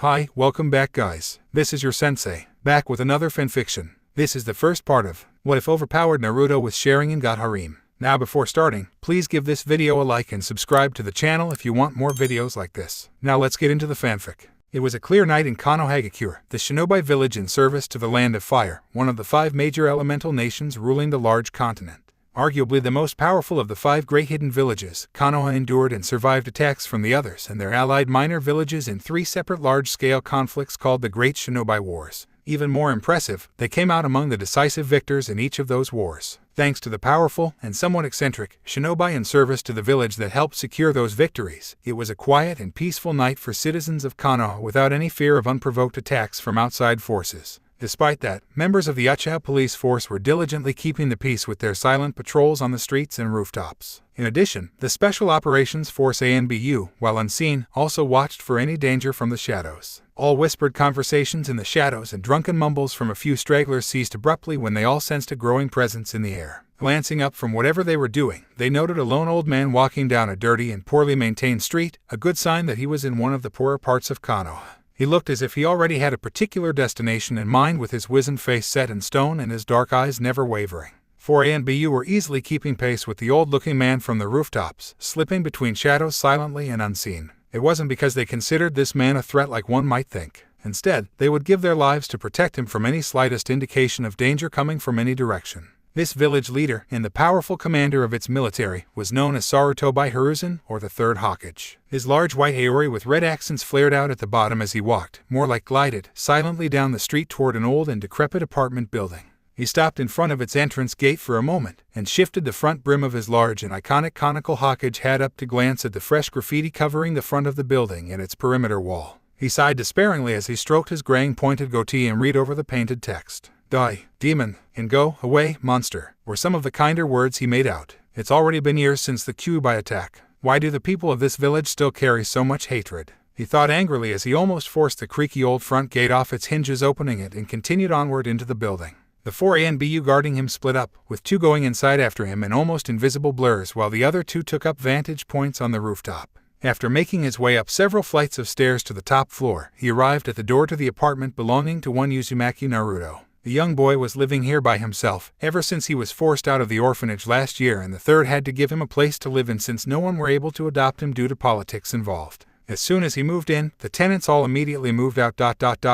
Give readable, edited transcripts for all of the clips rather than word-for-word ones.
Hi, welcome back guys. This is your sensei, back with another fanfiction. This is the first part of What If Overpowered Naruto with Sharingan got Harem. Now before starting, please give this video a like and subscribe to the channel if you want more videos like this. Now let's get into the fanfic. It was a clear night in Konohagakure, the shinobi village in service to the Land of Fire, one of the 5 major elemental nations ruling the large continent. Arguably the most powerful of the 5 great hidden villages, Konoha endured and survived attacks from the others and their allied minor villages in 3 separate large-scale conflicts called the Great Shinobi Wars. Even more impressive, they came out among the decisive victors in each of those wars, thanks to the powerful and somewhat eccentric shinobi in service to the village that helped secure those victories. It was a quiet and peaceful night for citizens of Konoha without any fear of unprovoked attacks from outside forces. Despite that, members of the Uchiha police force were diligently keeping the peace with their silent patrols on the streets and rooftops. In addition, the Special Operations Force ANBU, while unseen, also watched for any danger from the shadows. All whispered conversations in the shadows and drunken mumbles from a few stragglers ceased abruptly when they all sensed a growing presence in the air. Glancing up from whatever they were doing, they noted a lone old man walking down a dirty and poorly maintained street, a good sign that he was in one of the poorer parts of Konoha. He looked as if he already had a particular destination in mind, with his wizened face set in stone and his dark eyes never wavering. 4 ANBU were easily keeping pace with the old-looking man from the rooftops, slipping between shadows silently and unseen. It wasn't because they considered this man a threat like one might think. Instead, they would give their lives to protect him from any slightest indication of danger coming from any direction. This village leader, and the powerful commander of its military, was known as Sarutobi Hiruzen, or the Third Hokage. His large white haori with red accents flared out at the bottom as he walked, more like glided, silently down the street toward an old and decrepit apartment building. He stopped in front of its entrance gate for a moment, and shifted the front brim of his large and iconic conical Hokage hat up to glance at the fresh graffiti covering the front of the building and its perimeter wall. He sighed despairingly as he stroked his graying pointed goatee and read over the painted text. Die, demon, and go away, monster, were some of the kinder words he made out. It's already been years since the Kyuubi attack. Why do the people of this village still carry so much hatred? He thought angrily as he almost forced the creaky old front gate off its hinges, opening it, and continued onward into the building. The 4 ANBU guarding him split up, with 2 going inside after him in almost invisible blurs while the other 2 took up vantage points on the rooftop. After making his way up several flights of stairs to the top floor, he arrived at the door to the apartment belonging to one Uzumaki Naruto. The young boy was living here by himself, ever since he was forced out of the orphanage last year, and the third had to give him a place to live in since no one were able to adopt him due to politics involved. As soon as he moved in, the tenants all immediately moved out.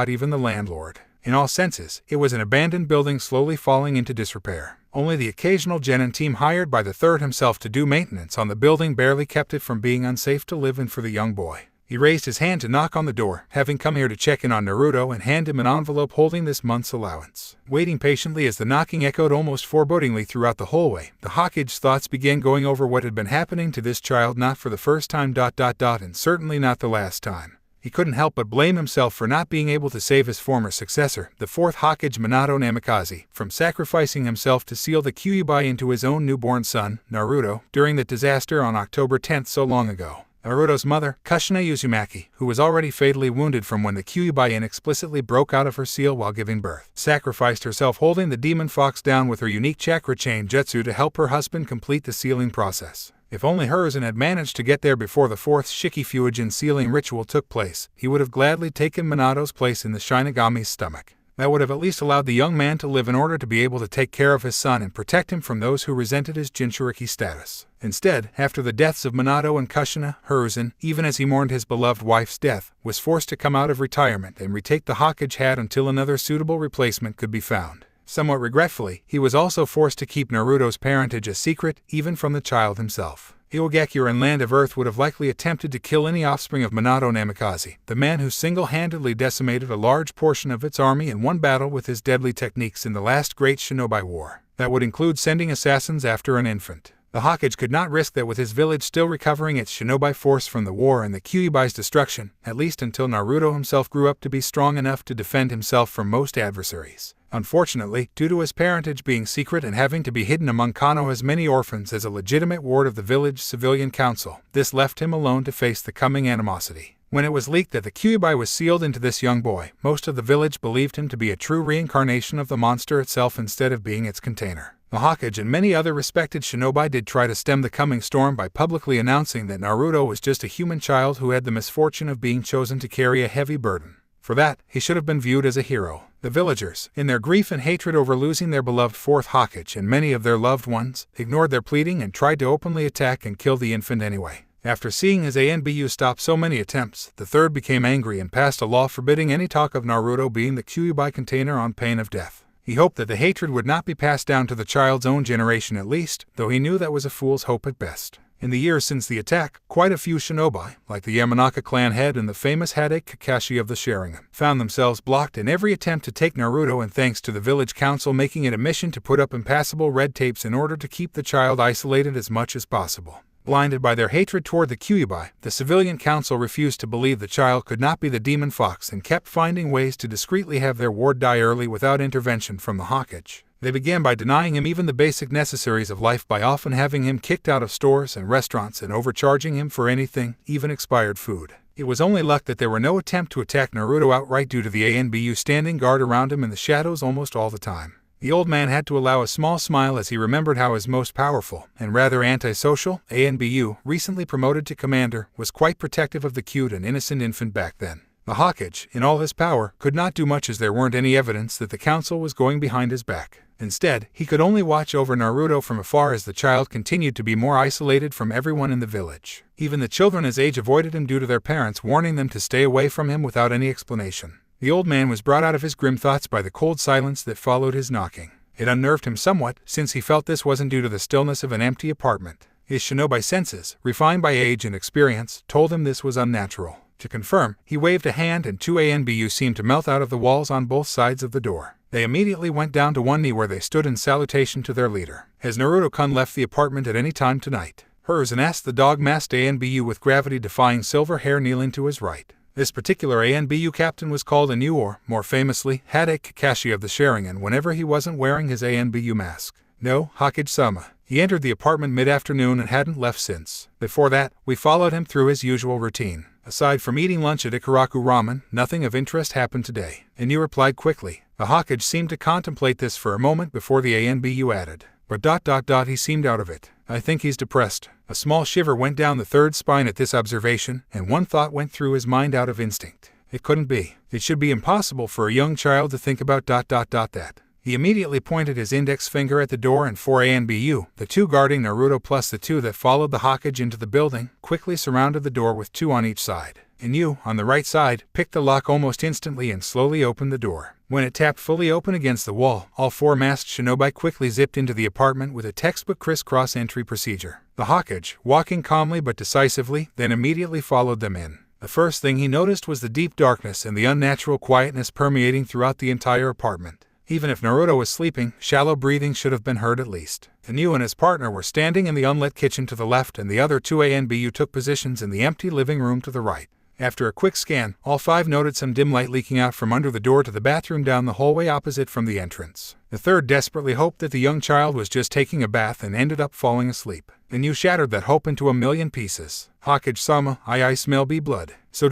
Even the landlord. In all senses, it was an abandoned building slowly falling into disrepair. Only the occasional genin team hired by the third himself to do maintenance on the building barely kept it from being unsafe to live in for the young boy. He raised his hand to knock on the door, having come here to check in on Naruto, and hand him an envelope holding this month's allowance. Waiting patiently as the knocking echoed almost forebodingly throughout the hallway, the Hokage's thoughts began going over what had been happening to this child, not for the first time. And certainly not the last time. He couldn't help but blame himself for not being able to save his former successor, the 4th Hokage Minato Namikaze, from sacrificing himself to seal the Kyuubi into his own newborn son, Naruto, during the disaster on October 10th so long ago. Naruto's mother, Kushina Uzumaki, who was already fatally wounded from when the Kyuubi inexplicitly broke out of her seal while giving birth, sacrificed herself holding the demon fox down with her unique chakra chain jutsu to help her husband complete the sealing process. If only Hiruzen had managed to get there before the 4th Shikifuijin sealing ritual took place, he would have gladly taken Minato's place in the Shinigami's stomach. That would have at least allowed the young man to live in order to be able to take care of his son and protect him from those who resented his Jinchuriki status. Instead, after the deaths of Minato and Kushina, Hiruzen, even as he mourned his beloved wife's death, was forced to come out of retirement and retake the Hokage hat until another suitable replacement could be found. Somewhat regretfully, he was also forced to keep Naruto's parentage a secret, even from the child himself. Iwagakure and Land of Earth would have likely attempted to kill any offspring of Minato Namikaze, the man who single-handedly decimated a large portion of its army in one battle with his deadly techniques in the last Great Shinobi War. That would include sending assassins after an infant. The Hokage could not risk that with his village still recovering its shinobi force from the war and the Kyuubi's destruction, at least until Naruto himself grew up to be strong enough to defend himself from most adversaries. Unfortunately, due to his parentage being secret and having to be hidden among Konoha's many orphans as a legitimate ward of the village civilian council, this left him alone to face the coming animosity. When it was leaked that the Kyuubi was sealed into this young boy, most of the village believed him to be a true reincarnation of the monster itself instead of being its container. The Hokage and many other respected shinobi did try to stem the coming storm by publicly announcing that Naruto was just a human child who had the misfortune of being chosen to carry a heavy burden. For that, he should have been viewed as a hero. The villagers, in their grief and hatred over losing their beloved fourth Hokage and many of their loved ones, ignored their pleading and tried to openly attack and kill the infant anyway. After seeing his ANBU stop so many attempts, the third became angry and passed a law forbidding any talk of Naruto being the Kyuubi container on pain of death. He hoped that the hatred would not be passed down to the child's own generation at least, though he knew that was a fool's hope at best. In the years since the attack, quite a few shinobi, like the Yamanaka clan head and the famous Hade Kakashi of the Sharingan, found themselves blocked in every attempt to take Naruto, and thanks to the village council making it a mission to put up impassable red tapes in order to keep the child isolated as much as possible. Blinded by their hatred toward the Kyuubi, the civilian council refused to believe the child could not be the demon fox and kept finding ways to discreetly have their ward die early without intervention from the Hokage. They began by denying him even the basic necessaries of life, by often having him kicked out of stores and restaurants and overcharging him for anything, even expired food. It was only luck that there were no attempt to attack Naruto outright due to the ANBU standing guard around him in the shadows almost all the time. The old man had to allow a small smile as he remembered how his most powerful, and rather antisocial, ANBU, recently promoted to commander, was quite protective of the cute and innocent infant back then. The Hokage, in all his power, could not do much as there weren't any evidence that the council was going behind his back. Instead, he could only watch over Naruto from afar as the child continued to be more isolated from everyone in the village. Even the children his age avoided him due to their parents warning them to stay away from him without any explanation. The old man was brought out of his grim thoughts by the cold silence that followed his knocking. It unnerved him somewhat, since he felt this wasn't due to the stillness of an empty apartment. His shinobi senses, refined by age and experience, told him this was unnatural. To confirm, he waved a hand and two ANBU seemed to melt out of the walls on both sides of the door. They immediately went down to one knee where they stood in salutation to their leader. Has Naruto-kun left the apartment at any time tonight? Hers, asked the dog-masked ANBU with gravity-defying silver hair kneeling to his right. This particular ANBU captain was called Inu, or, more famously, Hade Kakashi of the Sharingan, whenever he wasn't wearing his ANBU mask. No, Hokage-sama. He entered the apartment mid-afternoon and hadn't left since. Before that, we followed him through his usual routine. Aside from eating lunch at Ikaraku Ramen, nothing of interest happened today. Inu replied quickly. The Hokage seemed to contemplate this for a moment before the ANBU added. But he seemed out of it. I think he's depressed. A small shiver went down the third spine at this observation, and one thought went through his mind out of instinct. It couldn't be. It should be impossible for a young child to think about that. He immediately pointed his index finger at the door, and 4 ANBU, the 2 guarding Naruto plus the 2 that followed the Hokage into the building, quickly surrounded the door with 2 on each side. Inu, on the right side, picked the lock almost instantly and slowly opened the door. When it tapped fully open against the wall, all 4 masked shinobi quickly zipped into the apartment with a textbook crisscross entry procedure. The Hokage, walking calmly but decisively, then immediately followed them in. The first thing he noticed was the deep darkness and the unnatural quietness permeating throughout the entire apartment. Even if Naruto was sleeping, shallow breathing should have been heard at least. Inu and his partner were standing in the unlit kitchen to the left, and the other 2 ANBU took positions in the empty living room to the right. After a quick scan, all 5 noted some dim light leaking out from under the door to the bathroom down the hallway opposite from the entrance. The third desperately hoped that the young child was just taking a bath and ended up falling asleep. Inu shattered that hope into a million pieces. Hokage-sama, I smell blood. So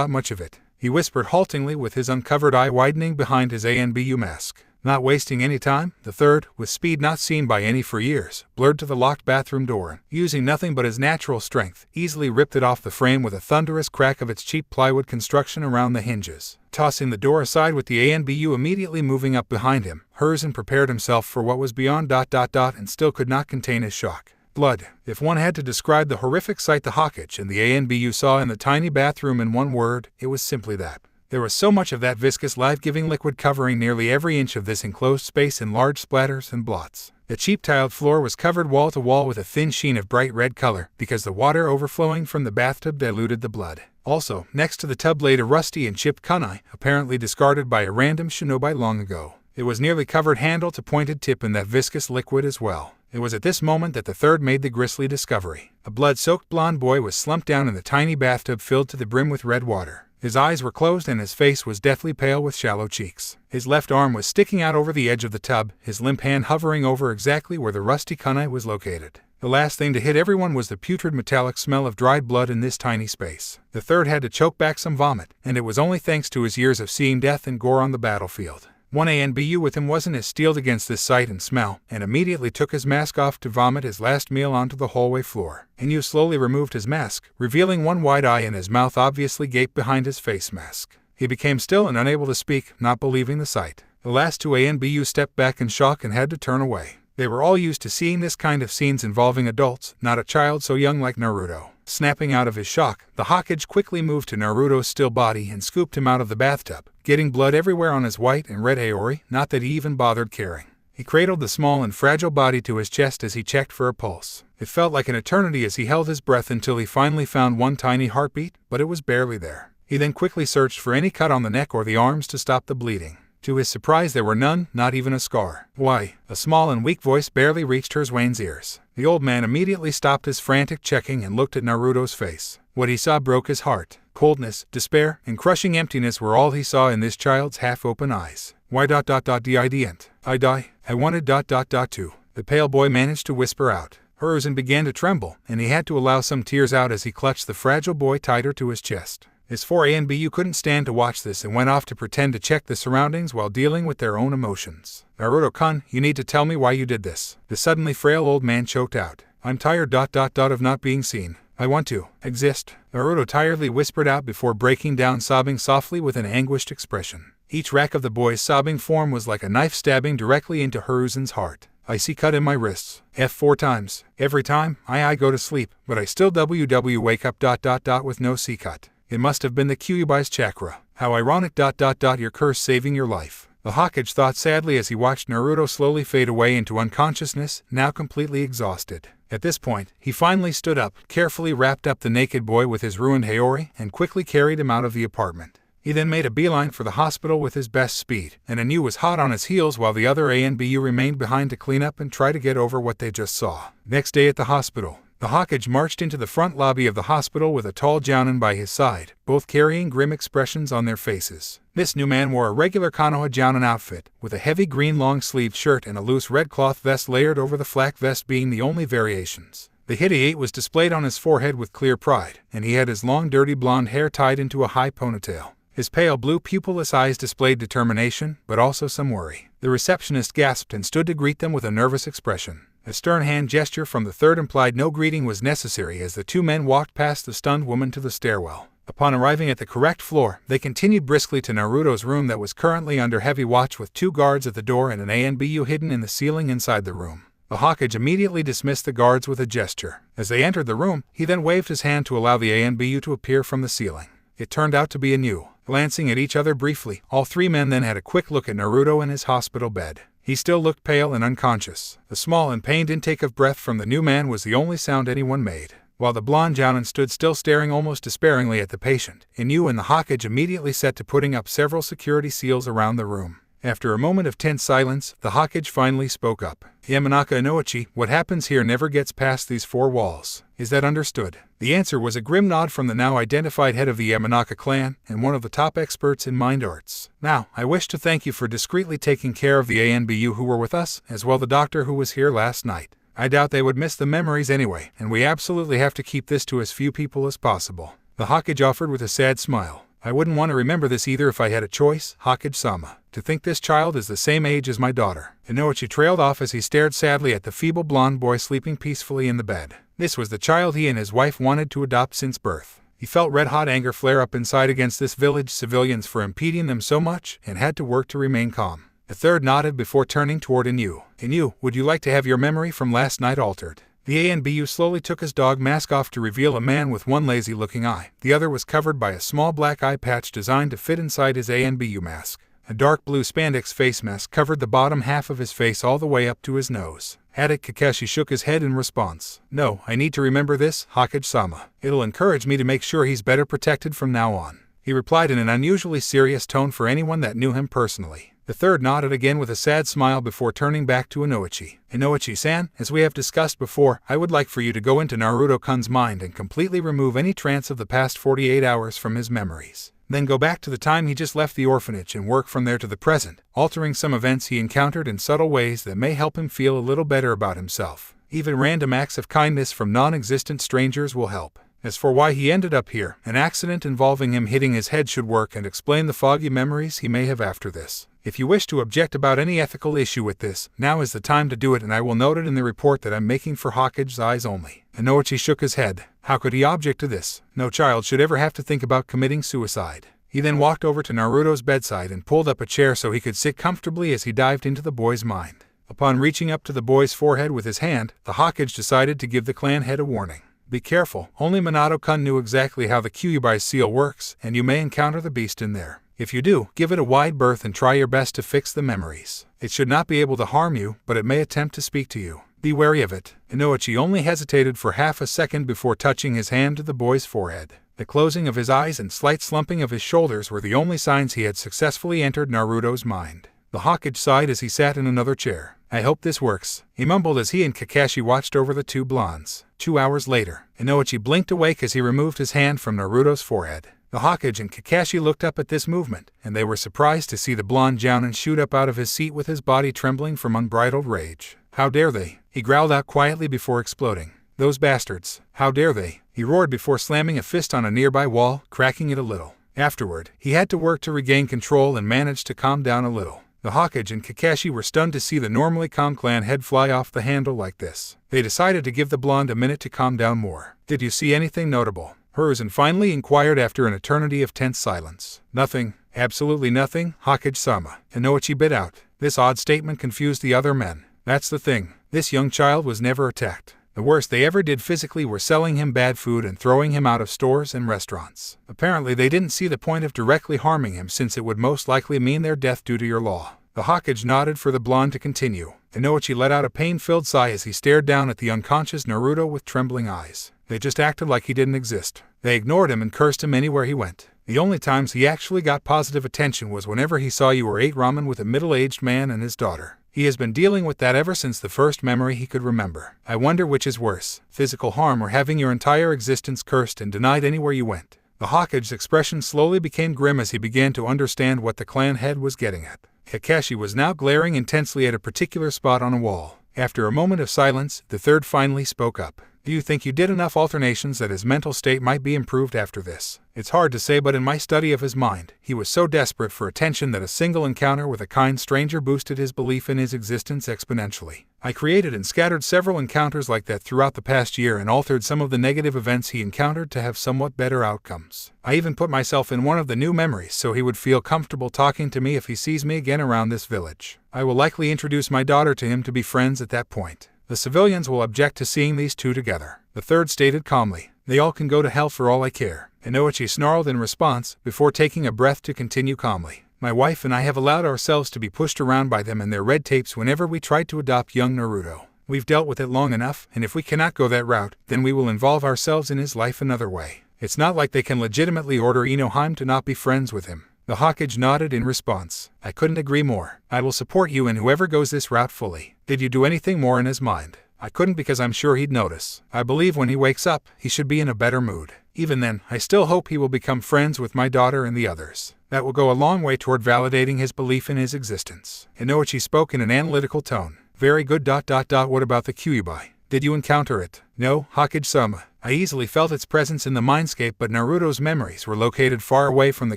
much of it. He whispered haltingly, with his uncovered eye widening behind his ANBU mask. Not wasting any time, the third, with speed not seen by any for years, blurred to the locked bathroom door and, using nothing but his natural strength, easily ripped it off the frame with a thunderous crack of its cheap plywood construction around the hinges. Tossing the door aside with the ANBU immediately moving up behind him, Herzen prepared himself for what was beyond ... and still could not contain his shock. Blood. If one had to describe the horrific sight the Hokage and the ANBU saw in the tiny bathroom in one word, it was simply that. There was so much of that viscous, life-giving liquid covering nearly every inch of this enclosed space in large splatters and blots. The cheap tiled floor was covered wall to wall with a thin sheen of bright red color, because the water overflowing from the bathtub diluted the blood. Also, next to the tub laid a rusty and chipped kunai, apparently discarded by a random shinobi long ago. It was nearly covered handle to pointed tip in that viscous liquid as well. It was at this moment that the third made the grisly discovery. A blood-soaked blonde boy was slumped down in the tiny bathtub filled to the brim with red water. His eyes were closed and his face was deathly pale with shallow cheeks. His left arm was sticking out over the edge of the tub, his limp hand hovering over exactly where the rusty kunai was located. The last thing to hit everyone was the putrid metallic smell of dried blood in this tiny space. The third had to choke back some vomit, and it was only thanks to his years of seeing death and gore on the battlefield. One ANBU with him wasn't as steeled against this sight and smell, and immediately took his mask off to vomit his last meal onto the hallway floor. Inu slowly removed his mask, revealing one wide eye and his mouth obviously gaped behind his face mask. He became still and unable to speak, not believing the sight. The last two ANBU stepped back in shock and had to turn away. They were all used to seeing this kind of scenes involving adults, not a child so young like Naruto. Snapping out of his shock, the Hokage quickly moved to Naruto's still body and scooped him out of the bathtub, getting blood everywhere on his white and red Haori, not that he even bothered caring. He cradled the small and fragile body to his chest as he checked for a pulse. It felt like an eternity as he held his breath until he finally found one tiny heartbeat, but it was barely there. He then quickly searched for any cut on the neck or the arms to stop the bleeding. To his surprise there were none, not even a scar. "Why?" A small and weak voice barely reached Herswain's ears. The old man immediately stopped his frantic checking and looked at Naruto's face. What he saw broke his heart. Coldness, despair, and crushing emptiness were all he saw in this child's half-open eyes. "Why did I didn't? I die. I wanted to." The pale boy managed to whisper out. Hiruzen began to tremble, and he had to allow some tears out as he clutched the fragile boy tighter to his chest. His 4 ANBU couldn't stand to watch this and went off to pretend to check the surroundings while dealing with their own emotions. "Naruto-kun, you need to tell me why you did this." The suddenly frail old man choked out. "I'm tired of not being seen. I want to exist," Naruto tiredly whispered out before breaking down sobbing softly with an anguished expression. Each rack of the boy's sobbing form was like a knife stabbing directly into Hiruzen's heart. "I see cut in my wrists. 4 times. Every time I go to sleep, but I still wake up with no C cut. It must have been the Kyuubi's chakra. How ironic your curse saving your life." The Hokage thought sadly as he watched Naruto slowly fade away into unconsciousness, now completely exhausted. At this point, he finally stood up, carefully wrapped up the naked boy with his ruined Haori, and quickly carried him out of the apartment. He then made a beeline for the hospital with his best speed, and Inu was hot on his heels while the other ANBU remained behind to clean up and try to get over what they just saw. Next day at the hospital, the Hokage marched into the front lobby of the hospital with a tall Jounin by his side, both carrying grim expressions on their faces. This new man wore a regular Konoha Jounin outfit, with a heavy green long-sleeved shirt and a loose red cloth vest layered over the flak vest being the only variations. The Hittite was displayed on his forehead with clear pride, and he had his long dirty blonde hair tied into a high ponytail. His pale blue pupilless eyes displayed determination, but also some worry. The receptionist gasped and stood to greet them with a nervous expression. A stern hand gesture from the third implied no greeting was necessary as the two men walked past the stunned woman to the stairwell. Upon arriving at the correct floor, they continued briskly to Naruto's room that was currently under heavy watch with 2 guards at the door and an ANBU hidden in the ceiling inside the room. The Hokage immediately dismissed the guards with a gesture. As they entered the room, he then waved his hand to allow the ANBU to appear from the ceiling. It turned out to be Inu. Glancing at each other briefly, all 3 men then had a quick look at Naruto in his hospital bed. He still looked pale and unconscious. The small and pained intake of breath from the new man was the only sound anyone made. While the blonde Jounin stood still staring almost despairingly at the patient, Inu and the Hokage immediately set to putting up several security seals around the room. After a moment of tense silence, the Hokage finally spoke up. "Yamanaka Inoichi, what happens here never gets past these 4 walls. Is that understood?" The answer was a grim nod from the now identified head of the Yamanaka clan, and one of the top experts in mind arts. "Now, I wish to thank you for discreetly taking care of the ANBU who were with us, as well the doctor who was here last night. I doubt they would miss the memories anyway, and we absolutely have to keep this to as few people as possible." The Hokage offered with a sad smile. "I wouldn't want to remember this either if I had a choice, Hokage-sama. To think this child is the same age as my daughter." Inoichi trailed off as he stared sadly at the feeble blonde boy sleeping peacefully in the bed. This was the child he and his wife wanted to adopt since birth. He felt red-hot anger flare up inside against this village civilians for impeding them so much, and had to work to remain calm. The third nodded before turning toward Inu. "Inu, would you like to have your memory from last night altered?" The ANBU slowly took his dog mask off to reveal a man with one lazy-looking eye. The other was covered by a small black eye patch designed to fit inside his ANBU mask. A dark blue spandex face mask covered the bottom half of his face all the way up to his nose. Haddock Kakashi shook his head in response. "No, I need to remember this, Hokage-sama. It'll encourage me to make sure he's better protected from now on," he replied in an unusually serious tone for anyone that knew him personally. The third nodded again with a sad smile before turning back to Inoichi. "Inoichi-san, as we have discussed before, I would like for you to go into Naruto-kun's mind and completely remove any trance of the past 48 hours from his memories. Then go back to the time he just left the orphanage and work from there to the present, altering some events he encountered in subtle ways that may help him feel a little better about himself. Even random acts of kindness from non-existent strangers will help. As for why he ended up here, an accident involving him hitting his head should work and explain the foggy memories he may have after this. If you wish to object about any ethical issue with this, now is the time to do it, and I will note it in the report that I'm making for Hokage's eyes only. Inoichi shook his head. How could he object to this? No child should ever have to think about committing suicide. He then walked over to Naruto's bedside and pulled up a chair so he could sit comfortably as he dived into the boy's mind. Upon reaching up to the boy's forehead with his hand, the Hokage decided to give the clan head a warning. Be careful, only Minato-kun knew exactly how the Kyuubi seal works, and you may encounter the beast in there. If you do, give it a wide berth and try your best to fix the memories. It should not be able to harm you, but it may attempt to speak to you. Be wary of it. Inoichi only hesitated for half a second before touching his hand to the boy's forehead. The closing of his eyes and slight slumping of his shoulders were the only signs he had successfully entered Naruto's mind. The Hokage sighed as he sat in another chair. I hope this works, he mumbled as he and Kakashi watched over the two blondes. 2 hours later, Inoichi blinked awake as he removed his hand from Naruto's forehead. The Hokage and Kakashi looked up at this movement, and they were surprised to see the blonde Jounin shoot up out of his seat with his body trembling from unbridled rage. How dare they? He growled out quietly before exploding. Those bastards! How dare they? He roared before slamming a fist on a nearby wall, cracking it a little. Afterward, he had to work to regain control and managed to calm down a little. The Hokage and Kakashi were stunned to see the normally calm clan head fly off the handle like this. They decided to give the blonde a minute to calm down more. Did you see anything notable? Hiruzen finally inquired after an eternity of tense silence. Nothing. Absolutely nothing, Hokage-sama. Inoichi bit out. This odd statement confused the other men. That's the thing. This young child was never attacked. The worst they ever did physically were selling him bad food and throwing him out of stores and restaurants. Apparently they didn't see the point of directly harming him, since it would most likely mean their death due to your law. The Hokage nodded for the blonde to continue. Inoichi let out a pain-filled sigh as he stared down at the unconscious Naruto with trembling eyes. They just acted like he didn't exist. They ignored him and cursed him anywhere he went. The only times he actually got positive attention was whenever he saw you or ate ramen with a middle-aged man and his daughter. He has been dealing with that ever since the first memory he could remember. I wonder which is worse, physical harm or having your entire existence cursed and denied anywhere you went. The Hokage's expression slowly became grim as he began to understand what the clan head was getting at. Kakashi was now glaring intensely at a particular spot on a wall. After a moment of silence, the third finally spoke up. Do you think you did enough alternations that his mental state might be improved after this? It's hard to say, but in my study of his mind, he was so desperate for attention that a single encounter with a kind stranger boosted his belief in his existence exponentially. I created and scattered several encounters like that throughout the past year and altered some of the negative events he encountered to have somewhat better outcomes. I even put myself in one of the new memories so he would feel comfortable talking to me if he sees me again around this village. I will likely introduce my daughter to him to be friends at that point. The civilians will object to seeing these two together. The third stated calmly. They all can go to hell for all I care. Inoichi snarled in response, before taking a breath to continue calmly. My wife and I have allowed ourselves to be pushed around by them and their red tapes whenever we tried to adopt young Naruto. We've dealt with it long enough, and if we cannot go that route, then we will involve ourselves in his life another way. It's not like they can legitimately order Inohime to not be friends with him. The Hokage nodded in response. I couldn't agree more. I will support you and whoever goes this route fully. Did you do anything more in his mind? I couldn't, because I'm sure he'd notice. I believe when he wakes up, he should be in a better mood. Even then, I still hope he will become friends with my daughter and the others. That will go a long way toward validating his belief in his existence. Inoichi spoke in an analytical tone. Very good. What about the Kyuubi? Did you encounter it? No, Hokage-sama. I easily felt its presence in the mindscape, but Naruto's memories were located far away from the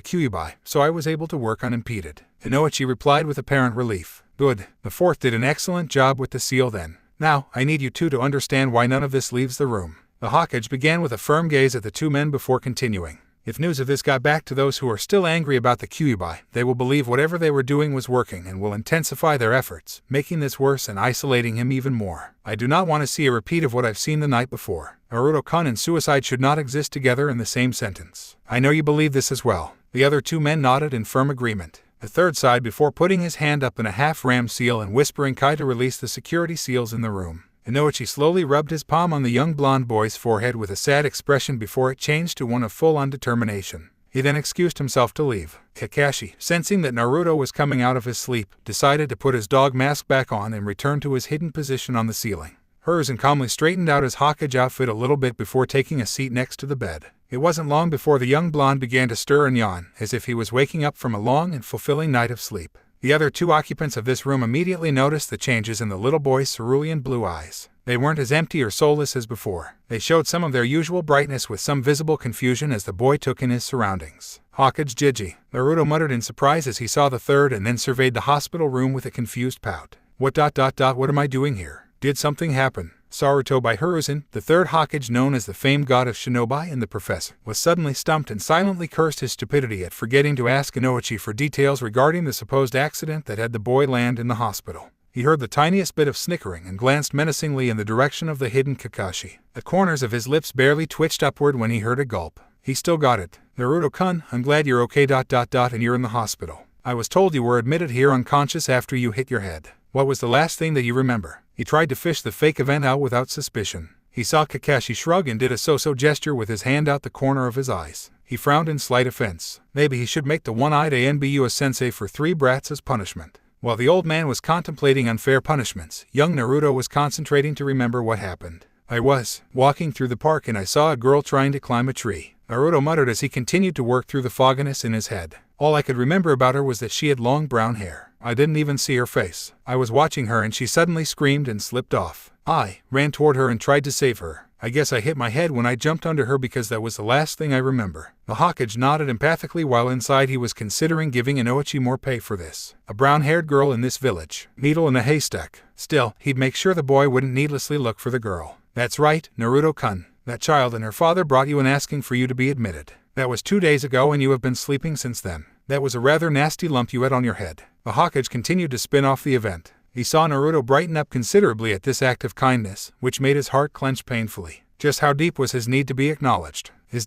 Kyuubi, so I was able to work unimpeded. Inoichi replied with apparent relief. Good. The fourth did an excellent job with the seal then. Now, I need you two to understand why none of this leaves the room. The Hokage began with a firm gaze at the two men before continuing. If news of this got back to those who are still angry about the Kyuubi, they will believe whatever they were doing was working and will intensify their efforts, making this worse and isolating him even more. I do not want to see a repeat of what I've seen the night before. Naruto-kun and suicide should not exist together in the same sentence. I know you believe this as well. The other two men nodded in firm agreement. The third sighed before putting his hand up in a half-ram seal and whispering Kai to release the security seals in the room. Inoichi slowly rubbed his palm on the young blonde boy's forehead with a sad expression before it changed to one of full-on determination. He then excused himself to leave. Kakashi, sensing that Naruto was coming out of his sleep, decided to put his dog mask back on and return to his hidden position on the ceiling. Hiruzen calmly straightened out his Hokage outfit a little bit before taking a seat next to the bed. It wasn't long before the young blonde began to stir and yawn, as if he was waking up from a long and fulfilling night of sleep. The other two occupants of this room immediately noticed the changes in the little boy's cerulean blue eyes. They weren't as empty or soulless as before. They showed some of their usual brightness with some visible confusion as the boy took in his surroundings. Hokage Jiji, Naruto muttered in surprise as he saw the third and then surveyed the hospital room with a confused pout. What am I doing here? Did something happen? Naruto by Hiruzen, the third Hokage known as the famed god of shinobi and the professor, was suddenly stumped and silently cursed his stupidity at forgetting to ask Inoichi for details regarding the supposed accident that had the boy land in the hospital. He heard the tiniest bit of snickering and glanced menacingly in the direction of the hidden Kakashi. The corners of his lips barely twitched upward when he heard a gulp. He still got it. Naruto-kun, I'm glad you're okay. And you're in the hospital. I was told you were admitted here unconscious after you hit your head. What was the last thing that you remember? He tried to fish the fake event out without suspicion. He saw Kakashi shrug and did a so-so gesture with his hand out the corner of his eyes. He frowned in slight offense. Maybe he should make the one-eyed ANBU a sensei for 3 brats as punishment. While the old man was contemplating unfair punishments, young Naruto was concentrating to remember what happened. I was walking through the park and I saw a girl trying to climb a tree. Naruto muttered as he continued to work through the fogginess in his head. All I could remember about her was that she had long brown hair. I didn't even see her face. I was watching her and she suddenly screamed and slipped off. I ran toward her and tried to save her. I guess I hit my head when I jumped under her because that was the last thing I remember. The Hokage nodded empathically while inside he was considering giving Inoichi more pay for this. A brown-haired girl in this village. Needle in a haystack. Still, he'd make sure the boy wouldn't needlessly look for the girl. That's right, Naruto-kun. That child and her father brought you in asking for you to be admitted. That was 2 days ago and you have been sleeping since then. That was a rather nasty lump you had on your head. The Hokage continued to spin off the event. He saw Naruto brighten up considerably at this act of kindness, which made his heart clench painfully. Just how deep was his need to be acknowledged? Is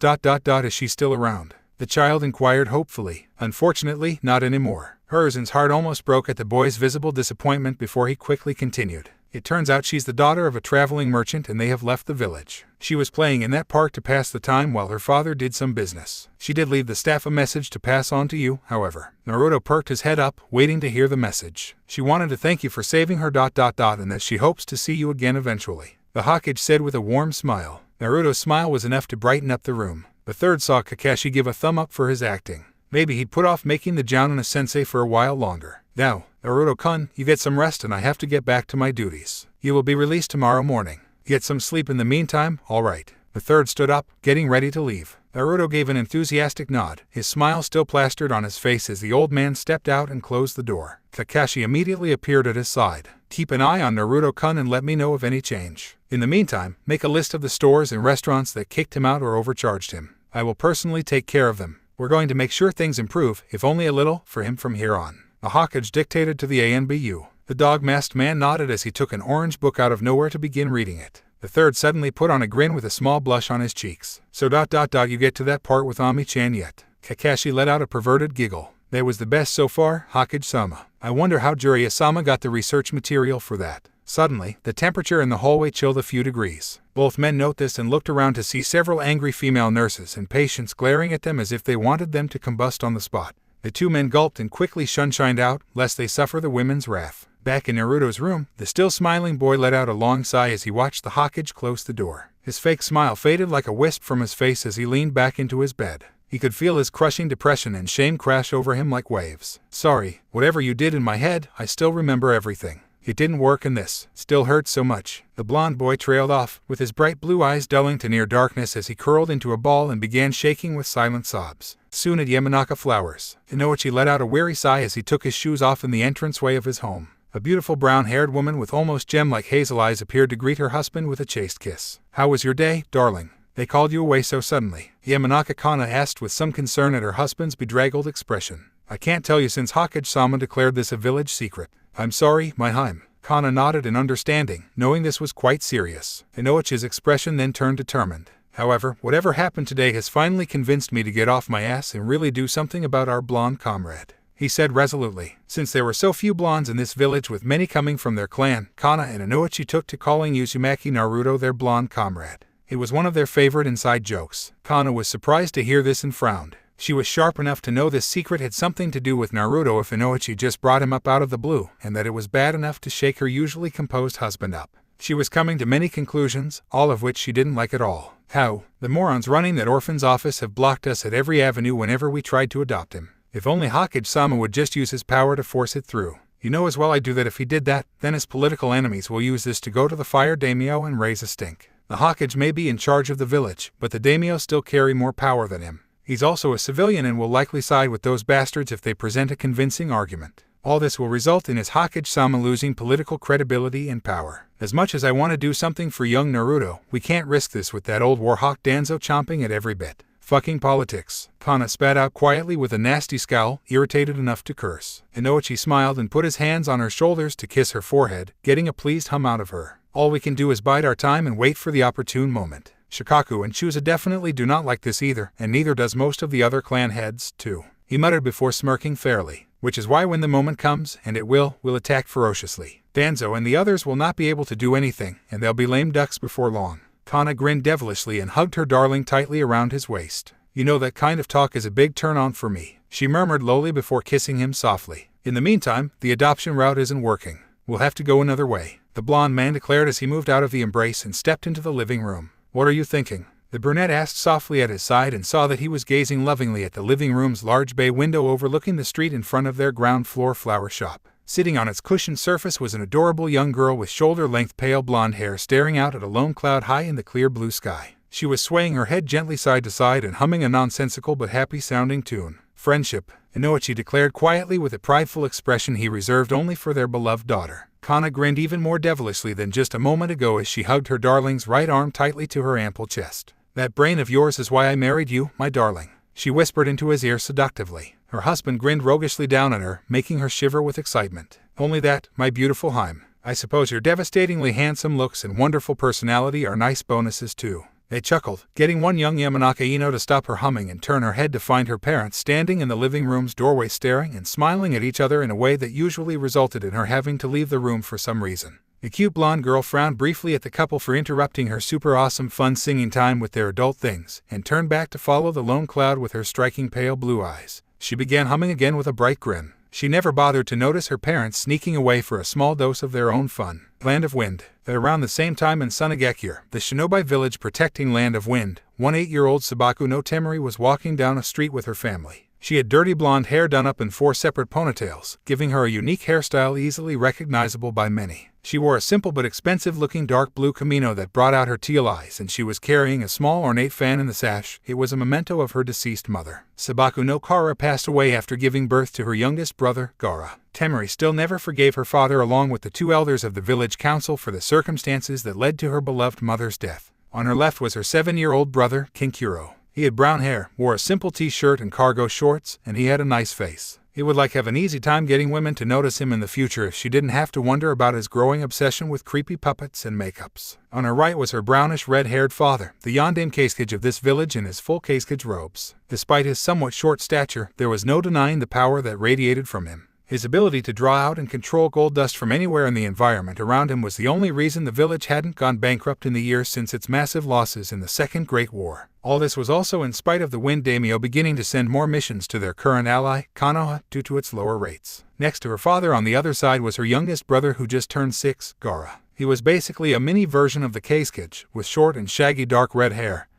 she still around? The child inquired hopefully. Unfortunately, not anymore. Hiruzen's heart almost broke at the boy's visible disappointment before he quickly continued. It turns out she's the daughter of a traveling merchant and they have left the village. She was playing in that park to pass the time while her father did some business. She did leave the staff a message to pass on to you, however. Naruto perked his head up, waiting to hear the message. She wanted to thank you for saving her ... and that she hopes to see you again eventually. The Hokage said with a warm smile. Naruto's smile was enough to brighten up the room. The third saw Kakashi give a thumb up for his acting. Maybe he'd put off making the Jounin a sensei for a while longer. Now, Naruto-kun, you get some rest and I have to get back to my duties. You will be released tomorrow morning. Get some sleep in the meantime, all right. The third stood up, getting ready to leave. Naruto gave an enthusiastic nod, his smile still plastered on his face as the old man stepped out and closed the door. Kakashi immediately appeared at his side. Keep an eye on Naruto-kun and let me know of any change. In the meantime, make a list of the stores and restaurants that kicked him out or overcharged him. I will personally take care of them. We're going to make sure things improve, if only a little, for him from here on. The Hokage dictated to the ANBU. The dog-masked man nodded as he took an orange book out of nowhere to begin reading it. The third suddenly put on a grin with a small blush on his cheeks. So ... you get to that part with Ami-chan yet? Kakashi let out a perverted giggle. That was the best so far, Hokage-sama. I wonder how Jiraiya-sama got the research material for that. Suddenly, the temperature in the hallway chilled a few degrees. Both men noted this and looked around to see several angry female nurses and patients glaring at them as if they wanted them to combust on the spot. The 2 men gulped and quickly shunshined out, lest they suffer the women's wrath. Back in Naruto's room, the still smiling boy let out a long sigh as he watched the Hokage close the door. His fake smile faded like a wisp from his face as he leaned back into his bed. He could feel his crushing depression and shame crash over him like waves. Sorry, whatever you did in my head, I still remember everything. It didn't work and this still hurts so much. The blond boy trailed off, with his bright blue eyes dulling to near darkness as he curled into a ball and began shaking with silent sobs. Soon at Yamanaka Flowers, Inoichi let out a weary sigh as he took his shoes off in the entranceway of his home. A beautiful brown-haired woman with almost gem-like hazel eyes appeared to greet her husband with a chaste kiss. How was your day, darling? They called you away so suddenly? Yamanaka-kana asked with some concern at her husband's bedraggled expression. I can't tell you since Hokage-sama declared this a village secret. I'm sorry, my Harem. Kana nodded in understanding, knowing this was quite serious. Inoichi's expression then turned determined. However, whatever happened today has finally convinced me to get off my ass and really do something about our blonde comrade, he said resolutely. Since there were so few blondes in this village with many coming from their clan, Kana and Inoichi took to calling Uzumaki Naruto their blonde comrade. It was one of their favorite inside jokes. Kana was surprised to hear this and frowned. She was sharp enough to know this secret had something to do with Naruto if Inoichi just brought him up out of the blue, and that it was bad enough to shake her usually composed husband up. She was coming to many conclusions, all of which she didn't like at all. How? The morons running that orphan's office have blocked us at every avenue whenever we tried to adopt him. If only Hokage-sama would just use his power to force it through. You know as well I do that if he did that, then his political enemies will use this to go to the fire daimyo and raise a stink. The Hokage may be in charge of the village, but the daimyo still carry more power than him. He's also a civilian and will likely side with those bastards if they present a convincing argument. All this will result in his Hokage-sama losing political credibility and power. As much as I want to do something for young Naruto, we can't risk this with that old warhawk Danzo chomping at every bit. Fucking politics. Kana spat out quietly with a nasty scowl, irritated enough to curse. Inoichi smiled and put his hands on her shoulders to kiss her forehead, getting a pleased hum out of her. All we can do is bide our time and wait for the opportune moment. Shikaku and Chusa definitely do not like this either, and neither does most of the other clan heads, too. He muttered before smirking fairly. Which is why when the moment comes, and it will attack ferociously. Danzo and the others will not be able to do anything, and they'll be lame ducks before long. Kana grinned devilishly and hugged her darling tightly around his waist. You know, that kind of talk is a big turn-on for me, she murmured lowly before kissing him softly. In the meantime, the adoption route isn't working. We'll have to go another way, the blonde man declared as he moved out of the embrace and stepped into the living room. What are you thinking? The brunette asked softly at his side and saw that he was gazing lovingly at the living room's large bay window overlooking the street in front of their ground-floor flower shop. Sitting on its cushioned surface was an adorable young girl with shoulder-length pale blonde hair staring out at a lone cloud high in the clear blue sky. She was swaying her head gently side to side and humming a nonsensical but happy-sounding tune. Friendship, Inoichi declared quietly with a prideful expression he reserved only for their beloved daughter. Kana grinned even more devilishly than just a moment ago as she hugged her darling's right arm tightly to her ample chest. That brain of yours is why I married you, my darling, she whispered into his ear seductively. Her husband grinned roguishly down at her, making her shiver with excitement. Only that, my beautiful Harem. I suppose your devastatingly handsome looks and wonderful personality are nice bonuses too. They chuckled, getting one young Yamanaka Ino to stop her humming and turn her head to find her parents standing in the living room's doorway staring and smiling at each other in a way that usually resulted in her having to leave the room for some reason. The cute blonde girl frowned briefly at the couple for interrupting her super awesome fun singing time with their adult things, and turned back to follow the lone cloud with her striking pale blue eyes. She began humming again with a bright grin. She never bothered to notice her parents sneaking away for a small dose of their own fun. Land of Wind. At around the same time in Sunagekure, the shinobi village protecting Land of Wind, 8-year-old Sabaku no Temari was walking down a street with her family. She had dirty blonde hair done up in 4 separate ponytails, giving her a unique hairstyle easily recognizable by many. She wore a simple but expensive-looking dark blue kimono that brought out her teal eyes, and she was carrying a small ornate fan in the sash. It was a memento of her deceased mother. Sabaku no Kara passed away after giving birth to her youngest brother, Gaara. Temari still never forgave her father along with the 2 elders of the village council for the circumstances that led to her beloved mother's death. On her left was her 7-year-old brother, Kinkuro. He had brown hair, wore a simple t-shirt and cargo shorts, and he had a nice face. He would have an easy time getting women to notice him in the future if she didn't have to wonder about his growing obsession with creepy puppets and makeups. On her right was her brownish red-haired father, the Yandame Kazekage of this village in his full Kazekage robes. Despite his somewhat short stature, there was no denying the power that radiated from him. His ability to draw out and control gold dust from anywhere in the environment around him was the only reason the village hadn't gone bankrupt in the years since its massive losses in the Second Great War. All this was also in spite of the Wind Daimyo beginning to send more missions to their current ally, Konoha, due to its lower rates. Next to her father on the other side was her youngest brother who just turned 6, Gaara. He was basically a mini version of the Kazekage, with short and shaggy dark red hair,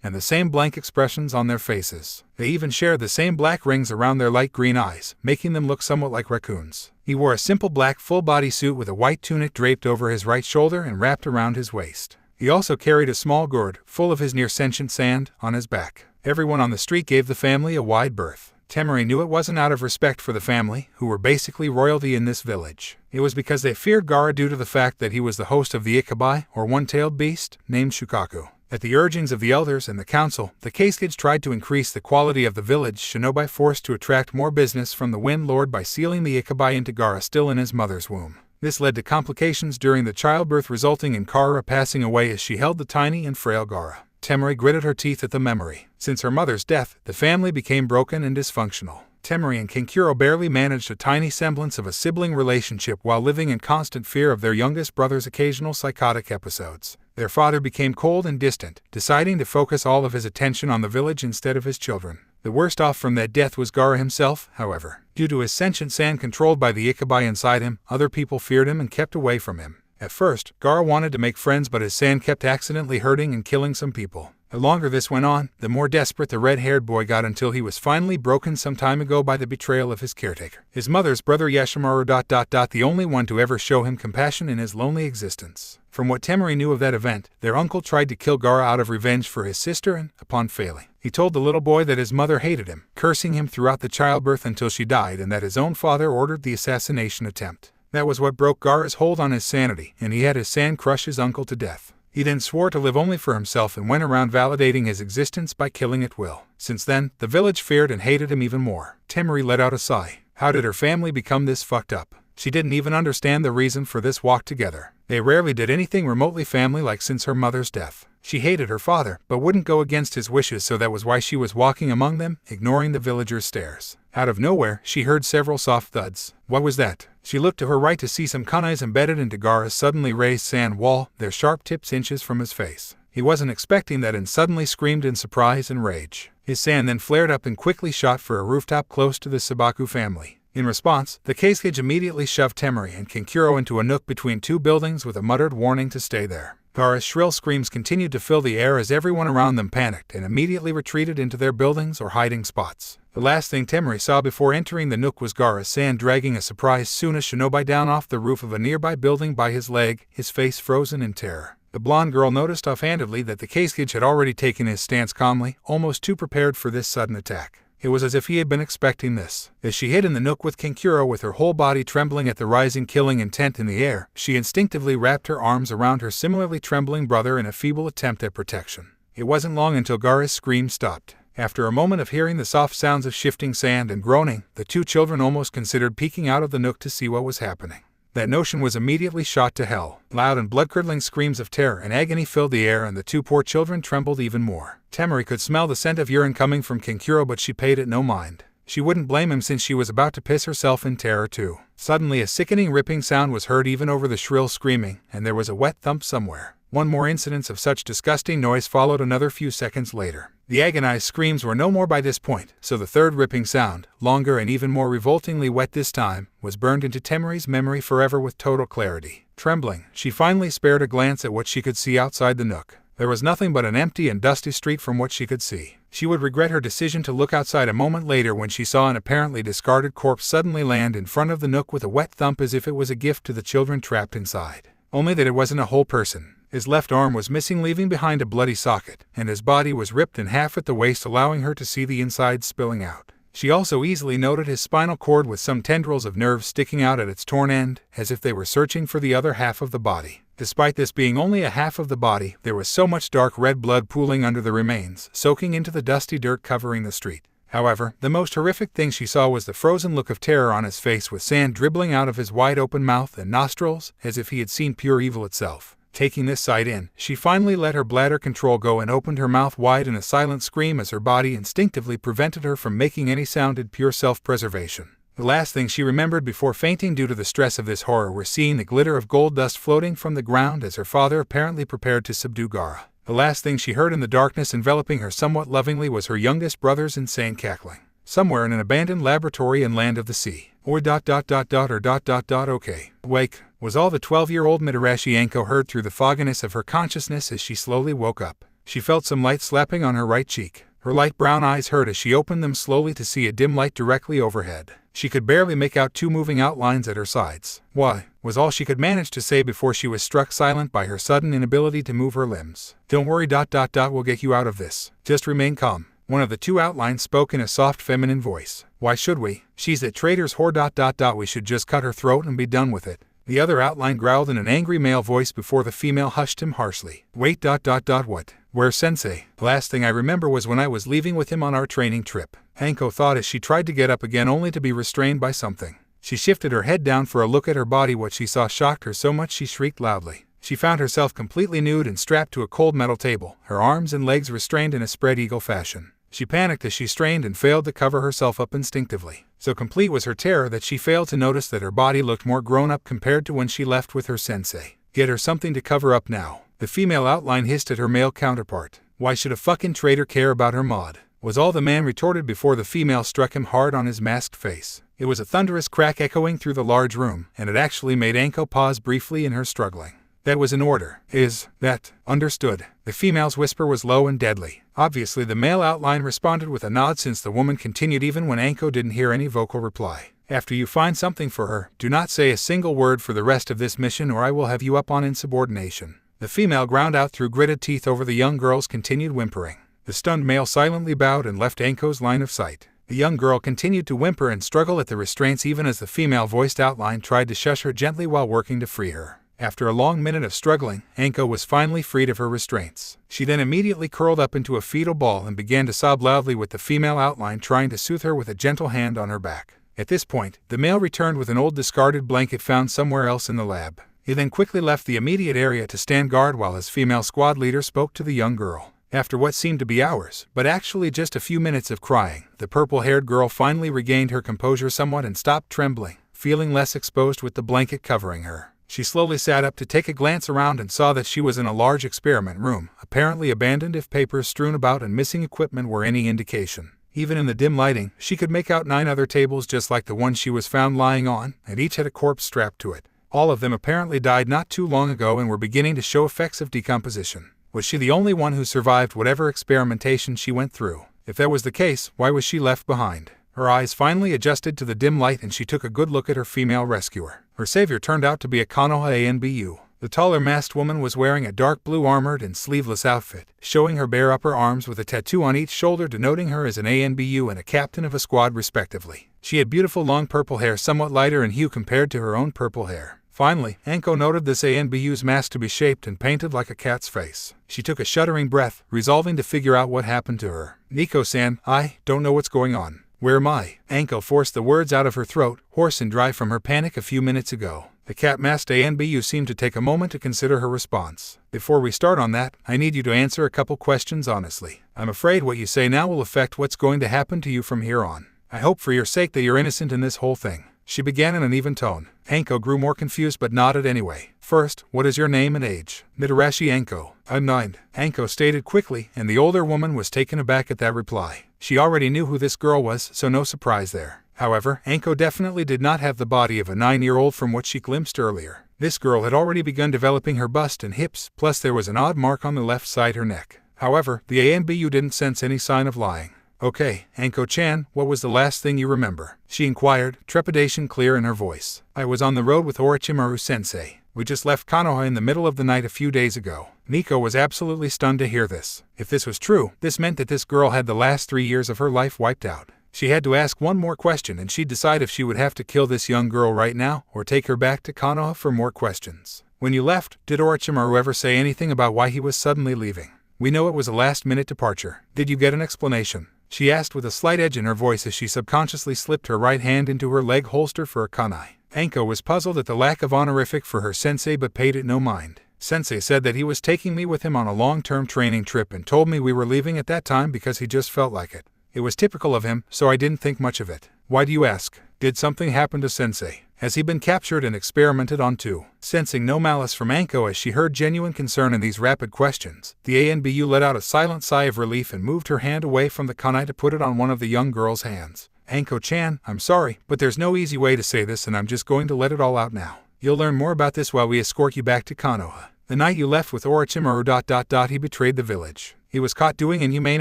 and the same blank expressions on their faces. They even shared the same black rings around their light green eyes, making them look somewhat like raccoons. He wore a simple black full-body suit with a white tunic draped over his right shoulder and wrapped around his waist. He also carried a small gourd, full of his near-sentient sand, on his back. Everyone on the street gave the family a wide berth. Temari knew it wasn't out of respect for the family, who were basically royalty in this village. It was because they feared Gaara due to the fact that he was the host of the Ikabai, or one-tailed beast, named Shukaku. At the urgings of the elders and the council, the Kazekage tried to increase the quality of the village shinobi force to attract more business from the Wind Lord by sealing the Ikabai into Gaara still in his mother's womb. This led to complications during the childbirth, resulting in Kara passing away as she held the tiny and frail Gaara. Temari gritted her teeth at the memory. Since her mother's death, the family became broken and dysfunctional. Temari and Kinkuro barely managed a tiny semblance of a sibling relationship while living in constant fear of their youngest brother's occasional psychotic episodes. Their father became cold and distant, deciding to focus all of his attention on the village instead of his children. The worst off from that death was Gaara himself, however. Due to his sentient sand controlled by the Ikabai inside him, other people feared him and kept away from him. At first, Gaara wanted to make friends, but his sand kept accidentally hurting and killing some people. The longer this went on, the more desperate the red-haired boy got until he was finally broken some time ago by the betrayal of his caretaker. His mother's brother Yashimaru ... the only one to ever show him compassion in his lonely existence. From what Temari knew of that event, their uncle tried to kill Gaara out of revenge for his sister and, upon failing, he told the little boy that his mother hated him, cursing him throughout the childbirth until she died, and that his own father ordered the assassination attempt. That was what broke Gaara's hold on his sanity, and he had his San crush his uncle to death. He then swore to live only for himself and went around validating his existence by killing at will. Since then, the village feared and hated him even more. Temari let out a sigh. How did her family become this fucked up? She didn't even understand the reason for this walk together. They rarely did anything remotely family-like since her mother's death. She hated her father, but wouldn't go against his wishes, so that was why she was walking among them, ignoring the villagers' stares. Out of nowhere, she heard several soft thuds. What was that? She looked to her right to see some kunais embedded into Gaara's suddenly raised sand wall, their sharp tips inches from his face. He wasn't expecting that and suddenly screamed in surprise and rage. His sand then flared up and quickly shot for a rooftop close to the Sabaku family. In response, the Keisuke immediately shoved Temari and Kankuro into a nook between two buildings with a muttered warning to stay there. Gaara's shrill screams continued to fill the air as everyone around them panicked and immediately retreated into their buildings or hiding spots. The last thing Temari saw before entering the nook was Gaara's San dragging a surprised Suna shinobi down off the roof of a nearby building by his leg, his face frozen in terror. The blonde girl noticed offhandedly that the Keisuke had already taken his stance calmly, almost too prepared for this sudden attack. It was as if he had been expecting this. As she hid in the nook with Kankuro with her whole body trembling at the rising killing intent in the air, she instinctively wrapped her arms around her similarly trembling brother in a feeble attempt at protection. It wasn't long until Gaara's scream stopped. After a moment of hearing the soft sounds of shifting sand and groaning, the two children almost considered peeking out of the nook to see what was happening. That notion was immediately shot to hell. Loud and blood-curdling screams of terror and agony filled the air, and the two poor children trembled even more. Temari could smell the scent of urine coming from Kankuro, but she paid it no mind. She wouldn't blame him since she was about to piss herself in terror too. Suddenly a sickening ripping sound was heard even over the shrill screaming, and there was a wet thump somewhere. One more incident of such disgusting noise followed another few seconds later. The agonized screams were no more by this point, so the third ripping sound, longer and even more revoltingly wet this time, was burned into Temari's memory forever with total clarity. Trembling, she finally spared a glance at what she could see outside the nook. There was nothing but an empty and dusty street from what she could see. She would regret her decision to look outside a moment later when she saw an apparently discarded corpse suddenly land in front of the nook with a wet thump as if it was a gift to the children trapped inside. Only that it wasn't a whole person. His left arm was missing, leaving behind a bloody socket, and his body was ripped in half at the waist, allowing her to see the inside spilling out. She also easily noted his spinal cord with some tendrils of nerves sticking out at its torn end, as if they were searching for the other half of the body. Despite this being only a half of the body, there was so much dark red blood pooling under the remains, soaking into the dusty dirt covering the street. However, the most horrific thing she saw was the frozen look of terror on his face, with sand dribbling out of his wide-open mouth and nostrils, as if he had seen pure evil itself. Taking this sight in, she finally let her bladder control go and opened her mouth wide in a silent scream as her body instinctively prevented her from making any sound in pure self-preservation. The last thing she remembered before fainting due to the stress of this horror was seeing the glitter of gold dust floating from the ground as her father apparently prepared to subdue Gaara. The last thing she heard in the darkness enveloping her somewhat lovingly was her youngest brother's insane cackling. Somewhere in an abandoned laboratory in Land of the Sea. Okay. Wake, was all the 12-year-old Mitarashi Anko heard through the fogginess of her consciousness as she slowly woke up. She felt some light slapping on her right cheek. Her light brown eyes hurt as she opened them slowly to see a dim light directly overhead. She could barely make out two moving outlines at her sides. Why, was all she could manage to say before she was struck silent by her sudden inability to move her limbs. Don't worry. We'll get you out of this. Just remain calm. One of the two outlines spoke in a soft feminine voice. Why should we? She's that traitor's whore. We should just cut her throat and be done with it. The other outline growled in an angry male voice before the female hushed him harshly. Wait. What? Where's Sensei? The last thing I remember was when I was leaving with him on our training trip. Anko thought as she tried to get up again, only to be restrained by something. She shifted her head down for a look at her body. What she saw shocked her so much she shrieked loudly. She found herself completely nude and strapped to a cold metal table, her arms and legs restrained in a spread eagle fashion. She panicked as she strained and failed to cover herself up instinctively. So complete was her terror that she failed to notice that her body looked more grown up compared to when she left with her sensei. Get her something to cover up now. The female outline hissed at her male counterpart. Why should a fucking traitor care about her mod? Was all the man retorted before the female struck him hard on his masked face. It was a thunderous crack echoing through the large room, and it actually made Anko pause briefly in her struggling. That was in order. Is that understood? The female's whisper was low and deadly. Obviously, the male outline responded with a nod since the woman continued even when Anko didn't hear any vocal reply. After you find something for her, do not say a single word for the rest of this mission or I will have you up on insubordination. The female ground out through gritted teeth over the young girl's continued whimpering. The stunned male silently bowed and left Anko's line of sight. The young girl continued to whimper and struggle at the restraints even as the female-voiced outline tried to shush her gently while working to free her. After a long minute of struggling, Anko was finally freed of her restraints. She then immediately curled up into a fetal ball and began to sob loudly with the female outline trying to soothe her with a gentle hand on her back. At this point, the male returned with an old discarded blanket found somewhere else in the lab. He then quickly left the immediate area to stand guard while his female squad leader spoke to the young girl. After what seemed to be hours, but actually just a few minutes of crying, the purple-haired girl finally regained her composure somewhat and stopped trembling, feeling less exposed with the blanket covering her. She slowly sat up to take a glance around and saw that she was in a large experiment room, apparently abandoned if papers strewn about and missing equipment were any indication. Even in the dim lighting, she could make out 9 other tables just like the one she was found lying on, and each had a corpse strapped to it. All of them apparently died not too long ago and were beginning to show effects of decomposition. Was she the only one who survived whatever experimentation she went through? If that was the case, why was she left behind? Her eyes finally adjusted to the dim light and she took a good look at her female rescuer. Her savior turned out to be a Konoha ANBU. The taller masked woman was wearing a dark blue armored and sleeveless outfit, showing her bare upper arms with a tattoo on each shoulder denoting her as an ANBU and a captain of a squad respectively. She had beautiful long purple hair somewhat lighter in hue compared to her own purple hair. Finally, Anko noted this ANBU's mask to be shaped and painted like a cat's face. She took a shuddering breath, resolving to figure out what happened to her. Nico-san, I don't know what's going on. Where am I? Anko forced the words out of her throat, hoarse and dry from her panic a few minutes ago. The cat-masked ANBU seemed to take a moment to consider her response. Before we start on that, I need you to answer a couple questions honestly. I'm afraid what you say now will affect what's going to happen to you from here on. I hope for your sake that you're innocent in this whole thing. She began in an even tone. Anko grew more confused but nodded anyway. First, what is your name and age? Mitarashi Anko. I'm 9. Anko stated quickly, and the older woman was taken aback at that reply. She already knew who this girl was, so no surprise there. However, Anko definitely did not have the body of a 9-year-old from what she glimpsed earlier. This girl had already begun developing her bust and hips, plus there was an odd mark on the left side her neck. However, the ANBU didn't sense any sign of lying. Okay, Anko-chan, what was the last thing you remember? She inquired, trepidation clear in her voice. I was on the road with Orochimaru-sensei. We just left Konoha in the middle of the night a few days ago. Nico was absolutely stunned to hear this. If this was true, this meant that this girl had the last 3 years of her life wiped out. She had to ask one more question and she'd decide if she would have to kill this young girl right now or take her back to Konoha for more questions. When you left, did Orochimaru ever say anything about why he was suddenly leaving? We know it was a last-minute departure. Did you get an explanation? She asked with a slight edge in her voice as she subconsciously slipped her right hand into her leg holster for a kunai. Anko was puzzled at the lack of honorific for her sensei but paid it no mind. Sensei said that he was taking me with him on a long-term training trip and told me we were leaving at that time because he just felt like it. It was typical of him, so I didn't think much of it. Why do you ask? Did something happen to Sensei? Has he been captured and experimented on too? Sensing no malice from Anko as she heard genuine concern in these rapid questions, the ANBU let out a silent sigh of relief and moved her hand away from the kunai to put it on one of the young girl's hands. Anko-chan, I'm sorry, but there's no easy way to say this and I'm just going to let it all out now. You'll learn more about this while we escort you back to Konoha. The night you left with Orochimaru ... he betrayed the village. He was caught doing inhumane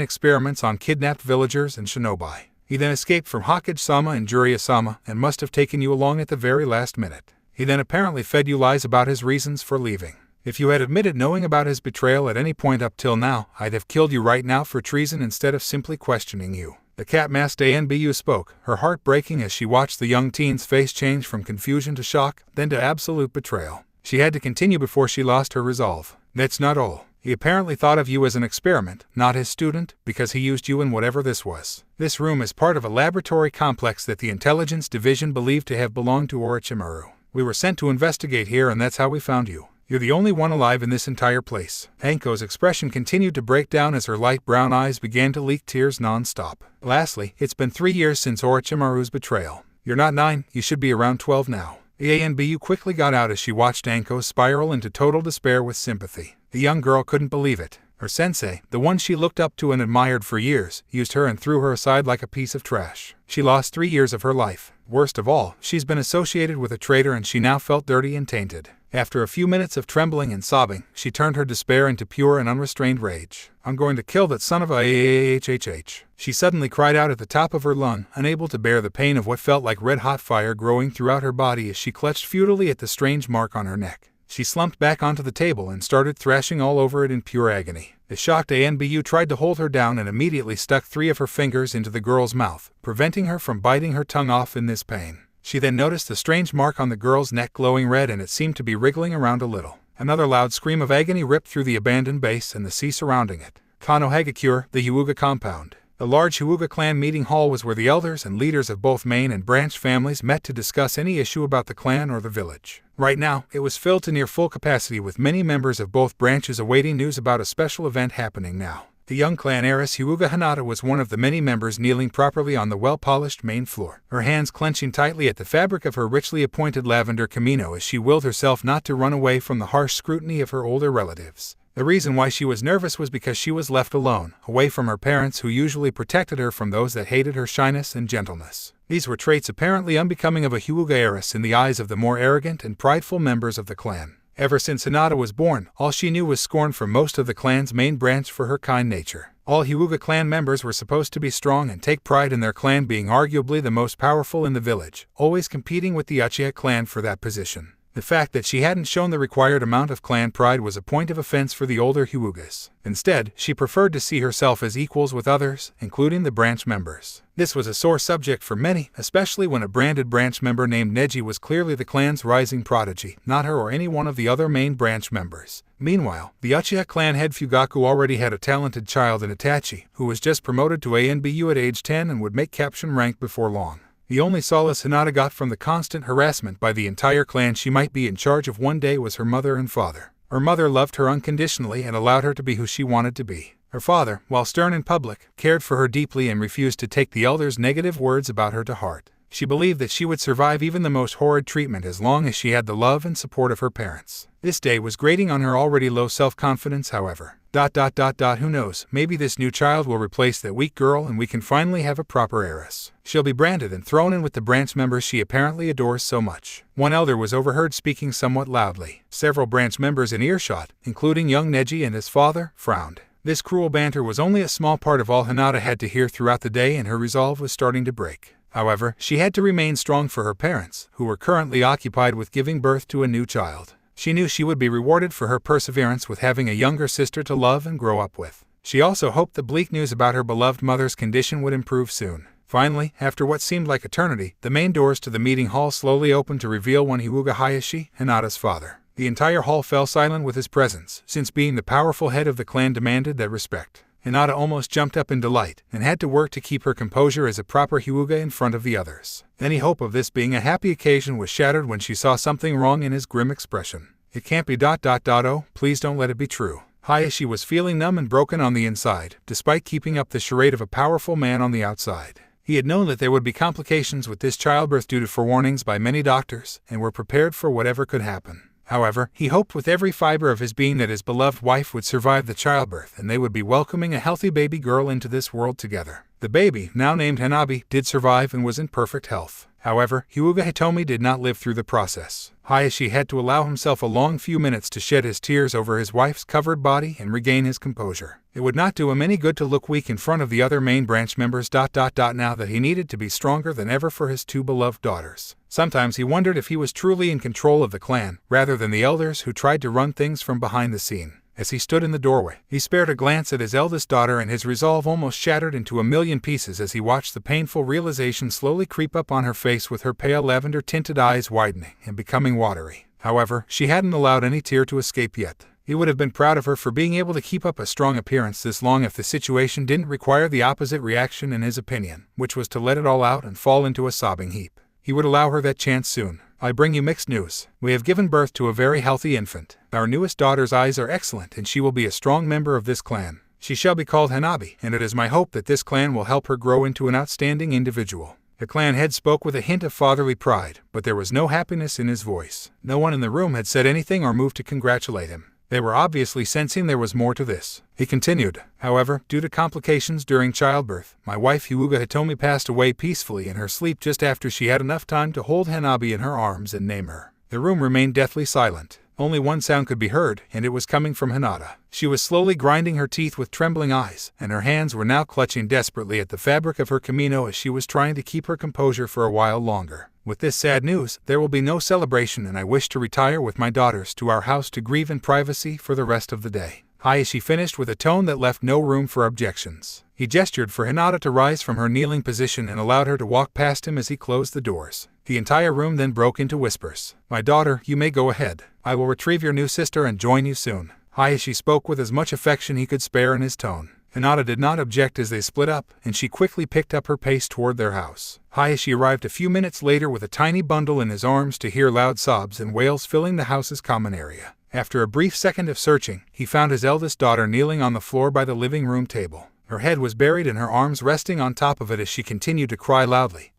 experiments on kidnapped villagers and shinobi. He then escaped from Hokage-sama and Jiraiya-sama and must have taken you along at the very last minute. He then apparently fed you lies about his reasons for leaving. If you had admitted knowing about his betrayal at any point up till now, I'd have killed you right now for treason instead of simply questioning you. The cat-masked ANBU spoke, her heart breaking as she watched the young teen's face change from confusion to shock, then to absolute betrayal. She had to continue before she lost her resolve. That's not all. He apparently thought of you as an experiment, not his student, because he used you in whatever this was. This room is part of a laboratory complex that the intelligence division believed to have belonged to Orochimaru. We were sent to investigate here and that's how we found you. You're the only one alive in this entire place. Anko's expression continued to break down as her light brown eyes began to leak tears non-stop. Lastly, it's been 3 years since Orochimaru's betrayal. You're not 9, you should be around 12 now. The ANBU quickly got out as she watched Anko spiral into total despair with sympathy. The young girl couldn't believe it. Her sensei, the one she looked up to and admired for years, used her and threw her aside like a piece of trash. She lost 3 years of her life. Worst of all, she's been associated with a traitor and she now felt dirty and tainted. After a few minutes of trembling and sobbing, she turned her despair into pure and unrestrained rage. "I'm going to kill that son of a hhhh." She suddenly cried out at the top of her lung, unable to bear the pain of what felt like red-hot fire growing throughout her body as she clutched futilely at the strange mark on her neck. She slumped back onto the table and started thrashing all over it in pure agony. The shocked Anbu tried to hold her down and immediately stuck 3 of her fingers into the girl's mouth, preventing her from biting her tongue off in this pain. She then noticed the strange mark on the girl's neck glowing red and it seemed to be wriggling around a little. Another loud scream of agony ripped through the abandoned base and the sea surrounding it. Konohagakure, the Hyuga compound. The large Hyuga clan meeting hall was where the elders and leaders of both main and branch families met to discuss any issue about the clan or the village. Right now, it was filled to near full capacity with many members of both branches awaiting news about a special event happening now. The young clan heiress Hyuga Hinata was one of the many members kneeling properly on the well-polished main floor, her hands clenching tightly at the fabric of her richly appointed lavender kimono as she willed herself not to run away from the harsh scrutiny of her older relatives. The reason why she was nervous was because she was left alone, away from her parents who usually protected her from those that hated her shyness and gentleness. These were traits apparently unbecoming of a Hyuga heiress in the eyes of the more arrogant and prideful members of the clan. Ever since Hinata was born, all she knew was scorn from most of the clan's main branch for her kind nature. All Hyuga clan members were supposed to be strong and take pride in their clan being arguably the most powerful in the village, always competing with the Uchiha clan for that position. The fact that she hadn't shown the required amount of clan pride was a point of offense for the older Hyugas. Instead, she preferred to see herself as equals with others, including the branch members. This was a sore subject for many, especially when a branded branch member named Neji was clearly the clan's rising prodigy, not her or any one of the other main branch members. Meanwhile, the Uchiha clan head Fugaku already had a talented child in Itachi, who was just promoted to ANBU at age 10 and would make captain rank before long. The only solace Hinata got from the constant harassment by the entire clan she might be in charge of one day was her mother and father. Her mother loved her unconditionally and allowed her to be who she wanted to be. Her father, while stern in public, cared for her deeply and refused to take the elders' negative words about her to heart. She believed that she would survive even the most horrid treatment as long as she had the love and support of her parents. This day was grating on her already low self-confidence, however. Who knows, maybe this new child will replace that weak girl and we can finally have a proper heiress. She'll be branded and thrown in with the branch members she apparently adores so much. One elder was overheard speaking somewhat loudly. Several branch members in earshot, including young Neji and his father, frowned. This cruel banter was only a small part of all Hinata had to hear throughout the day and her resolve was starting to break. However, she had to remain strong for her parents, who were currently occupied with giving birth to a new child. She knew she would be rewarded for her perseverance with having a younger sister to love and grow up with. She also hoped the bleak news about her beloved mother's condition would improve soon. Finally, after what seemed like eternity, the main doors to the meeting hall slowly opened to reveal one Hyuga Hayashi, Hinata's father. The entire hall fell silent with his presence, since being the powerful head of the clan demanded that respect. Hinata almost jumped up in delight, and had to work to keep her composure as a proper Hyuga in front of the others. Any hope of this being a happy occasion was shattered when she saw something wrong in his grim expression. "It can't be ... Oh, please don't let it be true." Hayashi was feeling numb and broken on the inside, despite keeping up the charade of a powerful man on the outside. He had known that there would be complications with this childbirth due to forewarnings by many doctors, and were prepared for whatever could happen. However, he hoped with every fiber of his being that his beloved wife would survive the childbirth and they would be welcoming a healthy baby girl into this world together. The baby, now named Hanabi, did survive and was in perfect health. However, Hyuga Hitomi did not live through the process. Hayashi had to allow himself a long few minutes to shed his tears over his wife's covered body and regain his composure. It would not do him any good to look weak in front of the other main branch members. Now that he needed to be stronger than ever for his two beloved daughters. Sometimes he wondered if he was truly in control of the clan, rather than the elders who tried to run things from behind the scene. As he stood in the doorway, he spared a glance at his eldest daughter and his resolve almost shattered into a million pieces as he watched the painful realization slowly creep up on her face with her pale lavender-tinted eyes widening and becoming watery. However, she hadn't allowed any tear to escape yet. He would have been proud of her for being able to keep up a strong appearance this long if the situation didn't require the opposite reaction in his opinion, which was to let it all out and fall into a sobbing heap. He would allow her that chance soon. "I bring you mixed news. We have given birth to a very healthy infant. Our newest daughter's eyes are excellent and she will be a strong member of this clan. She shall be called Hanabi, and it is my hope that this clan will help her grow into an outstanding individual." The clan head spoke with a hint of fatherly pride, but there was no happiness in his voice. No one in the room had said anything or moved to congratulate him. They were obviously sensing there was more to this. He continued, "However, due to complications during childbirth, my wife Hyuga Hitomi passed away peacefully in her sleep just after she had enough time to hold Hanabi in her arms and name her. The room remained deathly silent. Only one sound could be heard, and it was coming from Hinata. She was slowly grinding her teeth with trembling eyes, and her hands were now clutching desperately at the fabric of her kimono as she was trying to keep her composure for a while longer. With this sad news, there will be no celebration, and I wish to retire with my daughters to our house to grieve in privacy for the rest of the day. Hayashi finished with a tone that left no room for objections. He gestured for Hinata to rise from her kneeling position and allowed her to walk past him as he closed the doors. The entire room then broke into whispers. "My daughter, you may go ahead. I will retrieve your new sister and join you soon." Hayashi spoke with as much affection he could spare in his tone. Hinata did not object as they split up, and she quickly picked up her pace toward their house. Hayashi arrived a few minutes later with a tiny bundle in his arms to hear loud sobs and wails filling the house's common area. After a brief second of searching, he found his eldest daughter kneeling on the floor by the living room table. Her head was buried and her arms resting on top of it as she continued to cry loudly,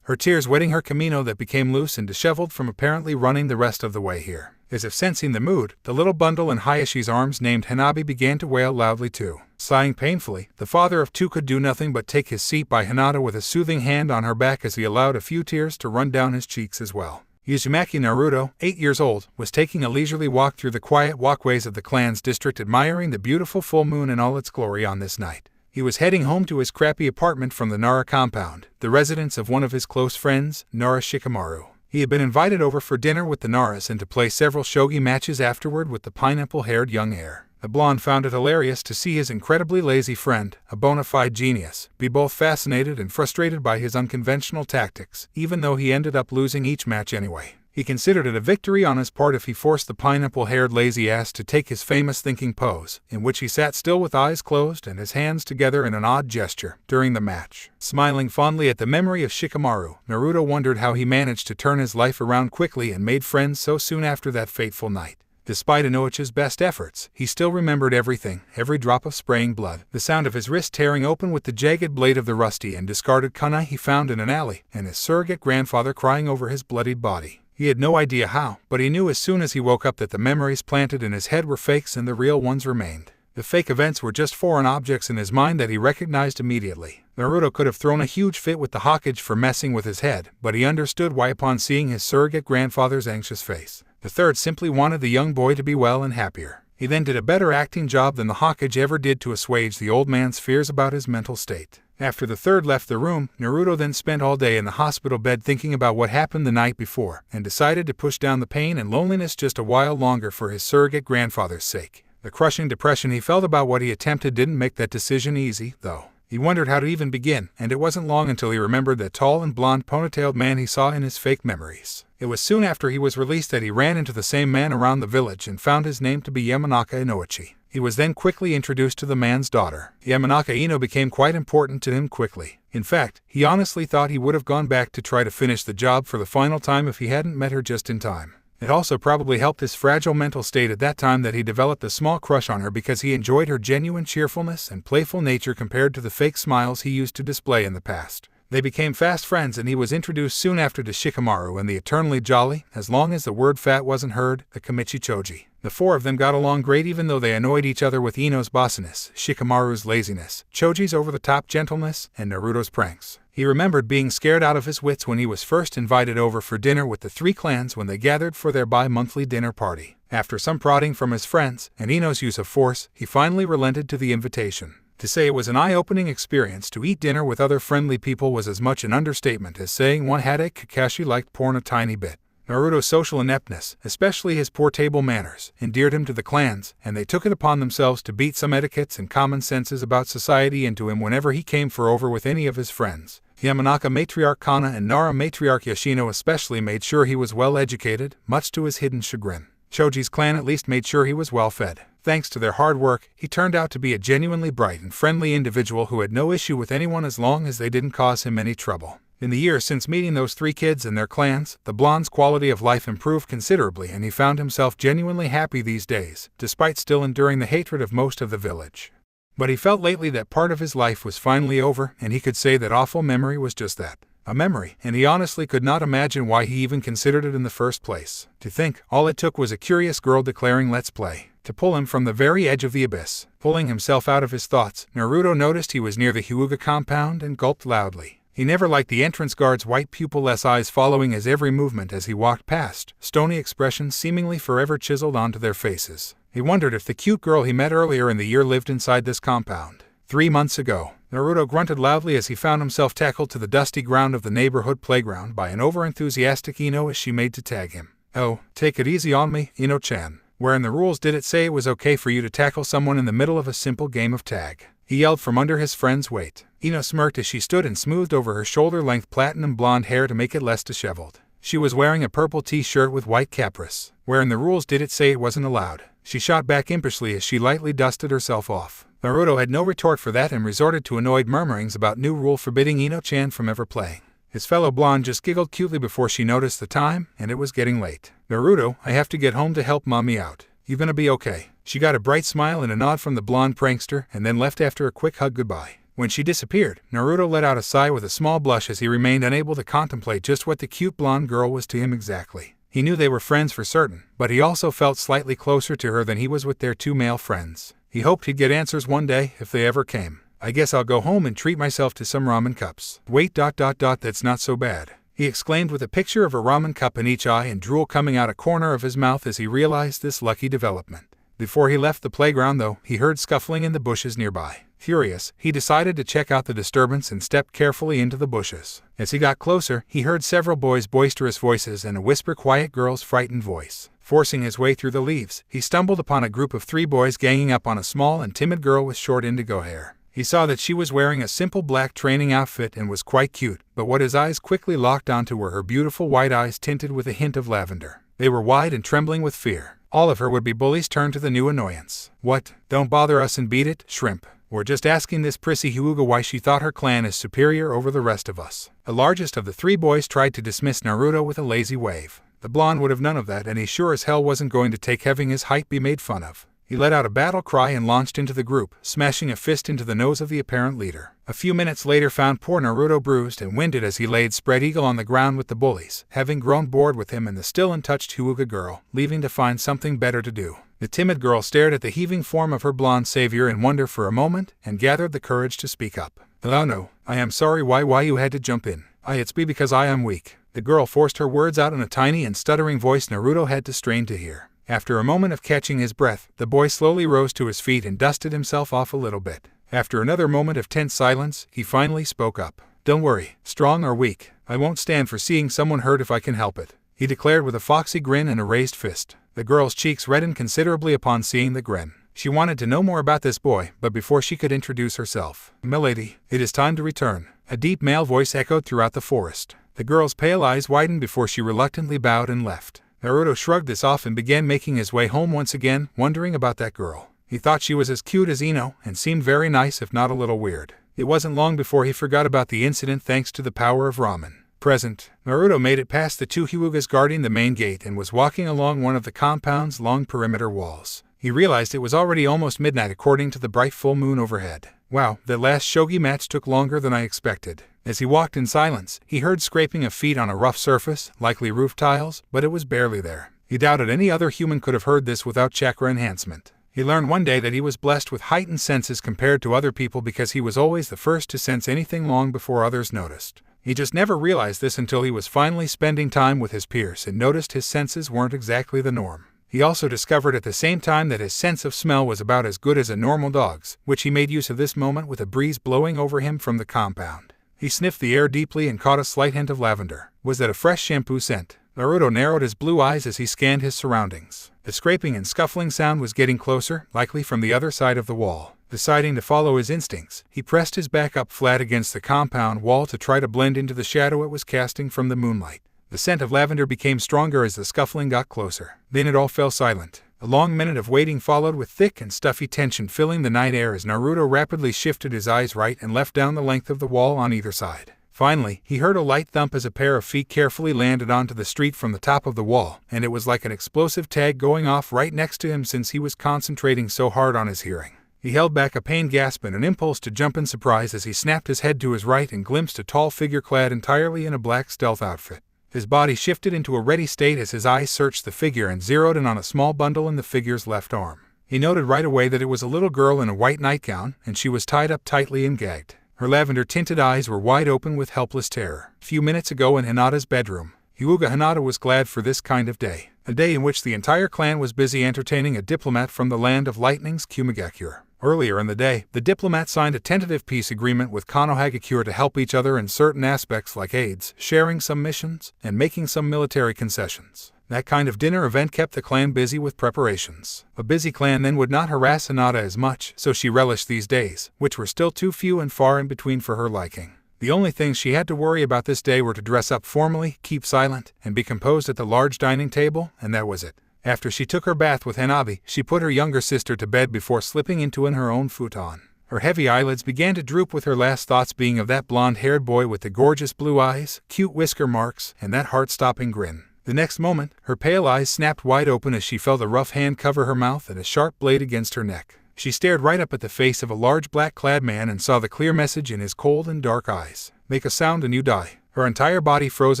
her tears wetting her kimono that became loose and disheveled from apparently running the rest of the way here. As if sensing the mood, the little bundle in Hayashi's arms named Hanabi began to wail loudly too. Sighing painfully, the father of two could do nothing but take his seat by Hinata with a soothing hand on her back as he allowed a few tears to run down his cheeks as well. Uzumaki Naruto, 8 years old, was taking a leisurely walk through the quiet walkways of the clan's district, admiring the beautiful full moon in all its glory on this night. He was heading home to his crappy apartment from the Nara compound, the residence of one of his close friends, Nara Shikamaru. He had been invited over for dinner with the Naras and to play several shogi matches afterward with the pineapple-haired young heir. The blonde found it hilarious to see his incredibly lazy friend, a bona fide genius, be both fascinated and frustrated by his unconventional tactics, even though he ended up losing each match anyway. He considered it a victory on his part if he forced the pineapple-haired lazy ass to take his famous thinking pose, in which he sat still with eyes closed and his hands together in an odd gesture, during the match. Smiling fondly at the memory of Shikamaru, Naruto wondered how he managed to turn his life around quickly and made friends so soon after that fateful night. Despite Inoichi's best efforts, he still remembered everything, every drop of spraying blood, the sound of his wrist tearing open with the jagged blade of the rusty and discarded kunai he found in an alley, and his surrogate grandfather crying over his bloodied body. He had no idea how, but he knew as soon as he woke up that the memories planted in his head were fakes and the real ones remained. The fake events were just foreign objects in his mind that he recognized immediately. Naruto could have thrown a huge fit with the Hokage for messing with his head, but he understood why upon seeing his surrogate grandfather's anxious face. The third simply wanted the young boy to be well and happier. He then did a better acting job than the Hokage ever did to assuage the old man's fears about his mental state. After the third left the room, Naruto then spent all day in the hospital bed thinking about what happened the night before, and decided to push down the pain and loneliness just a while longer for his surrogate grandfather's sake. The crushing depression he felt about what he attempted didn't make that decision easy, though. He wondered how to even begin, and it wasn't long until he remembered that tall and blonde ponytailed man he saw in his fake memories. It was soon after he was released that he ran into the same man around the village and found his name to be Yamanaka Inoichi. He was then quickly introduced to the man's daughter. Yamanaka Ino became quite important to him quickly. In fact, he honestly thought he would have gone back to try to finish the job for the final time if he hadn't met her just in time. It also probably helped his fragile mental state at that time that he developed a small crush on her because he enjoyed her genuine cheerfulness and playful nature compared to the fake smiles he used to display in the past. They became fast friends and he was introduced soon after to Shikamaru and the eternally jolly, as long as the word fat wasn't heard, the Kamichi Choji. The four of them got along great even though they annoyed each other with Ino's bossiness, Shikamaru's laziness, Choji's over-the-top gentleness, and Naruto's pranks. He remembered being scared out of his wits when he was first invited over for dinner with the three clans when they gathered for their bi-monthly dinner party. After some prodding from his friends, and Ino's use of force, he finally relented to the invitation. To say it was an eye-opening experience to eat dinner with other friendly people was as much an understatement as saying one had a Kakashi liked porn a tiny bit. Naruto's social ineptness, especially his poor table manners, endeared him to the clans, and they took it upon themselves to beat some etiquettes and common senses about society into him whenever he came for over with any of his friends. Yamanaka matriarch Kana and Nara matriarch Yoshino especially made sure he was well educated, much to his hidden chagrin. Choji's clan at least made sure he was well fed. Thanks to their hard work, he turned out to be a genuinely bright and friendly individual who had no issue with anyone as long as they didn't cause him any trouble. In the years since meeting those three kids and their clans, the blonde's quality of life improved considerably and he found himself genuinely happy these days, despite still enduring the hatred of most of the village. But he felt lately that part of his life was finally over, and he could say that awful memory was just that. A memory, and he honestly could not imagine why he even considered it in the first place. To think, all it took was a curious girl declaring "let's play," to pull him from the very edge of the abyss. Pulling himself out of his thoughts, Naruto noticed he was near the Hyuga compound and gulped loudly. He never liked the entrance guard's white pupil-less eyes following his every movement as he walked past, stony expressions seemingly forever chiseled onto their faces. He wondered if the cute girl he met earlier in the year lived inside this compound. 3 months ago, Naruto grunted loudly as he found himself tackled to the dusty ground of the neighborhood playground by an overenthusiastic Ino as she made to tag him. "Oh, take it easy on me, Ino-chan. Where in the rules did it say it was okay for you to tackle someone in the middle of a simple game of tag?" he yelled from under his friend's weight. Ino smirked as she stood and smoothed over her shoulder-length platinum blonde hair to make it less disheveled. She was wearing a purple t-shirt with white capris. Where in the rules did it say it wasn't allowed? She shot back impishly as she lightly dusted herself off. Naruto had no retort for that and resorted to annoyed murmurings about new rule forbidding Ino-chan from ever playing. His fellow blonde just giggled cutely before she noticed the time, and it was getting late. "Naruto, I have to get home to help mommy out. You gonna be okay?" She got a bright smile and a nod from the blonde prankster and then left after a quick hug goodbye. When she disappeared, Naruto let out a sigh with a small blush as he remained unable to contemplate just what the cute blonde girl was to him exactly. He knew they were friends for certain, but he also felt slightly closer to her than he was with their 2 male friends. He hoped he'd get answers one day, if they ever came. "I guess I'll go home and treat myself to some ramen cups." "Wait, that's not so bad," he exclaimed with a picture of a ramen cup in each eye and drool coming out a corner of his mouth as he realized this lucky development. Before he left the playground, though, he heard scuffling in the bushes nearby. Furious, he decided to check out the disturbance and stepped carefully into the bushes. As he got closer, he heard several boys' boisterous voices and a whisper-quiet girl's frightened voice. Forcing his way through the leaves, he stumbled upon a group of 3 boys ganging up on a small and timid girl with short indigo hair. He saw that she was wearing a simple black training outfit and was quite cute, but what his eyes quickly locked onto were her beautiful white eyes tinted with a hint of lavender. They were wide and trembling with fear. All of her would-be bullies turned to the new annoyance. "What? Don't bother us and beat it, shrimp. We're just asking this prissy Hyuga why she thought her clan is superior over the rest of us." The largest of the 3 boys tried to dismiss Naruto with a lazy wave. The blonde would have none of that, and he sure as hell wasn't going to take having his height be made fun of. He let out a battle cry and launched into the group, smashing a fist into the nose of the apparent leader. A few minutes later found poor Naruto bruised and winded as he laid spread eagle on the ground with the bullies, having grown bored with him and the still untouched Hyuga girl, leaving to find something better to do. The timid girl stared at the heaving form of her blonde savior in wonder for a moment and gathered the courage to speak up. "Oh no, I am sorry why you had to jump in. It's because I am weak." The girl forced her words out in a tiny and stuttering voice Naruto had to strain to hear. After a moment of catching his breath, the boy slowly rose to his feet and dusted himself off a little bit. After another moment of tense silence, he finally spoke up. "Don't worry, strong or weak, I won't stand for seeing someone hurt if I can help it," he declared with a foxy grin and a raised fist. The girl's cheeks reddened considerably upon seeing the grin. She wanted to know more about this boy, but before she could introduce herself, "Milady, it is time to return." A deep male voice echoed throughout the forest. The girl's pale eyes widened before she reluctantly bowed and left. Naruto shrugged this off and began making his way home once again, wondering about that girl. He thought she was as cute as Ino, and seemed very nice if not a little weird. It wasn't long before he forgot about the incident thanks to the power of ramen. Present, Naruto made it past the 2 Hyugas guarding the main gate and was walking along one of the compound's long perimeter walls. He realized it was already almost midnight according to the bright full moon overhead. Wow, that last shogi match took longer than I expected. As he walked in silence, he heard scraping of feet on a rough surface, likely roof tiles, but it was barely there. He doubted any other human could have heard this without chakra enhancement. He learned one day that he was blessed with heightened senses compared to other people because he was always the first to sense anything long before others noticed. He just never realized this until he was finally spending time with his peers and noticed his senses weren't exactly the norm. He also discovered at the same time that his sense of smell was about as good as a normal dog's, which he made use of this moment with a breeze blowing over him from the compound. He sniffed the air deeply and caught a slight hint of lavender. Was that a fresh shampoo scent? Naruto narrowed his blue eyes as he scanned his surroundings. The scraping and scuffling sound was getting closer, likely from the other side of the wall. Deciding to follow his instincts, he pressed his back up flat against the compound wall to try to blend into the shadow it was casting from the moonlight. The scent of lavender became stronger as the scuffling got closer. Then it all fell silent. A long minute of waiting followed with thick and stuffy tension filling the night air as Naruto rapidly shifted his eyes right and left down the length of the wall on either side. Finally, he heard a light thump as a pair of feet carefully landed onto the street from the top of the wall, and it was like an explosive tag going off right next to him since he was concentrating so hard on his hearing. He held back a pained gasp and an impulse to jump in surprise as he snapped his head to his right and glimpsed a tall figure clad entirely in a black stealth outfit. His body shifted into a ready state as his eyes searched the figure and zeroed in on a small bundle in the figure's left arm. He noted right away that it was a little girl in a white nightgown, and she was tied up tightly and gagged. Her lavender-tinted eyes were wide open with helpless terror. A few minutes ago in Hinata's bedroom, Hyuga Hinata was glad for this kind of day. A day in which the entire clan was busy entertaining a diplomat from the land of lightning's Kumigakure. Earlier in the day, the diplomat signed a tentative peace agreement with Konohagakure to help each other in certain aspects like aids, sharing some missions, and making some military concessions. That kind of dinner event kept the clan busy with preparations. A busy clan then would not harass Hinata as much, so she relished these days, which were still too few and far in between for her liking. The only things she had to worry about this day were to dress up formally, keep silent, and be composed at the large dining table, and that was it. After she took her bath with Hanabi, she put her younger sister to bed before slipping into her own futon. Her heavy eyelids began to droop, with her last thoughts being of that blonde-haired boy with the gorgeous blue eyes, cute whisker marks, and that heart-stopping grin. The next moment, her pale eyes snapped wide open as she felt a rough hand cover her mouth and a sharp blade against her neck. She stared right up at the face of a large black-clad man and saw the clear message in his cold and dark eyes. "Make a sound and you die." Her entire body froze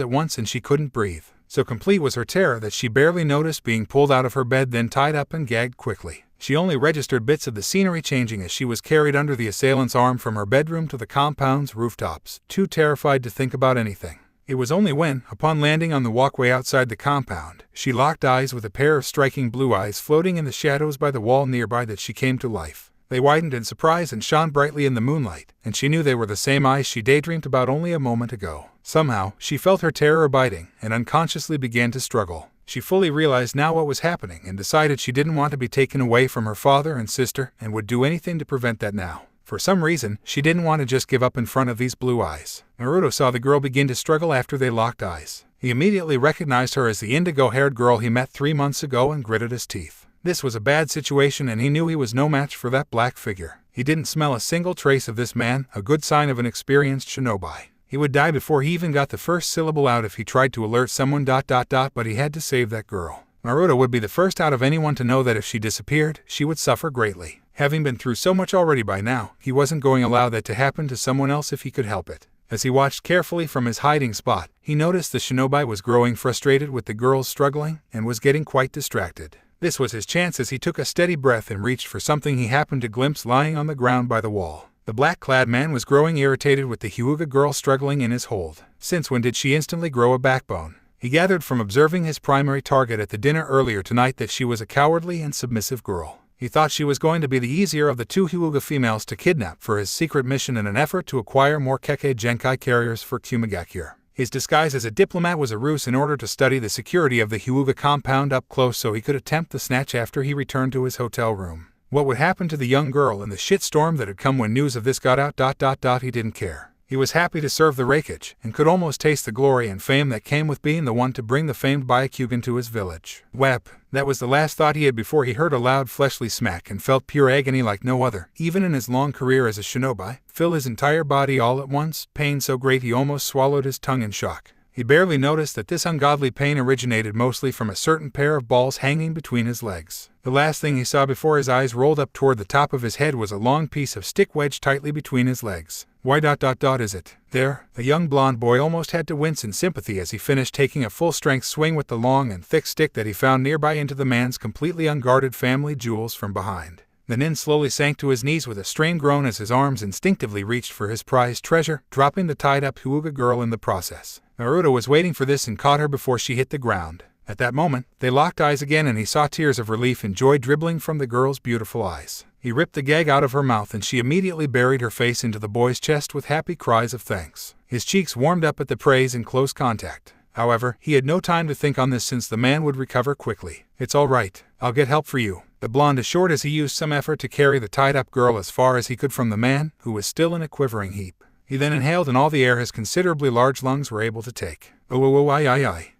at once and she couldn't breathe. So complete was her terror that she barely noticed being pulled out of her bed, then tied up and gagged quickly. She only registered bits of the scenery changing as she was carried under the assailant's arm from her bedroom to the compound's rooftops, too terrified to think about anything. It was only when, upon landing on the walkway outside the compound, she locked eyes with a pair of striking blue eyes floating in the shadows by the wall nearby that she came to life. They widened in surprise and shone brightly in the moonlight, and she knew they were the same eyes she daydreamed about only a moment ago. Somehow, she felt her terror abiding, and unconsciously began to struggle. She fully realized now what was happening and decided she didn't want to be taken away from her father and sister, and would do anything to prevent that now. For some reason, she didn't want to just give up in front of these blue eyes. Naruto saw the girl begin to struggle after they locked eyes. He immediately recognized her as the indigo-haired girl he met 3 months ago and gritted his teeth. This was a bad situation and he knew he was no match for that black figure. He didn't smell a single trace of this man, a good sign of an experienced shinobi. He would die before he even got the first syllable out if he tried to alert someone ... but he had to save that girl. Naruto would be the first out of anyone to know that if she disappeared, she would suffer greatly. Having been through so much already by now, he wasn't going to allow that to happen to someone else if he could help it. As he watched carefully from his hiding spot, he noticed the shinobi was growing frustrated with the girls struggling and was getting quite distracted. This was his chance as he took a steady breath and reached for something he happened to glimpse lying on the ground by the wall. The black-clad man was growing irritated with the Hyuga girl struggling in his hold. Since when did she instantly grow a backbone? He gathered from observing his primary target at the dinner earlier tonight that she was a cowardly and submissive girl. He thought she was going to be the easier of the 2 Hyuga females to kidnap for his secret mission in an effort to acquire more Kekkei Genkai carriers for Kumigakure. His disguise as a diplomat was a ruse in order to study the security of the Hyuga compound up close so he could attempt the snatch after he returned to his hotel room. What would happen to the young girl and the shitstorm that had come when news of this got out ... He didn't care. He was happy to serve the rakeage, and could almost taste the glory and fame that came with being the one to bring the famed Byakugan to his village. Whap! That was the last thought he had before he heard a loud fleshly smack and felt pure agony like no other, even in his long career as a shinobi, fill his entire body all at once, pain so great he almost swallowed his tongue in shock. He barely noticed that this ungodly pain originated mostly from a certain pair of balls hanging between his legs. The last thing he saw before his eyes rolled up toward the top of his head was a long piece of stick wedged tightly between his legs. Why ... is it? There, the young blonde boy almost had to wince in sympathy as he finished taking a full-strength swing with the long and thick stick that he found nearby into the man's completely unguarded family jewels from behind. The nin slowly sank to his knees with a strained groan as his arms instinctively reached for his prized treasure, dropping the tied-up Hyuga girl in the process. Naruto was waiting for this and caught her before she hit the ground. At that moment, they locked eyes again and he saw tears of relief and joy dribbling from the girl's beautiful eyes. He ripped the gag out of her mouth and she immediately buried her face into the boy's chest with happy cries of thanks. His cheeks warmed up at the praise and close contact. However, he had no time to think on this since the man would recover quickly. "It's all right. I'll get help for you," the blonde assured as he used some effort to carry the tied-up girl as far as he could from the man, who was still in a quivering heap. He then inhaled and all the air his considerably large lungs were able to take. Oh,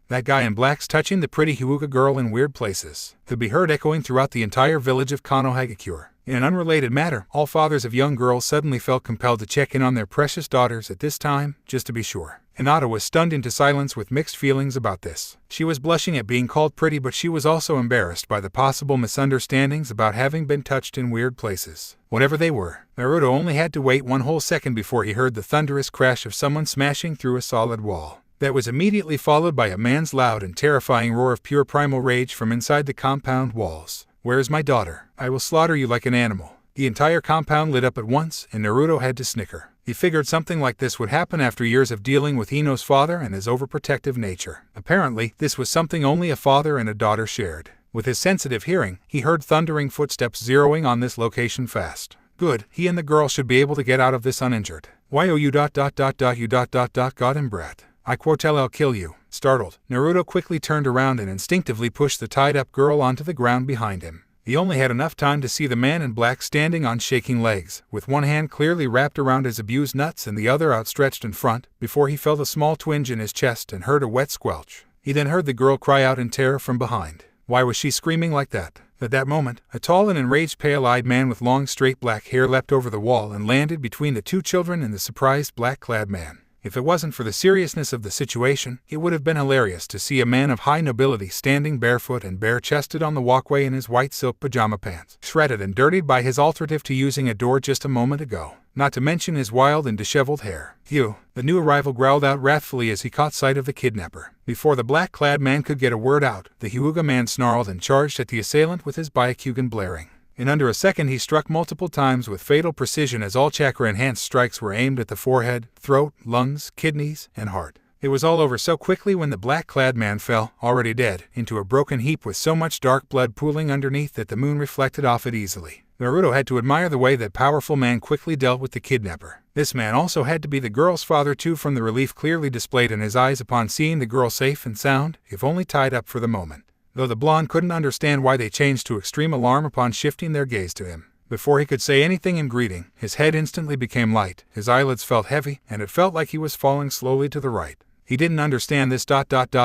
that guy in black's touching the pretty Hyuga girl in weird places could be heard echoing throughout the entire village of Konohagakure. In an unrelated matter, all fathers of young girls suddenly felt compelled to check in on their precious daughters at this time, just to be sure. Hinata was stunned into silence with mixed feelings about this. She was blushing at being called pretty, but she was also embarrassed by the possible misunderstandings about having been touched in weird places. Whatever they were, Naruto only had to wait one whole second before he heard the thunderous crash of someone smashing through a solid wall. That was immediately followed by a man's loud and terrifying roar of pure primal rage from inside the compound walls. "Where is my daughter? I will slaughter you like an animal." The entire compound lit up at once, and Naruto had to snicker. He figured something like this would happen after years of dealing with Ino's father and his overprotective nature. Apparently, this was something only a father and a daughter shared. With his sensitive hearing, he heard thundering footsteps zeroing on this location fast. Good, he and the girl should be able to get out of this uninjured. Why oh you ... got him brat. I quotel I'll kill you. Startled, Naruto quickly turned around and instinctively pushed the tied-up girl onto the ground behind him. He only had enough time to see the man in black standing on shaking legs, with one hand clearly wrapped around his abused nuts and the other outstretched in front, before he felt a small twinge in his chest and heard a wet squelch. He then heard the girl cry out in terror from behind. Why was she screaming like that? At that moment, a tall and enraged pale-eyed man with long straight black hair leapt over the wall and landed between the two children and the surprised black-clad man. If it wasn't for the seriousness of the situation, it would have been hilarious to see a man of high nobility standing barefoot and bare-chested on the walkway in his white silk pajama pants, shredded and dirtied by his alternative to using a door just a moment ago, not to mention his wild and disheveled hair. Phew, the new arrival growled out wrathfully as he caught sight of the kidnapper. Before the black-clad man could get a word out, the Hyuga man snarled and charged at the assailant with his Byakugan blaring. In under a second he struck multiple times with fatal precision as all chakra-enhanced strikes were aimed at the forehead, throat, lungs, kidneys, and heart. It was all over so quickly when the black-clad man fell, already dead, into a broken heap with so much dark blood pooling underneath that the moon reflected off it easily. Naruto had to admire the way that powerful man quickly dealt with the kidnapper. This man also had to be the girl's father too, from the relief clearly displayed in his eyes upon seeing the girl safe and sound, if only tied up for the moment. Though the blonde couldn't understand why they changed to extreme alarm upon shifting their gaze to him. Before he could say anything in greeting, his head instantly became light, his eyelids felt heavy, and it felt like he was falling slowly to the right. He didn't understand this ...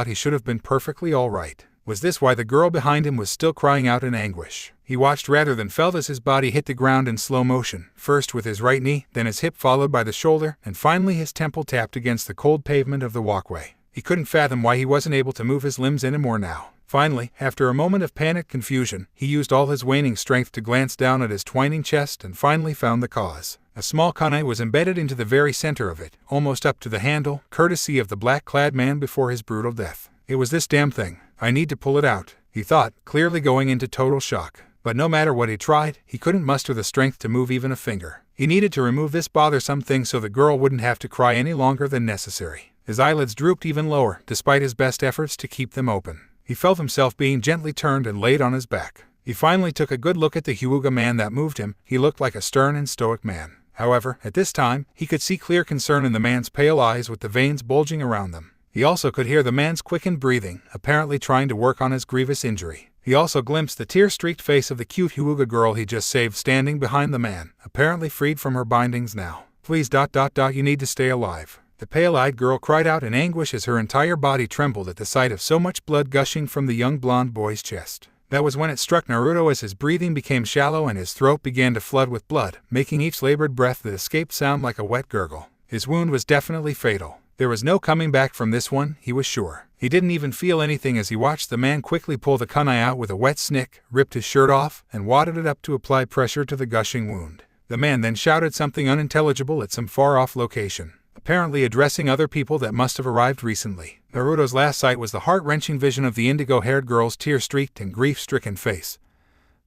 he should have been perfectly all right. Was this why the girl behind him was still crying out in anguish? He watched rather than felt as his body hit the ground in slow motion, first with his right knee, then his hip followed by the shoulder, and finally his temple tapped against the cold pavement of the walkway. He couldn't fathom why he wasn't able to move his limbs anymore now. Finally, after a moment of panicked confusion, he used all his waning strength to glance down at his twining chest and finally found the cause. A small kunai was embedded into the very center of it, almost up to the handle, courtesy of the black-clad man before his brutal death. It was this damn thing. I need to pull it out, he thought, clearly going into total shock. But no matter what he tried, he couldn't muster the strength to move even a finger. He needed to remove this bothersome thing so the girl wouldn't have to cry any longer than necessary. His eyelids drooped even lower, despite his best efforts to keep them open. He felt himself being gently turned and laid on his back. He finally took a good look at the Hyuga man that moved him. He looked like a stern and stoic man. However, at this time, he could see clear concern in the man's pale eyes with the veins bulging around them. He also could hear the man's quickened breathing, apparently trying to work on his grievous injury. He also glimpsed the tear-streaked face of the cute Hyuga girl he just saved standing behind the man, apparently freed from her bindings now. Please ... you need to stay alive. The pale-eyed girl cried out in anguish as her entire body trembled at the sight of so much blood gushing from the young blonde boy's chest. That was when it struck Naruto as his breathing became shallow and his throat began to flood with blood, making each labored breath that escaped sound like a wet gurgle. His wound was definitely fatal. There was no coming back from this one, he was sure. He didn't even feel anything as he watched the man quickly pull the kunai out with a wet snick, ripped his shirt off, and wadded it up to apply pressure to the gushing wound. The man then shouted something unintelligible at some far-off location, apparently addressing other people that must have arrived recently. Naruto's last sight was the heart-wrenching vision of the indigo-haired girl's tear-streaked and grief-stricken face,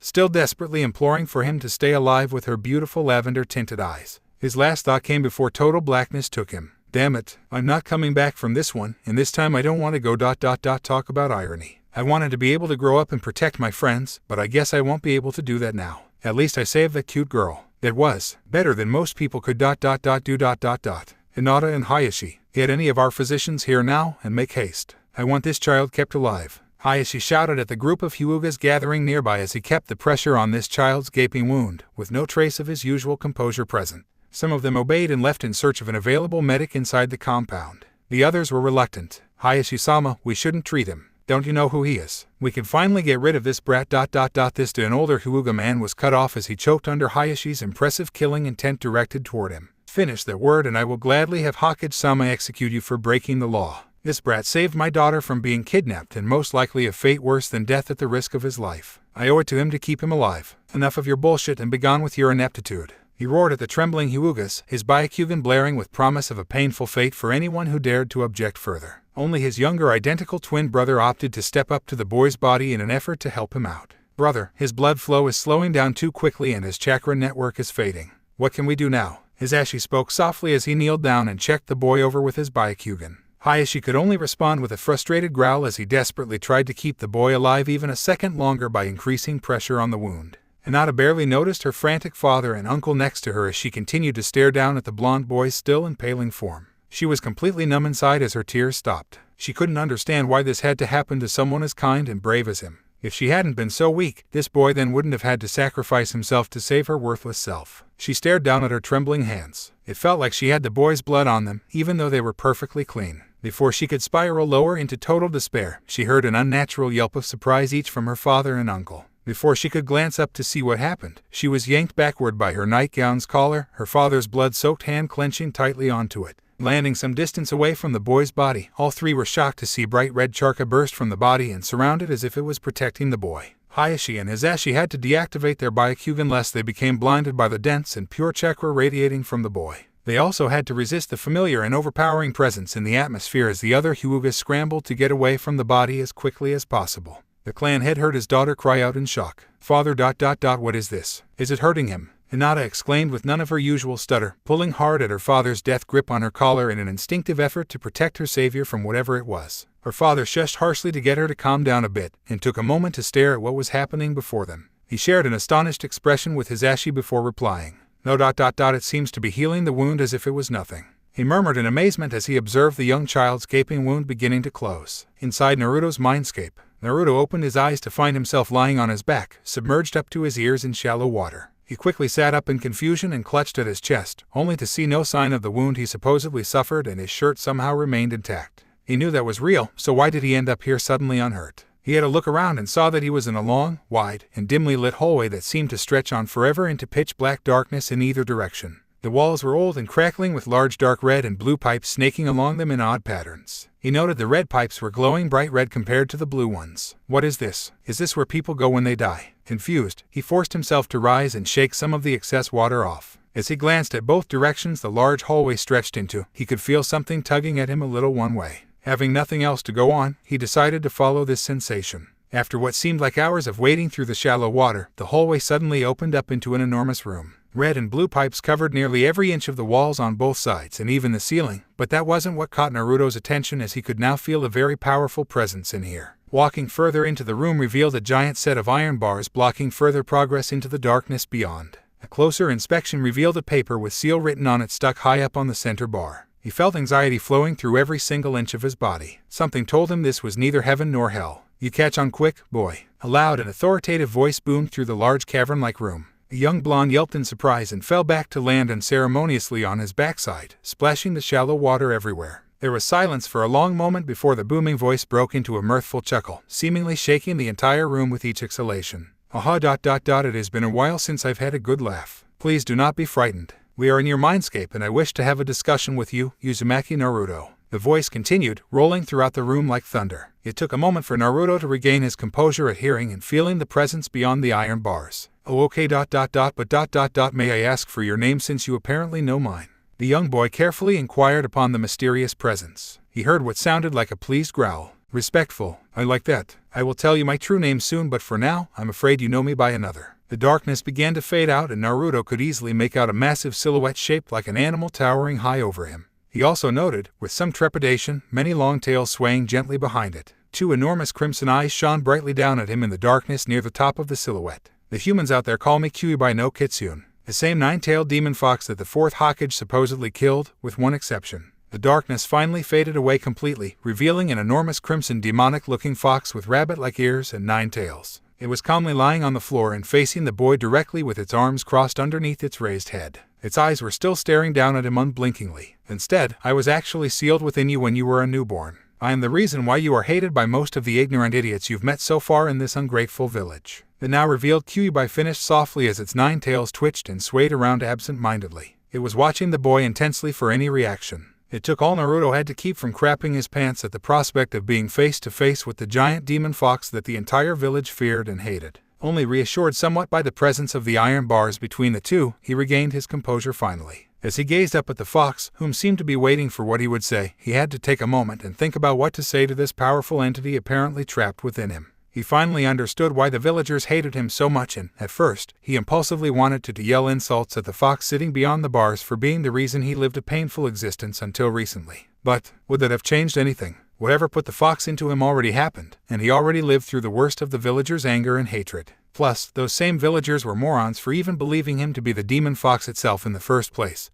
still desperately imploring for him to stay alive with her beautiful lavender-tinted eyes. His last thought came before total blackness took him. Damn it, I'm not coming back from this one, and this time I don't want to go ... talk about irony. I wanted to be able to grow up and protect my friends, but I guess I won't be able to do that now. At least I saved that cute girl. It was better than most people could ... do ... Hinata and Hayashi, get any of our physicians here now and make haste. I want this child kept alive. Hayashi shouted at the group of Hyugas gathering nearby as he kept the pressure on this child's gaping wound, with no trace of his usual composure present. Some of them obeyed and left in search of an available medic inside the compound. The others were reluctant. Hayashi-sama, we shouldn't treat him. Don't you know who he is? We can finally get rid of this brat ... This to an older Hyuga man was cut off as he choked under Hayashi's impressive killing intent directed toward him. Finish that word and I will gladly have Hokage-sama execute you for breaking the law. This brat saved my daughter from being kidnapped and most likely a fate worse than death at the risk of his life. I owe it to him to keep him alive. Enough of your bullshit and begone with your ineptitude. He roared at the trembling Hyugas, his Byakugan blaring with promise of a painful fate for anyone who dared to object further. Only his younger identical twin brother opted to step up to the boy's body in an effort to help him out. Brother, his blood flow is slowing down too quickly and his chakra network is fading. What can we do now? Hisashi spoke softly as he kneeled down and checked the boy over with his Byakugan. Hisashi could only respond with a frustrated growl as he desperately tried to keep the boy alive even a second longer by increasing pressure on the wound. Hinata barely noticed her frantic father and uncle next to her as she continued to stare down at the blonde boy's still impaling form. She was completely numb inside as her tears stopped. She couldn't understand why this had to happen to someone as kind and brave as him. If she hadn't been so weak, this boy then wouldn't have had to sacrifice himself to save her worthless self. She stared down at her trembling hands. It felt like she had the boy's blood on them, even though they were perfectly clean. Before she could spiral lower into total despair, she heard an unnatural yelp of surprise each from her father and uncle. Before she could glance up to see what happened, she was yanked backward by her nightgown's collar, her father's blood-soaked hand clenching tightly onto it. Landing some distance away from the boy's body, all three were shocked to see bright red charca burst from the body and surround it as if it was protecting the boy. Hisashi and Hisashi had to deactivate their Byakugan lest they became blinded by the dense and pure chakra radiating from the boy. They also had to resist the familiar and overpowering presence in the atmosphere as the other Hyugas scrambled to get away from the body as quickly as possible. The clan head heard his daughter cry out in shock. "Father... what is this? Is it hurting him?" Hinata exclaimed with none of her usual stutter, pulling hard at her father's death grip on her collar in an instinctive effort to protect her savior from whatever it was. Her father shushed harshly to get her to calm down a bit, and took a moment to stare at what was happening before them. He shared an astonished expression with Hisashi before replying. "No... it seems to be healing the wound as if it was nothing." He murmured in amazement as he observed the young child's gaping wound beginning to close. Inside Naruto's mindscape, Naruto opened his eyes to find himself lying on his back, submerged up to his ears in shallow water. He quickly sat up in confusion and clutched at his chest, only to see no sign of the wound he supposedly suffered, and his shirt somehow remained intact. He knew that was real, so why did he end up here suddenly unhurt? He had a look around and saw that he was in a long, wide, and dimly lit hallway that seemed to stretch on forever into pitch-black darkness in either direction. The walls were old and crackling with large dark red and blue pipes snaking along them in odd patterns. He noted the red pipes were glowing bright red compared to the blue ones. What is this? Is this where people go when they die? Confused, he forced himself to rise and shake some of the excess water off. As he glanced at both directions the large hallway stretched into, he could feel something tugging at him a little one way. Having nothing else to go on, he decided to follow this sensation. After what seemed like hours of wading through the shallow water, the hallway suddenly opened up into an enormous room. Red and blue pipes covered nearly every inch of the walls on both sides and even the ceiling, but that wasn't what caught Naruto's attention, as he could now feel a very powerful presence in here. Walking further into the room revealed a giant set of iron bars blocking further progress into the darkness beyond. A closer inspection revealed a paper with seal written on it stuck high up on the center bar. He felt anxiety flowing through every single inch of his body. Something told him this was neither heaven nor hell. "You catch on quick, boy." A loud and authoritative voice boomed through the large cavern-like room. The young blonde yelped in surprise and fell back to land unceremoniously on his backside, splashing the shallow water everywhere. There was silence for a long moment before the booming voice broke into a mirthful chuckle, seemingly shaking the entire room with each exhalation. "Aha... it has been a while since I've had a good laugh. Please do not be frightened. We are in your mindscape and I wish to have a discussion with you, Uzumaki Naruto." The voice continued, rolling throughout the room like thunder. It took a moment for Naruto to regain his composure at hearing and feeling the presence beyond the iron bars. "Oh okay... but may I ask for your name since you apparently know mine?" The young boy carefully inquired upon the mysterious presence. He heard what sounded like a pleased growl. "Respectful, I like that. I will tell you my true name soon, but for now, I'm afraid you know me by another." The darkness began to fade out and Naruto could easily make out a massive silhouette shaped like an animal towering high over him. He also noted, with some trepidation, many long tails swaying gently behind it. Two enormous crimson eyes shone brightly down at him in the darkness near the top of the silhouette. "The humans out there call me Kyuubi no Kitsune, the same nine-tailed demon fox that the fourth Hokage supposedly killed, with one exception." The darkness finally faded away completely, revealing an enormous crimson demonic-looking fox with rabbit-like ears and 9 tails. It was calmly lying on the floor and facing the boy directly with its arms crossed underneath its raised head. Its eyes were still staring down at him unblinkingly. "Instead, I was actually sealed within you when you were a newborn. I am the reason why you are hated by most of the ignorant idiots you've met so far in this ungrateful village." The now revealed Kyuubi finished softly as its 9 tails twitched and swayed around absent-mindedly. It was watching the boy intensely for any reaction. It took all Naruto had to keep from crapping his pants at the prospect of being face to face with the giant demon fox that the entire village feared and hated. Only reassured somewhat by the presence of the iron bars between the two, he regained his composure finally. As he gazed up at the fox, whom seemed to be waiting for what he would say, he had to take a moment and think about what to say to this powerful entity apparently trapped within him. He finally understood why the villagers hated him so much and, at first, he impulsively wanted to yell insults at the fox sitting beyond the bars for being the reason he lived a painful existence until recently. But, would that have changed anything? Whatever put the fox into him already happened, and he already lived through the worst of the villagers' anger and hatred. Plus, those same villagers were morons for even believing him to be the demon fox itself in the first place.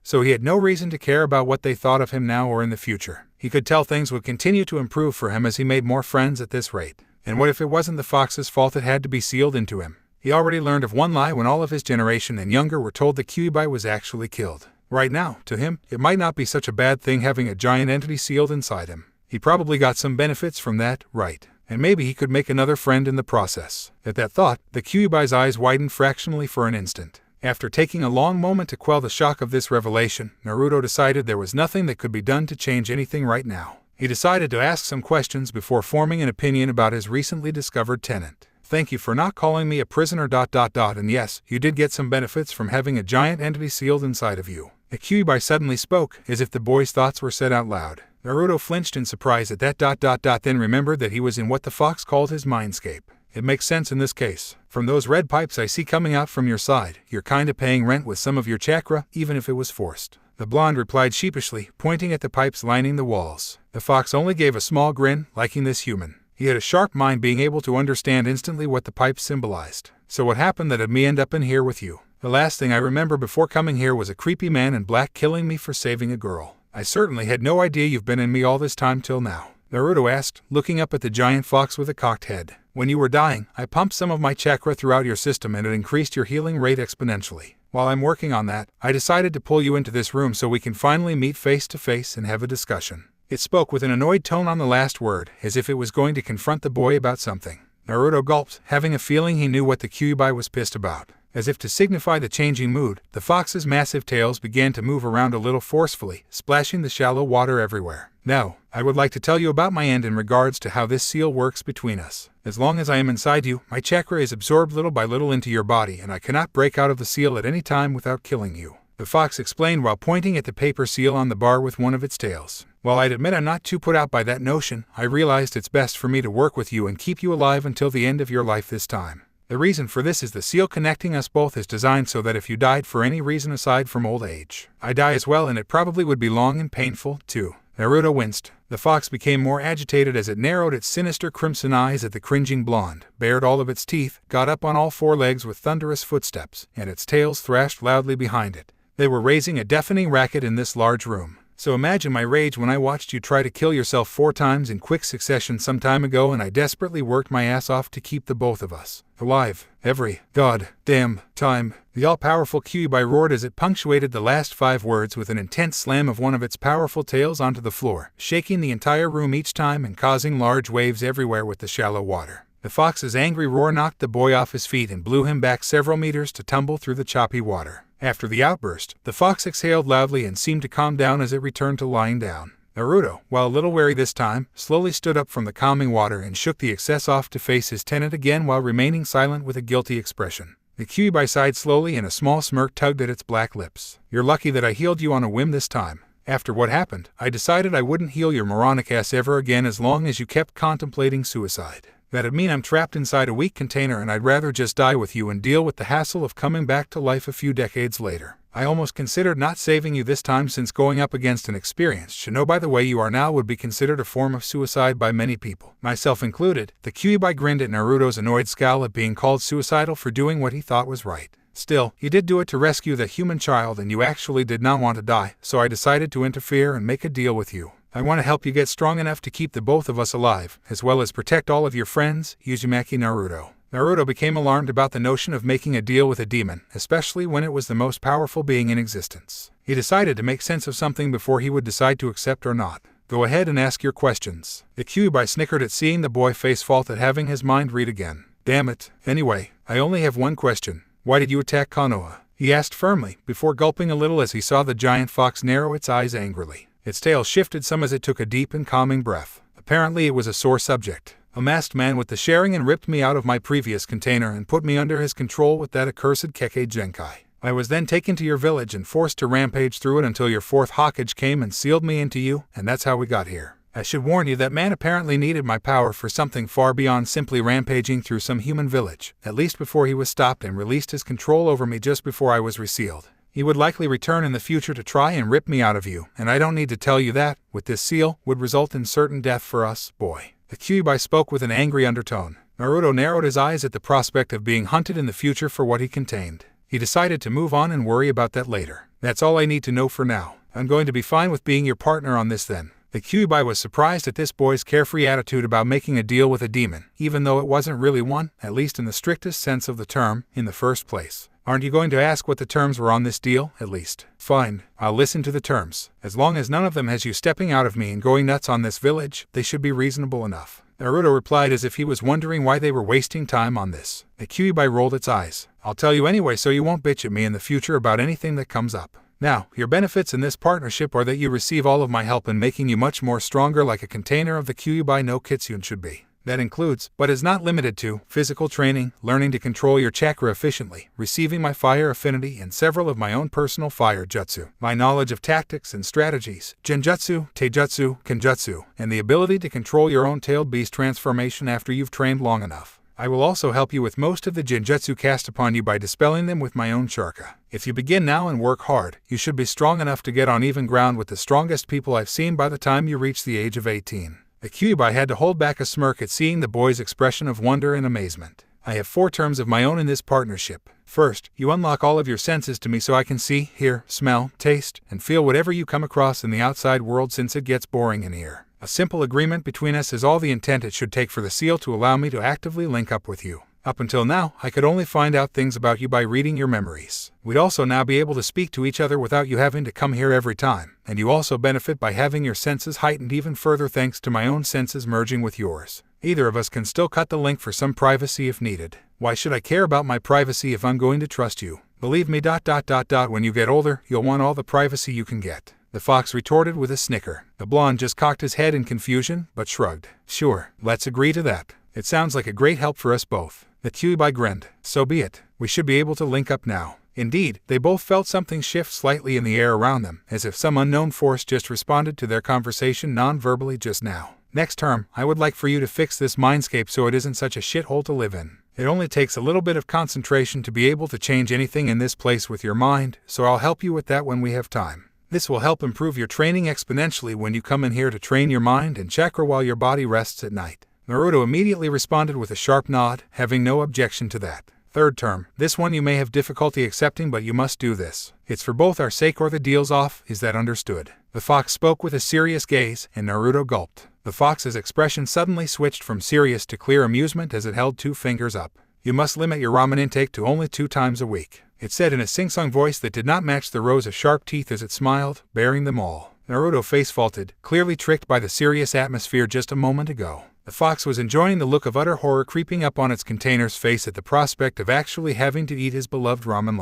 So he had no reason to care about what they thought of him now or in the future. He could tell things would continue to improve for him as he made more friends at this rate. And what if it wasn't the fox's fault it had to be sealed into him? He already learned of one lie when all of his generation and younger were told that Kyuubi was actually killed. Right now, to him, it might not be such a bad thing having a giant entity sealed inside him. He probably got some benefits from that, right? And maybe he could make another friend in the process. At that thought, the Kyuubi's eyes widened fractionally for an instant. After taking a long moment to quell the shock of this revelation, Naruto decided there was nothing that could be done to change anything right now. He decided to ask some questions before forming an opinion about his recently discovered tenant. Thank you for not calling me a prisoner ... And yes, you did get some benefits from having a giant entity sealed inside of you. The Kyuubi suddenly spoke, as if the boy's thoughts were said out loud. Naruto flinched in surprise at that ... then remembered that he was in what the fox called his mindscape. It makes sense in this case. From those red pipes I see coming out from your side, you're kinda paying rent with some of your chakra, even if it was forced. The blonde replied sheepishly, pointing at the pipes lining the walls. The fox only gave a small grin, liking this human. He had a sharp mind, being able to understand instantly what the pipes symbolized. So what happened that had me end up in here with you? The last thing I remember before coming here was a creepy man in black killing me for saving a girl. I certainly had no idea you've been in me all this time till now. Naruto asked, looking up at the giant fox with a cocked head. When you were dying, I pumped some of my chakra throughout your system and it increased your healing rate exponentially. While I'm working on that, I decided to pull you into this room so we can finally meet face to face and have a discussion. It spoke with an annoyed tone on the last word, as if it was going to confront the boy about something. Naruto gulped, having a feeling he knew what the Kyuubi was pissed about. As if to signify the changing mood, the fox's massive tails began to move around a little forcefully, splashing the shallow water everywhere. Now, I would like to tell you about my end in regards to how this seal works between us. As long as I am inside you, my chakra is absorbed little by little into your body and I cannot break out of the seal at any time without killing you. The fox explained while pointing at the paper seal on the bar with one of its tails. While I'd admit I'm not too put out by that notion, I realized it's best for me to work with you and keep you alive until the end of your life this time. The reason for this is the seal connecting us both is designed so that if you died for any reason aside from old age, I die as well, and it probably would be long and painful, too. Naruto winced. The fox became more agitated as it narrowed its sinister crimson eyes at the cringing blonde, bared all of its teeth, got up on all four legs with thunderous footsteps, and its tails thrashed loudly behind it. They were raising a deafening racket in this large room. So imagine my rage when I watched you try to kill yourself 4 times in quick succession some time ago, and I desperately worked my ass off to keep the both of us alive every goddamn time. The all-powerful Kyuubi roared as it punctuated the last 5 words with an intense slam of one of its powerful tails onto the floor, shaking the entire room each time and causing large waves everywhere with the shallow water. The fox's angry roar knocked the boy off his feet and blew him back several meters to tumble through the choppy water. After the outburst, the fox exhaled loudly and seemed to calm down as it returned to lying down. Naruto, while a little wary this time, slowly stood up from the calming water and shook the excess off to face his tenant again while remaining silent with a guilty expression. The Kyuubi sighed slowly and a small smirk tugged at its black lips. You're lucky that I healed you on a whim this time. After what happened, I decided I wouldn't heal your moronic ass ever again as long as you kept contemplating suicide. That'd mean I'm trapped inside a weak container and I'd rather just die with you and deal with the hassle of coming back to life a few decades later. I almost considered not saving you this time, since going up against an experienced shinobi the way you are now would be considered a form of suicide by many people, myself included. The Kyuubi grinned at Naruto's annoyed scowl at being called suicidal for doing what he thought was right. Still, he did do it to rescue the human child and you actually did not want to die, so I decided to interfere and make a deal with you. I want to help you get strong enough to keep the both of us alive, as well as protect all of your friends, Uzumaki Naruto. Naruto became alarmed about the notion of making a deal with a demon, especially when it was the most powerful being in existence. He decided to make sense of something before he would decide to accept or not. Go ahead and ask your questions. The Kyuubi snickered at seeing the boy face fault at having his mind read again. Damn it. Anyway, I only have one question. Why did you attack Konoha? He asked firmly, before gulping a little as he saw the giant fox narrow its eyes angrily. Its tail shifted some as it took a deep and calming breath. Apparently it was a sore subject. A masked man with the Sharingan ripped me out of my previous container and put me under his control with that accursed Kekkei Genkai. I was then taken to your village and forced to rampage through it until your 4th Hokage came and sealed me into you, and that's how we got here. I should warn you that man apparently needed my power for something far beyond simply rampaging through some human village, at least before he was stopped and released his control over me just before I was resealed. He would likely return in the future to try and rip me out of you, and I don't need to tell you that, with this seal, would result in certain death for us, boy. The Kyuubi spoke with an angry undertone. Naruto narrowed his eyes at the prospect of being hunted in the future for what he contained. He decided to move on and worry about that later. That's all I need to know for now. I'm going to be fine with being your partner on this then. The Kyuubi was surprised at this boy's carefree attitude about making a deal with a demon, even though it wasn't really one, at least in the strictest sense of the term, in the first place. Aren't you going to ask what the terms were on this deal, at least? Fine, I'll listen to the terms. As long as none of them has you stepping out of me and going nuts on this village, they should be reasonable enough. Naruto replied as if he was wondering why they were wasting time on this. The Kyuubi rolled its eyes. I'll tell you anyway so you won't bitch at me in the future about anything that comes up. Now, your benefits in this partnership are that you receive all of my help in making you much more stronger like a container of the Kyuubi no Kitsune should be. That includes, but is not limited to, physical training, learning to control your chakra efficiently, receiving my fire affinity and several of my own personal fire jutsu, my knowledge of tactics and strategies, genjutsu, taijutsu, kenjutsu, and the ability to control your own tailed beast transformation after you've trained long enough. I will also help you with most of the genjutsu cast upon you by dispelling them with my own chakra. If you begin now and work hard, you should be strong enough to get on even ground with the strongest people I've seen by the time you reach the age of 18. The Kyuubi had to hold back a smirk at seeing the boy's expression of wonder and amazement. I have 4 terms of my own in this partnership. First, you unlock all of your senses to me so I can see, hear, smell, taste, and feel whatever you come across in the outside world since it gets boring in here. A simple agreement between us is all the intent it should take for the seal to allow me to actively link up with you. Up until now, I could only find out things about you by reading your memories. We'd also now be able to speak to each other without you having to come here every time, and you also benefit by having your senses heightened even further thanks to my own senses merging with yours. Either of us can still cut the link for some privacy if needed. Why should I care about my privacy if I'm going to trust you? Believe me, when you get older, you'll want all the privacy you can get. The fox retorted with a snicker. The blonde just cocked his head in confusion, but shrugged. Sure, let's agree to that. It sounds like a great help for us both. The Kyuubi grinned. So be it. We should be able to link up now. Indeed, they both felt something shift slightly in the air around them, as if some unknown force just responded to their conversation non-verbally just now. Next term, I would like for you to fix this mindscape so it isn't such a shithole to live in. It only takes a little bit of concentration to be able to change anything in this place with your mind, so I'll help you with that when we have time. This will help improve your training exponentially when you come in here to train your mind and chakra while your body rests at night. Naruto immediately responded with a sharp nod, having no objection to that. Third term, this one you may have difficulty accepting but you must do this. It's for both our sake or the deal's off, is that understood? The fox spoke with a serious gaze, and Naruto gulped. The fox's expression suddenly switched from serious to clear amusement as it held 2 fingers up. You must limit your ramen intake to only 2 times a week. It said in a sing-song voice that did not match the rows of sharp teeth as it smiled, baring them all. Naruto face faulted, clearly tricked by the serious atmosphere just a moment ago. The fox was enjoying the look of utter horror creeping up on its container's face at the prospect of actually having to eat his beloved ramen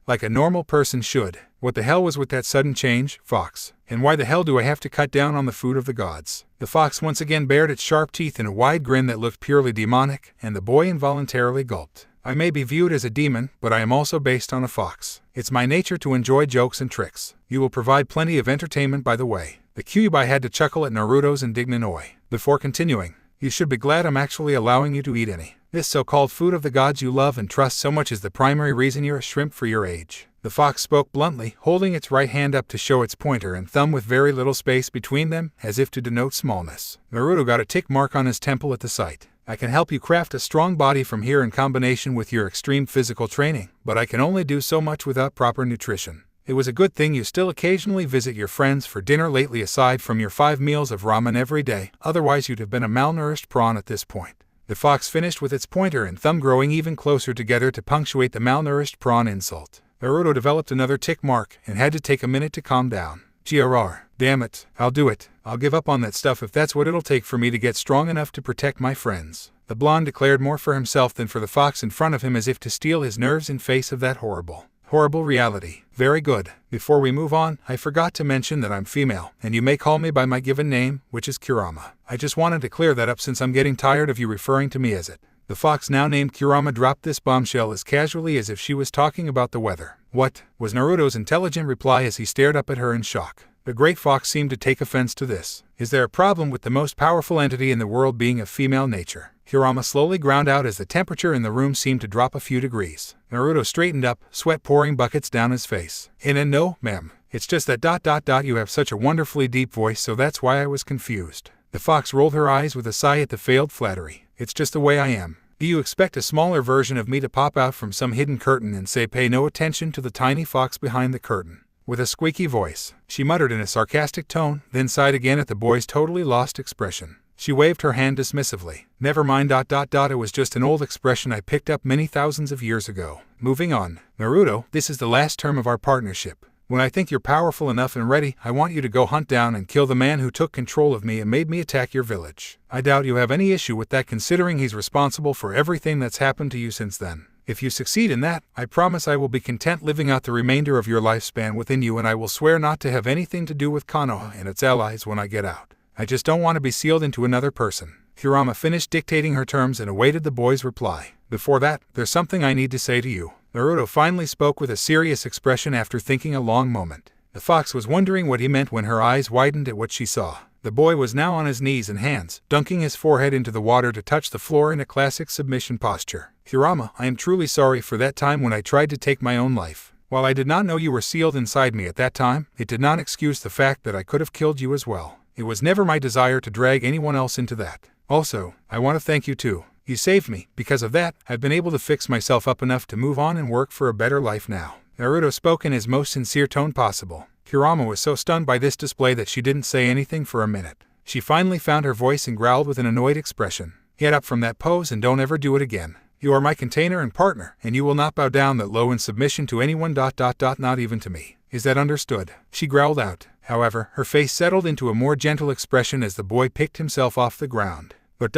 like a normal person should. What the hell was with that sudden change, fox? And why the hell do I have to cut down on the food of the gods? The fox once again bared its sharp teeth in a wide grin that looked purely demonic, and the boy involuntarily gulped. I may be viewed as a demon, but I am also based on a fox. It's my nature to enjoy jokes and tricks. You will provide plenty of entertainment by the way. The Kyuubi had to chuckle at Naruto's indignant oi. Before continuing, you should be glad I'm actually allowing you to eat any. This so-called food of the gods you love and trust so much is the primary reason you're a shrimp for your age. The fox spoke bluntly, holding its right hand up to show its pointer and thumb with very little space between them, as if to denote smallness. Naruto got a tick mark on his temple at the sight. I can help you craft a strong body from here in combination with your extreme physical training, but I can only do so much without proper nutrition. It was a good thing you still occasionally visit your friends for dinner lately aside from your 5 meals of ramen every day, otherwise you'd have been a malnourished prawn at this point. The fox finished with its pointer and thumb growing even closer together to punctuate the malnourished prawn insult. Naruto developed another tick mark and had to take a minute to calm down. GRR. Damn it, I'll do it. I'll give up on that stuff if that's what it'll take for me to get strong enough to protect my friends. The blonde declared more for himself than for the fox in front of him as if to steel his nerves in face of that horrible reality. Very good. Before we move on, I forgot to mention that I'm female, and you may call me by my given name, which is Kurama. I just wanted to clear that up since I'm getting tired of you referring to me as it. The fox now named Kurama dropped this bombshell as casually as if she was talking about the weather. What? Was Naruto's intelligent reply as he stared up at her in shock. The Great Fox seemed to take offense to this. Is there a problem with the most powerful entity in the world being of female nature? Hirama slowly ground out as the temperature in the room seemed to drop a few degrees. Naruto straightened up, sweat pouring buckets down his face. No, ma'am. It's just that ... you have such a wonderfully deep voice, so that's why I was confused. The fox rolled her eyes with a sigh at the failed flattery. It's just the way I am. Do you expect a smaller version of me to pop out from some hidden curtain and say pay no attention to the tiny fox behind the curtain? With a squeaky voice, she muttered in a sarcastic tone, then sighed again at the boy's totally lost expression. She waved her hand dismissively. Never mind ... it was just an old expression I picked up many thousands of years ago. Moving on. Naruto, this is the last term of our partnership. When I think you're powerful enough and ready, I want you to go hunt down and kill the man who took control of me and made me attack your village. I doubt you have any issue with that considering he's responsible for everything that's happened to you since then. If you succeed in that, I promise I will be content living out the remainder of your lifespan within you, and I will swear not to have anything to do with Konoha and its allies when I get out. I just don't want to be sealed into another person. Hirama finished dictating her terms and awaited the boy's reply. Before that, there's something I need to say to you. Naruto finally spoke with a serious expression after thinking a long moment. The fox was wondering what he meant when her eyes widened at what she saw. The boy was now on his knees and hands, dunking his forehead into the water to touch the floor in a classic submission posture. Hirama, I am truly sorry for that time when I tried to take my own life. While I did not know you were sealed inside me at that time, it did not excuse the fact that I could have killed you as well. It was never my desire to drag anyone else into that. Also, I want to thank you too. You saved me. Because of that, I've been able to fix myself up enough to move on and work for a better life now. Naruto spoke in his most sincere tone possible. Hirama was so stunned by this display that she didn't say anything for a minute. She finally found her voice and growled with an annoyed expression. Get up from that pose and don't ever do it again. You are my container and partner, and you will not bow down that low in submission to anyone ... not even to me. Is that understood? She growled out. However, her face settled into a more gentle expression as the boy picked himself off the ground. But ...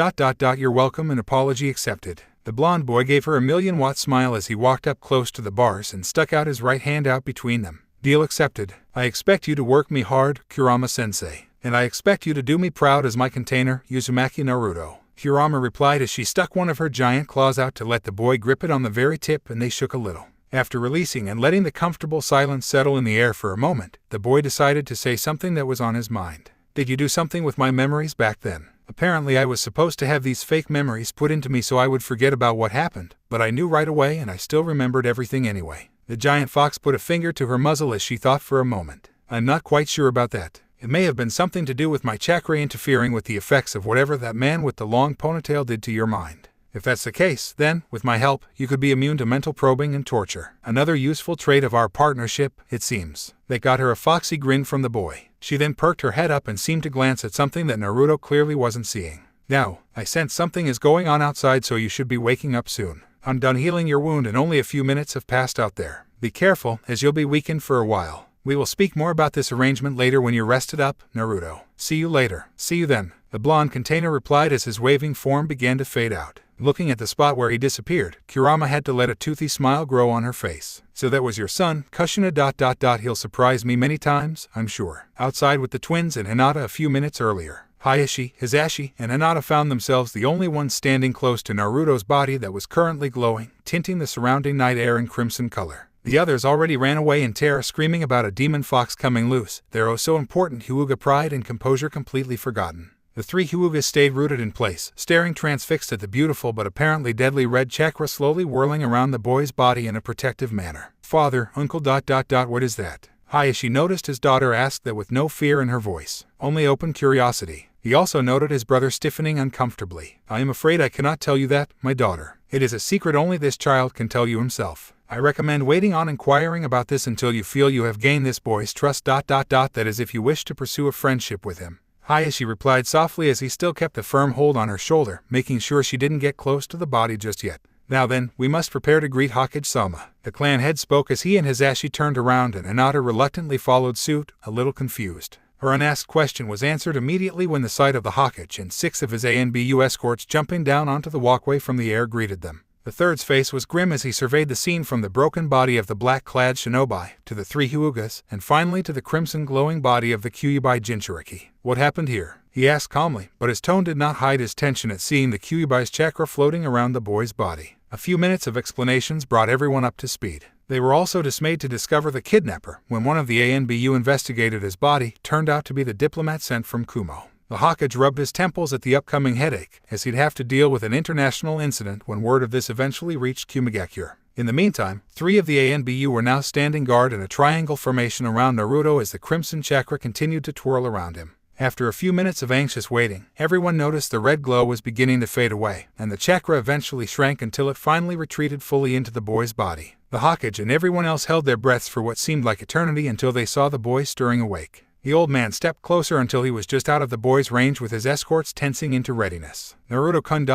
you're welcome and apology accepted. The blonde boy gave her a million-watt smile as he walked up close to the bars and stuck out his right hand out between them. Deal accepted. I expect you to work me hard, Kurama-sensei. And I expect you to do me proud as my container, Uzumaki Naruto. Kurama replied as she stuck one of her giant claws out to let the boy grip it on the very tip, and they shook a little. After releasing and letting the comfortable silence settle in the air for a moment, the boy decided to say something that was on his mind. Did you do something with my memories back then? Apparently I was supposed to have these fake memories put into me so I would forget about what happened, but I knew right away and I still remembered everything anyway. The giant fox put a finger to her muzzle as she thought for a moment. I'm not quite sure about that. It may have been something to do with my chakra interfering with the effects of whatever that man with the long ponytail did to your mind. If that's the case, then, with my help, you could be immune to mental probing and torture. Another useful trait of our partnership, it seems. They got her a foxy grin from the boy. She then perked her head up and seemed to glance at something that Naruto clearly wasn't seeing. Now, I sense something is going on outside, so you should be waking up soon. I'm done healing your wound and only a few minutes have passed out there. Be careful, as you'll be weakened for a while. We will speak more about this arrangement later when you're rested up, Naruto. See you later. See you then. The blonde container replied as his waving form began to fade out. Looking at the spot where he disappeared, Kurama had to let a toothy smile grow on her face. So that was your son, Kushina ... He'll surprise me many times, I'm sure. Outside with the twins and Hinata a few minutes earlier, Hayashi, Hisashi, and Hinata found themselves the only ones standing close to Naruto's body that was currently glowing, tinting the surrounding night air in crimson color. The others already ran away in terror, screaming about a demon fox coming loose, their oh so important Hyuga pride and composure completely forgotten. The three Hyugas stayed rooted in place, staring transfixed at the beautiful but apparently deadly red chakra slowly whirling around the boy's body in a protective manner. Father, Uncle ... what is that? Hayashi noticed his daughter ask that with no fear in her voice, only open curiosity. He also noted his brother stiffening uncomfortably. I am afraid I cannot tell you that, my daughter. It is a secret only this child can tell you himself. I recommend waiting on inquiring about this until you feel you have gained this boy's trust ... that is if you wish to pursue a friendship with him. Hayashi replied softly as he still kept a firm hold on her shoulder, making sure she didn't get close to the body just yet. Now then, we must prepare to greet Hokage-sama. The clan head spoke as he and Hisashi turned around and Hinata reluctantly followed suit, a little confused. Her unasked question was answered immediately when the sight of the Hokage and 6 of his ANBU escorts jumping down onto the walkway from the air greeted them. The third's face was grim as he surveyed the scene from the broken body of the black-clad shinobi, to the 3 Hyugas, and finally to the crimson-glowing body of the Kyuubi Jinchuriki. What happened here? He asked calmly, but his tone did not hide his tension at seeing the Kyuubi's chakra floating around the boy's body. A few minutes of explanations brought everyone up to speed. They were also dismayed to discover the kidnapper when one of the ANBU investigated his body turned out to be the diplomat sent from Kumo. The Hokage rubbed his temples at the upcoming headache, as he'd have to deal with an international incident when word of this eventually reached Kumigakure. In the meantime, 3 of the ANBU were now standing guard in a triangle formation around Naruto as the crimson chakra continued to twirl around him. After a few minutes of anxious waiting, everyone noticed the red glow was beginning to fade away, and the chakra eventually shrank until it finally retreated fully into the boy's body. The Hokage and everyone else held their breaths for what seemed like eternity until they saw the boy stirring awake. The old man stepped closer until he was just out of the boy's range with his escorts tensing into readiness. Naruto-kun ...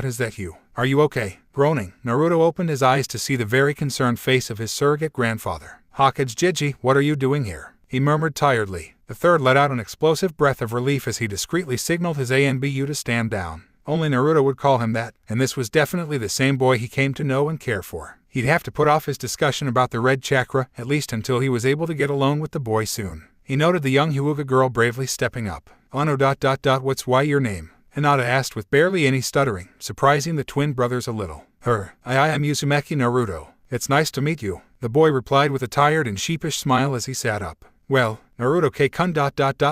Is that you? Are you okay? Groaning, Naruto opened his eyes to see the very concerned face of his surrogate grandfather. Hokage Jiji, what are you doing here? He murmured tiredly. The third let out an explosive breath of relief as he discreetly signaled his ANBU to stand down. Only Naruto would call him that, and this was definitely the same boy he came to know and care for. He'd have to put off his discussion about the red chakra, at least until he was able to get alone with the boy soon. He noted the young Hyuga girl bravely stepping up. Ano ... What's why your name? Hinata asked with barely any stuttering, surprising the twin brothers a little. I am Uzumaki Naruto. It's nice to meet you, the boy replied with a tired and sheepish smile as he sat up. Well, Naruto-kun ...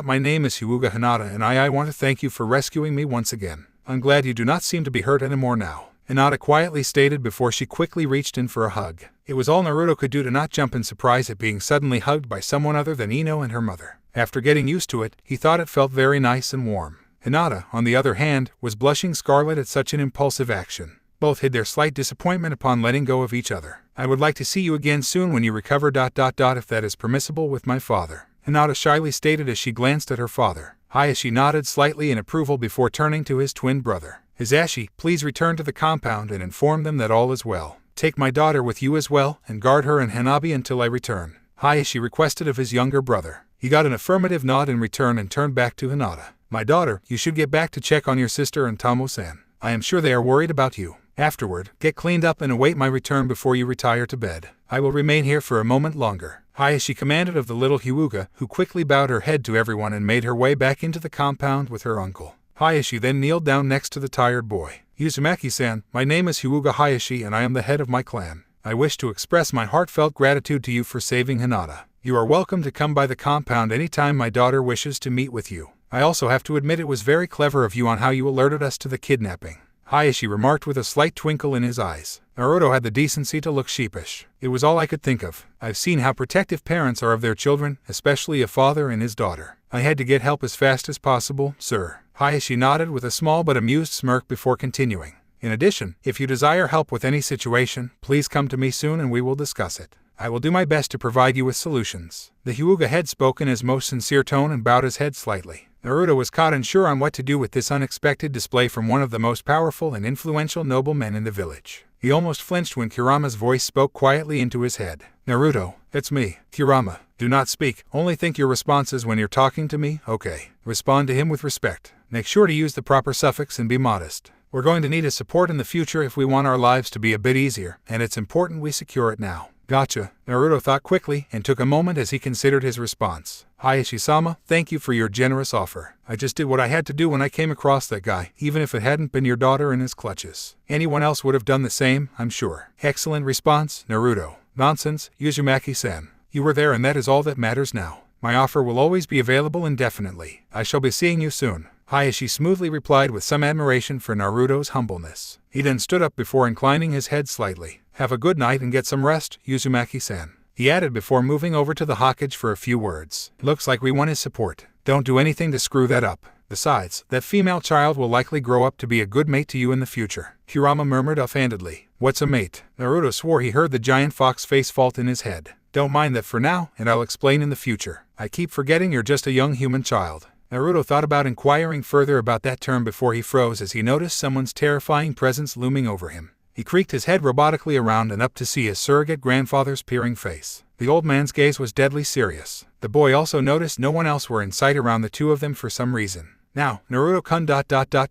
My name is Hyuga Hinata and I want to thank you for rescuing me once again. I'm glad you do not seem to be hurt anymore now, Hinata quietly stated before she quickly reached in for a hug. It was all Naruto could do to not jump in surprise at being suddenly hugged by someone other than Ino and her mother. After getting used to it, he thought it felt very nice and warm. Hinata, on the other hand, was blushing scarlet at such an impulsive action. Both hid their slight disappointment upon letting go of each other. I would like to see you again soon when you recover ... if that is permissible with my father, Hinata shyly stated as she glanced at her father. Hayashi nodded slightly in approval before turning to his twin brother. Hisashi, please return to the compound and inform them that all is well. Take my daughter with you as well, and guard her and Hanabi until I return, Hayashi requested of his younger brother. He got an affirmative nod in return and turned back to Hinata. My daughter, you should get back to check on your sister and Tomo-san. I am sure they are worried about you. Afterward, get cleaned up and await my return before you retire to bed. I will remain here for a moment longer, Hayashi commanded of the little Hyuga, who quickly bowed her head to everyone and made her way back into the compound with her uncle. Hayashi then kneeled down next to the tired boy. Uzumaki-san, my name is Hyuga Hayashi and I am the head of my clan. I wish to express my heartfelt gratitude to you for saving Hinata. You are welcome to come by the compound anytime my daughter wishes to meet with you. I also have to admit it was very clever of you on how you alerted us to the kidnapping, Hayashi remarked with a slight twinkle in his eyes. Naruto had the decency to look sheepish. It was all I could think of. I've seen how protective parents are of their children, especially a father and his daughter. I had to get help as fast as possible, sir. Hayashi nodded with a small but amused smirk before continuing. In addition, if you desire help with any situation, please come to me soon and we will discuss it. I will do my best to provide you with solutions. The Hyuga had spoken in his most sincere tone and bowed his head slightly. Naruto was caught unsure on what to do with this unexpected display from one of the most powerful and influential noblemen in the village. He almost flinched when Kurama's voice spoke quietly into his head. Naruto, it's me, Kurama. Do not speak, only think your responses when you're talking to me, okay? Respond to him with respect. Make sure to use the proper suffix and be modest. We're going to need his support in the future if we want our lives to be a bit easier, and it's important we secure it now. Gotcha, Naruto thought quickly and took a moment as he considered his response. Hayashi-sama, thank you for your generous offer. I just did what I had to do when I came across that guy, even if it hadn't been your daughter in his clutches. Anyone else would have done the same, I'm sure. Excellent response, Naruto. Nonsense, Uzumaki-san. You were there and that is all that matters now. My offer will always be available indefinitely. I shall be seeing you soon, Hayashi smoothly replied with some admiration for Naruto's humbleness. He then stood up before inclining his head slightly. Have a good night and get some rest, Uzumaki-san, he added before moving over to the Hokage for a few words. Looks like we want his support. Don't do anything to screw that up. Besides, that female child will likely grow up to be a good mate to you in the future, Kurama murmured offhandedly. What's a mate? Naruto swore he heard the giant fox face fault in his head. Don't mind that for now, and I'll explain in the future. I keep forgetting you're just a young human child. Naruto thought about inquiring further about that term before he froze as he noticed someone's terrifying presence looming over him. He creaked his head robotically around and up to see his surrogate grandfather's peering face. The old man's gaze was deadly serious. The boy also noticed no one else were in sight around the two of them for some reason. Now, Naruto-kun ...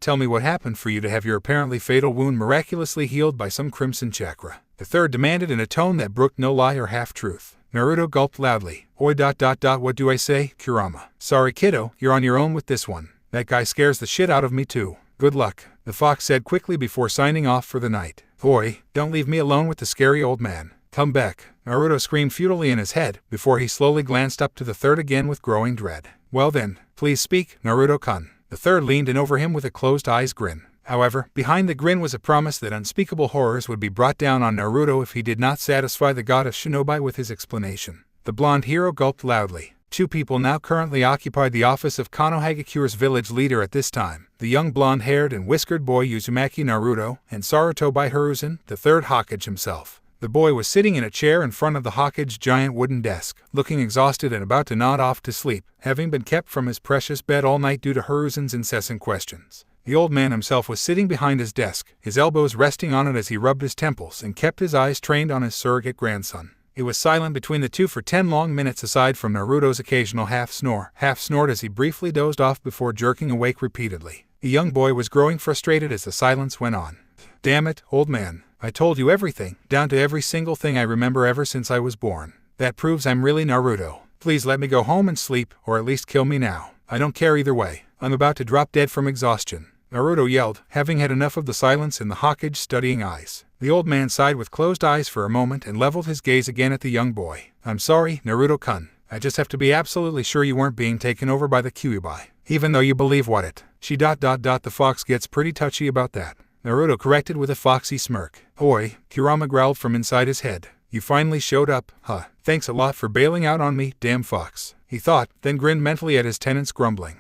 tell me what happened for you to have your apparently fatal wound miraculously healed by some crimson chakra, the third demanded in a tone that brooked no lie or half-truth. Naruto gulped loudly. Oi ... what do I say, Kurama? Sorry kiddo, you're on your own with this one. That guy scares the shit out of me too. Good luck, the fox said quickly before signing off for the night. Oi, don't leave me alone with the scary old man. Come back, Naruto screamed futilely in his head before he slowly glanced up to the third again with growing dread. Well then, please speak, Naruto-kun. The third leaned in over him with a closed eyes grin. However, behind the grin was a promise that unspeakable horrors would be brought down on Naruto if he did not satisfy the god of shinobi with his explanation. The blonde hero gulped loudly. Two people now currently occupied the office of Konohagakure's village leader at this time, the young blonde-haired and whiskered boy Uzumaki Naruto, and Sarutobi Hiruzen, the third Hokage himself. The boy was sitting in a chair in front of the Hokage's giant wooden desk, looking exhausted and about to nod off to sleep, having been kept from his precious bed all night due to Hiruzen's incessant questions. The old man himself was sitting behind his desk, his elbows resting on it as he rubbed his temples and kept his eyes trained on his surrogate grandson. It was silent between the two for 10 long minutes aside from Naruto's occasional half-snort as he briefly dozed off before jerking awake repeatedly. The young boy was growing frustrated as the silence went on. Damn it, old man. I told you everything, down to every single thing I remember ever since I was born. That proves I'm really Naruto. Please let me go home and sleep, or at least kill me now. I don't care either way. I'm about to drop dead from exhaustion. Naruto yelled, having had enough of the silence and the Hokage's studying eyes. The old man sighed with closed eyes for a moment and leveled his gaze again at the young boy. I'm sorry, Naruto-kun. I just have to be absolutely sure you weren't being taken over by the Kyuubi. Even though you believe what it. The fox gets pretty touchy about that. Naruto corrected with a foxy smirk. Oi, Kurama growled from inside his head. You finally showed up, huh? Thanks a lot for bailing out on me, damn fox. He thought, then grinned mentally at his tenant's grumbling.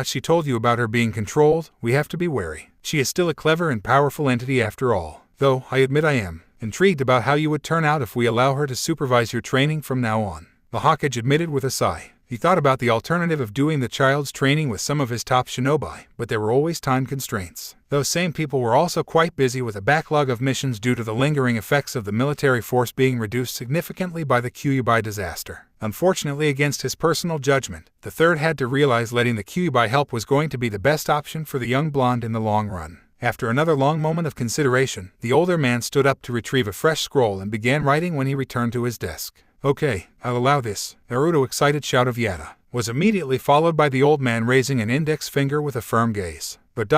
She told you about her being controlled, we have to be wary. She is still a clever and powerful entity after all. Though, I admit I am intrigued about how you would turn out if we allow her to supervise your training from now on. The Hokage admitted with a sigh. He thought about the alternative of doing the child's training with some of his top shinobi, but there were always time constraints. Those same people were also quite busy with a backlog of missions due to the lingering effects of the military force being reduced significantly by the Kyuubi disaster. Unfortunately, against his personal judgment, the third had to realize letting the Kyuubi help was going to be the best option for the young blonde in the long run. After another long moment of consideration, the older man stood up to retrieve a fresh scroll and began writing when he returned to his desk. Okay, I'll allow this. Naruto's excited shout of Yada was immediately followed by the old man raising an index finger with a firm gaze. But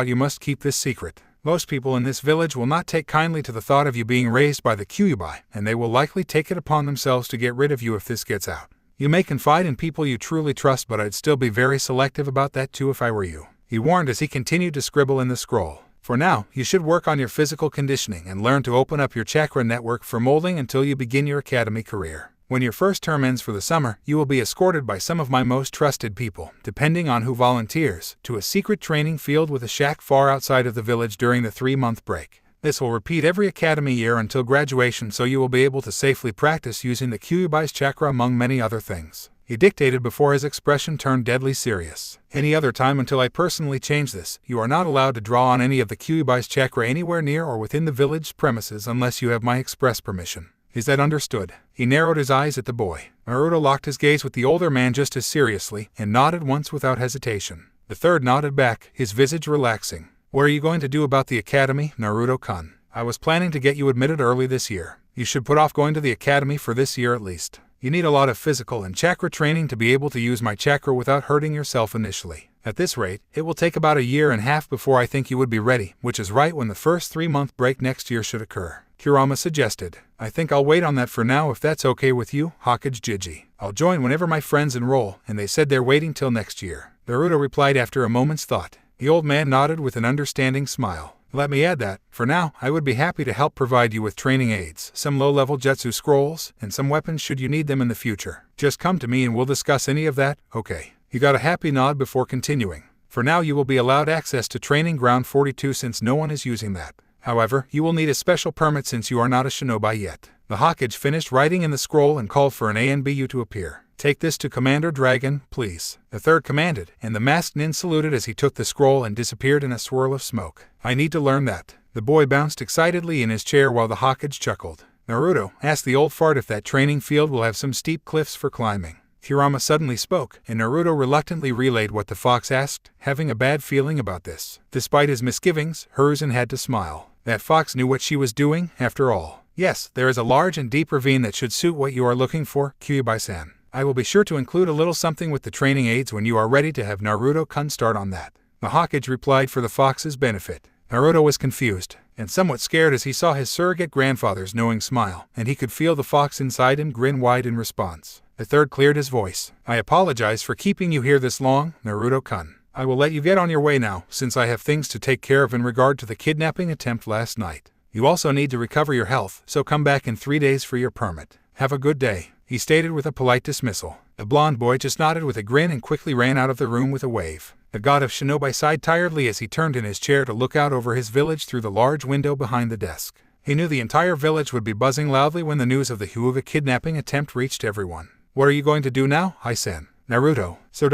you must keep this secret. Most people in this village will not take kindly to the thought of you being raised by the Kyuubi, and they will likely take it upon themselves to get rid of you if this gets out. You may confide in people you truly trust, but I'd still be very selective about that too if I were you. He warned as he continued to scribble in the scroll. For now, you should work on your physical conditioning and learn to open up your chakra network for molding until you begin your academy career. When your first term ends for the summer, you will be escorted by some of my most trusted people, depending on who volunteers, to a secret training field with a shack far outside of the village during the 3-month break. This will repeat every academy year until graduation, so you will be able to safely practice using the Kyuubi's chakra among many other things. He dictated before his expression turned deadly serious. Any other time until I personally change this, you are not allowed to draw on any of the Kyuubi's chakra anywhere near or within the village premises unless you have my express permission. Is that understood? He narrowed his eyes at the boy. Naruto locked his gaze with the older man just as seriously, and nodded once without hesitation. The third nodded back, his visage relaxing. What are you going to do about the academy, Naruto-kun? I was planning to get you admitted early this year. You should put off going to the academy for this year at least. You need a lot of physical and chakra training to be able to use my chakra without hurting yourself initially. At this rate, it will take about 1.5 years before I think you would be ready, which is right when the first 3-month break next year should occur. Kurama suggested. I think I'll wait on that for now if that's okay with you, Hokage Jiji. I'll join whenever my friends enroll, and they said they're waiting till next year. Naruto replied after a moment's thought. The old man nodded with an understanding smile. Let me add that, for now, I would be happy to help provide you with training aids, some low-level jutsu scrolls, and some weapons should you need them in the future. Just come to me and we'll discuss any of that, okay? He got a happy nod before continuing. For now you will be allowed access to Training Ground 42 since no one is using that. However, you will need a special permit since you are not a shinobi yet. The Hokage finished writing in the scroll and called for an ANBU to appear. Take this to Commander Dragon, please. The third commanded, and the masked nin saluted as he took the scroll and disappeared in a swirl of smoke. I need to learn that. The boy bounced excitedly in his chair while the Hokage chuckled. Naruto, ask the old fart if that training field will have some steep cliffs for climbing. Kurama suddenly spoke, and Naruto reluctantly relayed what the fox asked, having a bad feeling about this. Despite his misgivings, Hiruzen had to smile. That fox knew what she was doing, after all. Yes, there is a large and deep ravine that should suit what you are looking for, Kyuubi-san. I will be sure to include a little something with the training aids when you are ready to have Naruto-kun start on that. The Hokage replied for the fox's benefit. Naruto was confused. and somewhat scared as he saw his surrogate grandfather's knowing smile, and he could feel the fox inside him grin wide in response. The third cleared his voice. I apologize for keeping you here this long, Naruto-kun. I will let you get on your way now, since I have things to take care of in regard to the kidnapping attempt last night. You also need to recover your health, so come back in 3 days for your permit. Have a good day, he stated with a polite dismissal. The blond boy just nodded with a grin and quickly ran out of the room with a wave. The god of shinobi sighed tiredly as he turned in his chair to look out over his village through the large window behind the desk. He knew the entire village would be buzzing loudly when the news of the Hyuga kidnapping attempt reached everyone. What are you going to do now? I said. Naruto. So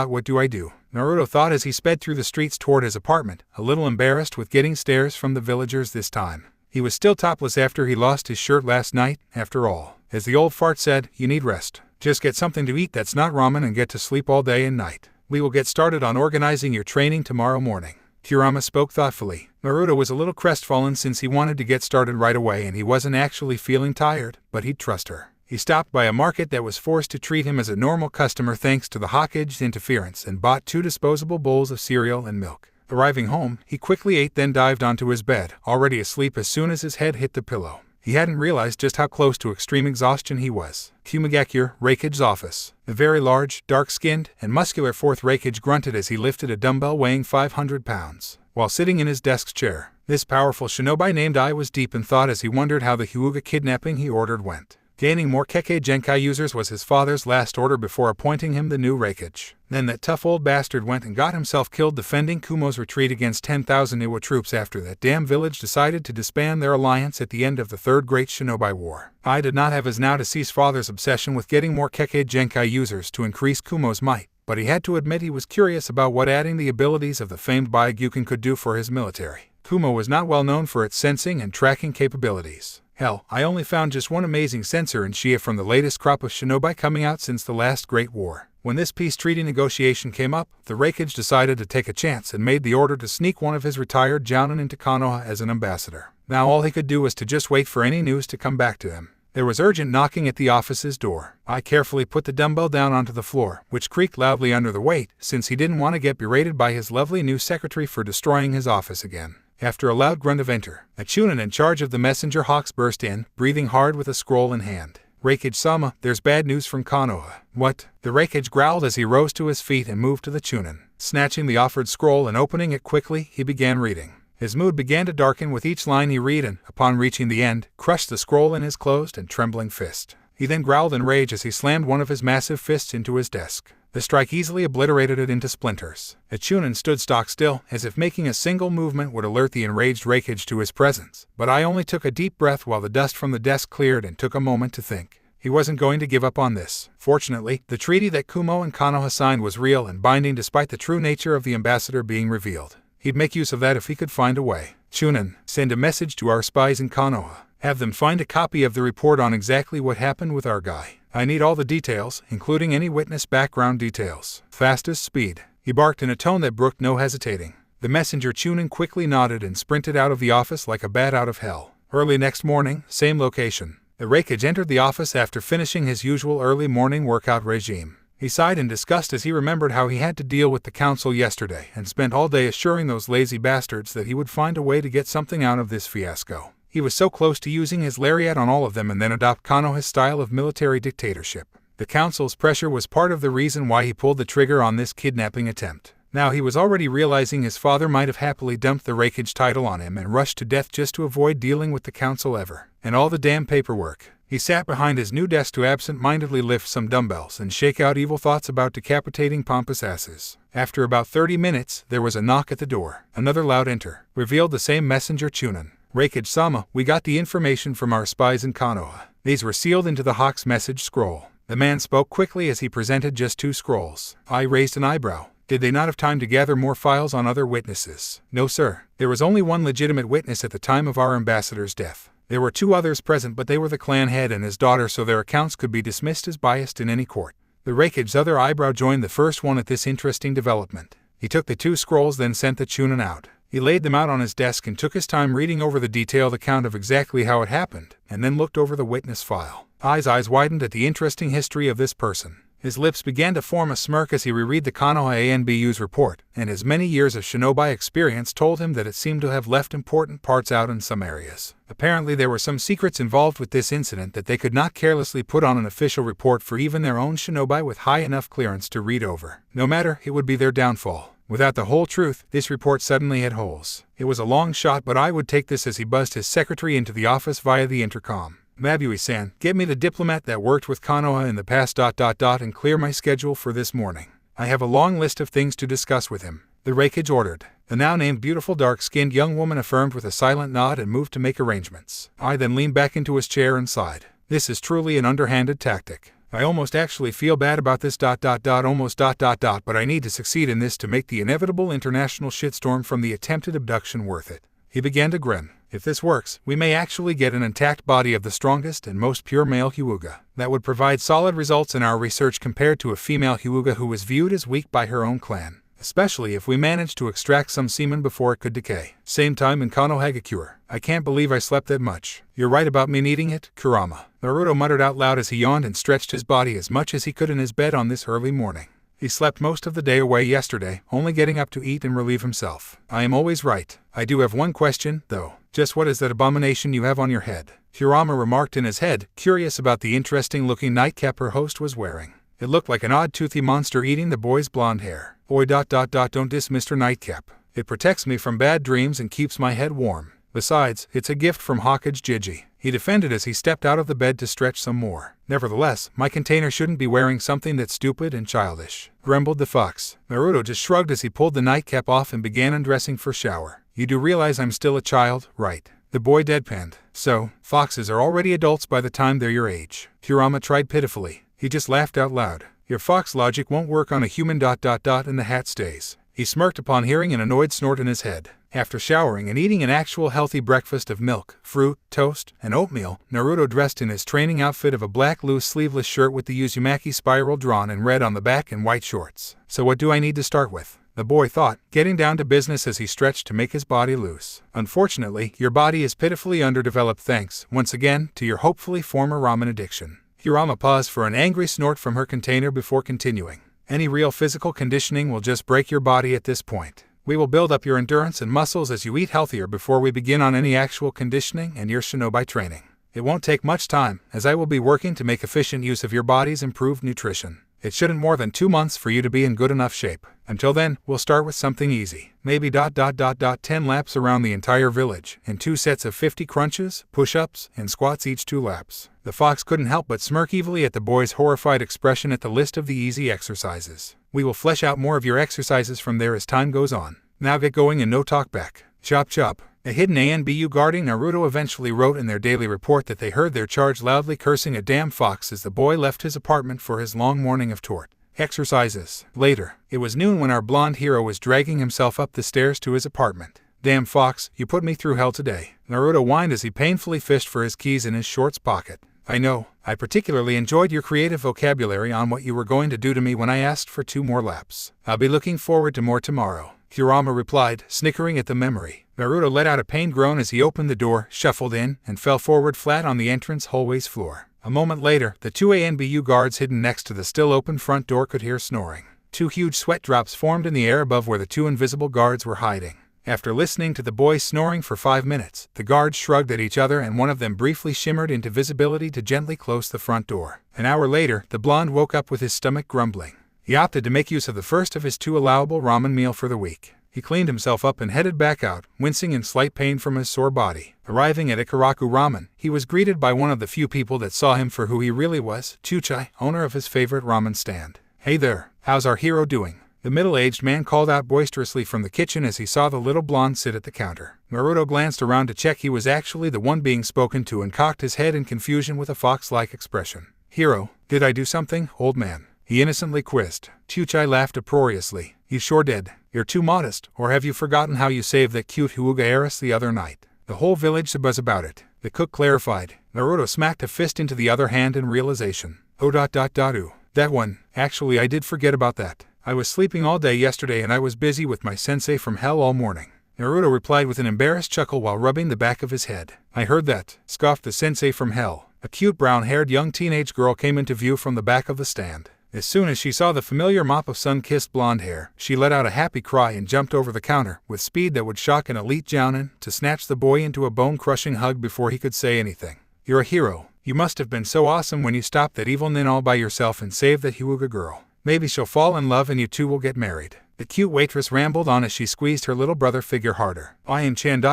what do I do? Naruto thought as he sped through the streets toward his apartment, a little embarrassed with getting stares from the villagers this time. He was still topless after he lost his shirt last night, after all. As the old fart said, you need rest. Just get something to eat that's not ramen and get to sleep all day and night. We will get started on organizing your training tomorrow morning. Kurama spoke thoughtfully. Naruto was a little crestfallen since he wanted to get started right away and he wasn't actually feeling tired, but he'd trust her. He stopped by a market that was forced to treat him as a normal customer thanks to the Hokage's interference and bought 2 disposable bowls of cereal and milk. Arriving home, he quickly ate then dived onto his bed, already asleep as soon as his head hit the pillow. He hadn't realized just how close to extreme exhaustion he was. Kumagakure, Raikage's office. The very large, dark-skinned, and muscular 4th Raikage grunted as he lifted a dumbbell weighing 500 pounds. While sitting in his desk chair, this powerful shinobi named I was deep in thought as he wondered how the Hyuga kidnapping he ordered went. Gaining more Kekkei Genkai users was his father's last order before appointing him the new Raikage. Then that tough old bastard went and got himself killed defending Kumo's retreat against 10,000 Iwa troops after that damn village decided to disband their alliance at the end of the Third Great Shinobi War. I did not have his now-deceased father's obsession with getting more Kekkei Genkai users to increase Kumo's might, but he had to admit he was curious about what adding the abilities of the famed Byakugan could do for his military. Kumo was not well known for its sensing and tracking capabilities. Hell, I only found just one amazing sensor in Shia from the latest crop of shinobi coming out since the last Great War. When this peace treaty negotiation came up, the Raikage decided to take a chance and made the order to sneak one of his retired jounin into Konoha as an ambassador. Now all he could do was to just wait for any news to come back to him. There was urgent knocking at the office's door. I carefully put the dumbbell down onto the floor, which creaked loudly under the weight, since he didn't want to get berated by his lovely new secretary for destroying his office again. After a loud grunt of enter, a chunin in charge of the messenger hawks burst in, breathing hard with a scroll in hand. Raikage-sama, there's bad news from Konoha. What? The Raikage growled as he rose to his feet and moved to the chunin. Snatching the offered scroll and opening it quickly, he began reading. His mood began to darken with each line he read and, upon reaching the end, crushed the scroll in his closed and trembling fist. He then growled in rage as he slammed one of his massive fists into his desk. The strike easily obliterated it into splinters. The chunin stood stock still, as if making a single movement would alert the enraged Raikage to his presence, but I only took a deep breath while the dust from the desk cleared and took a moment to think. He wasn't going to give up on this. Fortunately, the treaty that Kumo and Konoha signed was real and binding despite the true nature of the ambassador being revealed. He'd make use of that if he could find a way. Chunin, send a message to our spies in Konoha. Have them find a copy of the report on exactly what happened with our guy. I need all the details, including any witness background details. Fastest speed. He barked in a tone that brooked no hesitating. The messenger chunin quickly nodded and sprinted out of the office like a bat out of hell. Early next morning, same location. The Raikage entered the office after finishing his usual early morning workout regime. He sighed in disgust as he remembered how he had to deal with the council yesterday and spent all day assuring those lazy bastards that he would find a way to get something out of this fiasco. He was so close to using his lariat on all of them and then adopt Konoha's style of military dictatorship. The council's pressure was part of the reason why he pulled the trigger on this kidnapping attempt. Now he was already realizing his father might have happily dumped the Raikage title on him and rushed to death just to avoid dealing with the council ever. And all the damn paperwork. He sat behind his new desk to absent-mindedly lift some dumbbells and shake out evil thoughts about decapitating pompous asses. After about 30 minutes, there was a knock at the door. Another loud enter revealed the same messenger chunin. Raikage-sama, we got the information from our spies in Konoha. These were sealed into the Hawk's message scroll. The man spoke quickly as he presented just 2 scrolls. I raised an eyebrow. Did they not have time to gather more files on other witnesses? No, sir. There was only one legitimate witness at the time of our ambassador's death. There were 2 others present, but they were the clan head and his daughter, so their accounts could be dismissed as biased in any court. The Raikage's other eyebrow joined the first one at this interesting development. He took the 2 scrolls, then sent the chunin out. He laid them out on his desk and took his time reading over the detailed account of exactly how it happened, and then looked over the witness file. His eyes widened at the interesting history of this person. His lips began to form a smirk as he reread the Konoha ANBU's report, and his many years of shinobi experience told him that it seemed to have left important parts out in some areas. Apparently there were some secrets involved with this incident that they could not carelessly put on an official report for even their own shinobi with high enough clearance to read over. No matter, it would be their downfall. Without the whole truth, this report suddenly had holes. It was a long shot, but I would take this as he buzzed his secretary into the office via the intercom. Mabui-san, get me the diplomat that worked with Konoha in the past ... and clear my schedule for this morning. I have a long list of things to discuss with him. The Reikage ordered. The now-named beautiful dark-skinned young woman affirmed with a silent nod and moved to make arrangements. I then leaned back into his chair and sighed. This is truly an underhanded tactic. I almost actually feel bad about this ... but I need to succeed in this to make the inevitable international shitstorm from the attempted abduction worth it. He began to grin. If this works, we may actually get an intact body of the strongest and most pure male Hyuga. That would provide solid results in our research compared to a female Hyuga who was viewed as weak by her own clan. Especially if we manage to extract some semen before it could decay. Same time in Konohagakure. I can't believe I slept that much. You're right about me needing it, Kurama. Naruto muttered out loud as he yawned and stretched his body as much as he could in his bed on this early morning. He slept most of the day away yesterday, only getting up to eat and relieve himself. I am always right. I do have one question, though. Just what is that abomination you have on your head? Kurama remarked in his head, curious about the interesting-looking nightcap her host was wearing. It looked like an odd toothy monster eating the boy's blonde hair. Boy ... don't diss Mr. Nightcap. It protects me from bad dreams and keeps my head warm. Besides, it's a gift from Hokage Jiji. He defended as he stepped out of the bed to stretch some more. Nevertheless, my container shouldn't be wearing something that's stupid and childish, grumbled the fox. Naruto just shrugged as he pulled the nightcap off and began undressing for shower. You do realize I'm still a child, right? The boy deadpanned. So, foxes are already adults by the time they're your age. Kurama tried pitifully. He just laughed out loud. Your fox logic won't work on a human ... and the hat stays. He smirked upon hearing an annoyed snort in his head. After showering and eating an actual healthy breakfast of milk, fruit, toast, and oatmeal, Naruto dressed in his training outfit of a black loose sleeveless shirt with the Uzumaki spiral drawn in red on the back and white shorts. So what do I need to start with? The boy thought, getting down to business as he stretched to make his body loose. Unfortunately, your body is pitifully underdeveloped thanks, once again, to your hopefully former ramen addiction. Kurama paused for an angry snort from her container before continuing. Any real physical conditioning will just break your body at this point. We will build up your endurance and muscles as you eat healthier before we begin on any actual conditioning and your shinobi training. It won't take much time, as I will be working to make efficient use of your body's improved nutrition. It shouldn't more than 2 months for you to be in good enough shape. Until then, we'll start with something easy. Maybe ... 10 laps around the entire village, and 2 sets of 50 crunches, push-ups, and squats each 2 laps. The fox couldn't help but smirk evilly at the boy's horrified expression at the list of the easy exercises. We will flesh out more of your exercises from there as time goes on. Now get going and no talk back. Chop chop. A hidden ANBU guarding Naruto eventually wrote in their daily report that they heard their charge loudly cursing a damn fox as the boy left his apartment for his long morning of tort exercises. Later, it was noon when our blonde hero was dragging himself up the stairs to his apartment. Damn fox, you put me through hell today. Naruto whined as he painfully fished for his keys in his shorts pocket. I know, I particularly enjoyed your creative vocabulary on what you were going to do to me when I asked for 2 more laps. I'll be looking forward to more tomorrow. Kurama replied, snickering at the memory. Naruto let out a pained groan as he opened the door, shuffled in, and fell forward flat on the entrance hallway's floor. A moment later, the 2 ANBU guards hidden next to the still open front door could hear snoring. 2 huge sweat drops formed in the air above where the 2 invisible guards were hiding. After listening to the boy snoring for 5 minutes, the guards shrugged at each other and one of them briefly shimmered into visibility to gently close the front door. An hour later, the blonde woke up with his stomach grumbling. He opted to make use of the first of his 2 allowable ramen meal for the week. He cleaned himself up and headed back out, wincing in slight pain from his sore body. Arriving at Ikaraku Ramen, he was greeted by one of the few people that saw him for who he really was, Chuchai, owner of his favorite ramen stand. Hey there, how's our hero doing? The middle-aged man called out boisterously from the kitchen as he saw the little blonde sit at the counter. Naruto glanced around to check he was actually the one being spoken to and cocked his head in confusion with a fox-like expression. Hero, did I do something, old man? He innocently quizzed. Chuchai laughed uproariously. You sure did. You're too modest, or have you forgotten how you saved that cute Hyuga heiress the other night? The whole village buzz about it. The cook clarified. Naruto smacked a fist into the other hand in realization. That one. Actually, I did forget about that. I was sleeping all day yesterday and I was busy with my sensei from hell all morning. Naruto replied with an embarrassed chuckle while rubbing the back of his head. I heard that, scoffed the sensei from hell. A cute brown-haired young teenage girl came into view from the back of the stand. As soon as she saw the familiar mop of sun-kissed blonde hair, she let out a happy cry and jumped over the counter, with speed that would shock an elite jounin, to snatch the boy into a bone-crushing hug before he could say anything. "You're a hero. You must have been so awesome when you stopped that evil nin all by yourself and saved that Hyuga girl. Maybe she'll fall in love and you two will get married." The cute waitress rambled on as she squeezed her little brother figure harder. "I am Chan ...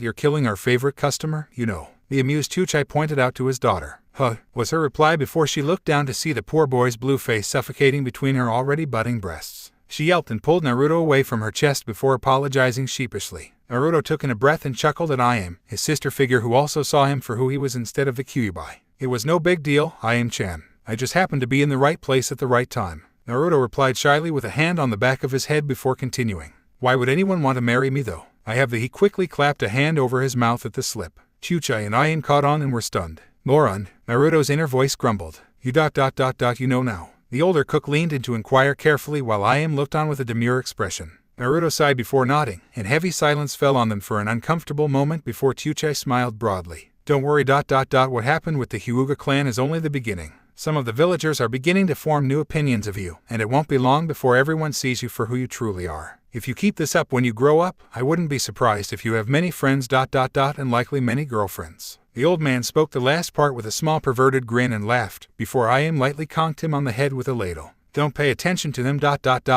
You're killing our favorite customer, you know," the amused Chuchai pointed out to his daughter. "Huh," was her reply before she looked down to see the poor boy's blue face suffocating between her already budding breasts. She yelped and pulled Naruto away from her chest before apologizing sheepishly. Naruto took in a breath and chuckled at I am, his sister figure, who also saw him for who he was instead of the Kyuubi. "It was no big deal, I am Chan. I just happened to be in the right place at the right time," Naruto replied shyly with a hand on the back of his head before continuing. "Why would anyone want to marry me though? I have the..." He quickly clapped a hand over his mouth at the slip. Chuchai and I am caught on and were stunned. "Moron," Naruto's inner voice grumbled. "You ... You know now." The older cook leaned in to inquire carefully while I am looked on with a demure expression. Naruto sighed before nodding, and heavy silence fell on them for an uncomfortable moment before Chuchai smiled broadly. "Don't worry ... What happened with the Hyuga clan is only the beginning. Some of the villagers are beginning to form new opinions of you, and it won't be long before everyone sees you for who you truly are. If you keep this up when you grow up, I wouldn't be surprised if you have many friends ... and likely many girlfriends." The old man spoke the last part with a small perverted grin and laughed, before I am lightly conked him on the head with a ladle. "Don't pay attention to them ...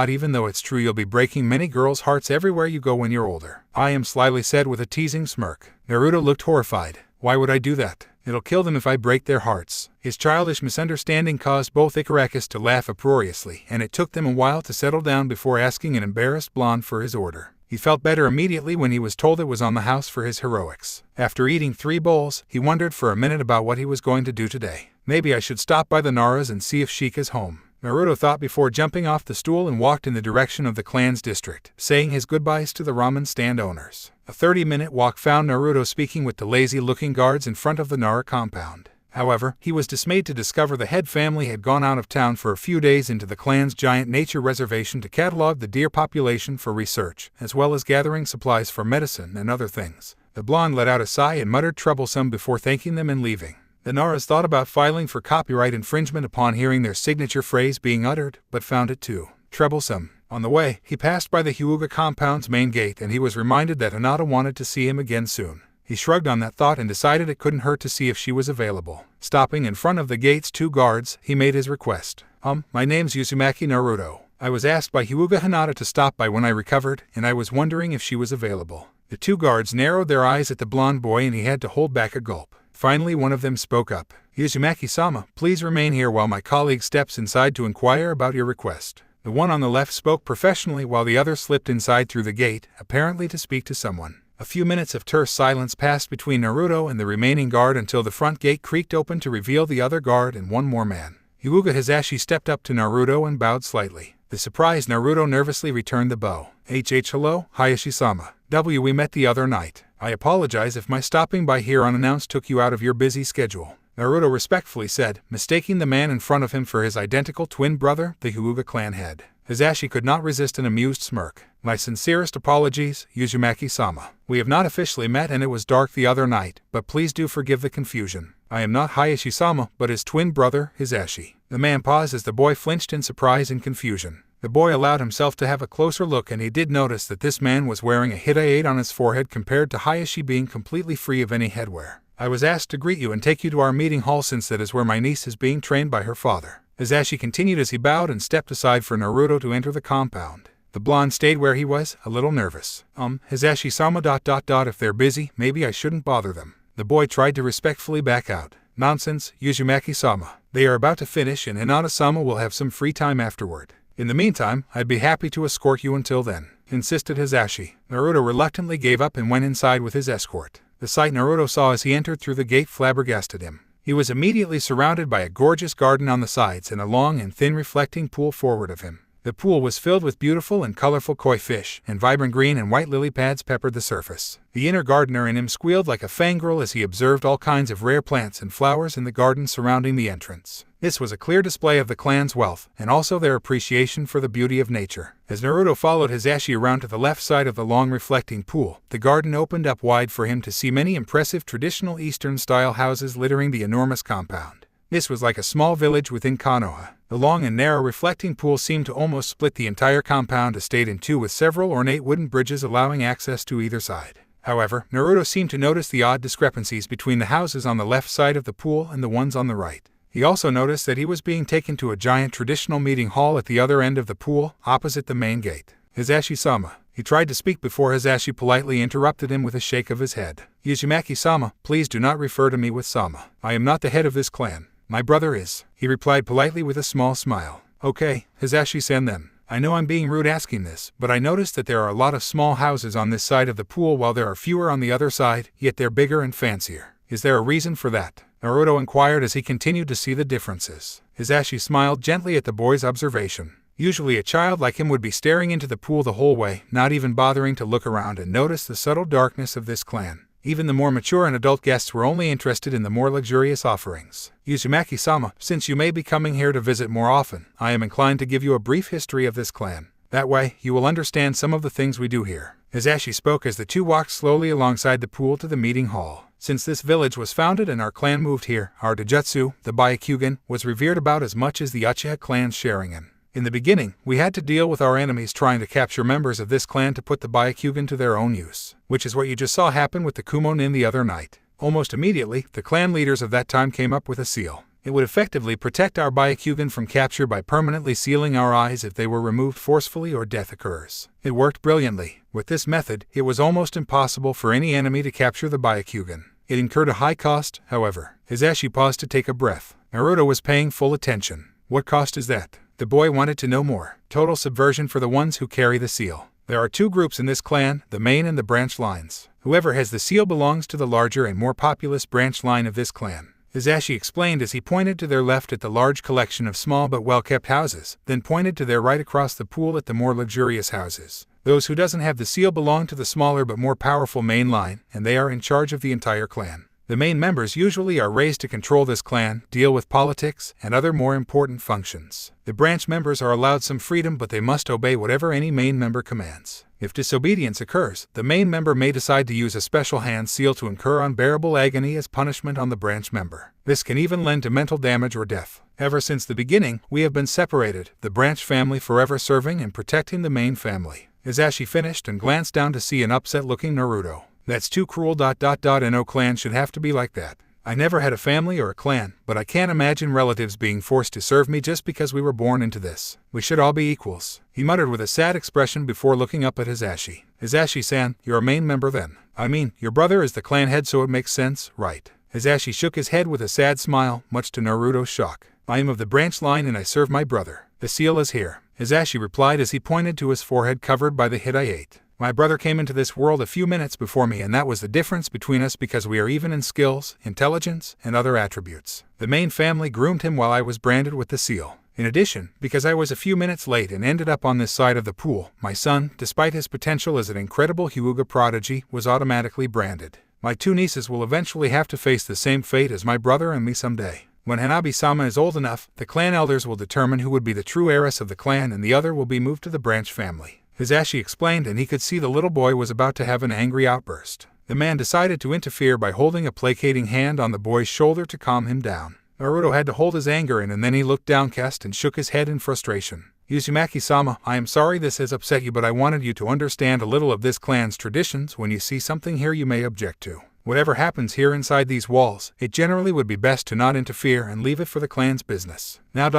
Even though it's true you'll be breaking many girls' hearts everywhere you go when you're older," I am slyly said with a teasing smirk. Naruto looked horrified. "Why would I do that? It'll kill them if I break their hearts." His childish misunderstanding caused both Icarus to laugh uproariously, and it took them a while to settle down before asking an embarrassed blonde for his order. He felt better immediately when he was told it was on the house for his heroics. After eating 3 bowls, he wondered for a minute about what he was going to do today. Maybe I should stop by the Naras and see if Shika's home, Naruto thought before jumping off the stool and walked in the direction of the clan's district, saying his goodbyes to the ramen stand owners. A 30-minute walk found Naruto speaking with the lazy-looking guards in front of the Nara compound. However, he was dismayed to discover the head family had gone out of town for a few days into the clan's giant nature reservation to catalog the deer population for research, as well as gathering supplies for medicine and other things. The blonde let out a sigh and muttered troublesome before thanking them and leaving. The Naras thought about filing for copyright infringement upon hearing their signature phrase being uttered, but found it too troublesome. On the way, he passed by the Hyuga compound's main gate and he was reminded that Hinata wanted to see him again soon. He shrugged on that thought and decided it couldn't hurt to see if she was available. Stopping in front of the gate's 2 guards, he made his request. My name's Uzumaki Naruto. I was asked by Hyuga Hinata to stop by when I recovered, and I was wondering if she was available." The 2 guards narrowed their eyes at the blonde boy and he had to hold back a gulp. Finally, one of them spoke up. "Uzumaki-sama, please remain here while my colleague steps inside to inquire about your request." The one on the left spoke professionally while the other slipped inside through the gate, apparently to speak to someone. A few minutes of terse silence passed between Naruto and the remaining guard until the front gate creaked open to reveal the other guard and one more man. Hyuga Hisashi stepped up to Naruto and bowed slightly. The surprised Naruto nervously returned the bow. Hello, Hayashi-sama. We met the other night. I apologize if my stopping by here unannounced took you out of your busy schedule," Naruto respectfully said, mistaking the man in front of him for his identical twin brother, the Hyuga clan head. Hisashi could not resist an amused smirk. "My sincerest apologies, Uzumaki-sama. We have not officially met and it was dark the other night, but please do forgive the confusion. I am not Hayashi-sama, but his twin brother, Hisashi." The man paused as the boy flinched in surprise and confusion. The boy allowed himself to have a closer look and he did notice that this man was wearing a Hidayate on his forehead compared to Hayashi being completely free of any headwear. "I was asked to greet you and take you to our meeting hall since that is where my niece is being trained by her father," Hisashi continued as he bowed and stepped aside for Naruto to enter the compound. The blonde stayed where he was, a little nervous. Hisashi-sama ... If they're busy, maybe I shouldn't bother them." The boy tried to respectfully back out. "Nonsense, Uzumaki-sama. They are about to finish and Hinata-sama will have some free time afterward. In the meantime, I'd be happy to escort you until then," insisted Hisashi. Naruto reluctantly gave up and went inside with his escort. The sight Naruto saw as he entered through the gate flabbergasted him. He was immediately surrounded by a gorgeous garden on the sides and a long and thin reflecting pool forward of him. The pool was filled with beautiful and colorful koi fish, and vibrant green and white lily pads peppered the surface. The inner gardener in him squealed like a fangirl as he observed all kinds of rare plants and flowers in the garden surrounding the entrance. This was a clear display of the clan's wealth, and also their appreciation for the beauty of nature. As Naruto followed Hisashi around to the left side of the long reflecting pool, the garden opened up wide for him to see many impressive traditional Eastern-style houses littering the enormous compound. This was like a small village within Konoha. The long and narrow reflecting pool seemed to almost split the entire compound estate in two, with several ornate wooden bridges allowing access to either side. However, Naruto seemed to notice the odd discrepancies between the houses on the left side of the pool and the ones on the right. He also noticed that he was being taken to a giant traditional meeting hall at the other end of the pool, opposite the main gate. Hizashi-sama. He tried to speak before Hizashi politely interrupted him with a shake of his head. Uzumaki-sama, please do not refer to me with Sama. I am not the head of this clan. My brother is, he replied politely with a small smile. Okay, Hizashi-san then. I know I'm being rude asking this, but I noticed that there are a lot of small houses on this side of the pool while there are fewer on the other side, yet they're bigger and fancier. Is there a reason for that? Naruto inquired as he continued to see the differences. Hizashi smiled gently at the boy's observation. Usually a child like him would be staring into the pool the whole way, not even bothering to look around and notice the subtle darkness of this clan. Even the more mature and adult guests were only interested in the more luxurious offerings. Uzumaki-sama, since you may be coming here to visit more often, I am inclined to give you a brief history of this clan. That way, you will understand some of the things we do here. Hizashi spoke as the two walked slowly alongside the pool to the meeting hall. Since this village was founded and our clan moved here, our Dojutsu, the Byakugan, was revered about as much as the Uchiha clan's Sharingan. In the beginning, we had to deal with our enemies trying to capture members of this clan to put the Byakugan to their own use, which is what you just saw happen with the Kumonin the other night. Almost immediately, the clan leaders of that time came up with a seal. It would effectively protect our Byakugan from capture by permanently sealing our eyes if they were removed forcefully or death occurs. It worked brilliantly. With this method, it was almost impossible for any enemy to capture the Byakugan. It incurred a high cost, however. Hizashi paused to take a breath. Naruto was paying full attention. What cost is that? The boy wanted to know more. Total subversion for the ones who carry the seal. There are two groups in this clan, the main and the branch lines. Whoever has the seal belongs to the larger and more populous branch line of this clan. Hizashi explained as he pointed to their left at the large collection of small but well-kept houses, then pointed to their right across the pool at the more luxurious houses. Those who doesn't have the seal belong to the smaller but more powerful main line, and they are in charge of the entire clan. The main members usually are raised to control this clan, deal with politics, and other more important functions. The branch members are allowed some freedom, but they must obey whatever any main member commands. If disobedience occurs, the main member may decide to use a special hand seal to incur unbearable agony as punishment on the branch member. This can even lend to mental damage or death. Ever since the beginning, we have been separated, the branch family forever serving and protecting the main family. Hizashi finished and glanced down to see an upset-looking Naruto. That's too cruel. No clan should have to be like that. I never had a family or a clan, but I can't imagine relatives being forced to serve me just because we were born into this. We should all be equals, he muttered with a sad expression before looking up at Hizashi. Hizashi-san, you're a main member then. I mean, your brother is the clan head, so it makes sense, right? Hizashi shook his head with a sad smile, much to Naruto's shock. I am of the branch line and I serve my brother. The seal is here, Hizashi replied as he pointed to his forehead covered by the Hidayate. My brother came into this world a few minutes before me, and that was the difference between us because we are even in skills, intelligence, and other attributes. The main family groomed him while I was branded with the seal. In addition, because I was a few minutes late and ended up on this side of the pool, my son, despite his potential as an incredible Hyuga prodigy, was automatically branded. My two nieces will eventually have to face the same fate as my brother and me someday. When Hanabi-sama is old enough, the clan elders will determine who would be the true heiress of the clan, and the other will be moved to the branch family. Hizashi explained, and he could see the little boy was about to have an angry outburst. The man decided to interfere by holding a placating hand on the boy's shoulder to calm him down. Naruto had to hold his anger in, and then he looked downcast and shook his head in frustration. Uzumaki-sama, I am sorry this has upset you, but I wanted you to understand a little of this clan's traditions. When you see something here you may object to. Whatever happens here inside these walls, it generally would be best to not interfere and leave it for the clan's business. Now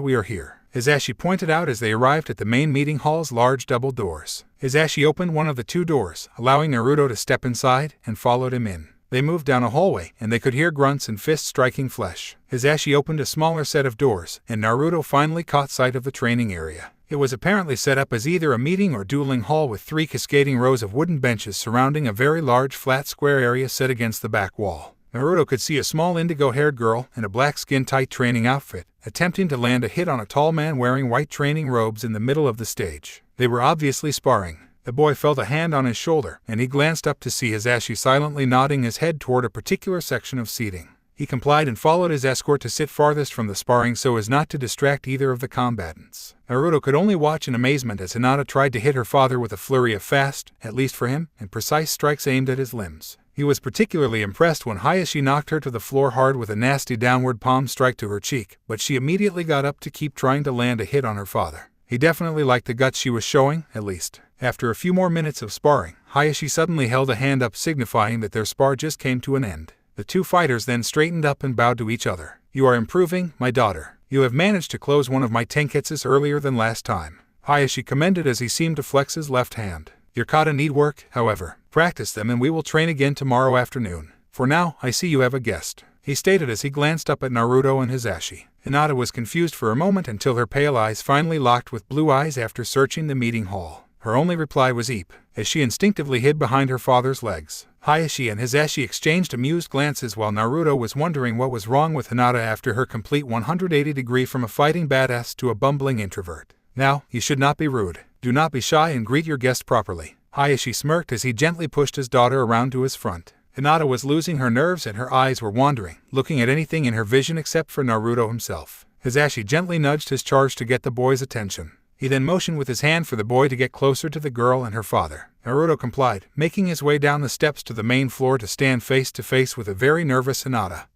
we are here, Hizashi pointed out as they arrived at the main meeting hall's large double doors. Hizashi opened one of the two doors, allowing Naruto to step inside, and followed him in. They moved down a hallway, and they could hear grunts and fists striking flesh. Hizashi opened a smaller set of doors, and Naruto finally caught sight of the training area. It was apparently set up as either a meeting or dueling hall with 3 cascading rows of wooden benches surrounding a very large flat square area set against the back wall. Naruto could see a small indigo-haired girl in a black skin-tight training outfit, attempting to land a hit on a tall man wearing white training robes in the middle of the stage. They were obviously sparring. The boy felt a hand on his shoulder, and he glanced up to see Hizashi silently nodding his head toward a particular section of seating. He complied and followed his escort to sit farthest from the sparring so as not to distract either of the combatants. Naruto could only watch in amazement as Hinata tried to hit her father with a flurry of fast, at least for him, and precise strikes aimed at his limbs. He was particularly impressed when Hayashi knocked her to the floor hard with a nasty downward palm strike to her cheek, but she immediately got up to keep trying to land a hit on her father. He definitely liked the guts she was showing, at least. After a few more minutes of sparring, Hayashi suddenly held a hand up signifying that their spar just came to an end. The two fighters then straightened up and bowed to each other. "You are improving, my daughter. You have managed to close one of my tenketsus earlier than last time," Hayashi commended as he seemed to flex his left hand. "Your kata need work, however. Practice them and we will train again tomorrow afternoon. For now, I see you have a guest," he stated as he glanced up at Naruto and Hisashi. Hinata was confused for a moment until her pale eyes finally locked with blue eyes after searching the meeting hall. Her only reply was "Eep," as she instinctively hid behind her father's legs. Hayashi and Hisashi exchanged amused glances while Naruto was wondering what was wrong with Hinata after her complete 180-degree from a fighting badass to a bumbling introvert. "Now, you should not be rude. Do not be shy and greet your guest properly." Hayashi smirked as he gently pushed his daughter around to his front. Hinata was losing her nerves and her eyes were wandering, looking at anything in her vision except for Naruto himself. Hisashi gently nudged his charge to get the boy's attention. He then motioned with his hand for the boy to get closer to the girl and her father. Naruto complied, making his way down the steps to the main floor to stand face to face with a very nervous Hinata,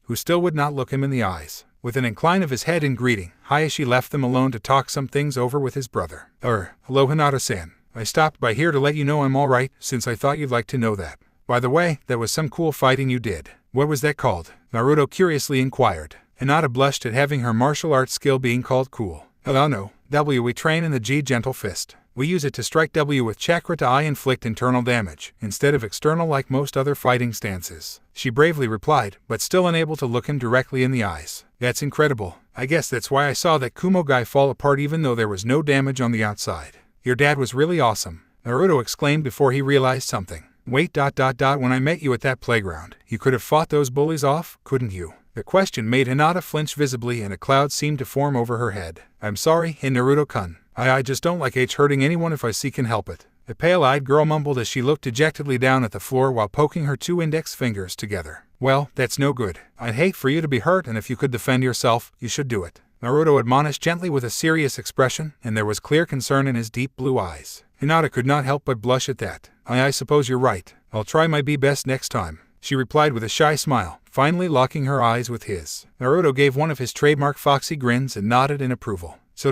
who still would not look him in the eyes. With an incline of his head in greeting, Hayashi left them alone to talk some things over with his brother. Hello Hinata-san. I stopped by here to let you know I'm alright, since I thought you'd like to know that. By the way, that was some cool fighting you did. What was that called?" Naruto curiously inquired. Hinata blushed at having her martial arts skill being called cool. "Oh no, W we train in the G gentle fist. We use it to strike W with chakra to I inflict internal damage, instead of external like most other fighting stances," she bravely replied, but still unable to look him directly in the eyes. "That's incredible. I guess that's why I saw that Kumo guy fall apart even though there was no damage on the outside. Your dad was really awesome," Naruto exclaimed before he realized something. "Wait, when I met you at that playground, you could have fought those bullies off, couldn't you?" The question made Hinata flinch visibly and a cloud seemed to form over her head. "I'm sorry, Naruto-kun. I just don't like hurting anyone if I can help it," the pale-eyed girl mumbled as she looked dejectedly down at the floor while poking her two index fingers together. "Well, that's no good. I'd hate for you to be hurt, and if you could defend yourself, you should do it," Naruto admonished gently with a serious expression, and there was clear concern in his deep blue eyes. Hinata could not help but blush at that. I suppose you're right. I'll try my best next time," she replied with a shy smile, finally locking her eyes with his. Naruto gave one of his trademark foxy grins and nodded in approval. "So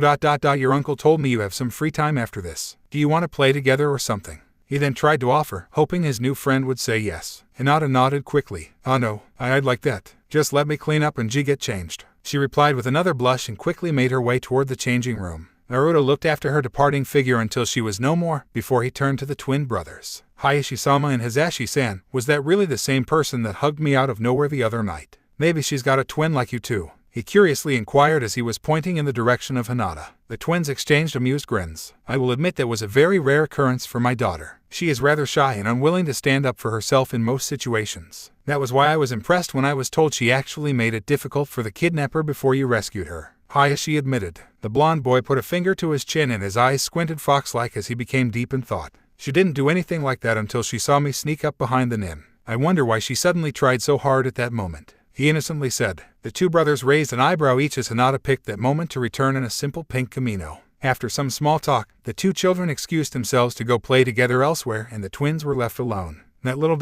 your uncle told me you have some free time after this. Do you want to play together or something?" He then tried to offer, hoping his new friend would say yes. Hinata nodded quickly. No, I'd like that. Just let me clean up and get changed," she replied with another blush and quickly made her way toward the changing room. Naruto looked after her departing figure until she was no more, before he turned to the twin brothers. "Hayashi-sama and Hisashi-san, was that really the same person that hugged me out of nowhere the other night? Maybe she's got a twin like you too?" he curiously inquired as he was pointing in the direction of Hinata. The twins exchanged amused grins. "I will admit that was a very rare occurrence for my daughter. She is rather shy and unwilling to stand up for herself in most situations. That was why I was impressed when I was told she actually made it difficult for the kidnapper before you rescued her," Hayashi admitted. The blonde boy put a finger to his chin and his eyes squinted fox-like as he became deep in thought. "She didn't do anything like that until she saw me sneak up behind the nin. I wonder why she suddenly tried so hard at that moment," he innocently said. The two brothers raised an eyebrow each as Hinata picked that moment to return in a simple pink kimono. After some small talk, the two children excused themselves to go play together elsewhere and the twins were left alone. "That little ...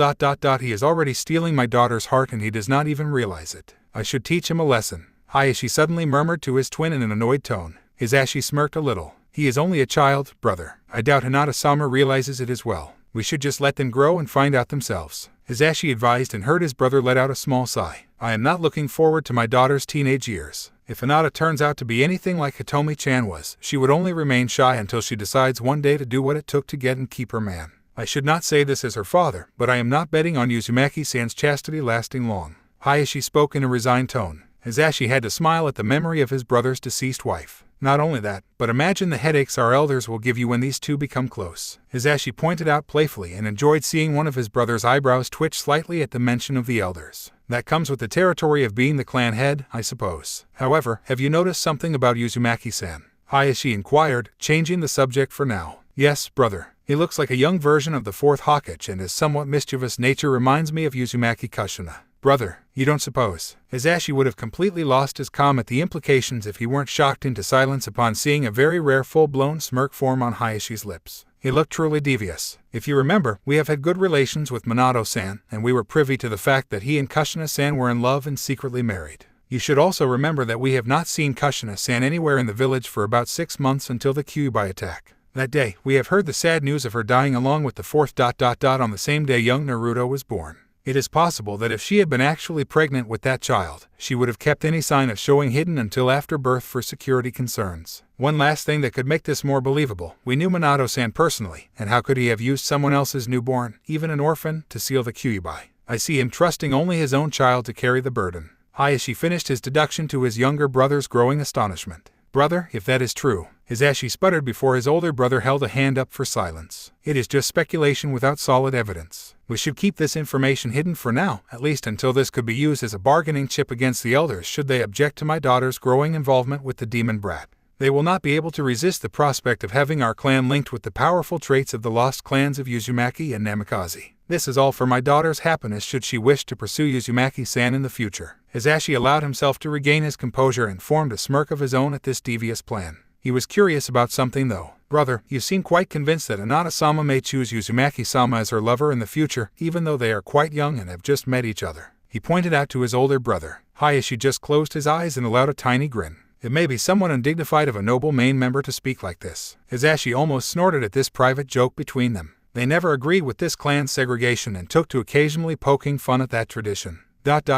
he is already stealing my daughter's heart and he does not even realize it. I should teach him a lesson," Hayashi suddenly murmured to his twin in an annoyed tone. Hisashi smirked a little. "He is only a child, brother. I doubt Hinata-sama realizes it as well. We should just let them grow and find out themselves," Hisashi advised and heard his brother let out a small sigh. "I am not looking forward to my daughter's teenage years. If Hinata turns out to be anything like Hitomi-chan was, she would only remain shy until she decides one day to do what it took to get and keep her man. I should not say this as her father, but I am not betting on Uzumaki-san's chastity lasting long." Hayashi spoke in a resigned tone. Hisashi had to smile at the memory of his brother's deceased wife. "Not only that, but imagine the headaches our elders will give you when these two become close," Hisashi pointed out playfully and enjoyed seeing one of his brother's eyebrows twitch slightly at the mention of the elders. "That comes with the territory of being the clan head, I suppose. However, have you noticed something about Uzumaki-san?" Hayashi inquired, changing the subject for now. "Yes, brother. He looks like a young version of the fourth Hokage and his somewhat mischievous nature reminds me of Uzumaki Kushina." "Brother, you don't suppose?" Hisashi would have completely lost his calm at the implications if he weren't shocked into silence upon seeing a very rare full-blown smirk form on Hayashi's lips. It looked truly devious. If you remember, we have had good relations with Minato-san, and we were privy to the fact that he and Kushina-san were in love and secretly married. You should also remember that we have not seen Kushina-san anywhere in the village for about 6 months until the Kyuubi attack. That day, we have heard the sad news of her dying along with the fourth ... on the same day young Naruto was born. It is possible that if she had been actually pregnant with that child, she would have kept any sign of showing hidden until after birth for security concerns. One last thing that could make this more believable: we knew Minato-san personally, and how could he have used someone else's newborn, even an orphan, to seal the Kyuubi? I see him trusting only his own child to carry the burden. Hayashi finished his deduction to his younger brother's growing astonishment. Brother, if that is true, Hisashi sputtered before his older brother held a hand up for silence. It is just speculation without solid evidence. We should keep this information hidden for now, at least until this could be used as a bargaining chip against the elders should they object to my daughter's growing involvement with the demon brat. They will not be able to resist the prospect of having our clan linked with the powerful traits of the lost clans of Uzumaki and Namikaze. This is all for my daughter's happiness should she wish to pursue Uzumaki-san in the future. Hisashi allowed himself to regain his composure and formed a smirk of his own at this devious plan. He was curious about something though. Brother, you seem quite convinced that Hinata-sama may choose Uzumaki-sama as her lover in the future, even though they are quite young and have just met each other. He pointed out to his older brother. Hayashi just closed his eyes and allowed a tiny grin. It may be somewhat undignified of a noble main member to speak like this. Hisashi almost snorted at this private joke between them. They never agreed with this clan segregation and took to occasionally poking fun at that tradition. ... but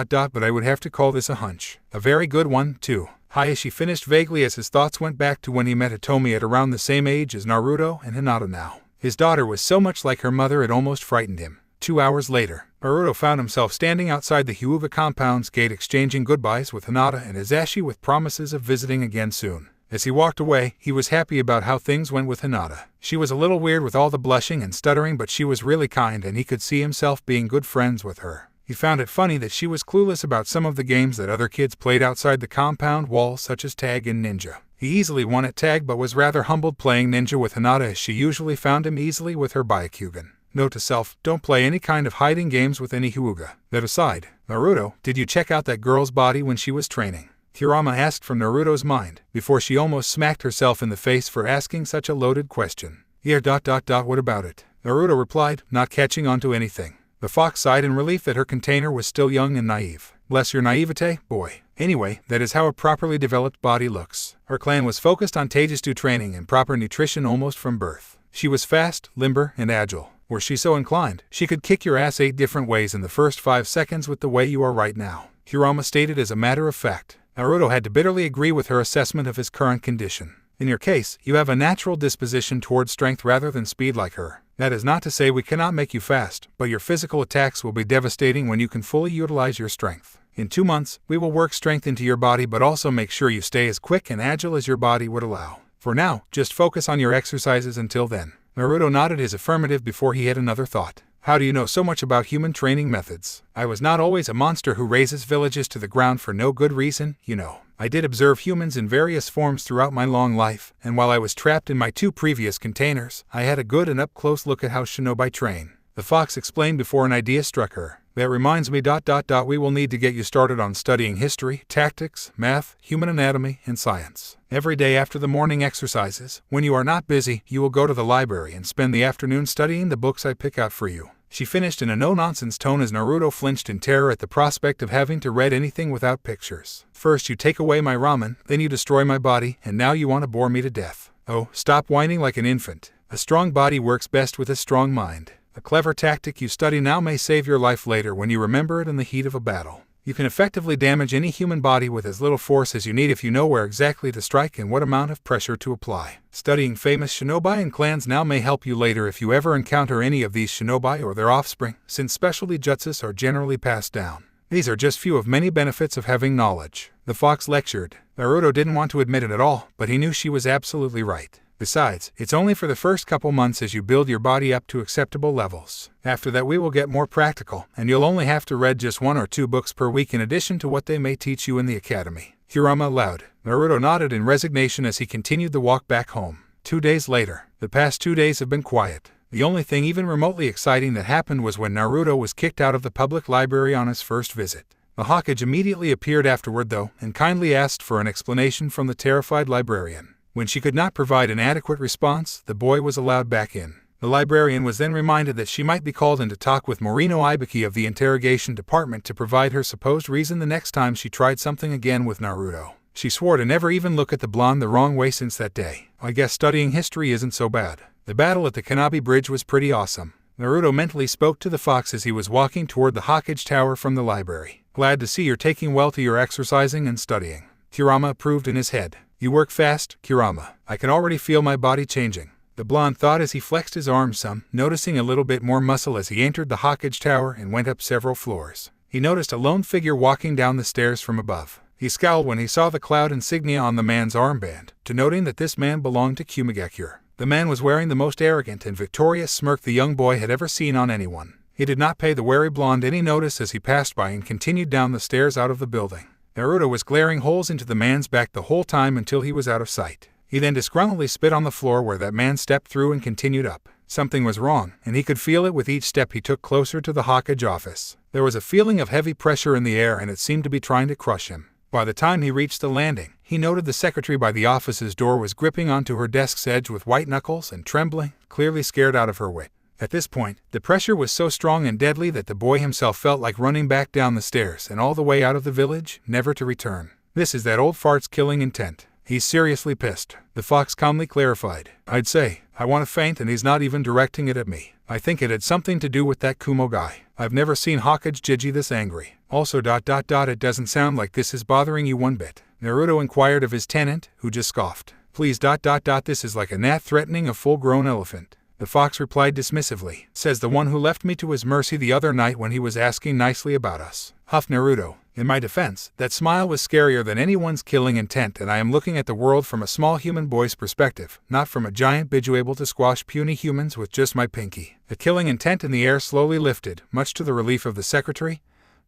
I would have to call this a hunch. A very good one, too. Hayashi finished vaguely as his thoughts went back to when he met Hitomi at around the same age as Naruto and Hinata now. His daughter was so much like her mother it almost frightened him. 2 hours later, Naruto found himself standing outside the Hyuga compound's gate exchanging goodbyes with Hinata and Hisashi with promises of visiting again soon. As he walked away, he was happy about how things went with Hinata. She was a little weird with all the blushing and stuttering, but she was really kind and he could see himself being good friends with her. He found it funny that she was clueless about some of the games that other kids played outside the compound wall, such as tag and ninja. He easily won at tag but was rather humbled playing ninja with Hinata as she usually found him easily with her Byakugan. Note to self, don't play any kind of hiding games with any Hyuga. That aside, Naruto, did you check out that girl's body when she was training? Kurama asked from Naruto's mind, before she almost smacked herself in the face for asking such a loaded question. Yeah. What about it? Naruto replied, not catching on to anything. The fox sighed in relief that her container was still young and naive. Bless your naivete, boy. Anyway, that is how a properly developed body looks. Her clan was focused on Taijutsu training and proper nutrition almost from birth. She was fast, limber, and agile. Were she so inclined, she could kick your ass 8 different ways in the first 5 seconds with the way you are right now. Kurama stated as a matter of fact. Naruto had to bitterly agree with her assessment of his current condition. In your case, you have a natural disposition towards strength rather than speed like her. That is not to say we cannot make you fast, but your physical attacks will be devastating when you can fully utilize your strength. In 2 months, we will work strength into your body but also make sure you stay as quick and agile as your body would allow. For now, just focus on your exercises until then. Naruto nodded his affirmative before he had another thought. How do you know so much about human training methods? I was not always a monster who raises villages to the ground for no good reason, you know. I did observe humans in various forms throughout my long life, and while I was trapped in my 2 previous containers, I had a good and up-close look at how shinobi train. The fox explained before an idea struck her. That reminds me ... we will need to get you started on studying history, tactics, math, human anatomy, and science. Every day after the morning exercises, when you are not busy, you will go to the library and spend the afternoon studying the books I pick out for you. She finished in a no-nonsense tone as Naruto flinched in terror at the prospect of having to read anything without pictures. First you take away my ramen, then you destroy my body, and now you want to bore me to death. Oh, stop whining like an infant. A strong body works best with a strong mind. A clever tactic you study now may save your life later when you remember it in the heat of a battle. You can effectively damage any human body with as little force as you need if you know where exactly to strike and what amount of pressure to apply. Studying famous shinobi and clans now may help you later if you ever encounter any of these shinobi or their offspring, since specialty jutsus are generally passed down. These are just few of many benefits of having knowledge. The fox lectured. Naruto didn't want to admit it at all, but he knew she was absolutely right. Besides, it's only for the first couple months as you build your body up to acceptable levels. After that we will get more practical, and you'll only have to read just 1 or 2 books per week in addition to what they may teach you in the academy. Kurama allowed. Naruto nodded in resignation as he continued the walk back home. 2 days later. The past 2 days have been quiet. The only thing even remotely exciting that happened was when Naruto was kicked out of the public library on his first visit. The Hokage immediately appeared afterward though, and kindly asked for an explanation from the terrified librarian. When she could not provide an adequate response, the boy was allowed back in. The librarian was then reminded that she might be called in to talk with Morino Ibiki of the interrogation department to provide her supposed reason the next time she tried something again with Naruto. She swore to never even look at the blonde the wrong way since that day. I guess studying history isn't so bad. The battle at the Kanabi Bridge was pretty awesome. Naruto mentally spoke to the fox as he was walking toward the Hokage Tower from the library. Glad to see you're taking well to your exercising and studying. Kurama approved in his head. You work fast, Kurama. I can already feel my body changing. The blonde thought as he flexed his arms some, noticing a little bit more muscle as he entered the Hokage Tower and went up several floors. He noticed a lone figure walking down the stairs from above. He scowled when he saw the cloud insignia on the man's armband, denoting that this man belonged to Kumigakure. The man was wearing the most arrogant and victorious smirk the young boy had ever seen on anyone. He did not pay the wary blonde any notice as he passed by and continued down the stairs out of the building. Naruto was glaring holes into the man's back the whole time until he was out of sight. He then disgruntledly spit on the floor where that man stepped through and continued up. Something was wrong, and he could feel it with each step he took closer to the Hokage office. There was a feeling of heavy pressure in the air and it seemed to be trying to crush him. By the time he reached the landing, he noted the secretary by the office's door was gripping onto her desk's edge with white knuckles and trembling, clearly scared out of her wit. At this point, the pressure was so strong and deadly that the boy himself felt like running back down the stairs and all the way out of the village, never to return. This is that old fart's killing intent. He's seriously pissed. The fox calmly clarified. I'd say, I want to faint and he's not even directing it at me. I think it had something to do with that Kumo guy. I've never seen Hokage Jiji this angry. Also ... it doesn't sound like this is bothering you one bit. Naruto inquired of his tenant, who just scoffed. Please ... this is like a gnat threatening a full-grown elephant. The fox replied dismissively. Says the one who left me to his mercy the other night when he was asking nicely about us. Huffed Naruto. In my defense, that smile was scarier than anyone's killing intent, and I am looking at the world from a small human boy's perspective, not from a giant biju able to squash puny humans with just my pinky. The killing intent in the air slowly lifted, much to the relief of the secretary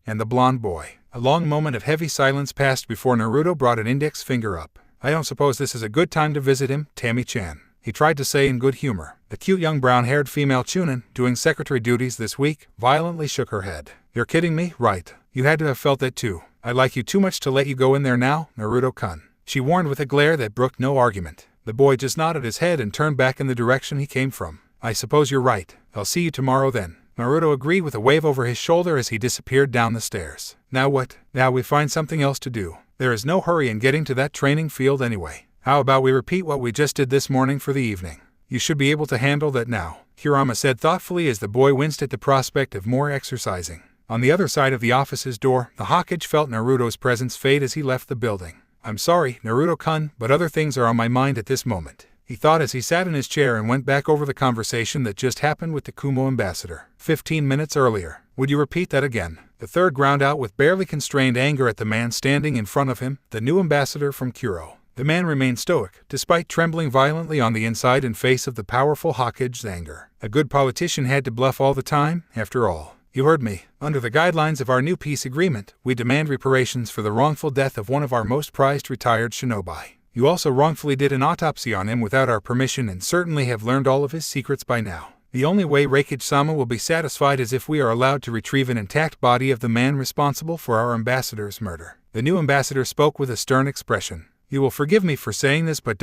and the blonde boy. A long moment of heavy silence passed before Naruto brought an index finger up. I don't suppose this is a good time to visit him, Tammy-chan. He tried to say in good humor. The cute young brown-haired female Chunin, doing secretary duties this week, violently shook her head. You're kidding me, right? You had to have felt that too. I like you too much to let you go in there now, Naruto-kun. She warned with a glare that brooked no argument. The boy just nodded his head and turned back in the direction he came from. I suppose you're right. I'll see you tomorrow then. Naruto agreed with a wave over his shoulder as he disappeared down the stairs. Now what? Now we find something else to do. There is no hurry in getting to that training field anyway. How about we repeat what we just did this morning for the evening? You should be able to handle that now, Kurama said thoughtfully as the boy winced at the prospect of more exercising. On the other side of the office's door, the Hokage felt Naruto's presence fade as he left the building. I'm sorry, Naruto-kun, but other things are on my mind at this moment, he thought as he sat in his chair and went back over the conversation that just happened with the Kumo ambassador. 15 minutes earlier. Would you repeat that again? The third ground out with barely constrained anger at the man standing in front of him, the new ambassador from Kuro. The man remained stoic, despite trembling violently on the inside in face of the powerful Hokage's anger. A good politician had to bluff all the time, after all. You heard me. Under the guidelines of our new peace agreement, we demand reparations for the wrongful death of one of our most prized retired shinobi. You also wrongfully did an autopsy on him without our permission and certainly have learned all of his secrets by now. The only way Reikage-sama will be satisfied is if we are allowed to retrieve an intact body of the man responsible for our ambassador's murder. The new ambassador spoke with a stern expression. You will forgive me for saying this, but ...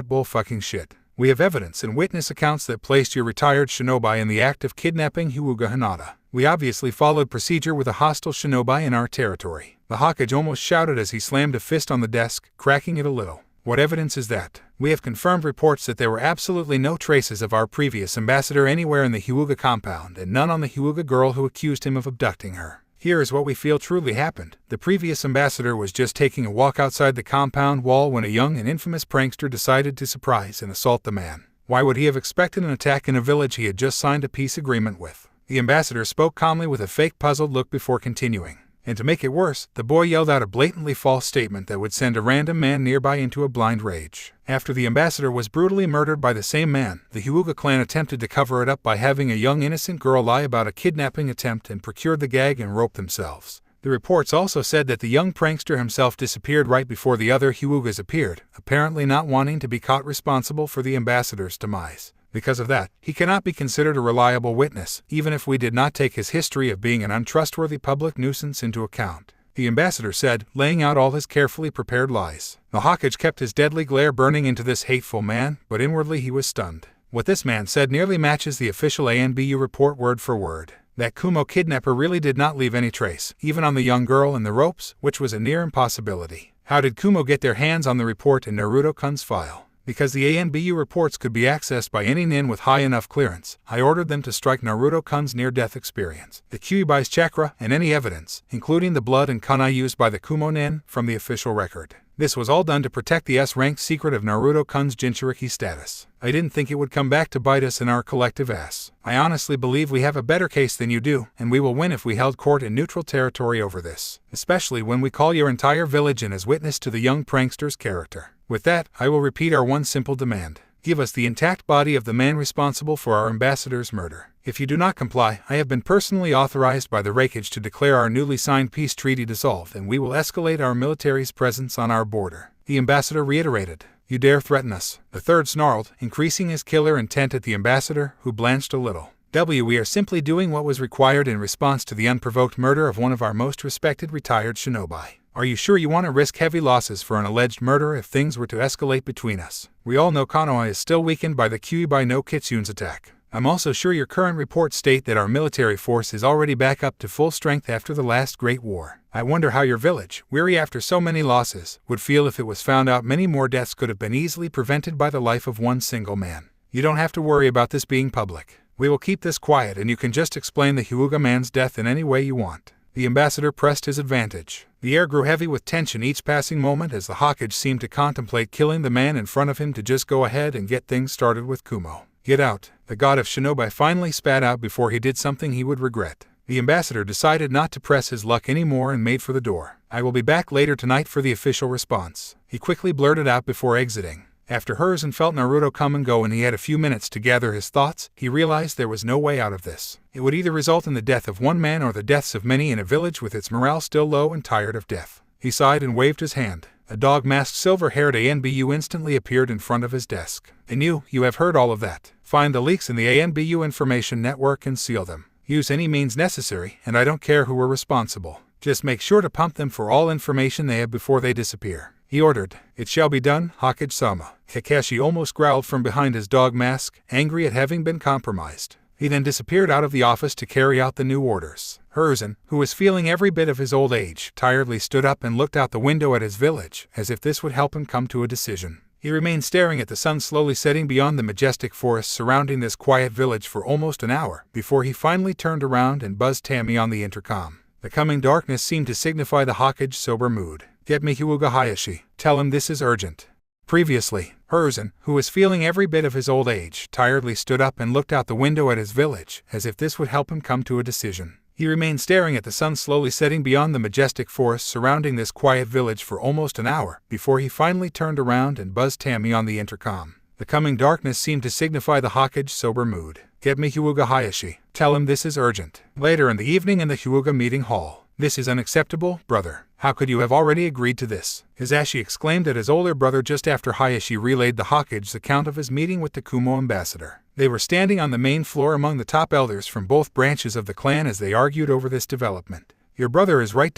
bull fucking shit. We have evidence and witness accounts that placed your retired shinobi in the act of kidnapping Hyuga Hinata. We obviously followed procedure with a hostile shinobi in our territory. The Hokage almost shouted as he slammed a fist on the desk, cracking it a little. What evidence is that? We have confirmed reports that there were absolutely no traces of our previous ambassador anywhere in the Hyuga compound and none on the Hyuga girl who accused him of abducting her. Here is what we feel truly happened. The previous ambassador was just taking a walk outside the compound wall when a young and infamous prankster decided to surprise and assault the man. Why would he have expected an attack in a village he had just signed a peace agreement with? The ambassador spoke calmly with a fake puzzled look before continuing. And to make it worse, the boy yelled out a blatantly false statement that would send a random man nearby into a blind rage. After the ambassador was brutally murdered by the same man, the Hyuga clan attempted to cover it up by having a young innocent girl lie about a kidnapping attempt and procured the gag and rope themselves. The reports also said that the young prankster himself disappeared right before the other Hyugas appeared, apparently not wanting to be caught responsible for the ambassador's demise. Because of that, he cannot be considered a reliable witness, even if we did not take his history of being an untrustworthy public nuisance into account. the ambassador said, laying out all his carefully prepared lies. The Hokage kept his deadly glare burning into this hateful man, but inwardly he was stunned. What this man said nearly matches the official ANBU report word for word. That Kumo kidnapper really did not leave any trace, even on the young girl in the ropes, which was a near impossibility. How did Kumo get their hands on the report in Naruto-kun's file? Because the ANBU reports could be accessed by any nin with high enough clearance, I ordered them to strike Naruto-kun's near-death experience, the Kyubai's chakra, and any evidence, including the blood and kunai used by the Kumo nin, from the official record. This was all done to protect the S-ranked secret of Naruto-kun's Jinchuriki status. I didn't think it would come back to bite us in our collective ass. I honestly believe we have a better case than you do, and we will win if we held court in neutral territory over this, especially when we call your entire village in as witness to the young prankster's character. With that, I will repeat our one simple demand. Give us the intact body of the man responsible for our ambassador's murder. If you do not comply, I have been personally authorized by the Raikage to declare our newly signed peace treaty dissolved, and we will escalate our military's presence on our border. The ambassador reiterated. You dare threaten us? The third snarled, increasing his killer intent at the ambassador, who blanched a little. We are simply doing what was required in response to the unprovoked murder of one of our most respected retired shinobi. Are you sure you want to risk heavy losses for an alleged murder if things were to escalate between us? We all know Konoha is still weakened by the Kyuubi no Kitsune's attack. I'm also sure your current reports state that our military force is already back up to full strength after the last Great War. I wonder how your village, weary after so many losses, would feel if it was found out many more deaths could have been easily prevented by the life of one single man. You don't have to worry about this being public. We will keep this quiet, and you can just explain the Hyuga man's death in any way you want. The ambassador pressed his advantage. The air grew heavy with tension each passing moment as the Hokage seemed to contemplate killing the man in front of him to just go ahead and get things started with Kumo. Get out, the god of shinobi finally spat out before he did something he would regret. The ambassador decided not to press his luck anymore and made for the door. I will be back later tonight for the official response, he quickly blurted out before exiting. After Hiruzen felt Naruto come and go and he had a few minutes to gather his thoughts, he realized there was no way out of this. It would either result in the death of one man or the deaths of many in a village with its morale still low and tired of death. He sighed and waved his hand. A dog-masked silver-haired ANBU instantly appeared in front of his desk. I knew, you have heard all of that. Find the leaks in the ANBU information network and seal them. Use any means necessary, and I don't care who were responsible. Just make sure to pump them for all information they have before they disappear. He ordered. It shall be done, Hokage-sama. Kakashi almost growled from behind his dog mask, angry at having been compromised. He then disappeared out of the office to carry out the new orders. Hiruzen, who was feeling every bit of his old age, tiredly stood up and looked out the window at his village, as if this would help him come to a decision. He remained staring at the sun slowly setting beyond the majestic forest surrounding this quiet village for almost an hour, before he finally turned around and buzzed Tammy on the intercom. The coming darkness seemed to signify the Hokage's sober mood. Get me Hyuga Hayashi. Tell him this is urgent. Previously, Hiruzen, who was feeling every bit of his old age, tiredly stood up and looked out the window at his village, as if this would help him come to a decision. He remained staring at the sun slowly setting beyond the majestic forest surrounding this quiet village for almost an hour, before he finally turned around and buzzed Tammy on the intercom. The coming darkness seemed to signify the Hokage's sober mood. Get me Hyuga Hayashi. Tell him this is urgent. Later in the evening in the Hyuga meeting hall. This is unacceptable, brother. How could you have already agreed to this? Hizashi exclaimed at his older brother just after Hayashi relayed the Hokage's account of his meeting with the Kumo ambassador. They were standing on the main floor among the top elders from both branches of the clan as they argued over this development. Your brother is right.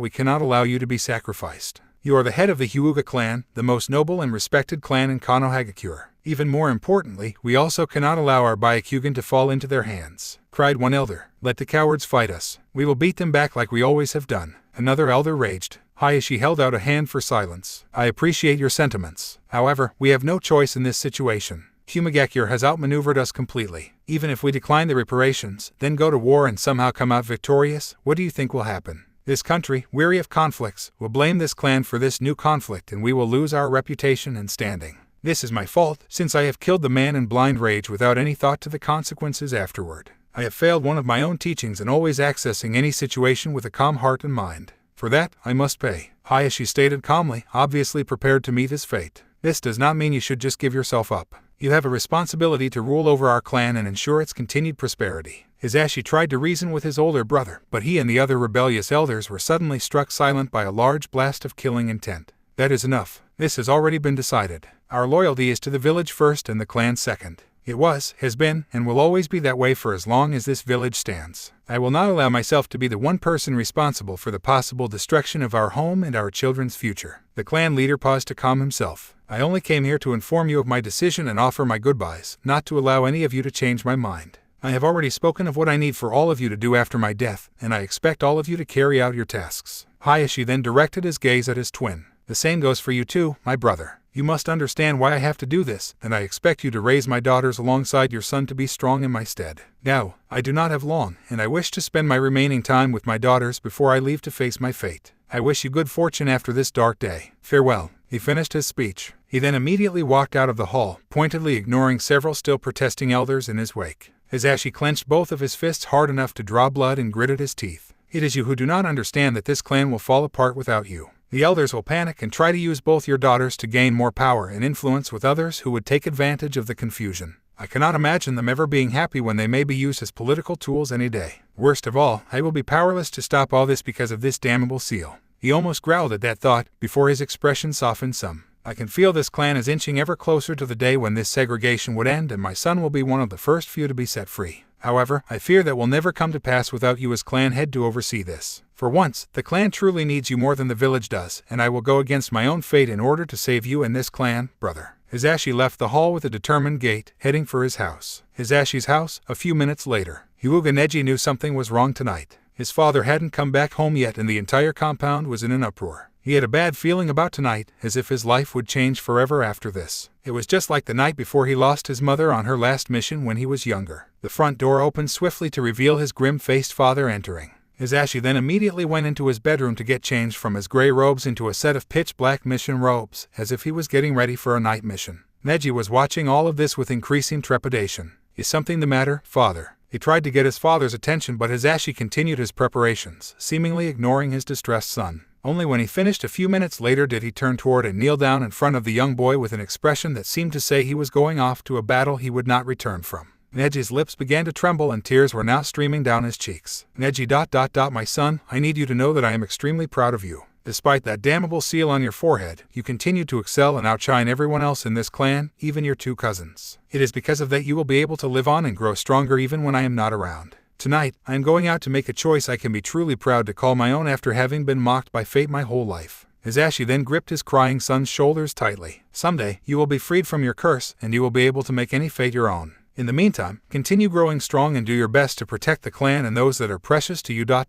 We cannot allow you to be sacrificed. You are the head of the Hyuga clan, the most noble and respected clan in Konohagakure. Even more importantly, we also cannot allow our Byakugan to fall into their hands, cried one elder. Let the cowards fight us. We will beat them back like we always have done. Another elder raged. Hayashi held out a hand for silence. I appreciate your sentiments. However, we have no choice in this situation. Hyuga has outmaneuvered us completely. Even if we decline the reparations, then go to war and somehow come out victorious, what do you think will happen? This country, weary of conflicts, will blame this clan for this new conflict and we will lose our reputation and standing. This is my fault, since I have killed the man in blind rage without any thought to the consequences afterward. I have failed one of my own teachings in always accessing any situation with a calm heart and mind. For that, I must pay. Hayashi stated calmly, obviously prepared to meet his fate. This does not mean you should just give yourself up. You have a responsibility to rule over our clan and ensure its continued prosperity. Hizashi tried to reason with his older brother, but he and the other rebellious elders were suddenly struck silent by a large blast of killing intent. That is enough. This has already been decided. Our loyalty is to the village first and the clan second. It was, has been, and will always be that way for as long as this village stands. I will not allow myself to be the one person responsible for the possible destruction of our home and our children's future. The clan leader paused to calm himself. I only came here to inform you of my decision and offer my goodbyes, not to allow any of you to change my mind. I have already spoken of what I need for all of you to do after my death, and I expect all of you to carry out your tasks. Hayashi then directed his gaze at his twin. The same goes for you too, my brother. You must understand why I have to do this, and I expect you to raise my daughters alongside your son to be strong in my stead. Now, I do not have long, and I wish to spend my remaining time with my daughters before I leave to face my fate. I wish you good fortune after this dark day. Farewell. He finished his speech. He then immediately walked out of the hall, pointedly ignoring several still protesting elders in his wake. Hisashi clenched both of his fists hard enough to draw blood and gritted his teeth. It is you who do not understand that this clan will fall apart without you. The elders will panic and try to use both your daughters to gain more power and influence with others who would take advantage of the confusion. I cannot imagine them ever being happy when they may be used as political tools any day. Worst of all, I will be powerless to stop all this because of this damnable seal. He almost growled at that thought, before his expression softened some. I can feel this clan is inching ever closer to the day when this segregation would end and my son will be one of the first few to be set free. However, I fear that will never come to pass without you as clan head to oversee this. For once, the clan truly needs you more than the village does, and I will go against my own fate in order to save you and this clan, brother. Hisashi left the hall with a determined gait, heading for his house. Hisashi's house, a few minutes later. Hyuga Neji knew something was wrong tonight. His father hadn't come back home yet and the entire compound was in an uproar. He had a bad feeling about tonight, as if his life would change forever after this. It was just like the night before he lost his mother on her last mission when he was younger. The front door opened swiftly to reveal his grim-faced father entering. Hisashi then immediately went into his bedroom to get changed from his gray robes into a set of pitch-black mission robes, as if he was getting ready for a night mission. Neji was watching all of this with increasing trepidation. Is something the matter, father? He tried to get his father's attention, but Hisashi continued his preparations, seemingly ignoring his distressed son. Only when he finished a few minutes later did he turn toward and kneel down in front of the young boy with an expression that seemed to say he was going off to a battle he would not return from. Neji's lips began to tremble and tears were now streaming down his cheeks. Neji, my son, I need you to know that I am extremely proud of you. Despite that damnable seal on your forehead, you continue to excel and outshine everyone else in this clan, even your two cousins. It is because of that you will be able to live on and grow stronger even when I am not around. Tonight, I am going out to make a choice I can be truly proud to call my own after having been mocked by fate my whole life. Hisashi then gripped his crying son's shoulders tightly. Someday, you will be freed from your curse, and you will be able to make any fate your own. In the meantime, continue growing strong and do your best to protect the clan and those that are precious to you. Do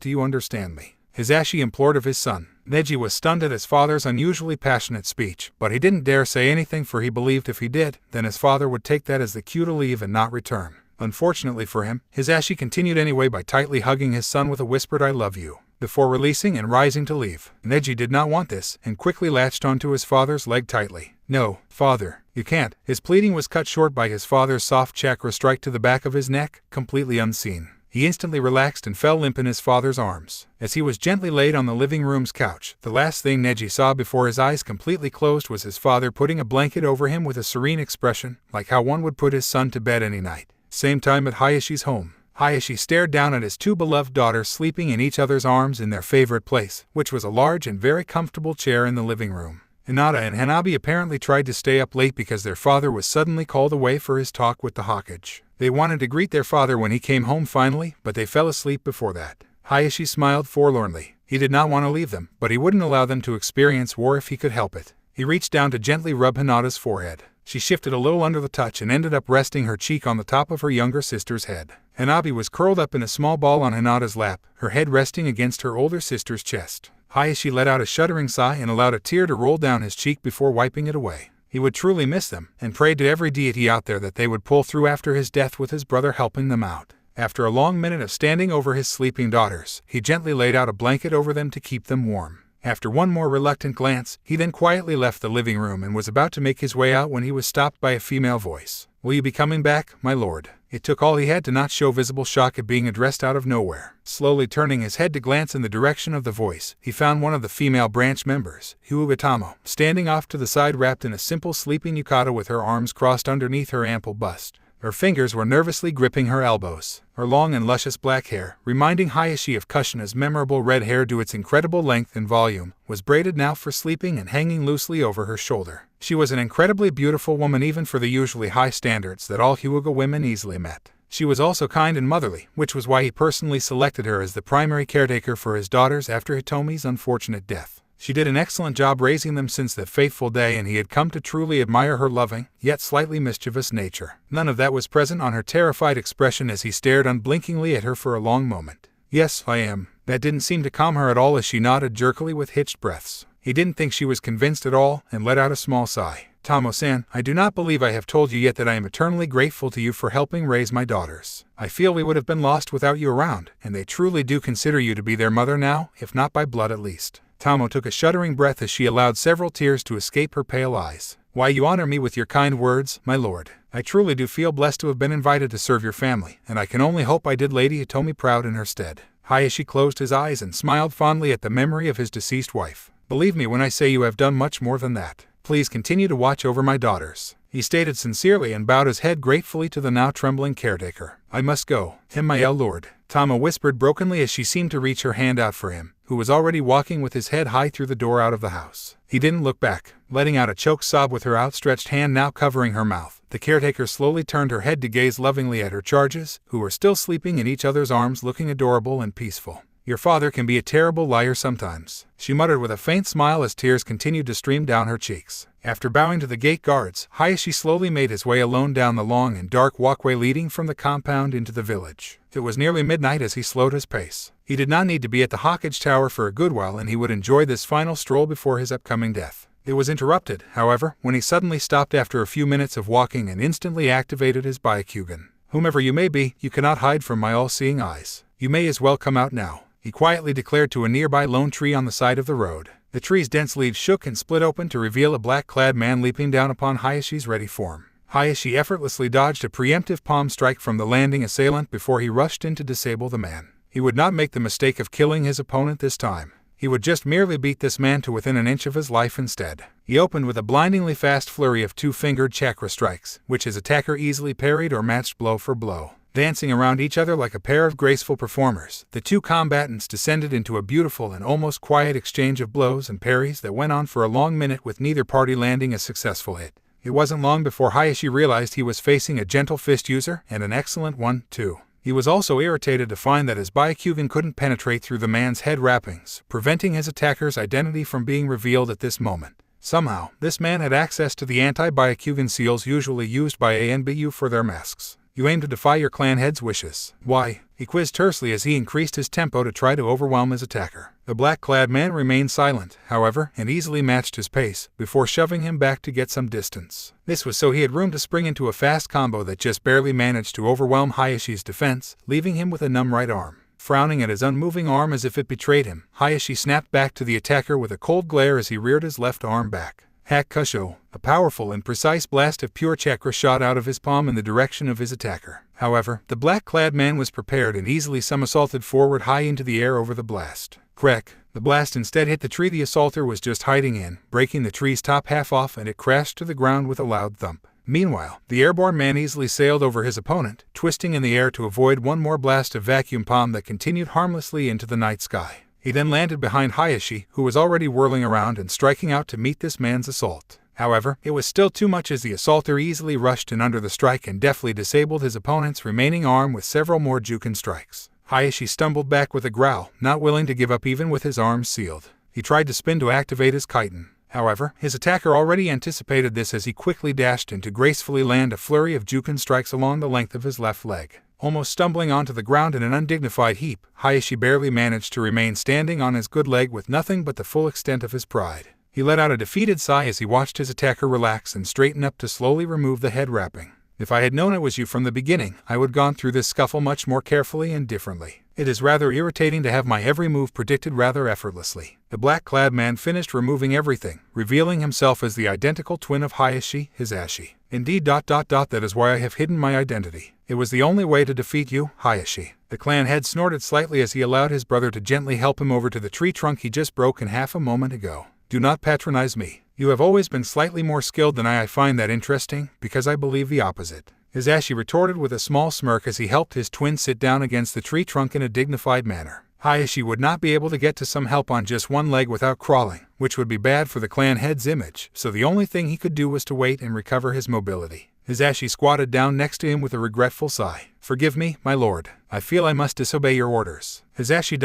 you understand me? Hisashi implored of his son. Neji was stunned at his father's unusually passionate speech, but he didn't dare say anything for he believed if he did, then his father would take that as the cue to leave and not return. Unfortunately for him, Hisashi continued anyway by tightly hugging his son with a whispered "I love you," before releasing and rising to leave. Neji did not want this, and quickly latched onto his father's leg tightly. No, father, you can't. His pleading was cut short by his father's soft chakra strike to the back of his neck, completely unseen. He instantly relaxed and fell limp in his father's arms. As he was gently laid on the living room's couch, the last thing Neji saw before his eyes completely closed was his father putting a blanket over him with a serene expression, like how one would put his son to bed any night. Same time at Hayashi's home. Hayashi stared down at his two beloved daughters sleeping in each other's arms in their favorite place, which was a large and very comfortable chair in the living room. Hinata and Hanabi apparently tried to stay up late because their father was suddenly called away for his talk with the Hokage. They wanted to greet their father when he came home finally, but they fell asleep before that. Hayashi smiled forlornly. He did not want to leave them, but he wouldn't allow them to experience war if he could help it. He reached down to gently rub Hinata's forehead. She shifted a little under the touch and ended up resting her cheek on the top of her younger sister's head. Hanabi was curled up in a small ball on Hinata's lap, her head resting against her older sister's chest. Hayashi let out a shuddering sigh and allowed a tear to roll down his cheek before wiping it away. He would truly miss them, and prayed to every deity out there that they would pull through after his death with his brother helping them out. After a long minute of standing over his sleeping daughters, he gently laid out a blanket over them to keep them warm. After one more reluctant glance, he then quietly left the living room and was about to make his way out when he was stopped by a female voice. "Will you be coming back, my lord?" It took all he had to not show visible shock at being addressed out of nowhere. Slowly turning his head to glance in the direction of the voice, he found one of the female branch members, Hyuga, standing off to the side wrapped in a simple sleeping yukata with her arms crossed underneath her ample bust. Her fingers were nervously gripping her elbows. Her long and luscious black hair, reminding Hayashi of Kushina's memorable red hair due its incredible length and volume, was braided now for sleeping and hanging loosely over her shoulder. She was an incredibly beautiful woman even for the usually high standards that all Hyuga women easily met. She was also kind and motherly, which was why he personally selected her as the primary caretaker for his daughters after Hitomi's unfortunate death. She did an excellent job raising them since that fateful day, and he had come to truly admire her loving, yet slightly mischievous nature. None of that was present on her terrified expression as he stared unblinkingly at her for a long moment. "Yes, I am." That didn't seem to calm her at all as she nodded jerkily with hitched breaths. He didn't think she was convinced at all, and let out a small sigh. "Tomo-san, I do not believe I have told you yet that I am eternally grateful to you for helping raise my daughters. I feel we would have been lost without you around, and they truly do consider you to be their mother now, if not by blood at least." Tomo took a shuddering breath as she allowed several tears to escape her pale eyes. "Why, you honor me with your kind words, my lord. I truly do feel blessed to have been invited to serve your family, and I can only hope I did Lady Hitomi proud in her stead." Hayashi closed his eyes and smiled fondly at the memory of his deceased wife. "Believe me when I say you have done much more than that. Please continue to watch over my daughters," he stated sincerely and bowed his head gratefully to the now trembling caretaker. "I must go, my lord," Tomo whispered brokenly as she seemed to reach her hand out for him, who was already walking with his head high through the door out of the house. He didn't look back, letting out a choked sob with her outstretched hand now covering her mouth. The caretaker slowly turned her head to gaze lovingly at her charges, who were still sleeping in each other's arms looking adorable and peaceful. "Your father can be a terrible liar sometimes," she muttered with a faint smile as tears continued to stream down her cheeks. After bowing to the gate guards, Hayashi slowly made his way alone down the long and dark walkway leading from the compound into the village. It was nearly midnight as he slowed his pace. He did not need to be at the Hawkage Tower for a good while, and he would enjoy this final stroll before his upcoming death. It was interrupted, however, when he suddenly stopped after a few minutes of walking and instantly activated his Byakugan. "Whomever you may be, you cannot hide from my all-seeing eyes. You may as well come out now," he quietly declared to a nearby lone tree on the side of the road. The tree's dense leaves shook and split open to reveal a black-clad man leaping down upon Hayashi's ready form. Hayashi effortlessly dodged a preemptive palm strike from the landing assailant before he rushed in to disable the man. He would not make the mistake of killing his opponent this time. He would just merely beat this man to within an inch of his life instead. He opened with a blindingly fast flurry of two-fingered chakra strikes, which his attacker easily parried or matched blow for blow. Dancing around each other like a pair of graceful performers, the two combatants descended into a beautiful and almost quiet exchange of blows and parries that went on for a long minute with neither party landing a successful hit. It wasn't long before Hayashi realized he was facing a gentle fist user, and an excellent one, too. He was also irritated to find that his Byakugan couldn't penetrate through the man's head wrappings, preventing his attacker's identity from being revealed at this moment. Somehow, this man had access to the anti-Byakugan seals usually used by ANBU for their masks. "You aim to defy your clan head's wishes. Why?" he quizzed tersely as he increased his tempo to try to overwhelm his attacker. The black-clad man remained silent, however, and easily matched his pace, before shoving him back to get some distance. This was so he had room to spring into a fast combo that just barely managed to overwhelm Hayashi's defense, leaving him with a numb right arm. Frowning at his unmoving arm as if it betrayed him, Hayashi snapped back to the attacker with a cold glare as he reared his left arm back. Hakusho, a powerful and precise blast of pure chakra shot out of his palm in the direction of his attacker. However, the black-clad man was prepared and easily somersaulted forward high into the air over the blast. Crack! The blast instead hit the tree the assaulter was just hiding in, breaking the tree's top half off, and it crashed to the ground with a loud thump. Meanwhile, the airborne man easily sailed over his opponent, twisting in the air to avoid one more blast of vacuum palm that continued harmlessly into the night sky. He then landed behind Hayashi, who was already whirling around and striking out to meet this man's assault. However, it was still too much as the assaulter easily rushed in under the strike and deftly disabled his opponent's remaining arm with several more Juken strikes. Hayashi stumbled back with a growl, not willing to give up even with his arms sealed. He tried to spin to activate his chitin. However, his attacker already anticipated this as he quickly dashed in to gracefully land a flurry of Juken strikes along the length of his left leg. Almost stumbling onto the ground in an undignified heap, Hayashi barely managed to remain standing on his good leg with nothing but the full extent of his pride. He let out a defeated sigh as he watched his attacker relax and straighten up to slowly remove the head wrapping. "If I had known it was you from the beginning, I would have gone through this scuffle much more carefully and differently. It is rather irritating to have my every move predicted rather effortlessly." The black-clad man finished removing everything, revealing himself as the identical twin of Hayashi, his Ashi. "Indeed, that is why I have hidden my identity. It was the only way to defeat you, Hayashi." The clan head snorted slightly as he allowed his brother to gently help him over to the tree trunk he just broke in half a moment ago. "Do not patronize me. You have always been slightly more skilled than I find that interesting, because I believe the opposite. Hisashi retorted with a small smirk as he helped his twin sit down against the tree trunk in a dignified manner. Hisashi would not be able to get to some help on just one leg without crawling, which would be bad for the clan head's image, so the only thing he could do was to wait and recover his mobility. Hisashi squatted down next to him with a regretful sigh. "Forgive me, my lord. I feel I must disobey your orders." Hisashi ...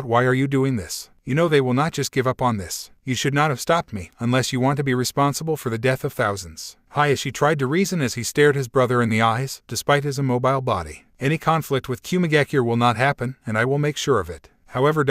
Why are you doing this? You know they will not just give up on this. You should not have stopped me, unless you want to be responsible for the death of thousands. Hisashi tried to reason as he stared his brother in the eyes, despite his immobile body. Any conflict with Kumagakure will not happen, and I will make sure of it. However ...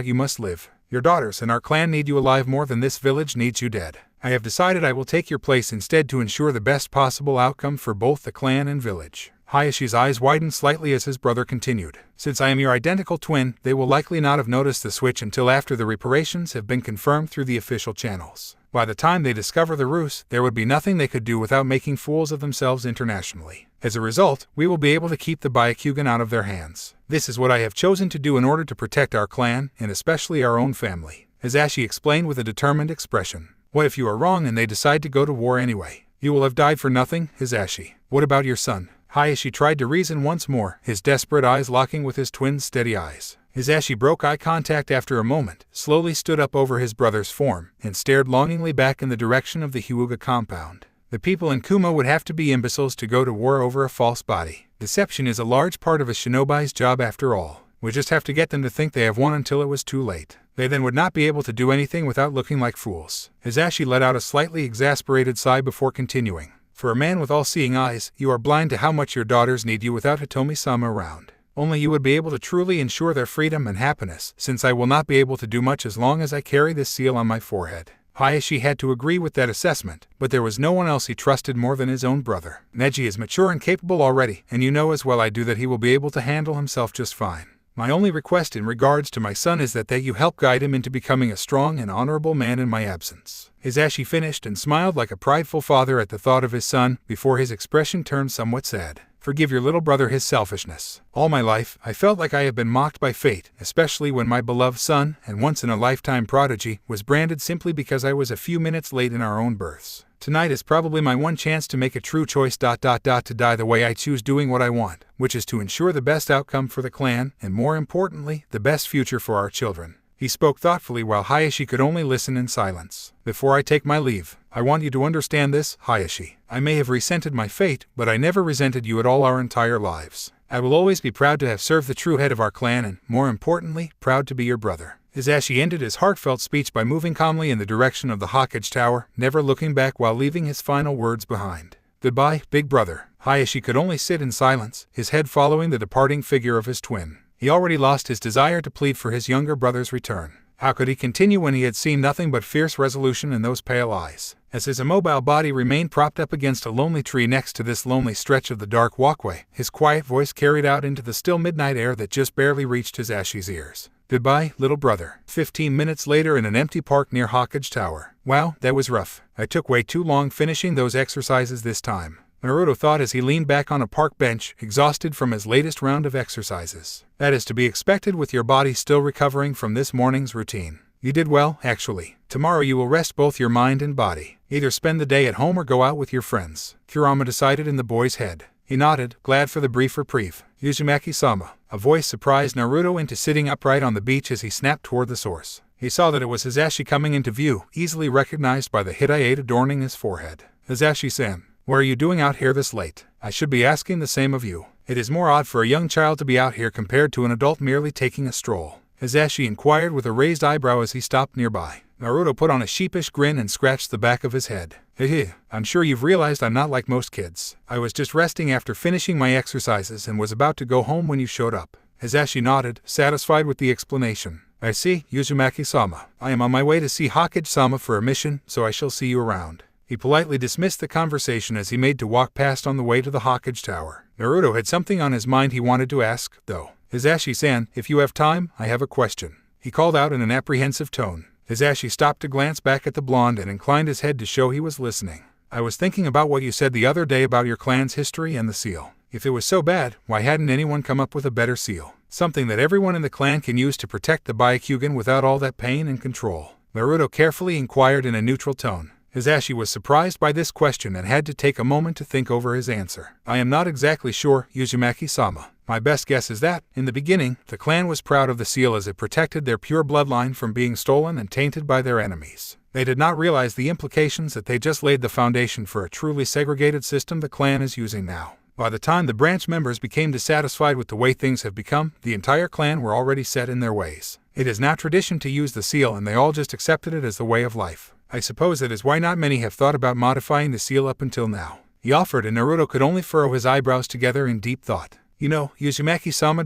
You must live. Your daughters and our clan need you alive more than this village needs you dead. I have decided I will take your place instead to ensure the best possible outcome for both the clan and village. Hayashi's eyes widened slightly as his brother continued. Since I am your identical twin, they will likely not have noticed the switch until after the reparations have been confirmed through the official channels. By the time they discover the ruse, there would be nothing they could do without making fools of themselves internationally. As a result, we will be able to keep the Byakugan out of their hands. This is what I have chosen to do in order to protect our clan, and especially our own family. Hisashi explained with a determined expression. What if you are wrong and they decide to go to war anyway? You will have died for nothing, Hisashi. What about your son? Hayashi tried to reason once more, his desperate eyes locking with his twin's steady eyes. Hisashi broke eye contact after a moment, slowly stood up over his brother's form, and stared longingly back in the direction of the Hyuga compound. The people in Kuma would have to be imbeciles to go to war over a false body. Deception is a large part of a shinobi's job after all. We just have to get them to think they have won until it was too late. They then would not be able to do anything without looking like fools. Hisashi let out a slightly exasperated sigh before continuing. For a man with all-seeing eyes, you are blind to how much your daughters need you without Hitomi-sama around. Only you would be able to truly ensure their freedom and happiness, since I will not be able to do much as long as I carry this seal on my forehead. Hayashi had to agree with that assessment, but there was no one else he trusted more than his own brother. Neji is mature and capable already, and you know as well I do that he will be able to handle himself just fine. My only request in regards to my son is that you help guide him into becoming a strong and honorable man in my absence. Hisashi finished and smiled like a prideful father at the thought of his son, before his expression turned somewhat sad. Forgive your little brother his selfishness. All my life, I felt like I have been mocked by fate, especially when my beloved son, and once-in-a-lifetime prodigy, was branded simply because I was a few minutes late in our own births. Tonight is probably my one chance to make a true choice ... to die the way I choose, doing what I want, which is to ensure the best outcome for the clan, and more importantly, the best future for our children. He spoke thoughtfully while Hayashi could only listen in silence. Before I take my leave, I want you to understand this, Hayashi. I may have resented my fate, but I never resented you at all our entire lives. I will always be proud to have served the true head of our clan and, more importantly, proud to be your brother. Hisashi ended his heartfelt speech by moving calmly in the direction of the Hokage Tower, never looking back while leaving his final words behind. Goodbye, big brother. Hayashi could only sit in silence, his head following the departing figure of his twin. He already lost his desire to plead for his younger brother's return. How could he continue when he had seen nothing but fierce resolution in those pale eyes? As his immobile body remained propped up against a lonely tree next to this lonely stretch of the dark walkway, his quiet voice carried out into the still midnight air that just barely reached Hisashi's ears. Goodbye, little brother. 15 minutes later in an empty park near Hokage Tower. Wow, that was rough. I took way too long finishing those exercises this time. Naruto thought as he leaned back on a park bench, exhausted from his latest round of exercises. That is to be expected with your body still recovering from this morning's routine. You did well, actually. Tomorrow you will rest both your mind and body. Either spend the day at home or go out with your friends. Kurama decided in the boy's head. He nodded, glad for the brief reprieve. Uzumaki-sama. A voice surprised Naruto into sitting upright on the beach as he snapped toward the source. He saw that it was Hisashi coming into view, easily recognized by the Hidaite adorning his forehead. Hisashi-san, what are you doing out here this late? I should be asking the same of you. It is more odd for a young child to be out here compared to an adult merely taking a stroll. Hisashi inquired with a raised eyebrow as he stopped nearby. Naruto put on a sheepish grin and scratched the back of his head. Hehe, I'm sure you've realized I'm not like most kids. I was just resting after finishing my exercises and was about to go home when you showed up. Hisashi nodded, satisfied with the explanation. I see, Uzumaki-sama. I am on my way to see Hokage-sama for a mission, so I shall see you around. He politely dismissed the conversation as he made to walk past on the way to the Hokage Tower. Naruto had something on his mind he wanted to ask, though. Hisashi-san, if you have time, I have a question. He called out in an apprehensive tone. Hisashi stopped to glance back at the blonde and inclined his head to show he was listening. I was thinking about what you said the other day about your clan's history and the seal. If it was so bad, why hadn't anyone come up with a better seal? Something that everyone in the clan can use to protect the Byakugan without all that pain and control. Naruto carefully inquired in a neutral tone. Hisashi was surprised by this question and had to take a moment to think over his answer. I am not exactly sure, Uzumaki-sama. My best guess is that, in the beginning, the clan was proud of the seal as it protected their pure bloodline from being stolen and tainted by their enemies. They did not realize the implications that they just laid the foundation for a truly segregated system the clan is using now. By the time the branch members became dissatisfied with the way things have become, the entire clan were already set in their ways. It is now tradition to use the seal and they all just accepted it as the way of life. I suppose that is why not many have thought about modifying the seal up until now. He offered and Naruto could only furrow his eyebrows together in deep thought. You know, Uzumaki-sama ...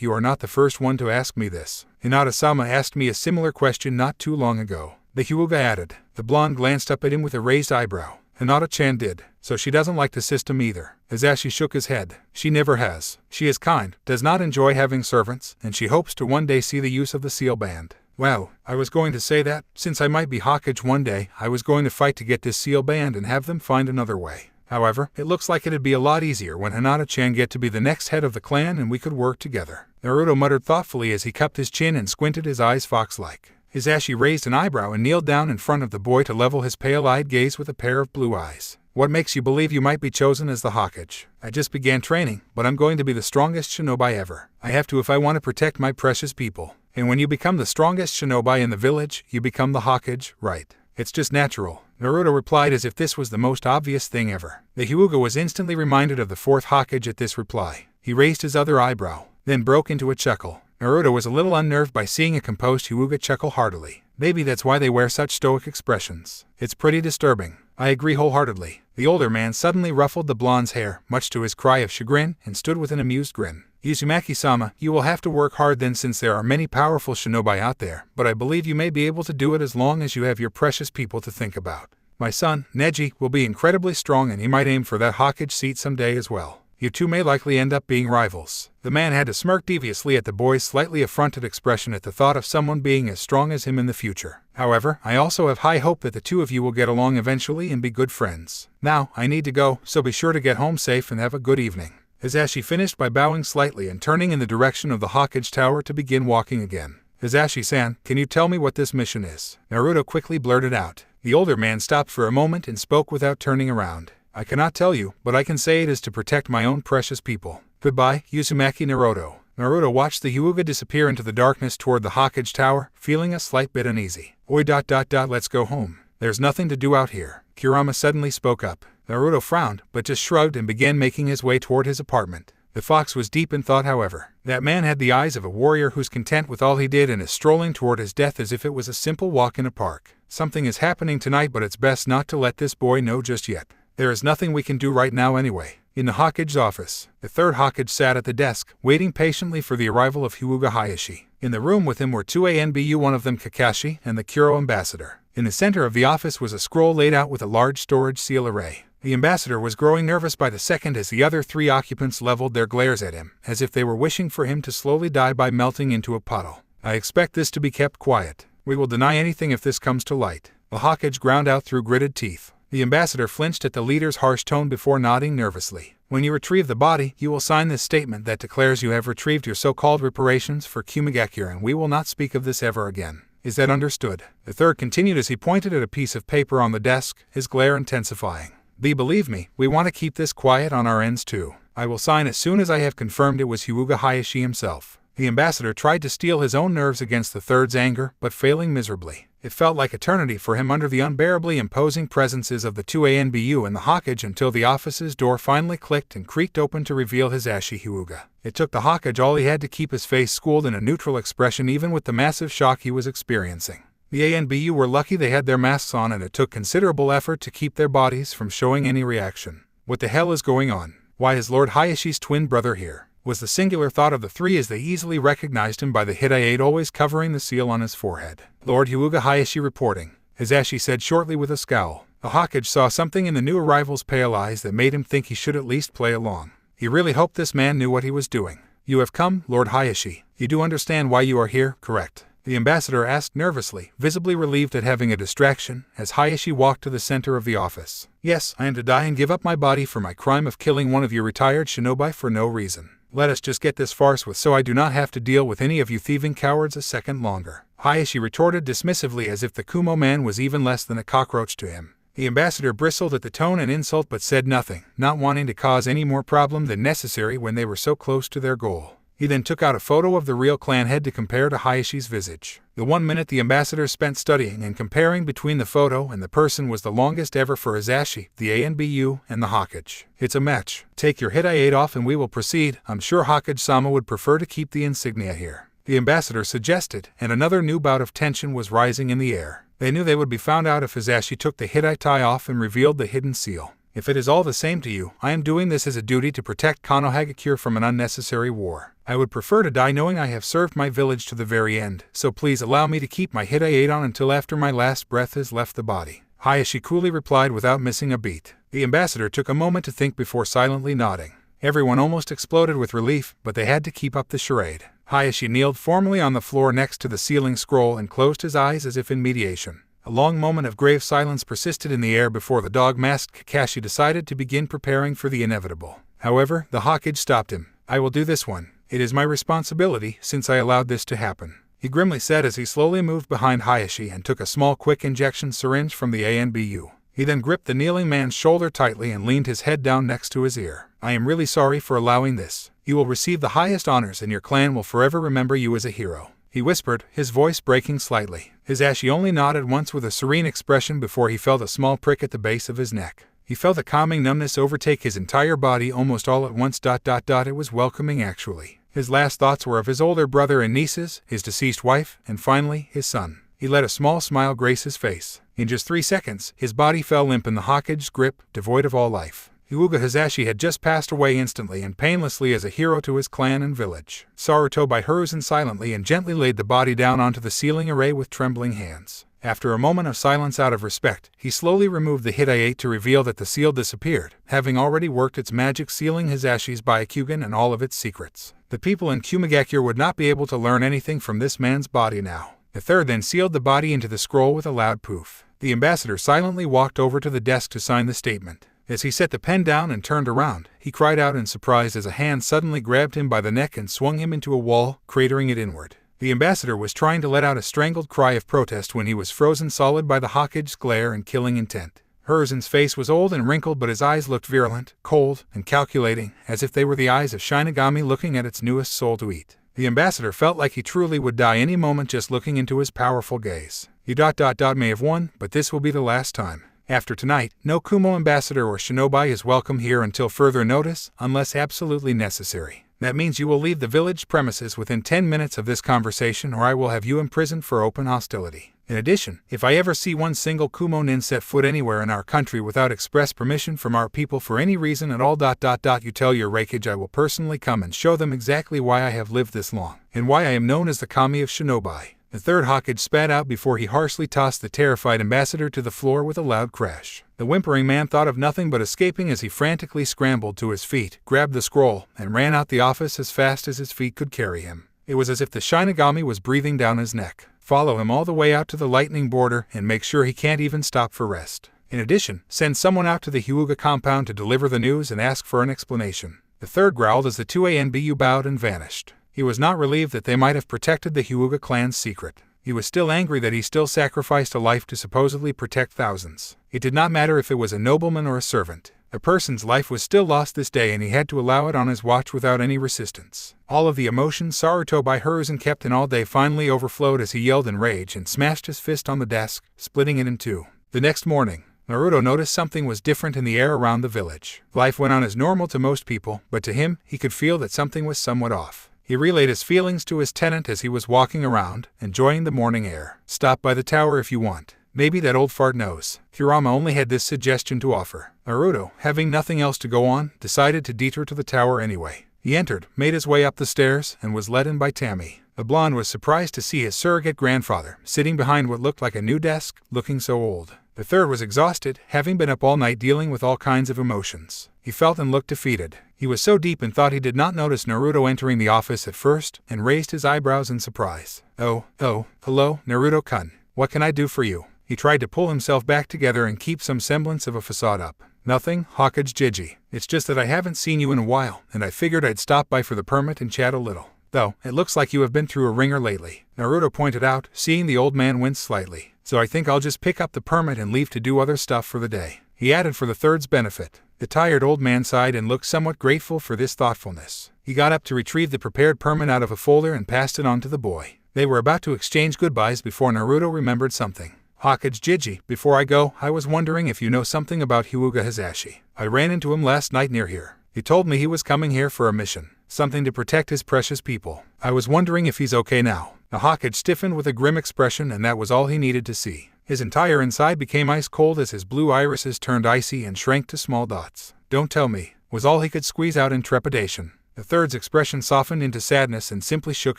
you are not the first one to ask me this. Hinata-sama asked me a similar question not too long ago. The Hyuga added. The blonde glanced up at him with a raised eyebrow. Hinata-chan did. So she doesn't like the system either. Hisashi shook his head. She never has. She is kind, does not enjoy having servants, and she hopes to one day see the use of the seal band. Well, I was going to say that, since I might be Hokage one day, I was going to fight to get this seal band and have them find another way. However, it looks like it'd be a lot easier when Hinata-chan get to be the next head of the clan and we could work together. Naruto muttered thoughtfully as he cupped his chin and squinted his eyes fox-like. Hisashi raised an eyebrow and kneeled down in front of the boy to level his pale-eyed gaze with a pair of blue eyes. What makes you believe you might be chosen as the Hokage? I just began training, but I'm going to be the strongest shinobi ever. I have to if I want to protect my precious people. And when you become the strongest shinobi in the village, you become the Hokage, right? It's just natural. Naruto replied as if this was the most obvious thing ever. The Hyuga was instantly reminded of the fourth Hokage at this reply. He raised his other eyebrow, then broke into a chuckle. Naruto was a little unnerved by seeing a composed Hyuga chuckle heartily. Maybe that's why they wear such stoic expressions. It's pretty disturbing. I agree wholeheartedly. The older man suddenly ruffled the blonde's hair, much to his cry of chagrin, and stood with an amused grin. Uzumaki-sama, you will have to work hard then since there are many powerful shinobi out there, but I believe you may be able to do it as long as you have your precious people to think about. My son, Neji, will be incredibly strong and he might aim for that Hokage seat someday as well. You two may likely end up being rivals. The man had to smirk deviously at the boy's slightly affronted expression at the thought of someone being as strong as him in the future. However, I also have high hope that the two of you will get along eventually and be good friends. Now, I need to go, so be sure to get home safe and have a good evening. Hisashi finished by bowing slightly and turning in the direction of the Hokage Tower to begin walking again. Hisashi-san, can you tell me what this mission is? Naruto quickly blurted out. The older man stopped for a moment and spoke without turning around. I cannot tell you, but I can say it is to protect my own precious people. Goodbye, Uzumaki Naruto. Naruto watched the Hyuga disappear into the darkness toward the Hokage Tower, feeling a slight bit uneasy. Oi ... let's go home. There's nothing to do out here. Kurama suddenly spoke up. Naruto frowned, but just shrugged and began making his way toward his apartment. The fox was deep in thought, however. That man had the eyes of a warrior who's content with all he did and is strolling toward his death as if it was a simple walk in a park. Something is happening tonight, but it's best not to let this boy know just yet. There is nothing we can do right now anyway. In the Hokage's office, the third Hokage sat at the desk, waiting patiently for the arrival of Hyuga Hayashi. In the room with him were two ANBU, one of them Kakashi, and the Kuro ambassador. In the center of the office was a scroll laid out with a large storage seal array. The ambassador was growing nervous by the second as the other three occupants leveled their glares at him, as if they were wishing for him to slowly die by melting into a puddle. I expect this to be kept quiet. We will deny anything if this comes to light. The Hokage ground out through gritted teeth. The ambassador flinched at the leader's harsh tone before nodding nervously. When you retrieve the body, you will sign this statement that declares you have retrieved your so-called reparations for Kumigakure, and we will not speak of this ever again. Is that understood? The third continued as he pointed at a piece of paper on the desk, his glare intensifying. Believe me, we want to keep this quiet on our ends too. I will sign as soon as I have confirmed it was Hyuga Hayashi himself. The ambassador tried to steel his own nerves against the third's anger, but failing miserably. It felt like eternity for him under the unbearably imposing presences of the two ANBU and the Hokage until the office's door finally clicked and creaked open to reveal Hisashi Hyuga. It took the Hokage all he had to keep his face schooled in a neutral expression even with the massive shock he was experiencing. The ANBU were lucky they had their masks on, and it took considerable effort to keep their bodies from showing any reaction. What the hell is going on? Why is Lord Hayashi's twin brother here? Was the singular thought of the three as they easily recognized him by the Hidaide always covering the seal on his forehead. Lord Hyuga Hayashi reporting, Hisashi said shortly with a scowl. The Hokage saw something in the new arrival's pale eyes that made him think he should at least play along. He really hoped this man knew what he was doing. You have come, Lord Hayashi. You do understand why you are here, correct? The ambassador asked nervously, visibly relieved at having a distraction, as Hayashi walked to the center of the office. Yes, I am to die and give up my body for my crime of killing one of your retired shinobi for no reason. Let us just get this farce with so I do not have to deal with any of you thieving cowards a second longer. Hayashi retorted dismissively as if the Kumo man was even less than a cockroach to him. The ambassador bristled at the tone and insult but said nothing, not wanting to cause any more problem than necessary when they were so close to their goal. He then took out a photo of the real clan head to compare to Hayashi's visage. The 1 minute the ambassador spent studying and comparing between the photo and the person was the longest ever for Hisashi, the ANBU, and the Hokage. It's a match. Take your Hitai off and we will proceed. I'm sure Hokage-sama would prefer to keep the insignia here, the ambassador suggested, and another new bout of tension was rising in the air. They knew they would be found out if Hisashi took the Hitai off and revealed the hidden seal. If it is all the same to you, I am doing this as a duty to protect Konohagakure from an unnecessary war. I would prefer to die knowing I have served my village to the very end, so please allow me to keep my Hitai on until after my last breath has left the body. Hayashi coolly replied without missing a beat. The ambassador took a moment to think before silently nodding. Everyone almost exploded with relief, but they had to keep up the charade. Hayashi kneeled formally on the floor next to the sealing scroll and closed his eyes as if in mediation. A long moment of grave silence persisted in the air before the dog-masked Kakashi decided to begin preparing for the inevitable. However, the Hokage stopped him. I will do this one. It is my responsibility, since I allowed this to happen, he grimly said as he slowly moved behind Hayashi and took a small quick injection syringe from the ANBU. He then gripped the kneeling man's shoulder tightly and leaned his head down next to his ear. I am really sorry for allowing this. You will receive the highest honors and your clan will forever remember you as a hero, he whispered, his voice breaking slightly. Hisashi only nodded once with a serene expression before he felt a small prick at the base of his neck. He felt a calming numbness overtake his entire body almost all at once. It was welcoming actually. His last thoughts were of his older brother and nieces, his deceased wife, and finally, his son. He let a small smile grace his face. In just 3 seconds, his body fell limp in the Hokage's grip, devoid of all life. Hyuga Hisashi had just passed away instantly and painlessly as a hero to his clan and village. Naruto by Hiruzen silently and gently laid the body down onto the sealing array with trembling hands. After a moment of silence out of respect, he slowly removed the Hitai to reveal that the seal disappeared, having already worked its magic sealing Hisashi's Byakugan and all of its secrets. The people in Kumagakure would not be able to learn anything from this man's body now. The third then sealed the body into the scroll with a loud poof. The ambassador silently walked over to the desk to sign the statement. As he set the pen down and turned around, he cried out in surprise as a hand suddenly grabbed him by the neck and swung him into a wall, cratering it inward. The ambassador was trying to let out a strangled cry of protest when he was frozen solid by the Hokage's glare and killing intent. Hiruzen's face was old and wrinkled, but his eyes looked virulent, cold, and calculating, as if they were the eyes of Shinigami looking at its newest soul to eat. The ambassador felt like he truly would die any moment just looking into his powerful gaze. You may have won, but this will be the last time. After tonight, no Kumo ambassador or shinobi is welcome here until further notice, unless absolutely necessary. That means you will leave the village premises within 10 minutes of this conversation or I will have you imprisoned for open hostility. In addition, if I ever see one single Kumo nin set foot anywhere in our country without express permission from our people for any reason at all, you tell your Raikage I will personally come and show them exactly why I have lived this long, and why I am known as the Kami of Shinobi. The third Hokage spat out before he harshly tossed the terrified ambassador to the floor with a loud crash. The whimpering man thought of nothing but escaping as he frantically scrambled to his feet, grabbed the scroll, and ran out the office as fast as his feet could carry him. It was as if the Shinigami was breathing down his neck. Follow him all the way out to the lightning border and make sure he can't even stop for rest. In addition, send someone out to the Hyuga compound to deliver the news and ask for an explanation. The third growled as the two ANBU bowed and vanished. He was not relieved that they might have protected the Hyuga clan's secret. He was still angry that he still sacrificed a life to supposedly protect thousands. It did not matter if it was a nobleman or a servant. A person's life was still lost this day and he had to allow it on his watch without any resistance. All of the emotions Naruto by Hiruzen kept in all day finally overflowed as he yelled in rage and smashed his fist on the desk, splitting it in two. The next morning, Naruto noticed something was different in the air around the village. Life went on as normal to most people, but to him, he could feel that something was somewhat off. He relayed his feelings to his tenant as he was walking around, enjoying the morning air. Stop by the tower if you want. Maybe that old fart knows. Kurama only had this suggestion to offer. Naruto, having nothing else to go on, decided to detour to the tower anyway. He entered, made his way up the stairs, and was led in by Tammy. The blonde was surprised to see his surrogate grandfather, sitting behind what looked like a new desk, looking so old. The third was exhausted, having been up all night dealing with all kinds of emotions. He felt and looked defeated. He was so deep in thought he did not notice Naruto entering the office at first, and raised his eyebrows in surprise. Oh, hello, Naruto-kun. What can I do for you? He tried to pull himself back together and keep some semblance of a facade up. Nothing, Hokage Jiji. It's just that I haven't seen you in a while, and I figured I'd stop by for the permit and chat a little. though it looks like you have been through a ringer lately," Naruto pointed out, seeing the old man wince slightly. "So I think I'll just pick up the permit and leave to do other stuff for the day," he added for the third's benefit. The tired old man sighed and looked somewhat grateful for this thoughtfulness. He got up to retrieve the prepared permit out of a folder and passed it on to the boy. They were about to exchange goodbyes before Naruto remembered something. "Hokage Jiji, before I go, I was wondering if you know something about Hyuga Hisashi. I ran into him last night near here. He told me he was coming here for a mission, something to protect his precious people. I was wondering if he's okay now." The Hokage stiffened with a grim expression, and that was all he needed to see. His entire inside became ice cold as his blue irises turned icy and shrank to small dots. "Don't tell me," was all he could squeeze out in trepidation. The third's expression softened into sadness and simply shook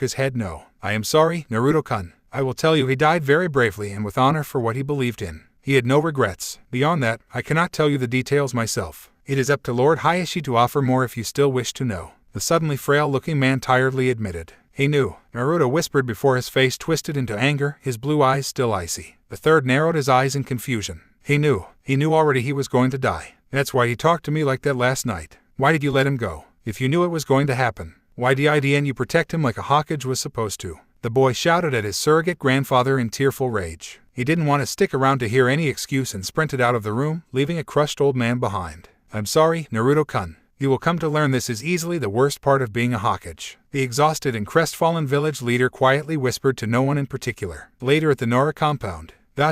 his head no. "I am sorry, Naruto-kun. I will tell you he died very bravely and with honor for what he believed in. He had no regrets. Beyond that, I cannot tell you the details myself. It is up to Lord Hayashi to offer more if you still wish to know," the suddenly frail-looking man tiredly admitted. "He knew," Naruto whispered before his face twisted into anger, his blue eyes still icy. The third narrowed his eyes in confusion. He knew already he was going to die. "That's why he talked to me like that last night. Why did you let him go? If you knew it was going to happen, why didn't you protect him like a Hokage was supposed to?" The boy shouted at his surrogate grandfather in tearful rage. He didn't want to stick around to hear any excuse and sprinted out of the room, leaving a crushed old man behind. "I'm sorry, Naruto-kun. You will come to learn this is easily the worst part of being a Hokage," the exhausted and crestfallen village leader quietly whispered to no one in particular. Later at the Nora compound, ... was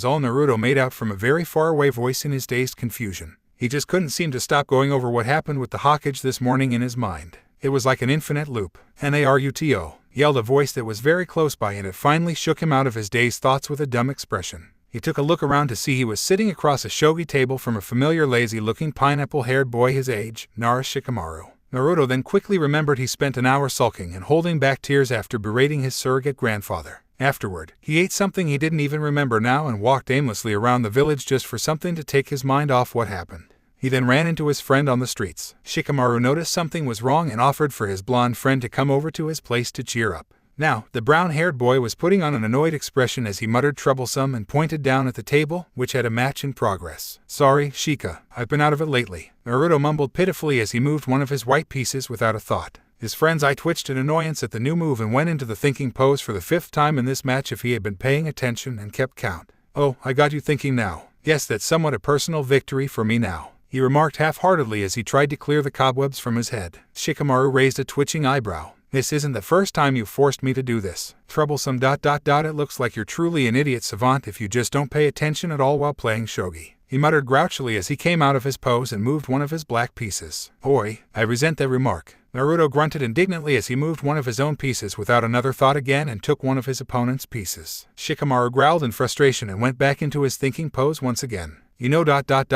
all Naruto made out from a very far-away voice in his dazed confusion. He just couldn't seem to stop going over what happened with the Hokage this morning in his mind. It was like an infinite loop. "Naruto!" yelled a voice that was very close by, and it finally shook him out of his dazed thoughts with a dumb expression. He took a look around to see he was sitting across a shogi table from a familiar lazy-looking pineapple-haired boy his age, Nara Shikamaru. Naruto then quickly remembered he spent an hour sulking and holding back tears after berating his surrogate grandfather. Afterward, he ate something he didn't even remember now and walked aimlessly around the village just for something to take his mind off what happened. He then ran into his friend on the streets. Shikamaru noticed something was wrong and offered for his blonde friend to come over to his place to cheer up. Now, the brown-haired boy was putting on an annoyed expression as he muttered troublesome and pointed down at the table, which had a match in progress. "Sorry, Shika, I've been out of it lately," Naruto mumbled pitifully as he moved one of his white pieces without a thought. His friend's eye twitched in annoyance at the new move and went into the thinking pose for the 5th time in this match if he had been paying attention and kept count. "Oh, I got you thinking now. Yes, that's somewhat a personal victory for me now," he remarked half-heartedly as he tried to clear the cobwebs from his head. Shikamaru raised a twitching eyebrow. "This isn't the first time you've forced me to do this. Troublesome ... It looks like you're truly an idiot savant if you just don't pay attention at all while playing shogi," he muttered grouchily as he came out of his pose and moved one of his black pieces. "Oi, I resent that remark." Naruto grunted indignantly as he moved one of his own pieces without another thought again and took one of his opponent's pieces. Shikamaru growled in frustration and went back into his thinking pose once again. "You know ...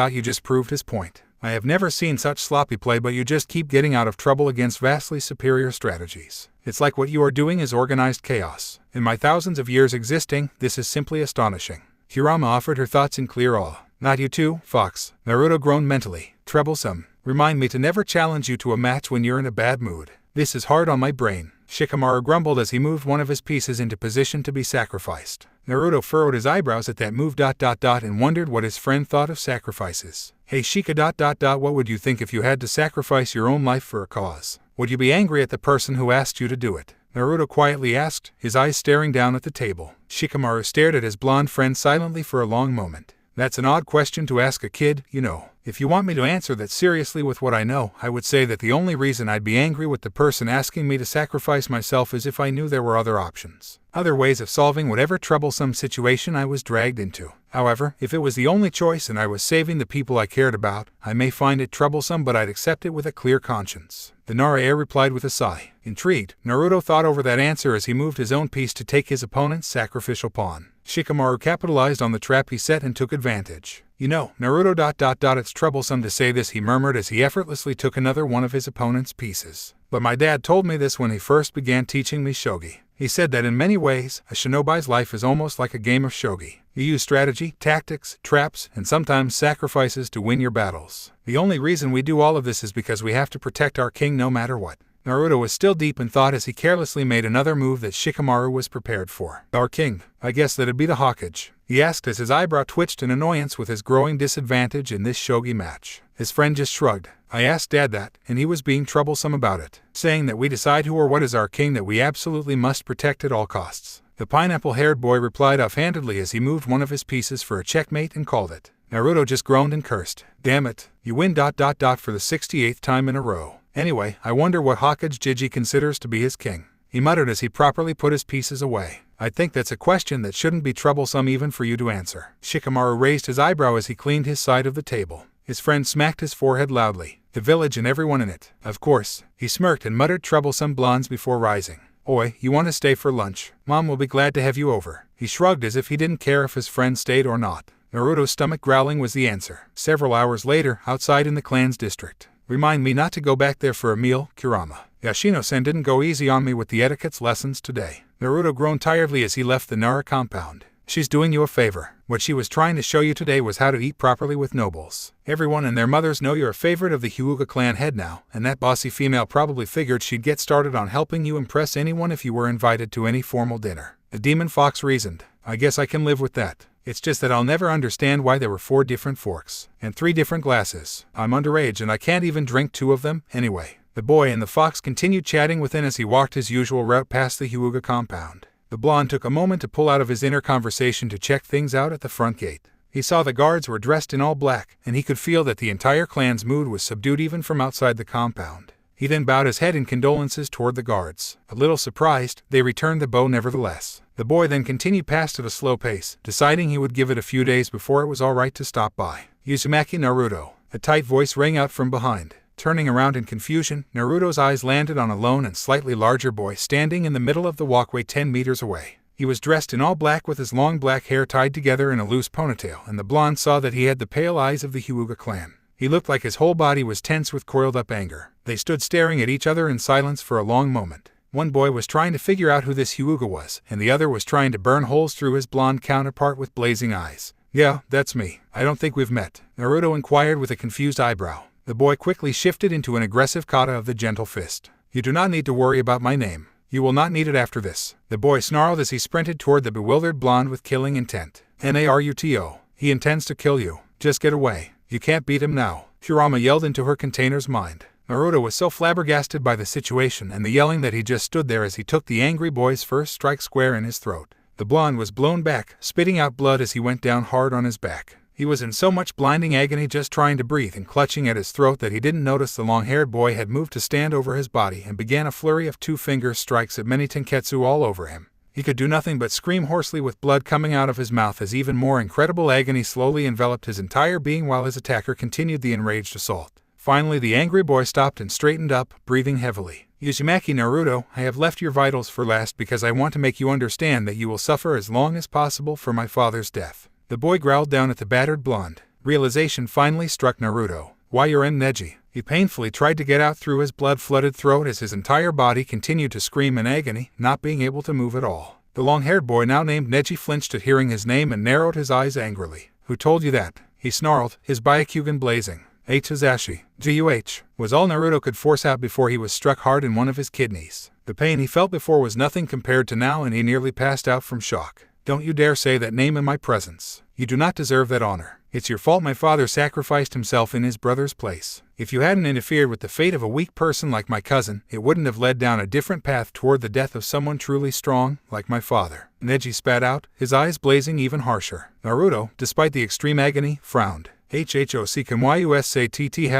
you just proved his point. I have never seen such sloppy play, but you just keep getting out of trouble against vastly superior strategies. It's like what you are doing is organized chaos. In my thousands of years existing, this is simply astonishing." Hirama offered her thoughts in clear awe. "Not you too, Fox," Naruto groaned mentally. "Troublesome. Remind me to never challenge you to a match when you're in a bad mood. This is hard on my brain." Shikamaru grumbled as he moved one of his pieces into position to be sacrificed. Naruto furrowed his eyebrows at that move ... and wondered what his friend thought of sacrifices. "Hey Shika ... what would you think if you had to sacrifice your own life for a cause? Would you be angry at the person who asked you to do it?" Naruto quietly asked, his eyes staring down at the table. Shikamaru stared at his blonde friend silently for a long moment. "That's an odd question to ask a kid, you know. If you want me to answer that seriously with what I know, I would say that the only reason I'd be angry with the person asking me to sacrifice myself is if I knew there were other options. Other ways of solving whatever troublesome situation I was dragged into. However, if it was the only choice and I was saving the people I cared about, I may find it troublesome, but I'd accept it with a clear conscience." The Nara heir replied with a sigh. Intrigued, Naruto thought over that answer as he moved his own piece to take his opponent's sacrificial pawn. Shikamaru capitalized on the trap he set and took advantage. "You know, Naruto ... it's troublesome to say this," he murmured as he effortlessly took another one of his opponent's pieces. "But my dad told me this when he first began teaching me shogi. He said that in many ways, a shinobi's life is almost like a game of shogi. You use strategy, tactics, traps, and sometimes sacrifices to win your battles. The only reason we do all of this is because we have to protect our king no matter what. Naruto was still deep in thought as he carelessly made another move that Shikamaru was prepared for. "Our king, I guess that'd be the Hokage," he asked as his eyebrow twitched in annoyance with his growing disadvantage in this shogi match. His friend just shrugged. "I asked Dad that, and he was being troublesome about it, saying that we decide who or what is our king that we absolutely must protect at all costs." The pineapple-haired boy replied offhandedly as he moved one of his pieces for a checkmate and called it. Naruto just groaned and cursed. "Damn it, you win ... for the 68th time in a row. Anyway, I wonder what Hokage Jiji considers to be his king," he muttered as he properly put his pieces away. "I think that's a question that shouldn't be troublesome even for you to answer." Shikamaru raised his eyebrow as he cleaned his side of the table. His friend smacked his forehead loudly. "The village and everyone in it, of course." He smirked and muttered troublesome blondes before rising. "Oi, you want to stay for lunch? Mom will be glad to have you over." He shrugged as if he didn't care if his friend stayed or not. Naruto's stomach growling was the answer. Several hours later, outside in the clan's district. "Remind me not to go back there for a meal, Kurama. Yoshino-sen didn't go easy on me with the etiquette's lessons today." Naruto groaned tiredly as he left the Nara compound. "She's doing you a favor. What she was trying to show you today was how to eat properly with nobles. Everyone and their mothers know you're a favorite of the Hyuga clan head now, and that bossy female probably figured she'd get started on helping you impress anyone if you were invited to any formal dinner." The demon fox reasoned. "I guess I can live with that. It's just that I'll never understand why there were 4 different forks and 3 different glasses. I'm underage and I can't even drink 2 of them, anyway." The boy and the fox continued chatting within as he walked his usual route past the Hyuga compound. The blonde took a moment to pull out of his inner conversation to check things out at the front gate. He saw the guards were dressed in all black, and he could feel that the entire clan's mood was subdued even from outside the compound. He then bowed his head in condolences toward the guards. A little surprised, they returned the bow nevertheless. The boy then continued past at a slow pace, deciding he would give it a few days before it was all right to stop by. "Uzumaki Naruto." A tight voice rang out from behind. Turning around in confusion, Naruto's eyes landed on a lone and slightly larger boy standing in the middle of the walkway 10 meters away. He was dressed in all black with his long black hair tied together in a loose ponytail, and the blonde saw that he had the pale eyes of the Hyuga clan. He looked like his whole body was tense with coiled-up anger. They stood staring at each other in silence for a long moment. One boy was trying to figure out who this Hyuga was, and the other was trying to burn holes through his blonde counterpart with blazing eyes. "Yeah, that's me. I don't think we've met," Naruto inquired with a confused eyebrow. The boy quickly shifted into an aggressive kata of the gentle fist. "You do not need to worry about my name. You will not need it after this." The boy snarled as he sprinted toward the bewildered blonde with killing intent. "Naruto. He intends to kill you. Just get away. You can't beat him now," Kurama yelled into her container's mind. Naruto was so flabbergasted by the situation and the yelling that he just stood there as he took the angry boy's first strike square in his throat. The blonde was blown back, spitting out blood as he went down hard on his back. He was in so much blinding agony just trying to breathe and clutching at his throat that he didn't notice the long-haired boy had moved to stand over his body and began a flurry of 2-finger strikes at many tenketsu all over him. He could do nothing but scream hoarsely with blood coming out of his mouth as even more incredible agony slowly enveloped his entire being while his attacker continued the enraged assault. Finally, the angry boy stopped and straightened up, breathing heavily. "Uzumaki Naruto, I have left your vitals for last because I want to make you understand that you will suffer as long as possible for my father's death." The boy growled down at the battered blonde. Realization finally struck Naruto. "Why you're in Neji." He painfully tried to get out through his blood-flooded throat as his entire body continued to scream in agony, not being able to move at all. The long-haired boy now named Neji flinched at hearing his name and narrowed his eyes angrily. "Who told you that?" he snarled, his Byakugan blazing. "Tazashi. Guh," was all Naruto could force out before he was struck hard in one of his kidneys. The pain he felt before was nothing compared to now, and he nearly passed out from shock. "Don't you dare say that name in my presence. You do not deserve that honor. It's your fault my father sacrificed himself in his brother's place. If you hadn't interfered with the fate of a weak person like my cousin, it wouldn't have led down a different path toward the death of someone truly strong, like my father." Neji spat out, his eyes blazing even harsher. Naruto, despite the extreme agony, frowned. "Hock had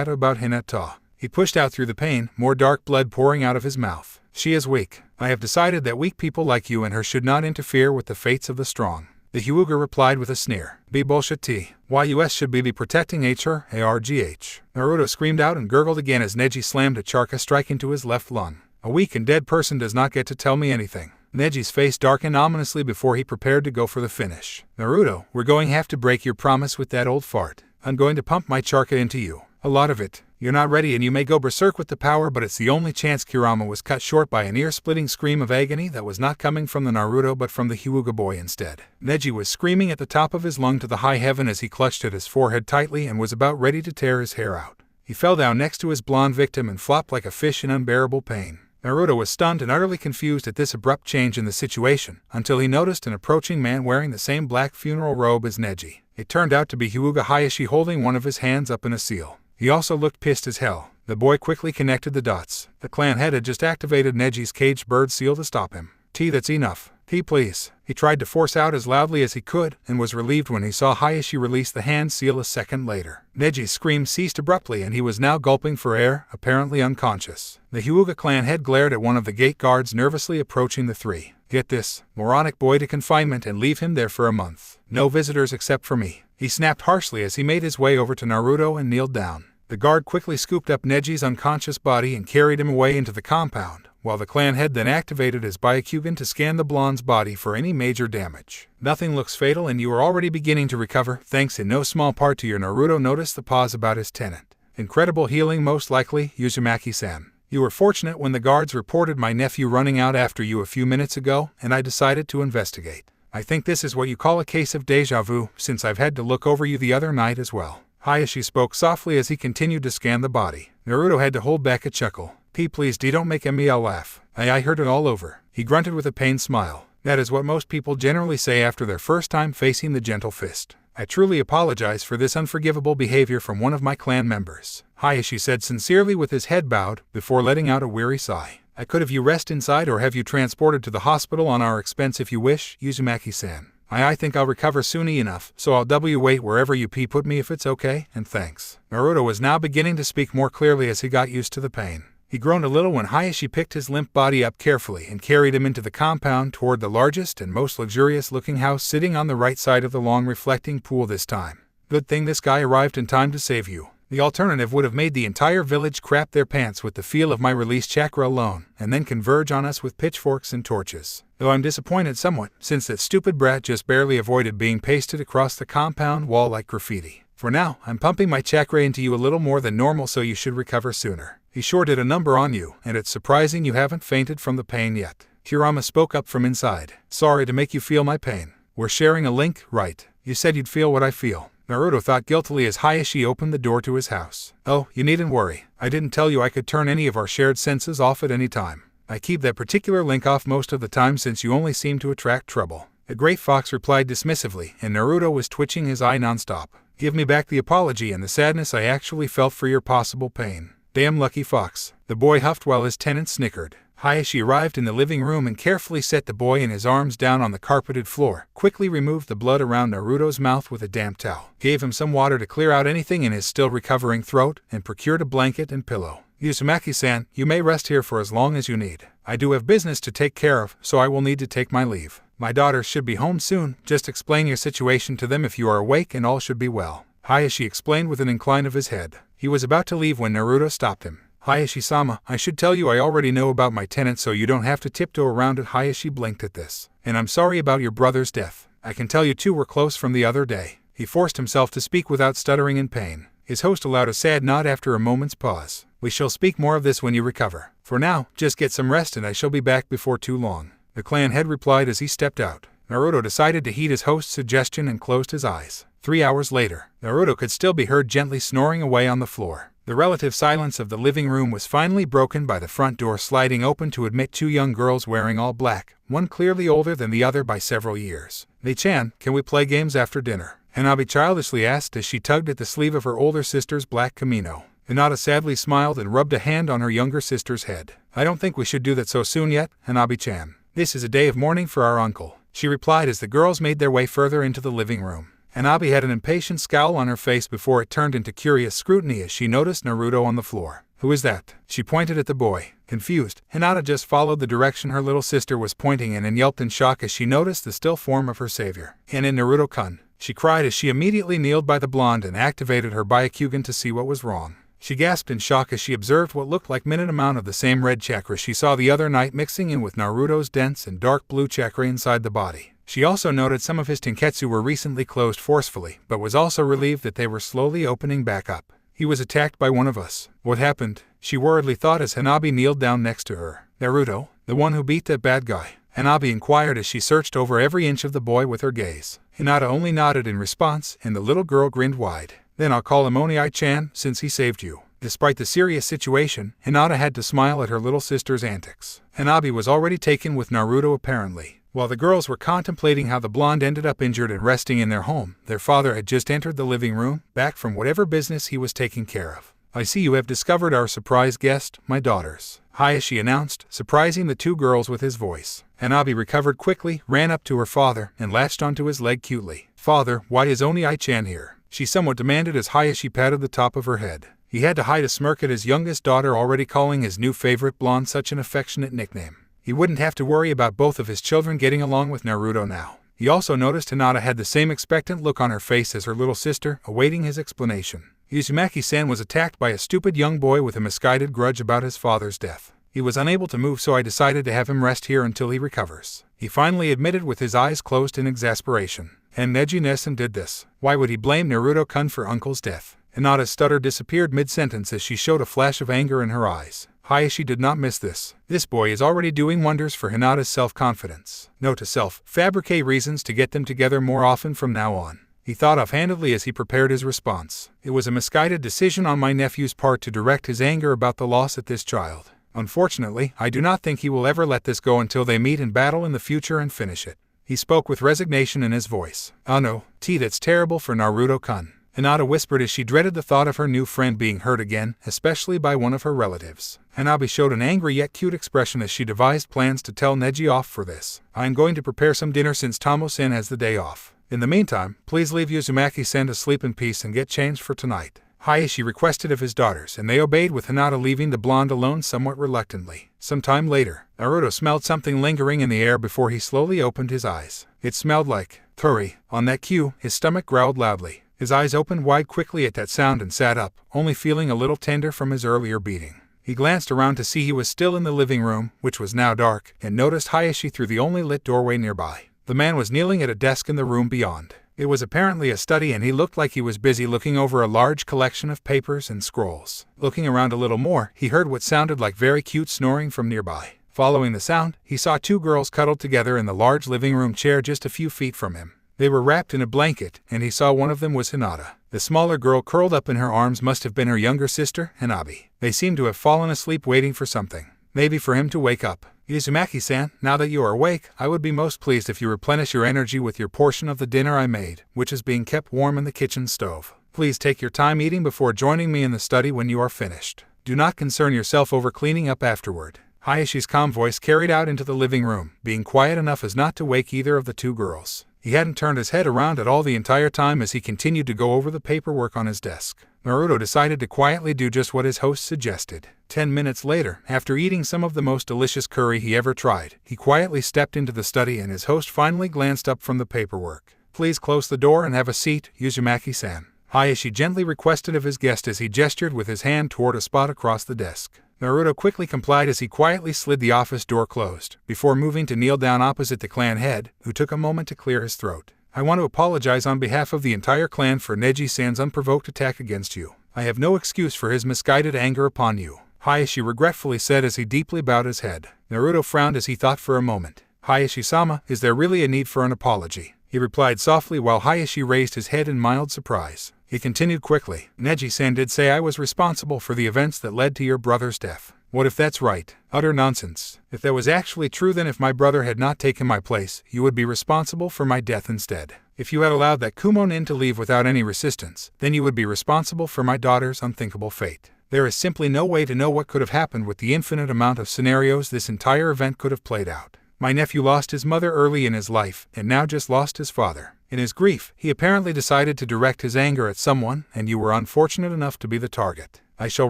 about Hinata." He pushed out through the pain, more dark blood pouring out of his mouth. "She is weak. I have decided that weak people like you and her should not interfere with the fates of the strong." The Hyuga replied with a sneer. "Be bullshit T. Yus should be protecting her, argh." Naruto screamed out and gurgled again as Neji slammed a charka strike into his left lung. "A weak and dead person does not get to tell me anything." Neji's face darkened ominously before he prepared to go for the finish. "Naruto, we're going to have to break your promise with that old fart. I'm going to pump my charka into you. A lot of it. You're not ready and you may go berserk with the power, but it's the only chance." Kurama was cut short by an ear-splitting scream of agony that was not coming from the Naruto but from the Hyuga boy instead. Neji was screaming at the top of his lung to the high heaven as he clutched at his forehead tightly and was about ready to tear his hair out. He fell down next to his blonde victim and flopped like a fish in unbearable pain. Naruto was stunned and utterly confused at this abrupt change in the situation, until he noticed an approaching man wearing the same black funeral robe as Neji. It turned out to be Hyuga Hayashi holding one of his hands up in a seal. He also looked pissed as hell. The boy quickly connected the dots. The clan head had just activated Neji's caged bird seal to stop him. That's enough. Please. He tried to force out as loudly as he could, and was relieved when he saw Hayashi release the hand seal a second later. Neji's scream ceased abruptly and he was now gulping for air, apparently unconscious. The Hyuga clan head glared at one of the gate guards nervously approaching the three. Get this, moronic boy to confinement and leave him there for a month. No visitors except for me. He snapped harshly as he made his way over to Naruto and kneeled down. The guard quickly scooped up Neji's unconscious body and carried him away into the compound, while the clan head then activated his Byakugan to scan the blonde's body for any major damage. Nothing looks fatal and you are already beginning to recover, thanks in no small part to your Naruto noticed the pause about his tenant. Incredible healing most likely, Uzumaki-san. You were fortunate when the guards reported my nephew running out after you a few minutes ago, and I decided to investigate. I think this is what you call a case of deja vu, since I've had to look over you the other night as well. Hayashi spoke softly as he continued to scan the body. Naruto had to hold back a chuckle. Please don't make me laugh. I heard it all over. He grunted with a pained smile. That is what most people generally say after their first time facing the gentle fist. I truly apologize for this unforgivable behavior from one of my clan members, Hayashi said sincerely with his head bowed, before letting out a weary sigh. I could have you rest inside or have you transported to the hospital on our expense if you wish, Uzumaki-san. I think I'll recover soon enough, so I'll wait wherever you put me if it's okay, and thanks. Naruto was now beginning to speak more clearly as he got used to the pain. He groaned a little when Hayashi picked his limp body up carefully and carried him into the compound toward the largest and most luxurious-looking house sitting on the right side of the long reflecting pool this time. Good thing this guy arrived in time to save you. The alternative would have made the entire village crap their pants with the feel of my released chakra alone, and then converge on us with pitchforks and torches. Though I'm disappointed somewhat, since that stupid brat just barely avoided being pasted across the compound wall like graffiti. For now, I'm pumping my chakra into you a little more than normal so you should recover sooner. He sure did a number on you, and it's surprising you haven't fainted from the pain yet. Kurama spoke up from inside. Sorry to make you feel my pain. We're sharing a link, right? You said you'd feel what I feel. Naruto thought guiltily as Hayashi opened the door to his house. Oh, you needn't worry. I didn't tell you I could turn any of our shared senses off at any time. I keep that particular link off most of the time since you only seem to attract trouble. The Great Fox replied dismissively, and Naruto was twitching his eye nonstop. Give me back the apology and the sadness I actually felt for your possible pain. Damn lucky fox. The boy huffed while his tenant snickered. Hayashi arrived in the living room and carefully set the boy in his arms down on the carpeted floor, quickly removed the blood around Naruto's mouth with a damp towel, gave him some water to clear out anything in his still recovering throat, and procured a blanket and pillow. Uzumaki-san, you may rest here for as long as you need. I do have business to take care of, so I will need to take my leave. My daughters should be home soon. Just explain your situation to them if you are awake and all should be well. Hayashi explained with an incline of his head. He was about to leave when Naruto stopped him. Hayashi-sama, I should tell you I already know about my tenant so you don't have to tiptoe around it. Hayashi blinked at this. And I'm sorry about your brother's death. I can tell you two were close from the other day. He forced himself to speak without stuttering in pain. His host allowed a sad nod after a moment's pause. We shall speak more of this when you recover. For now, just get some rest and I shall be back before too long. The clan head replied as he stepped out. Naruto decided to heed his host's suggestion and closed his eyes. 3 hours later, Naruto could still be heard gently snoring away on the floor. The relative silence of the living room was finally broken by the front door sliding open to admit two young girls wearing all black, one clearly older than the other by several years. Nei-chan, can we play games after dinner? Hanabi childishly asked as she tugged at the sleeve of her older sister's black kimono. Hinata sadly smiled and rubbed a hand on her younger sister's head. I don't think we should do that so soon yet, Hanabi-chan. This is a day of mourning for our uncle, she replied as the girls made their way further into the living room. Hanabi had an impatient scowl on her face before it turned into curious scrutiny as she noticed Naruto on the floor. Who is that? She pointed at the boy. Confused, Hinata just followed the direction her little sister was pointing in and yelped in shock as she noticed the still form of her savior. In Naruto-kun, she cried as she immediately kneeled by the blonde and activated her Byakugan to see what was wrong. She gasped in shock as she observed what looked like minute amount of the same red chakra she saw the other night mixing in with Naruto's dense and dark blue chakra inside the body. She also noted some of his tenketsu were recently closed forcefully, but was also relieved that they were slowly opening back up. He was attacked by one of us. What happened? She worriedly thought as Hanabi kneeled down next to her. Naruto, the one who beat that bad guy? Hanabi inquired as she searched over every inch of the boy with her gaze. Hinata only nodded in response, and the little girl grinned wide. Then I'll call him Oni-chan, since he saved you. Despite the serious situation, Hinata had to smile at her little sister's antics. Hanabi was already taken with Naruto apparently. While the girls were contemplating how the blonde ended up injured and resting in their home, their father had just entered the living room, back from whatever business he was taking care of. "I see you have discovered our surprise guest, my daughters," Hayashi announced, surprising the two girls with his voice. Hanabi recovered quickly, ran up to her father, and latched onto his leg cutely. "Father, why is Oni-chan here?" she somewhat demanded as Hayashi patted the top of her head. He had to hide a smirk at his youngest daughter already calling his new favorite blonde such an affectionate nickname. He wouldn't have to worry about both of his children getting along with Naruto now. He also noticed Hinata had the same expectant look on her face as her little sister, awaiting his explanation. Uzumaki-san was attacked by a stupid young boy with a misguided grudge about his father's death. He was unable to move, so I decided to have him rest here until he recovers, he finally admitted with his eyes closed in exasperation. And Neji-san did this. Why would he blame Naruto-kun for uncle's death? Hinata's stutter disappeared mid-sentence as she showed a flash of anger in her eyes. Hayashi did not miss this. This boy is already doing wonders for Hinata's self-confidence. Note to self, fabricate reasons to get them together more often from now on. He thought offhandedly as he prepared his response. It was a misguided decision on my nephew's part to direct his anger about the loss at this child. Unfortunately, I do not think he will ever let this go until they meet in battle in the future and finish it. He spoke with resignation in his voice. "Oh no, that's terrible for Naruto-kun," Hinata whispered as she dreaded the thought of her new friend being hurt again, especially by one of her relatives. Hanabi showed an angry yet cute expression as she devised plans to tell Neji off for this. "I am going to prepare some dinner since Tomo-san has the day off. In the meantime, please leave Uzumaki-san to sleep in peace and get changed for tonight," Hayashi requested of his daughters, and they obeyed with Hinata leaving the blonde alone somewhat reluctantly. Some time later, Naruto smelled something lingering in the air before he slowly opened his eyes. It smelled like curry. On that cue, his stomach growled loudly. His eyes opened wide quickly at that sound and sat up, only feeling a little tender from his earlier beating. He glanced around to see he was still in the living room, which was now dark, and noticed Hayashi through the only lit doorway nearby. The man was kneeling at a desk in the room beyond. It was apparently a study, and he looked like he was busy looking over a large collection of papers and scrolls. Looking around a little more, he heard what sounded like very cute snoring from nearby. Following the sound, he saw two girls cuddled together in the large living room chair just a few feet from him. They were wrapped in a blanket, and he saw one of them was Hinata. The smaller girl curled up in her arms must have been her younger sister, Hanabi. They seemed to have fallen asleep waiting for something. Maybe for him to wake up. "Uzumaki-san, now that you are awake, I would be most pleased if you replenish your energy with your portion of the dinner I made, which is being kept warm in the kitchen stove. Please take your time eating before joining me in the study when you are finished. Do not concern yourself over cleaning up afterward." Hayashi's calm voice carried out into the living room, being quiet enough as not to wake either of the two girls. He hadn't turned his head around at all the entire time as he continued to go over the paperwork on his desk. Naruto decided to quietly do just what his host suggested. 10 minutes later, after eating some of the most delicious curry he ever tried, he quietly stepped into the study and his host finally glanced up from the paperwork. "Please close the door and have a seat, Uzumaki-san," Hayashi gently requested of his guest as he gestured with his hand toward a spot across the desk. Naruto quickly complied as he quietly slid the office door closed, before moving to kneel down opposite the clan head, who took a moment to clear his throat. "I want to apologize on behalf of the entire clan for Neji-san's unprovoked attack against you. I have no excuse for his misguided anger upon you," Hayashi regretfully said as he deeply bowed his head. Naruto frowned as he thought for a moment. "Hayashi-sama, is there really a need for an apology?" he replied softly while Hayashi raised his head in mild surprise. He continued quickly. "Neji-san did say I was responsible for the events that led to your brother's death. What if that's right? Utter nonsense. If that was actually true, then if my brother had not taken my place, you would be responsible for my death instead. If you had allowed that Kumonin to leave without any resistance, then you would be responsible for my daughter's unthinkable fate. There is simply no way to know what could have happened with the infinite amount of scenarios this entire event could have played out. My nephew lost his mother early in his life, and now just lost his father. In his grief, he apparently decided to direct his anger at someone, and you were unfortunate enough to be the target. I shall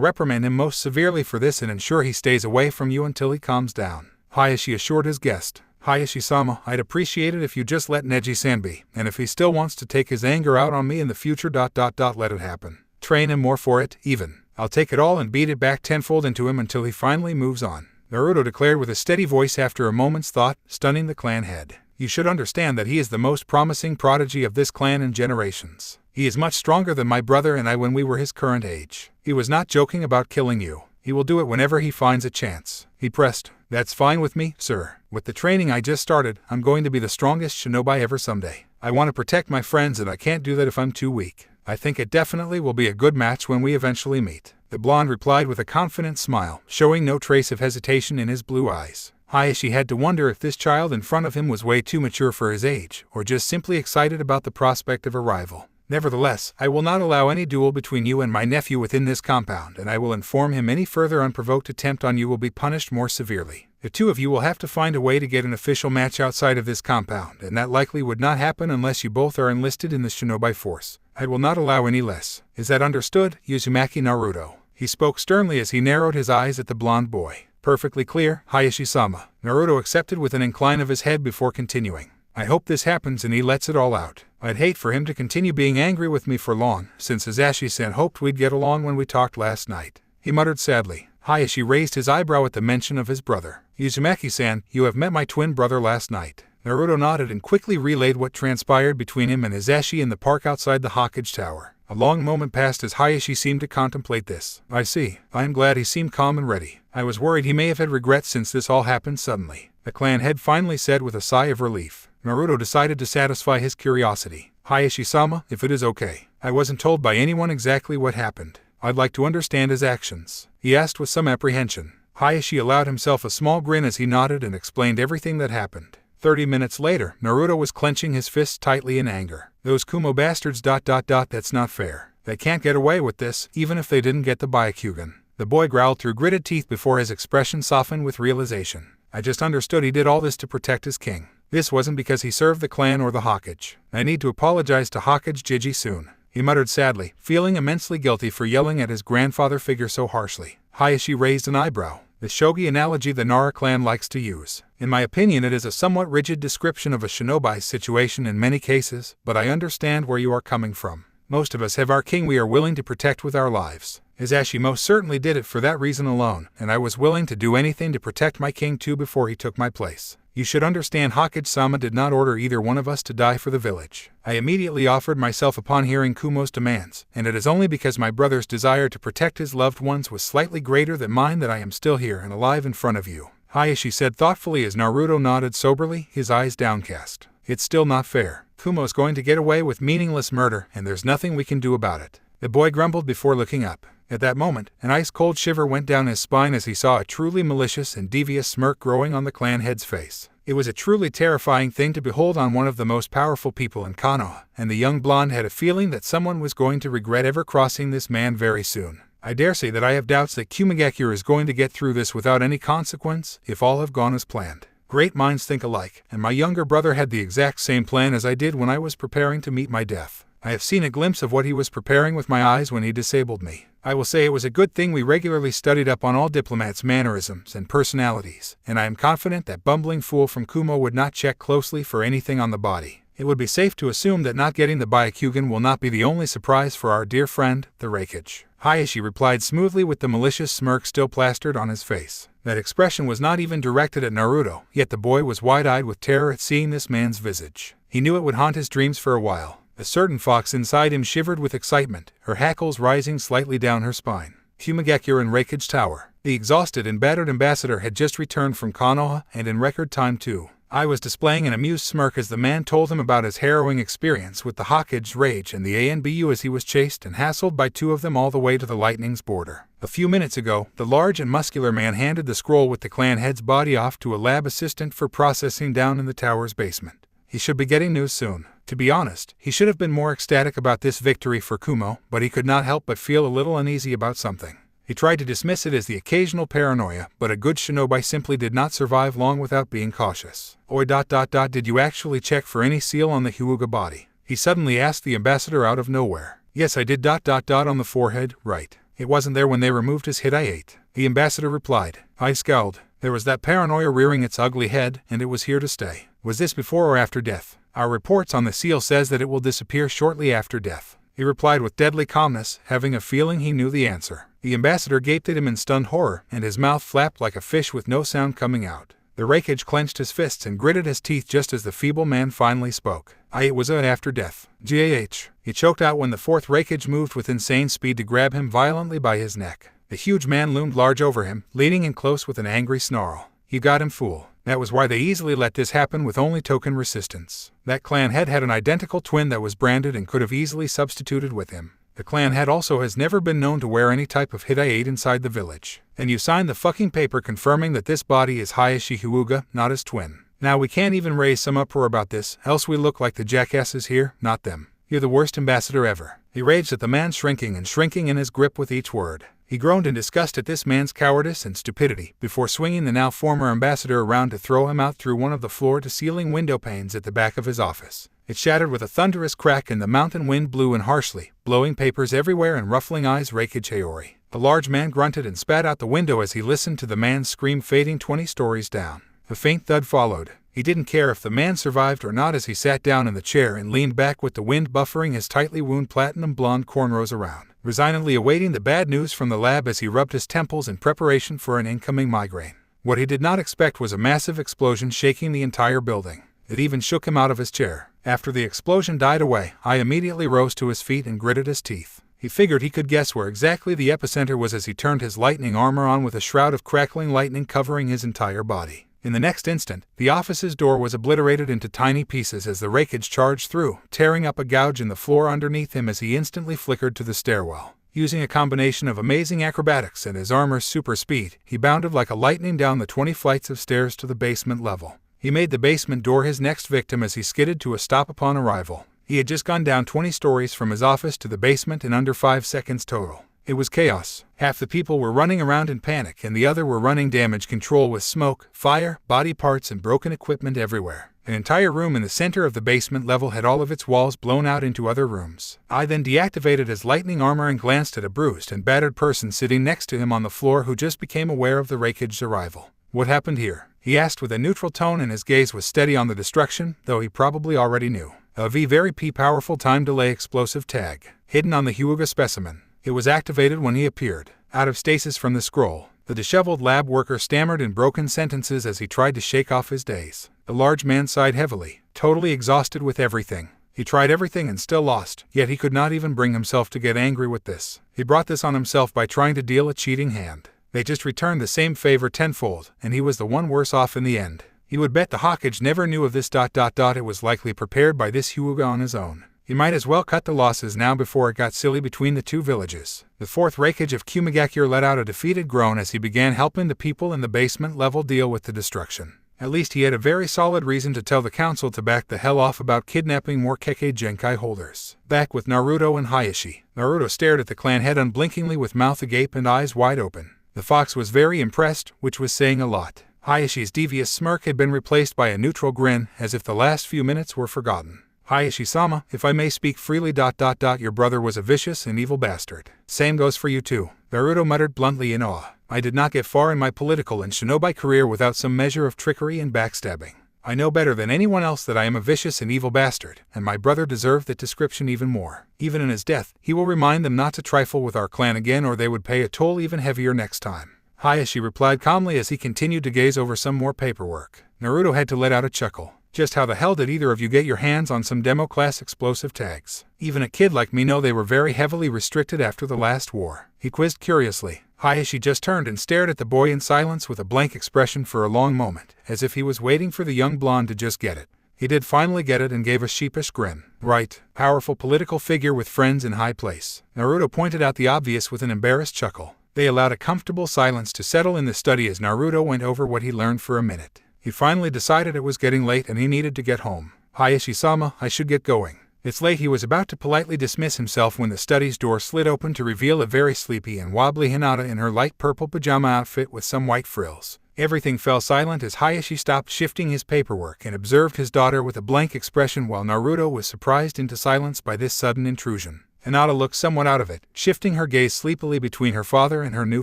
reprimand him most severely for this and ensure he stays away from you until he calms down," Hayashi assured his guest. "Hayashi-sama, I'd appreciate it if you just let Neji-san be, and if he still wants to take his anger out on me in the future, let it happen. Train him more for it, even. I'll take it all and beat it back tenfold into him until he finally moves on," Naruto declared with a steady voice after a moment's thought, stunning the clan head. "You should understand that he is the most promising prodigy of this clan in generations. He is much stronger than my brother and I when we were his current age. He was not joking about killing you. He will do it whenever he finds a chance," he pressed. "That's fine with me, sir. With the training I just started, I'm going to be the strongest shinobi ever someday. I want to protect my friends and I can't do that if I'm too weak." I think it definitely will be a good match when we eventually meet. The blonde replied with a confident smile, showing no trace of hesitation in his blue eyes. Hayashi had to wonder if this child in front of him was way too mature for his age, or just simply excited about the prospect of a rival. Nevertheless, I will not allow any duel between you and my nephew within this compound, and I will inform him any further unprovoked attempt on you will be punished more severely. The two of you will have to find a way to get an official match outside of this compound, and that likely would not happen unless you both are enlisted in the shinobi force. I will not allow any less. Is that understood, Uzumaki Naruto? He spoke sternly as he narrowed his eyes at the blonde boy. Perfectly clear, Hayashi-sama. Naruto accepted with an incline of his head before continuing. I hope this happens and he lets it all out. I'd hate for him to continue being angry with me for long, since Azashi-san hoped we'd get along when we talked last night. He muttered sadly. Hayashi raised his eyebrow at the mention of his brother. Uzumaki-san, you have met my twin brother last night. Naruto nodded and quickly relayed what transpired between him and Azashi in the park outside the Hokage Tower. A long moment passed as Hayashi seemed to contemplate this. I see. I am glad he seemed calm and ready. I was worried he may have had regrets since this all happened suddenly. The clan head finally said with a sigh of relief. Naruto decided to satisfy his curiosity. Hayashi-sama, if it is okay. I wasn't told by anyone exactly what happened. I'd like to understand his actions. He asked with some apprehension. Hayashi allowed himself a small grin as he nodded and explained everything that happened. 30 minutes later, Naruto was clenching his fists tightly in anger. Those Kumo bastards ... That's not fair. They can't get away with this, even if they didn't get the Byakugan. The boy growled through gritted teeth before his expression softened with realization. I just understood he did all this to protect his king. This wasn't because he served the clan or the Hokage. I need to apologize to Hokage Jiji soon. He muttered sadly, feeling immensely guilty for yelling at his grandfather figure so harshly. Hayashi raised an eyebrow. The shogi analogy the Nara clan likes to use. In my opinion, it is a somewhat rigid description of a shinobi's situation in many cases, but I understand where you are coming from. Most of us have our king we are willing to protect with our lives. Azashi most certainly did it for that reason alone, and I was willing to do anything to protect my king too before he took my place. You should understand Hokage-sama did not order either one of us to die for the village. I immediately offered myself upon hearing Kumo's demands, and it is only because my brother's desire to protect his loved ones was slightly greater than mine that I am still here and alive in front of you. Hayashi said thoughtfully as Naruto nodded soberly, his eyes downcast. It's still not fair. Kumo's going to get away with meaningless murder, and there's nothing we can do about it. The boy grumbled before looking up. At that moment, an ice-cold shiver went down his spine as he saw a truly malicious and devious smirk growing on the clan head's face. It was a truly terrifying thing to behold on one of the most powerful people in Konoha, and the young blonde had a feeling that someone was going to regret ever crossing this man very soon. I dare say that I have doubts that Kumagakure is going to get through this without any consequence, if all have gone as planned. Great minds think alike, and my younger brother had the exact same plan as I did when I was preparing to meet my death. I have seen a glimpse of what he was preparing with my eyes when he disabled me. I will say it was a good thing we regularly studied up on all diplomats' mannerisms and personalities, and I am confident that bumbling fool from Kumo would not check closely for anything on the body. It would be safe to assume that not getting the Byakugan will not be the only surprise for our dear friend, the Raikage. Hayashi replied smoothly with the malicious smirk still plastered on his face. That expression was not even directed at Naruto, yet the boy was wide-eyed with terror at seeing this man's visage. He knew it would haunt his dreams for a while. A certain fox inside him shivered with excitement, her hackles rising slightly down her spine. Kumagakure and Raikage Tower. The exhausted and battered ambassador had just returned from Konoha, and in record time too. I was displaying an amused smirk as the man told him about his harrowing experience with the Hokage Rage and the ANBU as he was chased and hassled by two of them all the way to the Lightning's border. A few minutes ago, the large and muscular man handed the scroll with the clan head's body off to a lab assistant for processing down in the tower's basement. He should be getting news soon. To be honest, he should have been more ecstatic about this victory for Kumo, but he could not help but feel a little uneasy about something. He tried to dismiss it as the occasional paranoia, but a good shinobi simply did not survive long without being cautious. Oi ... Did you actually check for any seal on the Hyuga body? He suddenly asked the ambassador out of nowhere. Yes, I did ... On the forehead, right. It wasn't there when they removed his hit I ate. The ambassador replied. I scowled. There was that paranoia rearing its ugly head, and it was here to stay. Was this before or after death? Our reports on the seal says that it will disappear shortly after death. He replied with deadly calmness, having a feeling he knew the answer. The ambassador gaped at him in stunned horror, and his mouth flapped like a fish with no sound coming out. The Raikage clenched his fists and gritted his teeth just as the feeble man finally spoke. It was after death. GAH. He choked out when the fourth Raikage moved with insane speed to grab him violently by his neck. The huge man loomed large over him, leaning in close with an angry snarl. You got him, fool. That was why they easily let this happen with only token resistance. That clan head had an identical twin that was branded and could have easily substituted with him. The clan head also has never been known to wear any type of Hidaite inside the village. And you signed the fucking paper confirming that this body is Hayashi Hyuga, not his twin. Now we can't even raise some uproar about this, else we look like the jackasses here, not them. You're the worst ambassador ever. He raged at the man shrinking in his grip with each word. He groaned in disgust at this man's cowardice and stupidity, before swinging the now former ambassador around to throw him out through one of the floor-to-ceiling window panes at the back of his office. It shattered with a thunderous crack and the mountain wind blew in harshly, blowing papers everywhere and ruffling eyes Reikage Hayori. The large man grunted and spat out the window as he listened to the man's scream fading 20 stories down. A faint thud followed. He didn't care if the man survived or not as he sat down in the chair and leaned back with the wind buffering his tightly wound platinum blonde cornrows around, resignedly awaiting the bad news from the lab as he rubbed his temples in preparation for an incoming migraine. What he did not expect was a massive explosion shaking the entire building. It even shook him out of his chair. After the explosion died away, I immediately rose to his feet and gritted his teeth. He figured he could guess where exactly the epicenter was as he turned his lightning armor on with a shroud of crackling lightning covering his entire body. In the next instant, the office's door was obliterated into tiny pieces as the Reikage charged through, tearing up a gouge in the floor underneath him as he instantly flickered to the stairwell. Using a combination of amazing acrobatics and his armor's super speed, he bounded like a lightning down the 20 flights of stairs to the basement level. He made the basement door his next victim as he skidded to a stop upon arrival. He had just gone down 20 stories from his office to the basement in under 5 seconds total. It was chaos. Half the people were running around in panic and the other were running damage control with smoke, fire, body parts and broken equipment everywhere. An entire room in the center of the basement level had all of its walls blown out into other rooms. I then deactivated his lightning armor and glanced at a bruised and battered person sitting next to him on the floor who just became aware of the Reikage's arrival. What happened here? He asked with a neutral tone and his gaze was steady on the destruction, though he probably already knew. A very powerful time delay explosive tag, hidden on the Hyuga specimen. It was activated when he appeared, out of stasis from the scroll. The disheveled lab worker stammered in broken sentences as he tried to shake off his daze. The large man sighed heavily, totally exhausted with everything. He tried everything and still lost, yet he could not even bring himself to get angry with this. He brought this on himself by trying to deal a cheating hand. They just returned the same favor tenfold, and he was the one worse off in the end. He would bet the Hawkage never knew of this. It was likely prepared by this Hyuga on his own. He might as well cut the losses now before it got silly between the two villages. The fourth Reikage of Kumigakure let out a defeated groan as he began helping the people in the basement level deal with the destruction. At least he had a very solid reason to tell the council to back the hell off about kidnapping more Kekkei Genkai holders. Back with Naruto and Hayashi. Naruto stared at the clan head unblinkingly with mouth agape and eyes wide open. The fox was very impressed, which was saying a lot. Hayashi's devious smirk had been replaced by a neutral grin, as if the last few minutes were forgotten. Hayashi-sama, if I may speak freely. Your brother was a vicious and evil bastard. Same goes for you too. Naruto muttered bluntly in awe. I did not get far in my political and shinobi career without some measure of trickery and backstabbing. I know better than anyone else that I am a vicious and evil bastard, and my brother deserved that description even more. Even in his death, he will remind them not to trifle with our clan again or they would pay a toll even heavier next time. Hayashi replied calmly as he continued to gaze over some more paperwork. Naruto had to let out a chuckle. Just how the hell did either of you get your hands on some demo-class explosive tags? Even a kid like me know they were very heavily restricted after the last war. He quizzed curiously. Hayashi just turned and stared at the boy in silence with a blank expression for a long moment, as if he was waiting for the young blonde to just get it. He did finally get it and gave a sheepish grin. Right, powerful political figure with friends in high place. Naruto pointed out the obvious with an embarrassed chuckle. They allowed a comfortable silence to settle in the study as Naruto went over what he learned for a minute. He finally decided it was getting late and he needed to get home. Hayashi-sama, I should get going. It's late. He was about to politely dismiss himself when the study's door slid open to reveal a very sleepy and wobbly Hinata in her light purple pajama outfit with some white frills. Everything fell silent as Hayashi stopped shifting his paperwork and observed his daughter with a blank expression while Naruto was surprised into silence by this sudden intrusion. Hinata looked somewhat out of it, shifting her gaze sleepily between her father and her new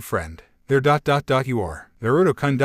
friend. There. You are. Naruto-kun.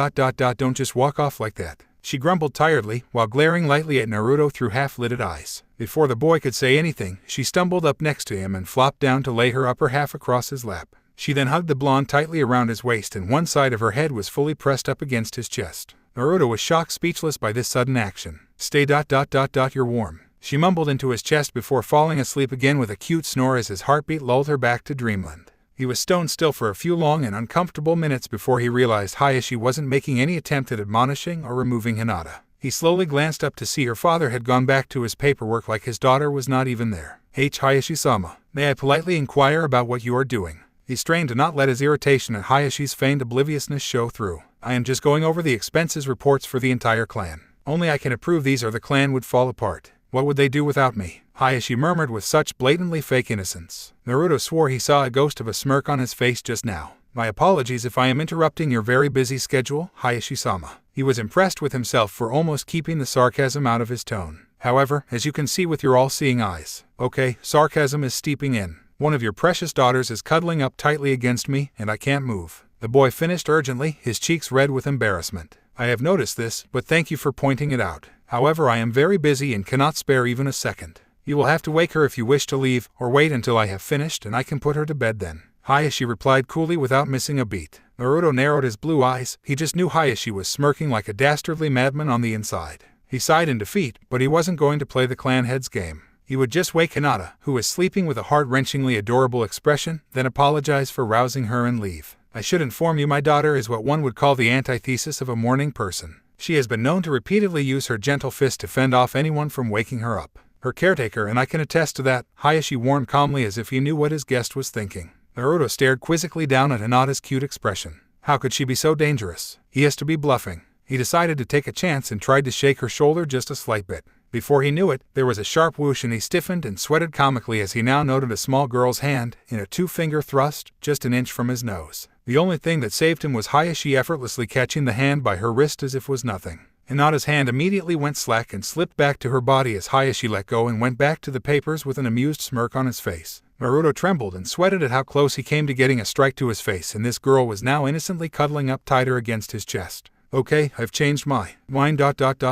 Don't just walk off like that. She grumbled tiredly, while glaring lightly at Naruto through half-lidded eyes. Before the boy could say anything, she stumbled up next to him and flopped down to lay her upper half across his lap. She then hugged the blonde tightly around his waist and one side of her head was fully pressed up against his chest. Naruto was shocked speechless by this sudden action. Stay. You're warm. She mumbled into his chest before falling asleep again with a cute snore as his heartbeat lulled her back to dreamland. He was stone still for a few long and uncomfortable minutes before he realized Hayashi wasn't making any attempt at admonishing or removing Hinata. He slowly glanced up to see her father had gone back to his paperwork like his daughter was not even there. Hayashi-sama, may I politely inquire about what you are doing? He strained to not let his irritation at Hayashi's feigned obliviousness show through. I am just going over the expenses reports for the entire clan. Only I can approve these or the clan would fall apart. What would they do without me? Hayashi murmured with such blatantly fake innocence. Naruto swore he saw a ghost of a smirk on his face just now. My apologies if I am interrupting your very busy schedule, Hayashi-sama. He was impressed with himself for almost keeping the sarcasm out of his tone. However, as you can see with your all-seeing eyes, okay, sarcasm is steeping in. One of your precious daughters is cuddling up tightly against me, and I can't move. The boy finished urgently, his cheeks red with embarrassment. I have noticed this, but thank you for pointing it out. However, I am very busy and cannot spare even a second. You will have to wake her if you wish to leave, or wait until I have finished and I can put her to bed then. Hayashi replied coolly without missing a beat. Naruto narrowed his blue eyes. He just knew Hayashi was smirking like a dastardly madman on the inside. He sighed in defeat, but he wasn't going to play the clan head's game. He would just wake Hinata, who was sleeping with a heart-wrenchingly adorable expression, then apologize for rousing her and leave. I should inform you my daughter is what one would call the antithesis of a morning person. She has been known to repeatedly use her gentle fist to fend off anyone from waking her up. Her caretaker, and I can attest to that, Hayashi warned calmly as if he knew what his guest was thinking. Naruto stared quizzically down at Hinata's cute expression. How could she be so dangerous? He has to be bluffing. He decided to take a chance and tried to shake her shoulder just a slight bit. Before he knew it, there was a sharp whoosh and he stiffened and sweated comically as he now noted a small girl's hand, in a two-finger thrust, just an inch from his nose. The only thing that saved him was Hayashi effortlessly catching the hand by her wrist as if was nothing. Hinata's hand immediately went slack and slipped back to her body as Hayashi let go and went back to the papers with an amused smirk on his face. Naruto trembled and sweated at how close he came to getting a strike to his face, and this girl was now innocently cuddling up tighter against his chest. Okay, I've changed my mind.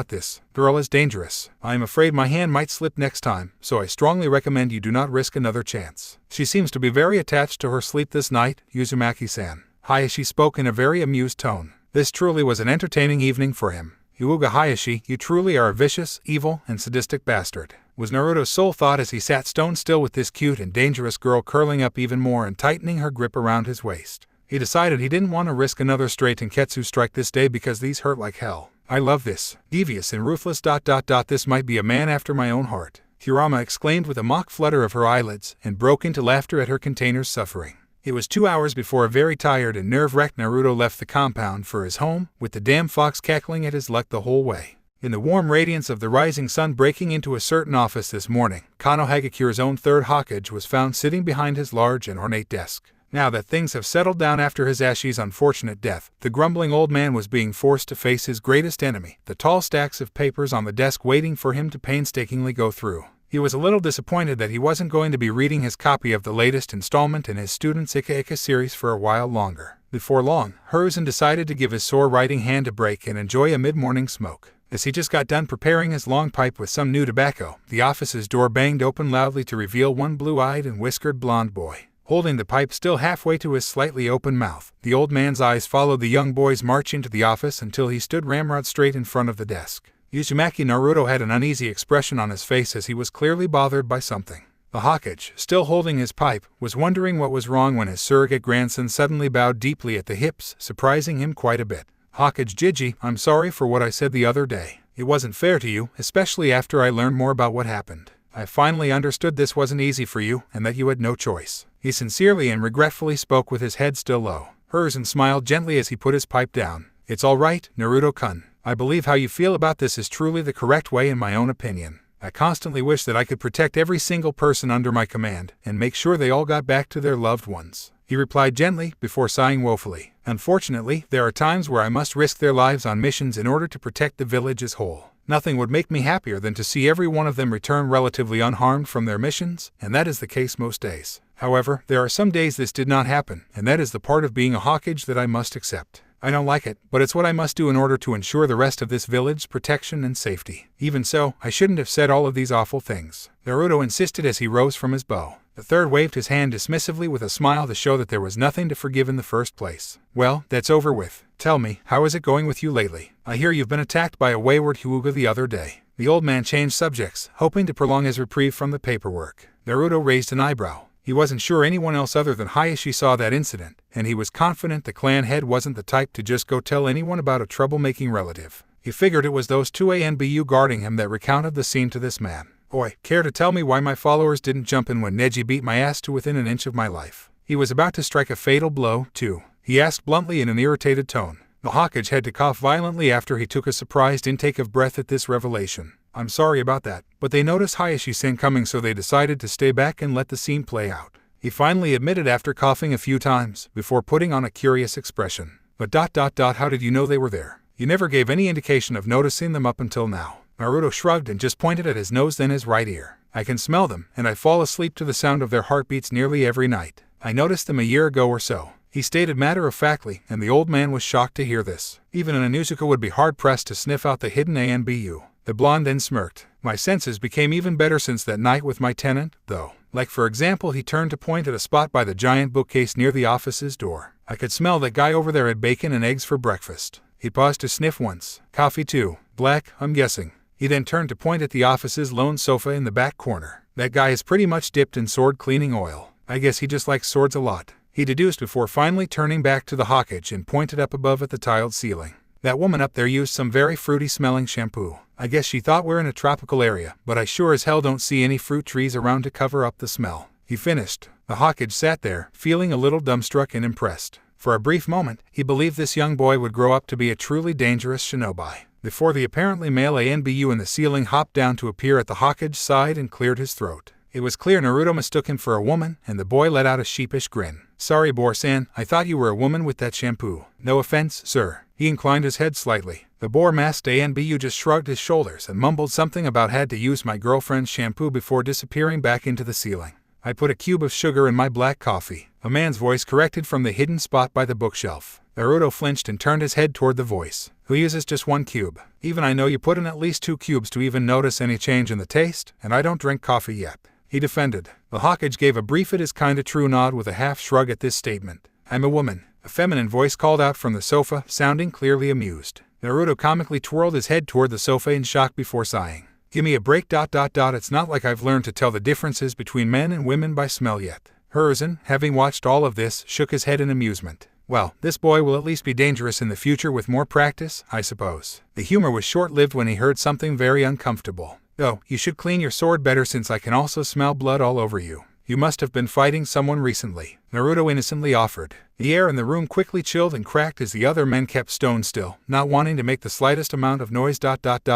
This girl is dangerous. I am afraid my hand might slip next time, so I strongly recommend you do not risk another chance. She seems to be very attached to her sleep this night, Uzumaki-san. Hayashi spoke in a very amused tone. This truly was an entertaining evening for him. Hyuga Hayashi, you truly are a vicious, evil, and sadistic bastard, was Naruto's sole thought as he sat stone still with this cute and dangerous girl curling up even more and tightening her grip around his waist. He decided he didn't want to risk another stray Tenketsu strike this day because these hurt like hell. I love this. Devious and ruthless. This might be a man after my own heart, Kurama exclaimed with a mock flutter of her eyelids and broke into laughter at her container's suffering. It was 2 hours before a very tired and nerve-wracked Naruto left the compound for his home, with the damn fox cackling at his luck the whole way. In the warm radiance of the rising sun breaking into a certain office this morning, Kano Hagakura's own third Hokage was found sitting behind his large and ornate desk. Now that things have settled down after Hisashi's unfortunate death, the grumbling old man was being forced to face his greatest enemy, the tall stacks of papers on the desk waiting for him to painstakingly go through. He was a little disappointed that he wasn't going to be reading his copy of the latest installment in his student's Ika Ika series for a while longer. Before long, Hiruzen decided to give his sore writing hand a break and enjoy a mid-morning smoke. As he just got done preparing his long pipe with some new tobacco, the office's door banged open loudly to reveal one blue-eyed and whiskered blonde boy. Holding the pipe still halfway to his slightly open mouth, the old man's eyes followed the young boy's march into the office until he stood ramrod straight in front of the desk. Uzumaki Naruto had an uneasy expression on his face as he was clearly bothered by something. The Hokage, still holding his pipe, was wondering what was wrong when his surrogate grandson suddenly bowed deeply at the hips, surprising him quite a bit. Hokage Jiji, I'm sorry for what I said the other day. It wasn't fair to you, especially after I learned more about what happened. I finally understood this wasn't easy for you, and that you had no choice. He sincerely and regretfully spoke with his head still low. Hiruzen smiled gently as he put his pipe down. It's all right, Naruto-kun. I believe how you feel about this is truly the correct way in my own opinion. I constantly wish that I could protect every single person under my command, and make sure they all got back to their loved ones. He replied gently, before sighing woefully. Unfortunately, there are times where I must risk their lives on missions in order to protect the village as whole. Nothing would make me happier than to see every one of them return relatively unharmed from their missions, and that is the case most days. However, there are some days this did not happen, and that is the part of being a Hokage that I must accept. I don't like it, but it's what I must do in order to ensure the rest of this village's protection and safety. Even so, I shouldn't have said all of these awful things, Naruto insisted as he rose from his bow. The third waved his hand dismissively with a smile to show that there was nothing to forgive in the first place. Well, that's over with. Tell me, how is it going with you lately? I hear you've been attacked by a wayward Hyuga the other day. The old man changed subjects, hoping to prolong his reprieve from the paperwork. Naruto raised an eyebrow. He wasn't sure anyone else other than Hayashi saw that incident, and he was confident the clan head wasn't the type to just go tell anyone about a troublemaking relative. He figured it was those two ANBU guarding him that recounted the scene to this man. Oi, care to tell me why my followers didn't jump in when Neji beat my ass to within an inch of my life? He was about to strike a fatal blow, too. He asked bluntly in an irritated tone. The Hokage had to cough violently after he took a surprised intake of breath at this revelation. I'm sorry about that, but they noticed Hayashi-san coming, so they decided to stay back and let the scene play out. He finally admitted after coughing a few times, before putting on a curious expression. But how did you know they were there? You never gave any indication of noticing them up until now. Naruto shrugged and just pointed at his nose, then his right ear. I can smell them, and I fall asleep to the sound of their heartbeats nearly every night. I noticed them a year ago or so, he stated matter-of-factly, and the old man was shocked to hear this. Even an Inuzuka would be hard-pressed to sniff out the hidden ANBU. The blonde then smirked. My senses became even better since that night with my tenant, though. Like for example, he turned to point at a spot by the giant bookcase near the office's door. I could smell that guy over there had bacon and eggs for breakfast. He paused to sniff once. Coffee too. Black, I'm guessing. He then turned to point at the office's lone sofa in the back corner. That guy is pretty much dipped in sword cleaning oil. I guess he just likes swords a lot, he deduced before finally turning back to the Hokage and pointed up above at the tiled ceiling. That woman up there used some very fruity-smelling shampoo. I guess she thought we're in a tropical area, but I sure as hell don't see any fruit trees around to cover up the smell. He finished. The Hokage sat there, feeling a little dumbstruck and impressed. For a brief moment, he believed this young boy would grow up to be a truly dangerous shinobi. Before the apparently male ANBU in the ceiling hopped down to appear at the Hokage's side and cleared his throat. It was clear Naruto mistook him for a woman, and the boy let out a sheepish grin. Sorry, Boar-san, I thought you were a woman with that shampoo. No offense, sir. He inclined his head slightly. The boar-masked ANBU just shrugged his shoulders and mumbled something about had to use my girlfriend's shampoo before disappearing back into the ceiling. I put a cube of sugar in my black coffee. A man's voice corrected from the hidden spot by the bookshelf. Naruto flinched and turned his head toward the voice. Who uses just one cube? Even I know you put in at least 2 cubes to even notice any change in the taste, and I don't drink coffee yet. He defended. The Hokage gave a brief it is kinda true nod with a half shrug at this statement. I'm a woman. A feminine voice called out from the sofa, sounding clearly amused. Naruto comically twirled his head toward the sofa in shock before sighing. Give me a break. It's not like I've learned to tell the differences between men and women by smell yet. Hiruzen, having watched all of this, shook his head in amusement. Well, this boy will at least be dangerous in the future with more practice, I suppose. The humor was short-lived when he heard something very uncomfortable. Oh, you should clean your sword better since I can also smell blood all over you. You must have been fighting someone recently, Naruto innocently offered. The air in the room quickly chilled and cracked as the other men kept stone still, not wanting to make the slightest amount of noise.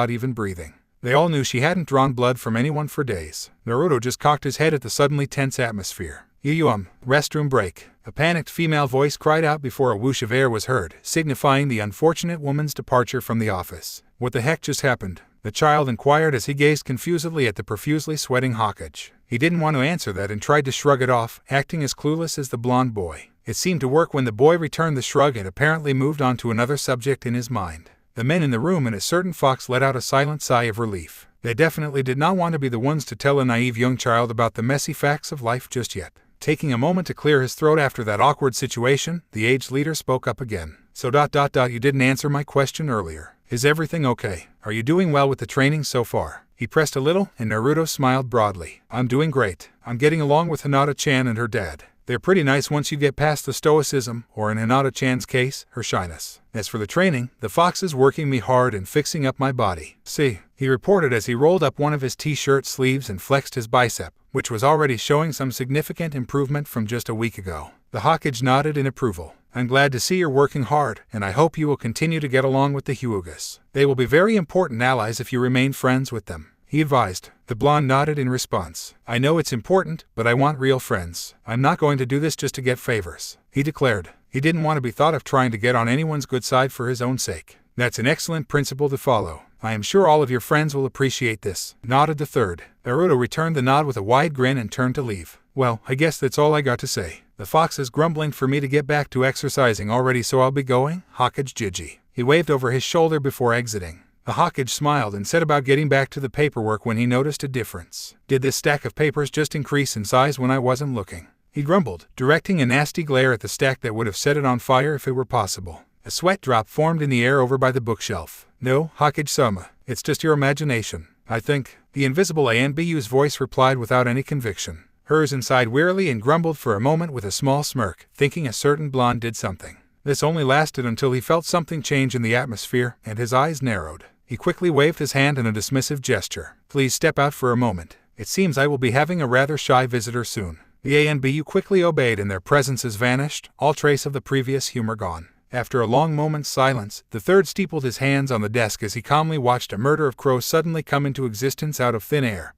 Even breathing. They all knew she hadn't drawn blood from anyone for days. Naruto just cocked his head at the suddenly tense atmosphere. Restroom break. A panicked female voice cried out before a whoosh of air was heard, signifying the unfortunate woman's departure from the office. What the heck just happened? The child inquired as he gazed confusedly at the profusely sweating Hokage. He didn't want to answer that and tried to shrug it off, acting as clueless as the blonde boy. It seemed to work when the boy returned the shrug and apparently moved on to another subject in his mind. The men in the room and a certain fox let out a silent sigh of relief. They definitely did not want to be the ones to tell a naive young child about the messy facts of life just yet. Taking a moment to clear his throat after that awkward situation, the aged leader spoke up again. So you didn't answer my question earlier. Is everything okay? Are you doing well with the training so far? He pressed a little, and Naruto smiled broadly. I'm doing great. I'm getting along with Hinata-chan and her dad. They're pretty nice once you get past the stoicism, or in Hinata-chan's case, her shyness. As for the training, the fox is working me hard and fixing up my body. See, he reported as he rolled up one of his t-shirt sleeves and flexed his bicep, which was already showing some significant improvement from just a week ago. The Hokage nodded in approval. I'm glad to see you're working hard, and I hope you will continue to get along with the Hyugas. They will be very important allies if you remain friends with them, he advised. The blonde nodded in response. I know it's important, but I want real friends. I'm not going to do this just to get favors, he declared. He didn't want to be thought of trying to get on anyone's good side for his own sake. That's an excellent principle to follow. I am sure all of your friends will appreciate this, nodded the third. Naruto returned the nod with a wide grin and turned to leave. Well, I guess that's all I got to say. The fox is grumbling for me to get back to exercising already, so I'll be going, Hokage Jiji. He waved over his shoulder before exiting. The Hokage smiled and set about getting back to the paperwork when he noticed a difference. Did this stack of papers just increase in size when I wasn't looking? He grumbled, directing a nasty glare at the stack that would have set it on fire if it were possible. A sweat drop formed in the air over by the bookshelf. No, Hokage-sama, it's just your imagination. I think, the invisible ANBU's voice replied without any conviction. Hers sighed wearily and grumbled for a moment with a small smirk, thinking a certain blonde did something. This only lasted until he felt something change in the atmosphere, and his eyes narrowed. He quickly waved his hand in a dismissive gesture. "Please step out for a moment. It seems I will be having a rather shy visitor soon." The ANBU quickly obeyed and their presences vanished, all trace of the previous humor gone. After a long moment's silence, the third steepled his hands on the desk as he calmly watched a murder of crows suddenly come into existence out of thin air,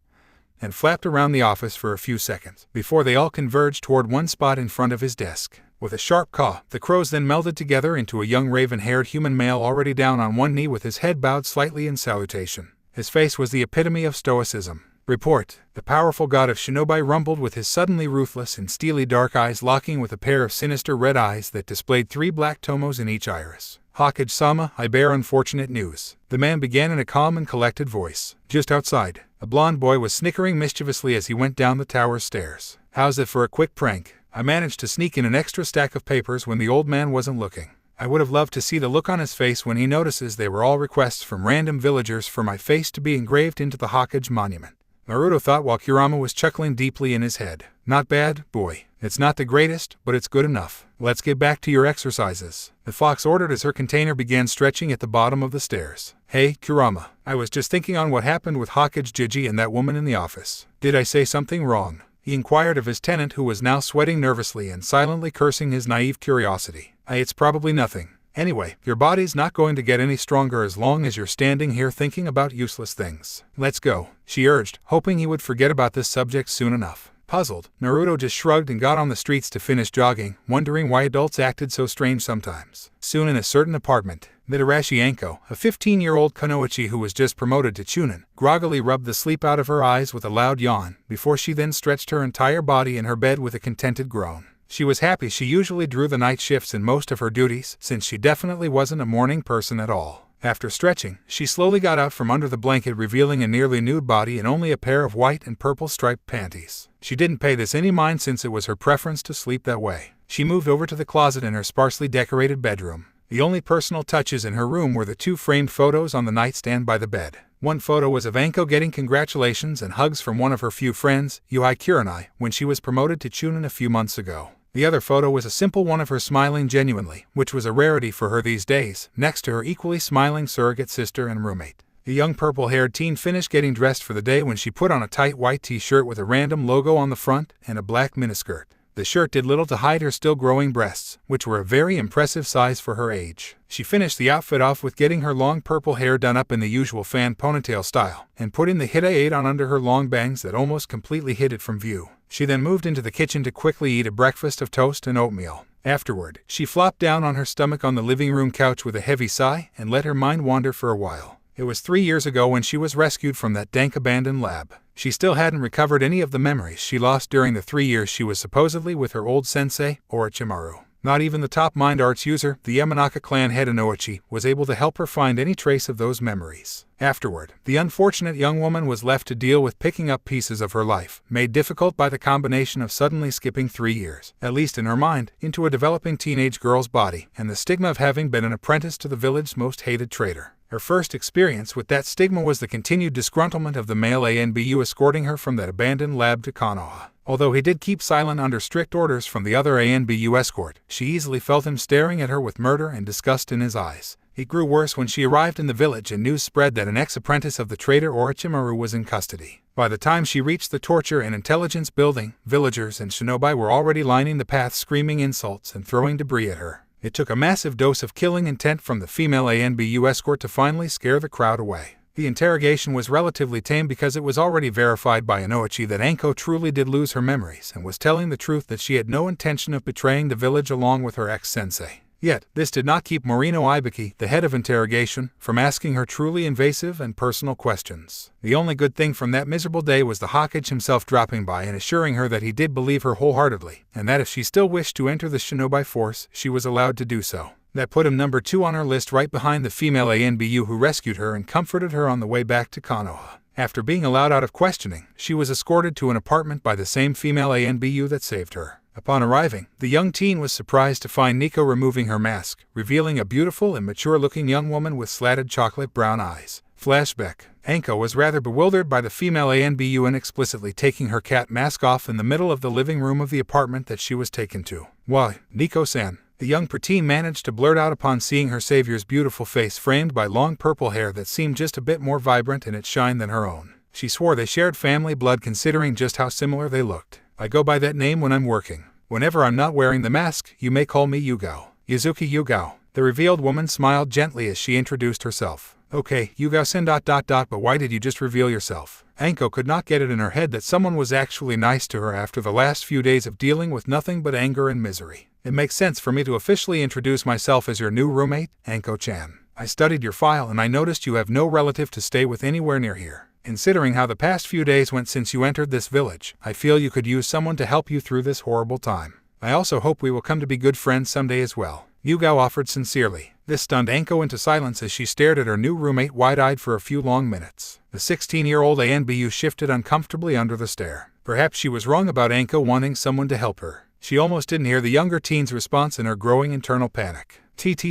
and flapped around the office for a few seconds, before they all converged toward one spot in front of his desk. With a sharp caw, the crows then melded together into a young raven-haired human male already down on one knee with his head bowed slightly in salutation. His face was the epitome of stoicism. "Report." The powerful god of shinobi rumbled with his suddenly ruthless and steely dark eyes locking with a pair of sinister red eyes that displayed 3 black tomos in each iris. "Hokage-sama, I bear unfortunate news." The man began in a calm and collected voice. Just outside, a blond boy was snickering mischievously as he went down the tower's stairs. "How's it for a quick prank? I managed to sneak in an extra stack of papers when the old man wasn't looking. I would have loved to see the look on his face when he notices they were all requests from random villagers for my face to be engraved into the Hokage monument." Naruto thought while Kurama was chuckling deeply in his head. "Not bad, boy. It's not the greatest, but it's good enough. Let's get back to your exercises," the fox ordered as her container began stretching at the bottom of the stairs. "Hey, Kurama, I was just thinking on what happened with Hokage Jiji and that woman in the office. Did I say something wrong?" he inquired of his tenant, who was now sweating nervously and silently cursing his naive curiosity. "It's probably nothing. Anyway, your body's not going to get any stronger as long as you're standing here thinking about useless things. Let's go," she urged, hoping he would forget about this subject soon enough. Puzzled, Naruto just shrugged and got on the streets to finish jogging, wondering why adults acted so strange sometimes. Soon in a certain apartment, Midarashi Anko, a 15-year-old kunoichi who was just promoted to chunin, groggily rubbed the sleep out of her eyes with a loud yawn, before she then stretched her entire body in her bed with a contented groan. She was happy she usually drew the night shifts in most of her duties, since she definitely wasn't a morning person at all. After stretching, she slowly got out from under the blanket, revealing a nearly nude body and only a pair of white and purple striped panties. She didn't pay this any mind since it was her preference to sleep that way. She moved over to the closet in her sparsely decorated bedroom. The only personal touches in her room were the 2 framed photos on the nightstand by the bed. One photo was of Anko getting congratulations and hugs from one of her few friends, Yuhei Kurenai, when she was promoted to chunin a few months ago. The other photo was a simple one of her smiling genuinely, which was a rarity for her these days, next to her equally smiling surrogate sister and roommate. The young purple-haired teen finished getting dressed for the day when she put on a tight white t-shirt with a random logo on the front and a black miniskirt. The shirt did little to hide her still growing breasts, which were a very impressive size for her age. She finished the outfit off with getting her long purple hair done up in the usual fan ponytail style, and putting the Hide on under her long bangs that almost completely hid it from view. She then moved into the kitchen to quickly eat a breakfast of toast and oatmeal. Afterward, she flopped down on her stomach on the living room couch with a heavy sigh and let her mind wander for a while. It was 3 years ago when she was rescued from that dank abandoned lab. She still hadn't recovered any of the memories she lost during the 3 years she was supposedly with her old sensei, Orochimaru. Not even the top mind arts user, the Yamanaka clan head Inoichi, was able to help her find any trace of those memories. Afterward, the unfortunate young woman was left to deal with picking up pieces of her life, made difficult by the combination of suddenly skipping 3 years, at least in her mind, into a developing teenage girl's body, and the stigma of having been an apprentice to the village's most hated traitor. Her first experience with that stigma was the continued disgruntlement of the male ANBU escorting her from that abandoned lab to Konoha. Although he did keep silent under strict orders from the other ANBU escort, she easily felt him staring at her with murder and disgust in his eyes. It grew worse when she arrived in the village and news spread that an ex-apprentice of the traitor Orochimaru was in custody. By the time she reached the torture and intelligence building, villagers and shinobi were already lining the path screaming insults and throwing debris at her. It took a massive dose of killing intent from the female ANBU escort to finally scare the crowd away. The interrogation was relatively tame because it was already verified by Inoichi that Anko truly did lose her memories and was telling the truth that she had no intention of betraying the village along with her ex-sensei. Yet, this did not keep Morino Ibiki, the head of interrogation, from asking her truly invasive and personal questions. The only good thing from that miserable day was the Hokage himself dropping by and assuring her that he did believe her wholeheartedly, and that if she still wished to enter the shinobi force, she was allowed to do so. That put him number 2 on her list, right behind the female ANBU who rescued her and comforted her on the way back to Konoha. After being allowed out of questioning, she was escorted to an apartment by the same female ANBU that saved her. Upon arriving, the young teen was surprised to find Nico removing her mask, revealing a beautiful and mature-looking young woman with slatted chocolate brown eyes. Flashback. Anko was rather bewildered by the female ANBU inexplicitly taking her cat mask off in the middle of the living room of the apartment that she was taken to. "Why, Nico-san," the young preteen managed to blurt out upon seeing her savior's beautiful face framed by long purple hair that seemed just a bit more vibrant in its shine than her own. She swore they shared family blood considering just how similar they looked. "I go by that name when I'm working. Whenever I'm not wearing the mask, you may call me Yugao. Yuzuki Yugao." The revealed woman smiled gently as she introduced herself. "Okay, Yugao-san ... but why did you just reveal yourself?" Anko could not get it in her head that someone was actually nice to her after the last few days of dealing with nothing but anger and misery. "It makes sense for me to officially introduce myself as your new roommate, Anko-chan. I studied your file and I noticed you have no relative to stay with anywhere near here. Considering how the past few days went since you entered this village, I feel you could use someone to help you through this horrible time. I also hope we will come to be good friends someday as well," Yugao offered sincerely. This stunned Anko into silence as she stared at her new roommate wide-eyed for a few long minutes. The 16-year-old ANBU shifted uncomfortably under the stare. Perhaps she was wrong about Anko wanting someone to help her. She almost didn't hear the younger teen's response in her growing internal panic. Thank ...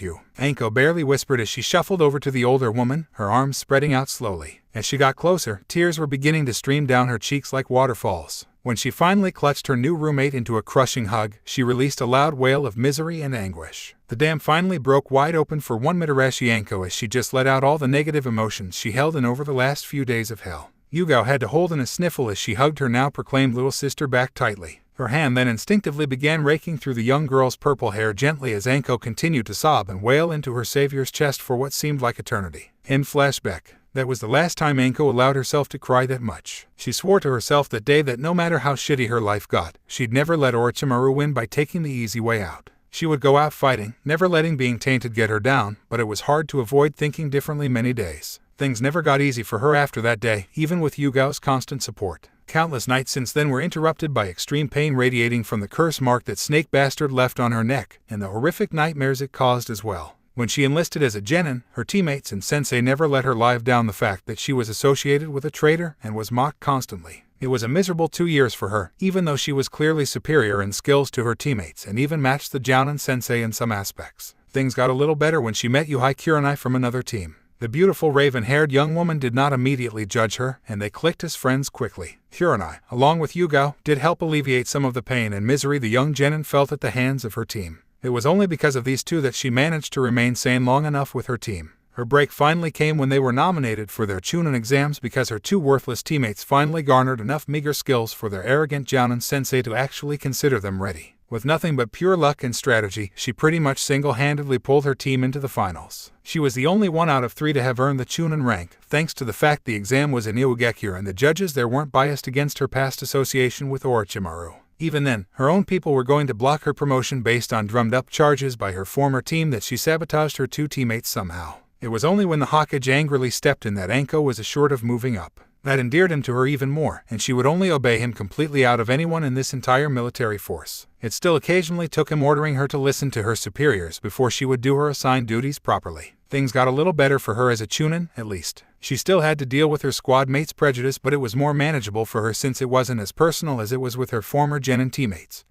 you," Anko barely whispered as she shuffled over to the older woman, her arms spreading out slowly. As she got closer, tears were beginning to stream down her cheeks like waterfalls. When she finally clutched her new roommate into a crushing hug, she released a loud wail of misery and anguish. The dam finally broke wide open for one Mitarashi Anko as she just let out all the negative emotions she held in over the last few days of hell. Yugao had to hold in a sniffle as she hugged her now proclaimed little sister back tightly. Her hand then instinctively began raking through the young girl's purple hair gently as Anko continued to sob and wail into her savior's chest for what seemed like eternity. In flashback, that was the last time Anko allowed herself to cry that much. She swore to herself that day that no matter how shitty her life got, she'd never let Orochimaru win by taking the easy way out. She would go out fighting, never letting being tainted get her down, but it was hard to avoid thinking differently many days. Things never got easy for her after that day, even with Yugao's constant support. Countless nights since then were interrupted by extreme pain radiating from the curse mark that Snake Bastard left on her neck, and the horrific nightmares it caused as well. When she enlisted as a genin, her teammates and sensei never let her live down the fact that she was associated with a traitor and was mocked constantly. It was a miserable 2 years for her, even though she was clearly superior in skills to her teammates and even matched the Jounin sensei in some aspects. Things got a little better when she met Yuhei Kurenai from another team. The beautiful raven-haired young woman did not immediately judge her, and they clicked as friends quickly. Kurenai, along with Yugao, did help alleviate some of the pain and misery the young genin felt at the hands of her team. It was only because of these two that she managed to remain sane long enough with her team. Her break finally came when they were nominated for their Chunin exams because her two worthless teammates finally garnered enough meager skills for their arrogant Jounin sensei to actually consider them ready. With nothing but pure luck and strategy, she pretty much single-handedly pulled her team into the finals. She was the only one out of 3 to have earned the Chunin rank, thanks to the fact the exam was in Iwagekure and the judges there weren't biased against her past association with Orochimaru. Even then, her own people were going to block her promotion based on drummed-up charges by her former team that she sabotaged her two teammates somehow. It was only when the Hokage angrily stepped in that Anko was assured of moving up. That endeared him to her even more, and she would only obey him completely out of anyone in this entire military force. It still occasionally took him ordering her to listen to her superiors before she would do her assigned duties properly. Things got a little better for her as a Chunin, at least. She still had to deal with her squad mates' prejudice, but it was more manageable for her since it wasn't as personal as it was with her former genin teammates,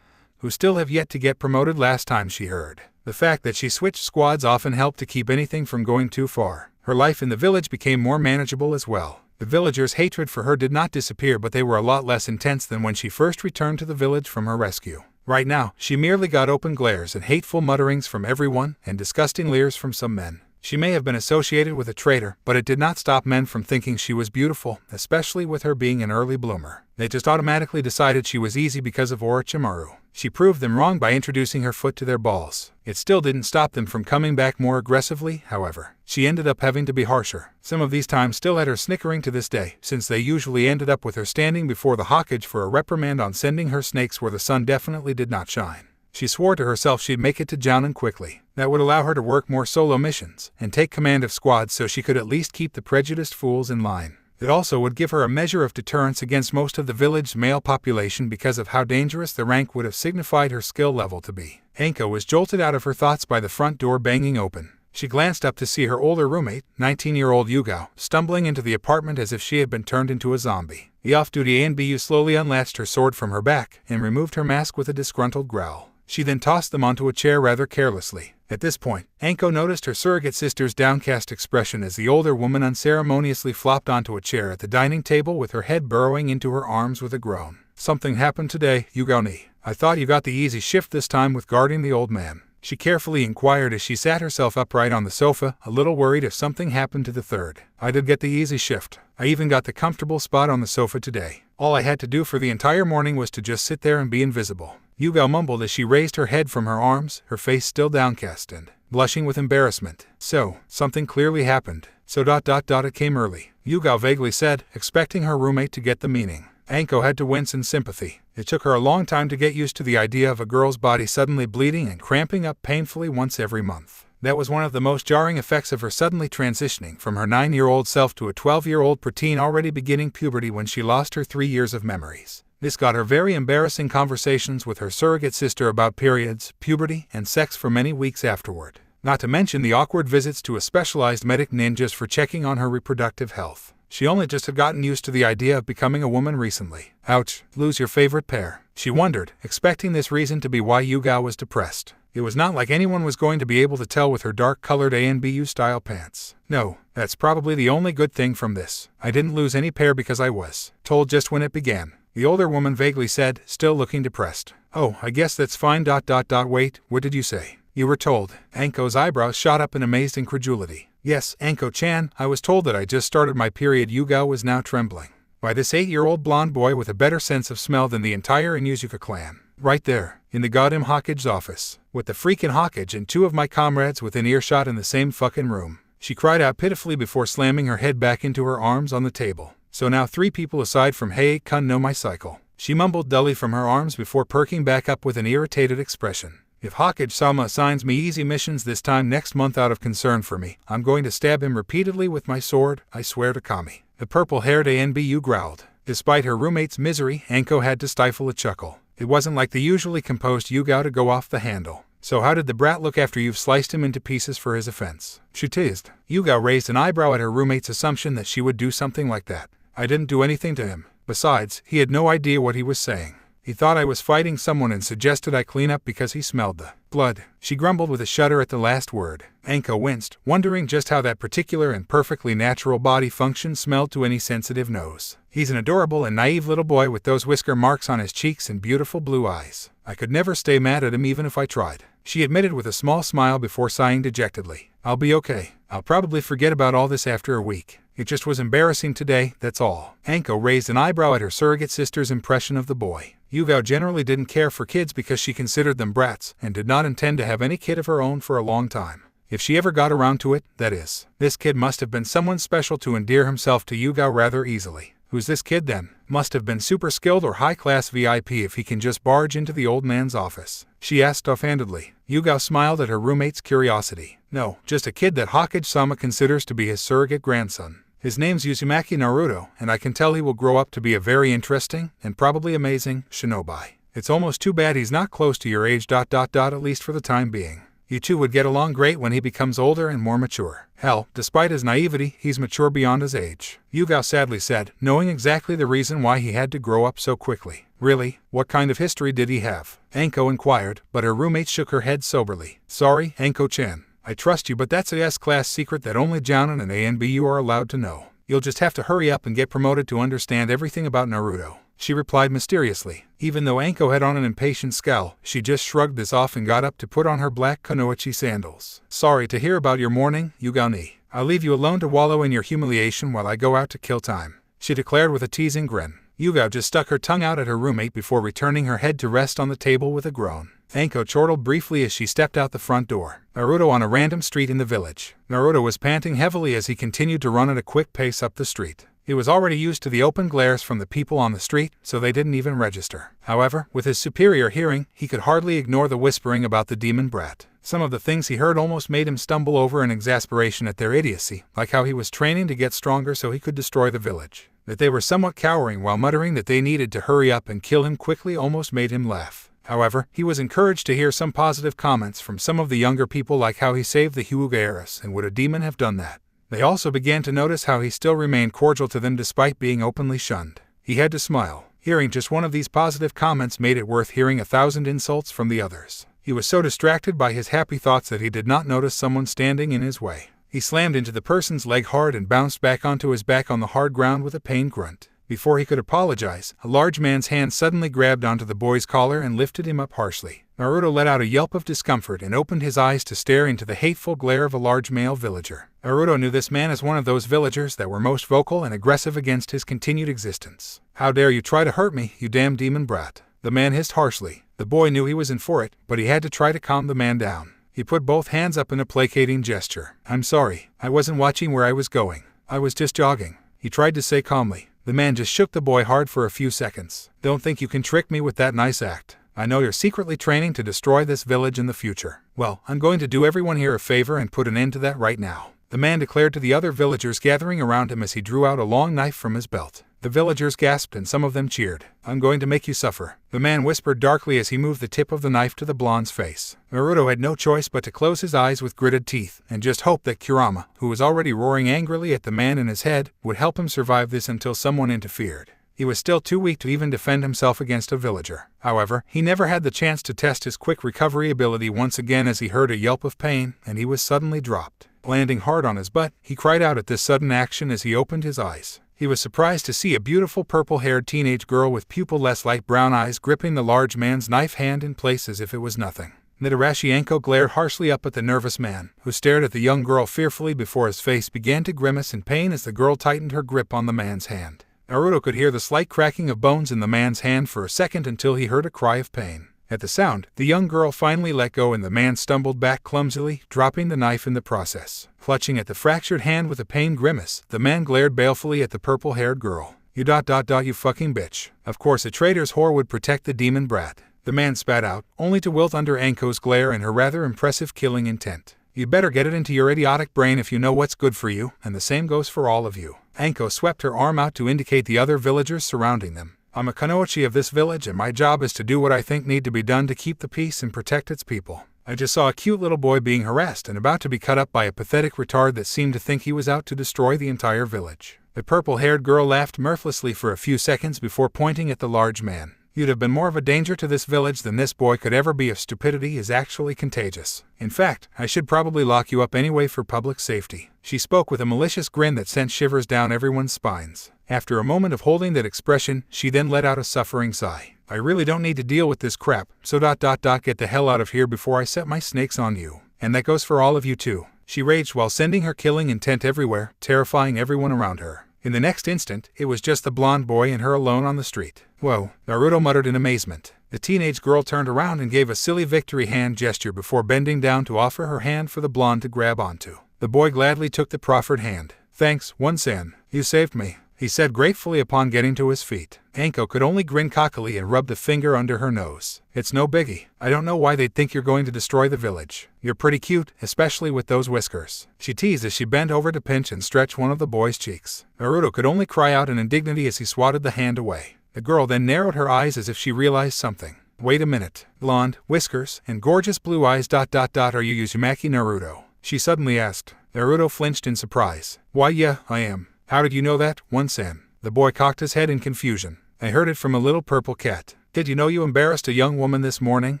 who still have yet to get promoted last time she heard. The fact that she switched squads often helped to keep anything from going too far. Her life in the village became more manageable as well. The villagers' hatred for her did not disappear, but they were a lot less intense than when she first returned to the village from her rescue. Right now, she merely got open glares and hateful mutterings from everyone, and disgusting leers from some men. She may have been associated with a traitor, but it did not stop men from thinking she was beautiful, especially with her being an early bloomer. They just automatically decided she was easy because of Orochimaru. She proved them wrong by introducing her foot to their balls. It still didn't stop them from coming back more aggressively, however. She ended up having to be harsher. Some of these times still had her snickering to this day, since they usually ended up with her standing before the Hokage for a reprimand on sending her snakes where the sun definitely did not shine. She swore to herself she'd make it to Jounin quickly. That would allow her to work more solo missions, and take command of squads so she could at least keep the prejudiced fools in line. It also would give her a measure of deterrence against most of the village's male population because of how dangerous the rank would have signified her skill level to be. Anko was jolted out of her thoughts by the front door banging open. She glanced up to see her older roommate, 19-year-old Yugao, stumbling into the apartment as if she had been turned into a zombie. The off-duty ANBU slowly unlatched her sword from her back and removed her mask with a disgruntled growl. She then tossed them onto a chair rather carelessly. At this point, Anko noticed her surrogate sister's downcast expression as the older woman unceremoniously flopped onto a chair at the dining table with her head burrowing into her arms with a groan. "Something happened today, Yugao-ni. I thought you got the easy shift this time with guarding the old man," she carefully inquired as she sat herself upright on the sofa, a little worried if something happened to the third. "I did get the easy shift. I even got the comfortable spot on the sofa today. All I had to do for the entire morning was to just sit there and be invisible," Yugao mumbled as she raised her head from her arms, her face still downcast and blushing with embarrassment. "So, something clearly happened. So it came early," Yugao vaguely said, expecting her roommate to get the meaning. Anko had to wince in sympathy. It took her a long time to get used to the idea of a girl's body suddenly bleeding and cramping up painfully once every month. That was one of the most jarring effects of her suddenly transitioning from her 9-year-old self to a 12-year-old preteen already beginning puberty when she lost her 3 years of memories. This got her very embarrassing conversations with her surrogate sister about periods, puberty, and sex for many weeks afterward. Not to mention the awkward visits to a specialized medic ninjas for checking on her reproductive health. She only just had gotten used to the idea of becoming a woman recently. Ouch, lose your favorite pair, she wondered, expecting this reason to be why Yugao was depressed. It was not like anyone was going to be able to tell with her dark-colored ANBU-style pants. "No, that's probably the only good thing from this. I didn't lose any pair because I was told just when it began," the older woman vaguely said, still looking depressed. "Oh, I guess that's fine. Wait, what did you say? You were told?" Anko's eyebrows shot up in amazed incredulity. "Yes, Anko-chan, I was told that I just started my period." Yugao was now trembling. By this 8-year-old blonde boy with a better sense of smell than the entire Inuzuka clan. Right there, in the goddamn Hawkage's office, with the freaking Hawkage and 2 of my comrades within earshot in the same fucking room. She cried out pitifully before slamming her head back into her arms on the table. "So now 3 people aside from Hey-kun know my cycle," she mumbled dully from her arms before perking back up with an irritated expression. "If Hawkage-sama assigns me easy missions this time next month out of concern for me, I'm going to stab him repeatedly with my sword, I swear to Kami," the purple-haired ANBU growled. Despite her roommate's misery, Anko had to stifle a chuckle. It wasn't like the usually composed Yugao to go off the handle. "So how did the brat look after you've sliced him into pieces for his offense?" she teased. Yugao raised an eyebrow at her roommate's assumption that she would do something like that. "I didn't do anything to him. Besides, he had no idea what he was saying. He thought I was fighting someone and suggested I clean up because he smelled the blood," she grumbled with a shudder at the last word. Anko winced, wondering just how that particular and perfectly natural body function smelled to any sensitive nose. "He's an adorable and naive little boy with those whisker marks on his cheeks and beautiful blue eyes. I could never stay mad at him even if I tried," she admitted with a small smile before sighing dejectedly. "I'll be okay. I'll probably forget about all this after a week. It just was embarrassing today, that's all." Anko raised an eyebrow at her surrogate sister's impression of the boy. Yugao generally didn't care for kids because she considered them brats and did not intend to have any kid of her own for a long time. If she ever got around to it, that is. This kid must have been someone special to endear himself to Yugao rather easily. Who's this kid then? Must have been super skilled or high-class VIP if he can just barge into the old man's office, she asked offhandedly. Yugao smiled at her roommate's curiosity. "No, just a kid that Hawkage-sama considers to be his surrogate grandson. His name's Uzumaki Naruto, and I can tell he will grow up to be a very interesting, and probably amazing, shinobi. It's almost too bad he's not close to your age. At least for the time being. You two would get along great when he becomes older and more mature. Hell, despite his naivety, he's mature beyond his age," Yugao sadly said, knowing exactly the reason why he had to grow up so quickly. "Really? What kind of history did he have?" Anko inquired, but her roommate shook her head soberly. "Sorry, Anko-chan. I trust you, but that's a S-class secret that only Jounin and ANBU are allowed to know. You'll just have to hurry up and get promoted to understand everything about Naruto," she replied mysteriously. Even though Anko had on an impatient scowl, she just shrugged this off and got up to put on her black kunoichi sandals. "Sorry to hear about your morning, Yugao-ni. I'll leave you alone to wallow in your humiliation while I go out to kill time," she declared with a teasing grin. Yugao just stuck her tongue out at her roommate before returning her head to rest on the table with a groan. Anko chortled briefly as she stepped out the front door. Naruto on a random street in the village. Naruto was panting heavily as he continued to run at a quick pace up the street. He was already used to the open glares from the people on the street, so they didn't even register. However, with his superior hearing, he could hardly ignore the whispering about the demon brat. Some of the things he heard almost made him stumble over in exasperation at their idiocy, like how he was training to get stronger so he could destroy the village. That they were somewhat cowering while muttering that they needed to hurry up and kill him quickly almost made him laugh. However, he was encouraged to hear some positive comments from some of the younger people, like how he saved the Hyuga heiress, and would a demon have done that? They also began to notice how he still remained cordial to them despite being openly shunned. He had to smile. Hearing just one of these positive comments made it worth hearing 1,000 insults from the others. He was so distracted by his happy thoughts that he did not notice someone standing in his way. He slammed into the person's leg hard and bounced back onto his back on the hard ground with a pained grunt. Before he could apologize, a large man's hand suddenly grabbed onto the boy's collar and lifted him up harshly. Naruto let out a yelp of discomfort and opened his eyes to stare into the hateful glare of a large male villager. Naruto knew this man as one of those villagers that were most vocal and aggressive against his continued existence. "How dare you try to hurt me, you damn demon brat?" the man hissed harshly. The boy knew he was in for it, but he had to try to calm the man down. He put both hands up in a placating gesture. "I'm sorry, I wasn't watching where I was going. I was just jogging," he tried to say calmly. The man just shook the boy hard for a few seconds. "Don't think you can trick me with that nice act. I know you're secretly training to destroy this village in the future. Well, I'm going to do everyone here a favor and put an end to that right now," the man declared to the other villagers gathering around him as he drew out a long knife from his belt. The villagers gasped and some of them cheered. "I'm going to make you suffer," the man whispered darkly as he moved the tip of the knife to the blonde's face. Naruto had no choice but to close his eyes with gritted teeth and just hope that Kurama, who was already roaring angrily at the man in his head, would help him survive this until someone interfered. He was still too weak to even defend himself against a villager. However, he never had the chance to test his quick recovery ability once again as he heard a yelp of pain, and he was suddenly dropped. Landing hard on his butt, he cried out at this sudden action as he opened his eyes. He was surprised to see a beautiful purple-haired teenage girl with pupil-less light brown eyes gripping the large man's knife hand in place as if it was nothing. Midarashi Anko glared harshly up at the nervous man, who stared at the young girl fearfully before his face began to grimace in pain as the girl tightened her grip on the man's hand. Naruto could hear the slight cracking of bones in the man's hand for a second until he heard a cry of pain. At the sound, the young girl finally let go and the man stumbled back clumsily, dropping the knife in the process. Clutching at the fractured hand with a pained grimace, the man glared balefully at the purple-haired girl. You fucking bitch. Of course a traitor's whore would protect the demon brat," the man spat out, only to wilt under Anko's glare and her rather impressive killing intent. "You better get it into your idiotic brain if you know what's good for you, and the same goes for all of you." Anko swept her arm out to indicate the other villagers surrounding them. "I'm a Kunoichi of this village and my job is to do what I think need to be done to keep the peace and protect its people. I just saw a cute little boy being harassed and about to be cut up by a pathetic retard that seemed to think he was out to destroy the entire village." The purple-haired girl laughed mirthlessly for a few seconds before pointing at the large man. "You'd have been more of a danger to this village than this boy could ever be if stupidity is actually contagious. In fact, I should probably lock you up anyway for public safety." She spoke with a malicious grin that sent shivers down everyone's spines. After a moment of holding that expression, she then let out a suffering sigh. "I really don't need to deal with this crap, so get the hell out of here before I set my snakes on you. And that goes for all of you too," she raged while sending her killing intent everywhere, terrifying everyone around her. In the next instant, it was just the blonde boy and her alone on the street. "Whoa," Naruto muttered in amazement. The teenage girl turned around and gave a silly victory hand gesture before bending down to offer her hand for the blonde to grab onto. The boy gladly took the proffered hand. "Thanks, One-san. You saved me," he said gratefully upon getting to his feet. Anko could only grin cockily and rub the finger under her nose. "It's no biggie. I don't know why they'd think you're going to destroy the village. You're pretty cute, especially with those whiskers," she teased as she bent over to pinch and stretch one of the boy's cheeks. Naruto could only cry out in indignity as he swatted the hand away. The girl then narrowed her eyes as if she realized something. "Wait a minute. Blonde, whiskers, and gorgeous blue eyes. Are you Uzumaki Naruto?" she suddenly asked. Naruto flinched in surprise. "Why yeah, I am. How did you know that, One-san?" The boy cocked his head in confusion. "I heard it from a little purple cat." "Did you know you embarrassed a young woman this morning,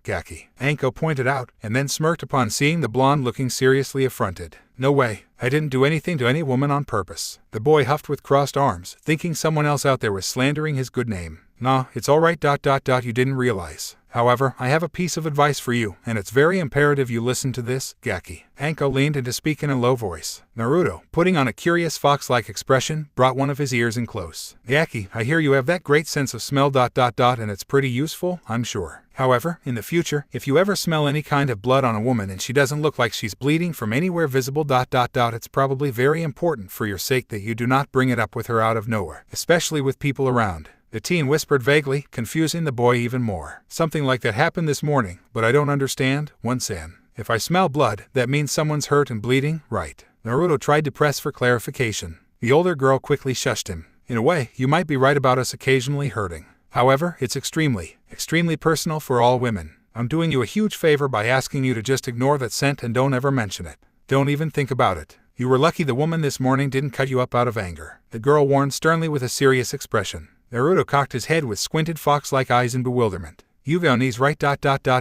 Gaki?" Anko pointed out, and then smirked upon seeing the blonde looking seriously affronted. "No way. I didn't do anything to any woman on purpose." The boy huffed with crossed arms, thinking someone else out there was slandering his good name. "Nah, it's alright. You didn't realize. However, I have a piece of advice for you, and it's very imperative you listen to this, Gaki." Anko leaned in to speak in a low voice. Naruto, putting on a curious fox-like expression, brought one of his ears in close. "Gaki, I hear you have that great sense of smell. And it's pretty useful, I'm sure. However, in the future, if you ever smell any kind of blood on a woman and she doesn't look like she's bleeding from anywhere visible. It's probably very important for your sake that you do not bring it up with her out of nowhere, especially with people around." The teen whispered vaguely, confusing the boy even more. "Something like that happened this morning, but I don't understand, One-san. If I smell blood, that means someone's hurt and bleeding, right?" Naruto tried to press for clarification. The older girl quickly shushed him. "In a way, you might be right about us occasionally hurting. However, it's extremely personal for all women. I'm doing you a huge favor by asking you to just ignore that scent and don't ever mention it. Don't even think about it. You were lucky the woman this morning didn't cut you up out of anger," the girl warned sternly with a serious expression. Naruto cocked his head with squinted fox-like eyes in bewilderment. "Yuvioni's right.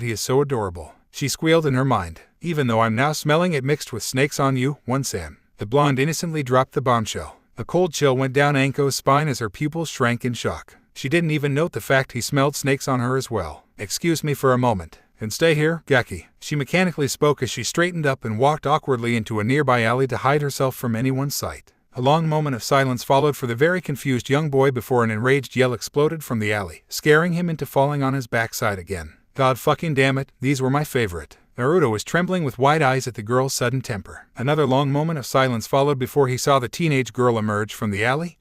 He is so adorable." she squealed in her mind. Even though I'm now smelling it mixed with snakes on you, one-san. The blonde innocently dropped the bombshell. A cold chill went down Anko's spine as her pupils shrank in shock. She didn't even note the fact he smelled snakes on her as well. Excuse me for a moment. And stay here, Gaki. She mechanically spoke as she straightened up and walked awkwardly into a nearby alley to hide herself from anyone's sight. A long moment of silence followed for the very confused young boy before an enraged yell exploded from the alley, scaring him into falling on his backside again. God fucking damn it, these were my favorite. Naruto was trembling with wide eyes at the girl's sudden temper. Another long moment of silence followed before he saw the teenage girl emerge from the alley,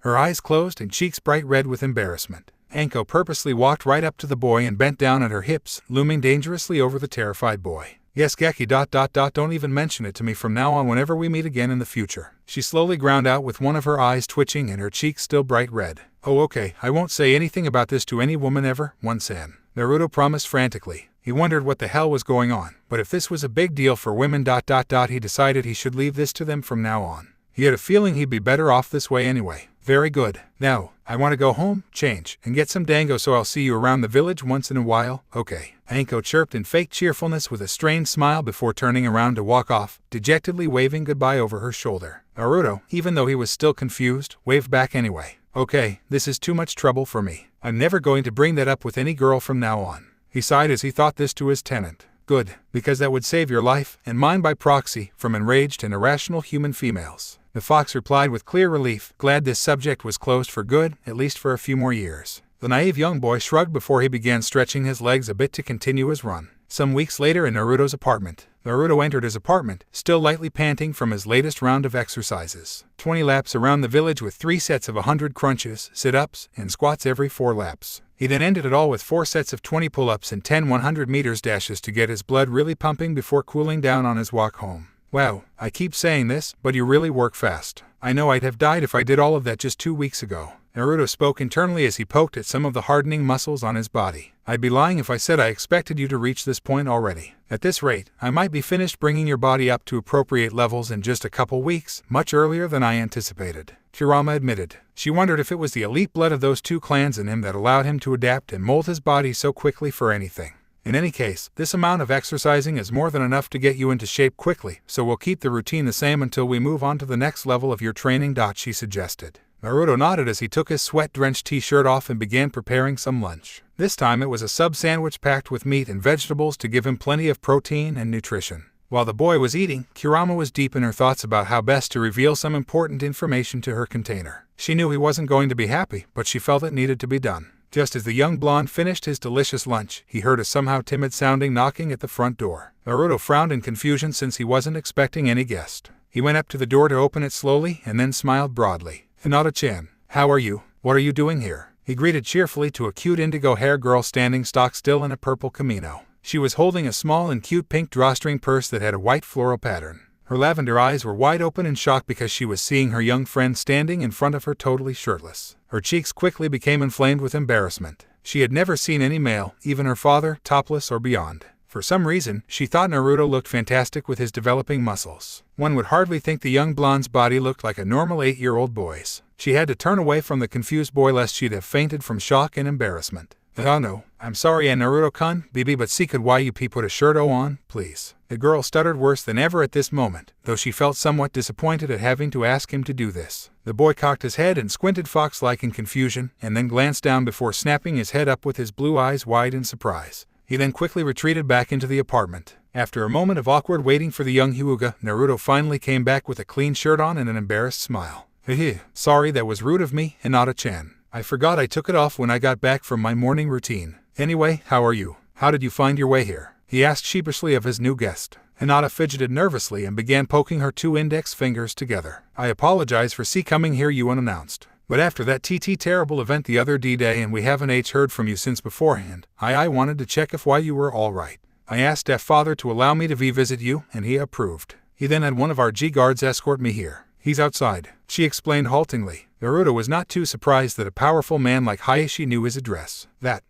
her eyes closed and cheeks bright red with embarrassment. Anko purposely walked right up to the boy and bent down at her hips, looming dangerously over the terrified boy. Yes, Geki. Don't even mention it to me from now on whenever we meet again in the future. She slowly ground out with one of her eyes twitching and her cheeks still bright red. Oh okay, I won't say anything about this to any woman ever, one-san. Naruto promised frantically. He wondered what the hell was going on, but if this was a big deal for women, he decided he should leave this to them from now on. He had a feeling he'd be better off this way anyway. Very good. Now, I want to go home, change, and get some dango, so I'll see you around the village once in a while, okay? Anko chirped in fake cheerfulness with a strained smile before turning around to walk off, dejectedly waving goodbye over her shoulder. Naruto, even though he was still confused, waved back anyway. Okay, this is too much trouble for me. I'm never going to bring that up with any girl from now on. He sighed as he thought this to his tenant. Good, because that would save your life, and mine by proxy, from enraged and irrational human females. The fox replied with clear relief, glad this subject was closed for good, at least for a few more years. The naive young boy shrugged before he began stretching his legs a bit to continue his run. Some weeks later in Naruto's apartment, Naruto entered his apartment, still lightly panting from his latest round of exercises. 20 laps around the village with 3 sets of 100 crunches, sit-ups, and squats every 4 laps. He then ended it all with 4 sets of 20 pull-ups and 10 100 meters dashes to get his blood really pumping before cooling down on his walk home. Wow, I keep saying this, but you really work fast. I know I'd have died if I did all of that just 2 weeks ago. Naruto spoke internally as he poked at some of the hardening muscles on his body. I'd be lying if I said I expected you to reach this point already. At this rate, I might be finished bringing your body up to appropriate levels in just a couple weeks, much earlier than I anticipated. Kurama admitted. She wondered if it was the elite blood of those 2 clans in him that allowed him to adapt and mold his body so quickly for anything. In any case, this amount of exercising is more than enough to get you into shape quickly, so we'll keep the routine the same until we move on to the next level of your training. She suggested. Naruto nodded as he took his sweat-drenched t-shirt off and began preparing some lunch. This time it was a sub-sandwich packed with meat and vegetables to give him plenty of protein and nutrition. While the boy was eating, Kurama was deep in her thoughts about how best to reveal some important information to her container. She knew he wasn't going to be happy, but she felt it needed to be done. Just as the young blonde finished his delicious lunch, he heard a somehow timid-sounding knocking at the front door. Naruto frowned in confusion since he wasn't expecting any guest. He went up to the door to open it slowly and then smiled broadly. Hinata-chan, how are you? What are you doing here? He greeted cheerfully to a cute indigo-haired girl standing stock-still in a purple kimono. She was holding a small and cute pink drawstring purse that had a white floral pattern. Her lavender eyes were wide open in shock because she was seeing her young friend standing in front of her totally shirtless. Her cheeks quickly became inflamed with embarrassment. She had never seen any male, even her father, topless or beyond. For some reason, she thought Naruto looked fantastic with his developing muscles. One would hardly think the young blonde's body looked like a normal 8-year-old boy's. She had to turn away from the confused boy lest she'd have fainted from shock and embarrassment. Oh no, I'm sorry Naruto-kun, baby, but could you put a shirt on, please? The girl stuttered worse than ever at this moment, though she felt somewhat disappointed at having to ask him to do this. The boy cocked his head and squinted fox-like in confusion, and then glanced down before snapping his head up with his blue eyes wide in surprise. He then quickly retreated back into the apartment. After a moment of awkward waiting for the young Hyuga, Naruto finally came back with a clean shirt on and an embarrassed smile. Hehe, sorry, that was rude of me, Hinata-chan. I forgot I took it off when I got back from my morning routine. Anyway, how are you? How did you find your way here? He asked sheepishly of his new guest. Hinata fidgeted nervously and began poking her 2 index fingers together. I apologize for coming here you unannounced. But after that terrible event the other D-Day and we haven't heard from you since beforehand, I wanted to check if you were alright. I asked father to allow me to visit you, and he approved. He then had one of our G-guards escort me here. He's outside, she explained haltingly. Naruto was not too surprised that a powerful man like Hayashi knew his address.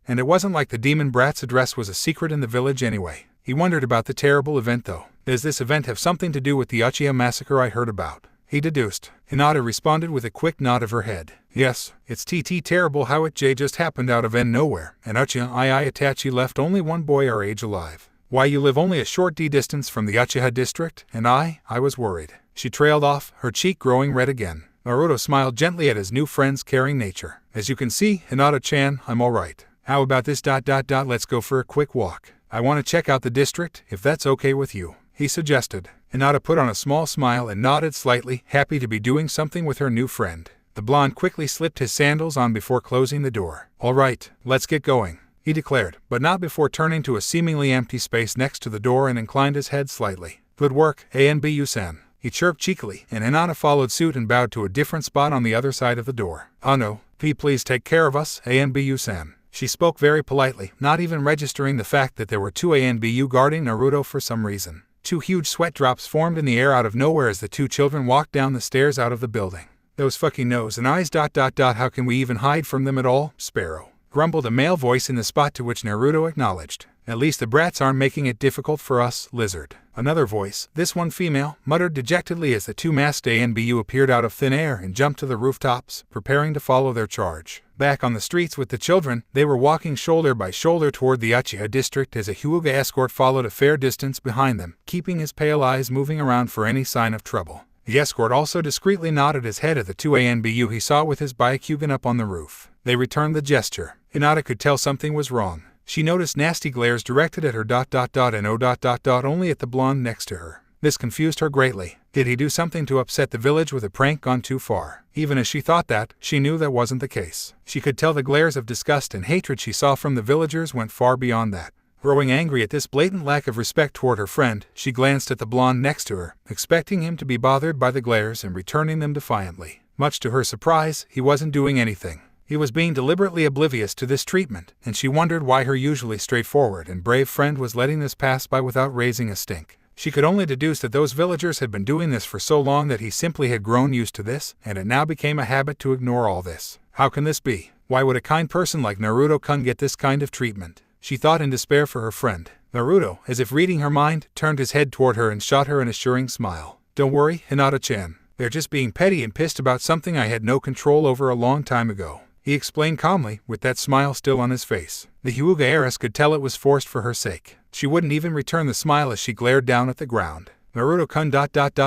And it wasn't like the demon brat's address was a secret in the village anyway. He wondered about the terrible event though. Does this event have something to do with the Uchiha massacre I heard about? He deduced. Hinata responded with a quick nod of her head. Yes, it's terrible how it just happened out of nowhere, and Uchiha Itachi left only one boy our age alive. Why, you live only a short distance from the Uchiha district, and I was worried. She trailed off, her cheek growing red again. Naruto smiled gently at his new friend's caring nature. As you can see, Hinata-chan, I'm alright. How about this ... let's go for a quick walk. I want to check out the district, if that's okay with you, he suggested. Hinata put on a small smile and nodded slightly, happy to be doing something with her new friend. The blonde quickly slipped his sandals on before closing the door. Alright, let's get going, he declared, but not before turning to a seemingly empty space next to the door and inclined his head slightly. Good work, ANBU-san, he chirped cheekily, and Hinata followed suit and bowed to a different spot on the other side of the door. Oh no, please take care of us, ANBU-san. She spoke very politely, not even registering the fact that there were two ANBU guarding Naruto for some reason. 2 huge sweat drops formed in the air out of nowhere as the 2 children walked down the stairs out of the building. Those fucking nose and eyes ... how can we even hide from them at all, Sparrow? Grumbled a male voice in the spot, to which Naruto acknowledged. At least the brats aren't making it difficult for us, Lizard. Another voice, this one female, muttered dejectedly as the 2 masked ANBU appeared out of thin air and jumped to the rooftops, preparing to follow their charge. Back on the streets with the children, they were walking shoulder by shoulder toward the Uchiha district as a Hyuga escort followed a fair distance behind them, keeping his pale eyes moving around for any sign of trouble. The escort also discreetly nodded his head at the 2 ANBU he saw with his Byakugan up on the roof. They returned the gesture. Hinata could tell something was wrong. She noticed nasty glares directed at her ... and only at the blonde next to her. This confused her greatly. Did he do something to upset the village with a prank gone too far? Even as she thought that, she knew that wasn't the case. She could tell the glares of disgust and hatred she saw from the villagers went far beyond that. Growing angry at this blatant lack of respect toward her friend, she glanced at the blonde next to her, expecting him to be bothered by the glares and returning them defiantly. Much to her surprise, he wasn't doing anything. He was being deliberately oblivious to this treatment, and she wondered why her usually straightforward and brave friend was letting this pass by without raising a stink. She could only deduce that those villagers had been doing this for so long that he simply had grown used to this, and it now became a habit to ignore all this. How can this be? Why would a kind person like Naruto-kun get this kind of treatment? She thought in despair for her friend. Naruto, as if reading her mind, turned his head toward her and shot her an assuring smile. Don't worry, Hinata-chan. They're just being petty and pissed about something I had no control over a long time ago, he explained calmly, with that smile still on his face. The Hyuga heiress could tell it was forced for her sake. She wouldn't even return the smile as she glared down at the ground. Naruto-kun ...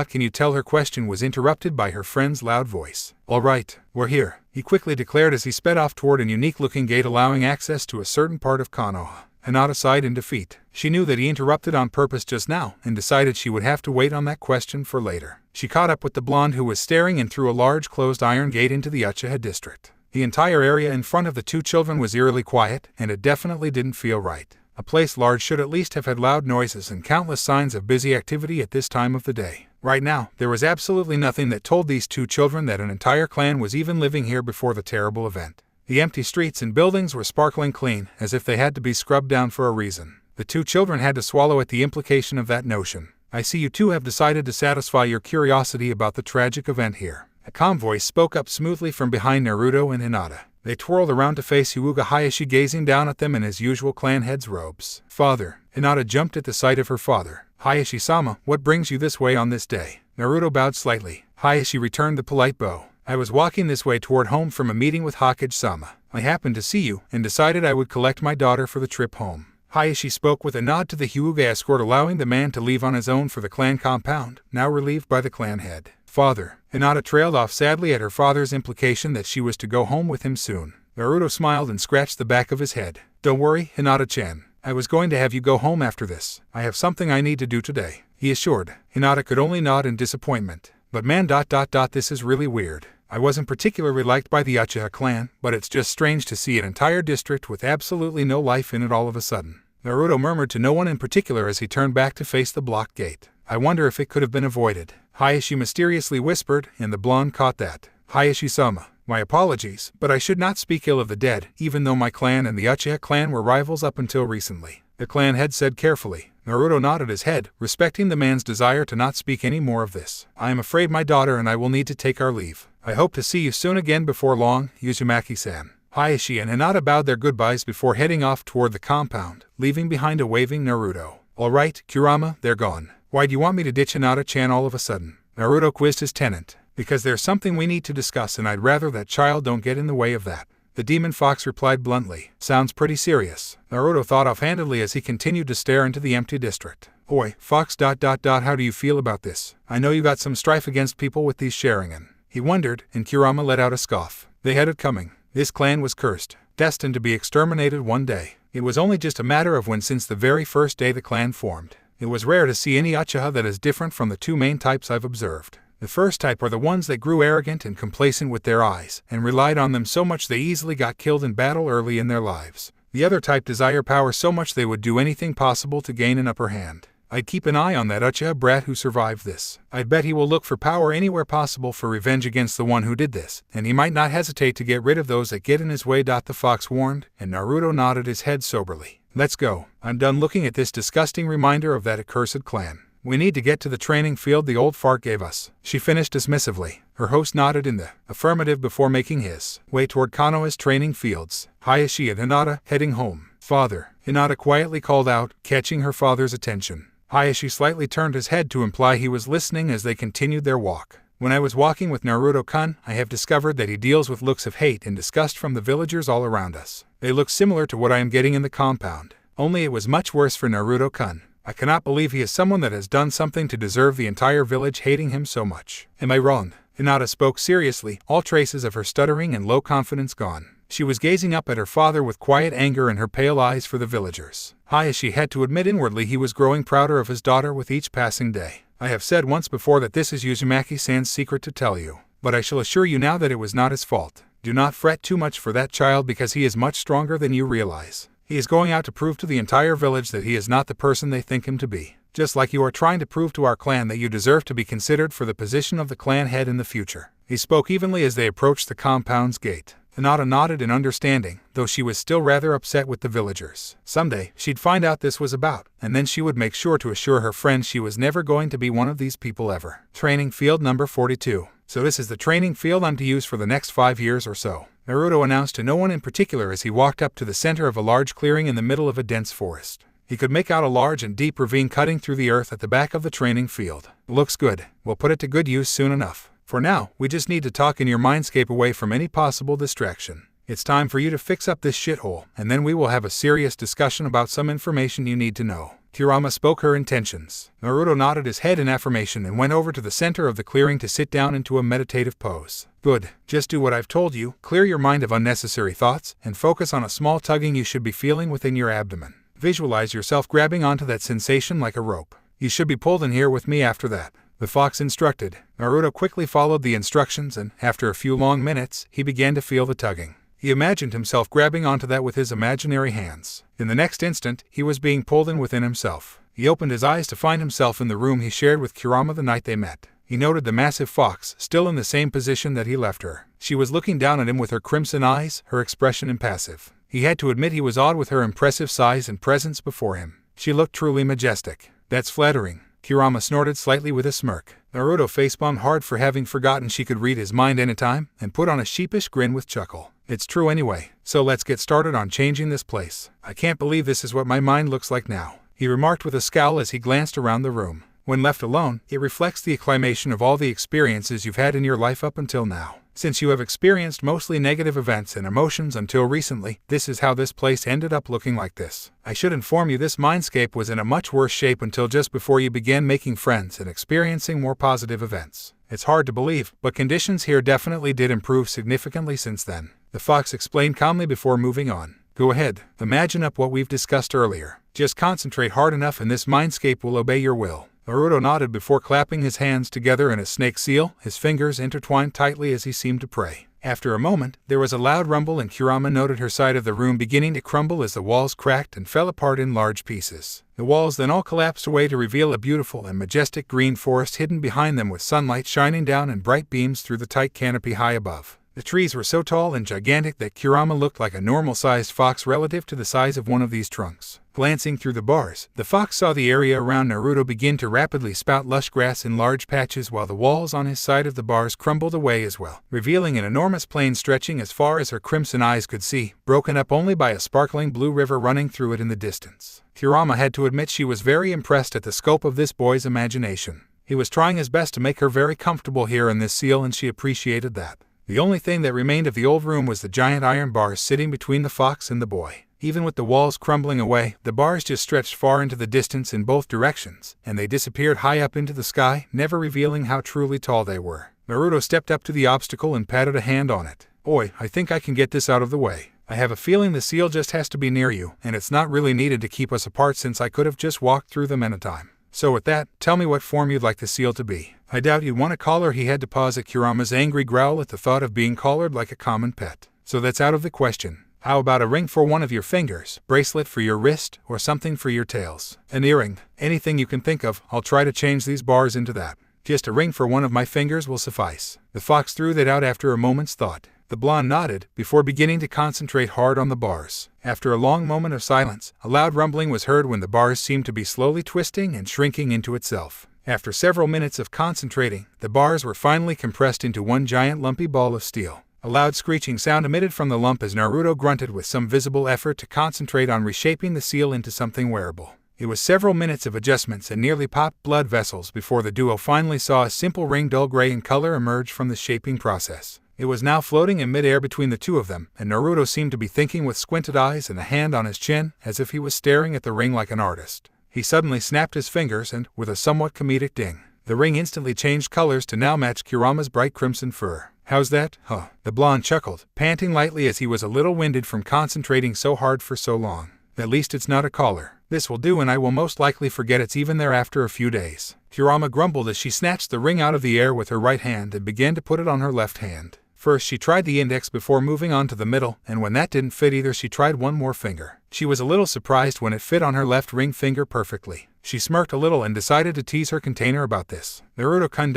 Can you tell? Her question was interrupted by her friend's loud voice. Alright, we're here, he quickly declared as he sped off toward an unique-looking gate allowing access to a certain part of Konoha. Hinata sighed in defeat. She knew that he interrupted on purpose just now, and decided she would have to wait on that question for later. She caught up with the blonde who was staring in through a large closed iron gate into the Uchiha district. The entire area in front of the 2 children was eerily quiet, and it definitely didn't feel right. A place large should at least have had loud noises and countless signs of busy activity at this time of the day. Right now, there was absolutely nothing that told these 2 children that an entire clan was even living here before the terrible event. The empty streets and buildings were sparkling clean, as if they had to be scrubbed down for a reason. The 2 children had to swallow at the implication of that notion. I see you 2 have decided to satisfy your curiosity about the tragic event here. A calm voice spoke up smoothly from behind Naruto and Hinata. They twirled around to face Hyuga Hayashi gazing down at them in his usual clan head's robes. Father. Hinata jumped at the sight of her father. Hayashi-sama, what brings you this way on this day? Naruto bowed slightly. Hayashi returned the polite bow. I was walking this way toward home from a meeting with Hokage-sama. I happened to see you, and decided I would collect my daughter for the trip home. Hayashi spoke with a nod to the Hyuga escort, allowing the man to leave on his own for the clan compound, now relieved by the clan head. Father. Hinata trailed off sadly at her father's implication that she was to go home with him soon. Naruto smiled and scratched the back of his head. Don't worry, Hinata-chan. I was going to have you go home after this. I have something I need to do today, he assured. Hinata could only nod in disappointment. But man ... this is really weird. I wasn't particularly liked by the Uchiha clan, but it's just strange to see an entire district with absolutely no life in it all of a sudden. Naruto murmured to no one in particular as he turned back to face the blocked gate. I wonder if it could have been avoided, Hayashi mysteriously whispered, and the blonde caught that. Hayashi-sama, my apologies, but I should not speak ill of the dead, even though my clan and the Uchiha clan were rivals up until recently, the clan head said carefully. Naruto nodded his head, respecting the man's desire to not speak any more of this. I am afraid my daughter and I will need to take our leave. I hope to see you soon again before long, Uzumaki-san. Hayashi and Hinata bowed their goodbyes before heading off toward the compound, leaving behind a waving Naruto. Alright, Kurama, they're gone. Why do you want me to ditch Hinata-chan all of a sudden? Naruto quizzed his tenant. Because there's something we need to discuss and I'd rather that child don't get in the way of that. The demon fox replied bluntly. Sounds pretty serious. Naruto thought offhandedly as he continued to stare into the empty district. Oi, fox ... How do you feel about this? I know you got some strife against people with these Sharingan. He wondered, and Kurama let out a scoff. They had it coming. This clan was cursed, destined to be exterminated one day. It was only just a matter of when since the very first day the clan formed. It was rare to see any Uchiha that is different from the two main types I've observed. The first type are the ones that grew arrogant and complacent with their eyes, and relied on them so much they easily got killed in battle early in their lives. The other type desire power so much they would do anything possible to gain an upper hand. I'd keep an eye on that Uchiha brat who survived this. I'd bet he will look for power anywhere possible for revenge against the one who did this, and he might not hesitate to get rid of those that get in his way. The fox warned, and Naruto nodded his head soberly. Let's go. I'm done looking at this disgusting reminder of that accursed clan. We need to get to the training field the old fart gave us, she finished dismissively. Her host nodded in the affirmative before making his way toward Konoha's training fields. Hayashi and Hinata heading home. Father, Hinata quietly called out, catching her father's attention. Hayashi slightly turned his head to imply he was listening as they continued their walk. When I was walking with Naruto-kun, I have discovered that he deals with looks of hate and disgust from the villagers all around us. They look similar to what I am getting in the compound. Only it was much worse for Naruto-kun. I cannot believe he is someone that has done something to deserve the entire village hating him so much. Am I wrong? Hinata spoke seriously, all traces of her stuttering and low confidence gone. She was gazing up at her father with quiet anger in her pale eyes for the villagers. Hayashi had to admit inwardly he was growing prouder of his daughter with each passing day. I have said once before that this is Uzumaki-san's secret to tell you, but I shall assure you now that it was not his fault. Do not fret too much for that child because he is much stronger than you realize. He is going out to prove to the entire village that he is not the person they think him to be. Just like you are trying to prove to our clan that you deserve to be considered for the position of the clan head in the future. He spoke evenly as they approached the compound's gate. Hinata nodded in understanding, though she was still rather upset with the villagers. Someday, she'd find out this was about, and then she would make sure to assure her friends she was never going to be one of these people ever. Training field number 42. So this is the training field I'm to use for the next 5 years or so, Naruto announced to no one in particular as he walked up to the center of a large clearing in the middle of a dense forest. He could make out a large and deep ravine cutting through the earth at the back of the training field. Looks good. We'll put it to good use soon enough. For now, we just need to talk in your mindscape away from any possible distraction. It's time for you to fix up this shithole, and then we will have a serious discussion about some information you need to know. Kurama spoke her intentions. Naruto nodded his head in affirmation and went over to the center of the clearing to sit down into a meditative pose. Good. Just do what I've told you, clear your mind of unnecessary thoughts, and focus on a small tugging you should be feeling within your abdomen. Visualize yourself grabbing onto that sensation like a rope. You should be pulled in here with me after that, the fox instructed. Naruto quickly followed the instructions and, after a few long minutes, he began to feel the tugging. He imagined himself grabbing onto that with his imaginary hands. In the next instant, he was being pulled in within himself. He opened his eyes to find himself in the room he shared with Kurama the night they met. He noted the massive fox, still in the same position that he left her. She was looking down at him with her crimson eyes, her expression impassive. He had to admit he was awed with her impressive size and presence before him. She looked truly majestic. That's flattering. Kurama snorted slightly with a smirk. Naruto facepalmed hard for having forgotten she could read his mind anytime, and put on a sheepish grin with chuckle. It's true anyway, so let's get started on changing this place. I can't believe this is what my mind looks like now, he remarked with a scowl as he glanced around the room. When left alone, it reflects the acclimation of all the experiences you've had in your life up until now. Since you have experienced mostly negative events and emotions until recently, this is how this place ended up looking like this. I should inform you this mindscape was in a much worse shape until just before you began making friends and experiencing more positive events. It's hard to believe, but conditions here definitely did improve significantly since then, the fox explained calmly before moving on. Go ahead, imagine up what we've discussed earlier. Just concentrate hard enough and this mindscape will obey your will. Naruto nodded before clapping his hands together in a snake seal, his fingers intertwined tightly as he seemed to pray. After a moment, there was a loud rumble and Kurama noted her side of the room beginning to crumble as the walls cracked and fell apart in large pieces. The walls then all collapsed away to reveal a beautiful and majestic green forest hidden behind them with sunlight shining down in bright beams through the tight canopy high above. The trees were so tall and gigantic that Kurama looked like a normal-sized fox relative to the size of one of these trunks. Glancing through the bars, the fox saw the area around Naruto begin to rapidly spout lush grass in large patches while the walls on his side of the bars crumbled away as well, revealing an enormous plain stretching as far as her crimson eyes could see, broken up only by a sparkling blue river running through it in the distance. Kurama had to admit she was very impressed at the scope of this boy's imagination. He was trying his best to make her very comfortable here in this seal and she appreciated that. The only thing that remained of the old room was the giant iron bars sitting between the fox and the boy. Even with the walls crumbling away, the bars just stretched far into the distance in both directions, and they disappeared high up into the sky, never revealing how truly tall they were. Naruto stepped up to the obstacle and patted a hand on it. "Oi, I think I can get this out of the way. I have a feeling the seal just has to be near you, and it's not really needed to keep us apart since I could have just walked through them in a time. So with that, tell me what form you'd like the seal to be." "I doubt you'd want a collar." He had to pause at Kurama's angry growl at the thought of being collared like a common pet. "So that's out of the question. How about a ring for one of your fingers, bracelet for your wrist, or something for your tails? An earring? Anything you can think of. I'll try to change these bars into that. Just a ring for one of my fingers will suffice." The fox threw that out after a moment's thought. The blonde nodded, before beginning to concentrate hard on the bars. After a long moment of silence, a loud rumbling was heard when the bars seemed to be slowly twisting and shrinking into itself. After several minutes of concentrating, the bars were finally compressed into one giant lumpy ball of steel. A loud screeching sound emitted from the lump as Naruto grunted with some visible effort to concentrate on reshaping the seal into something wearable. It was several minutes of adjustments and nearly popped blood vessels before the duo finally saw a simple ring dull gray in color emerge from the shaping process. It was now floating in midair between the two of them, and Naruto seemed to be thinking with squinted eyes and a hand on his chin, as if he was staring at the ring like an artist. He suddenly snapped his fingers and, with a somewhat comedic ding, the ring instantly changed colors to now match Kurama's bright crimson fur. "How's that, huh?" The blonde chuckled, panting lightly as he was a little winded from concentrating so hard for so long. "At least it's not a collar. This will do, and I will most likely forget it's even there after a few days." Kurama grumbled as she snatched the ring out of the air with her right hand and began to put it on her left hand. First she tried the index before moving on to the middle, and when that didn't fit either she tried one more finger. She was a little surprised when it fit on her left ring finger perfectly. She smirked a little and decided to tease her container about this. "Naruto-kun ...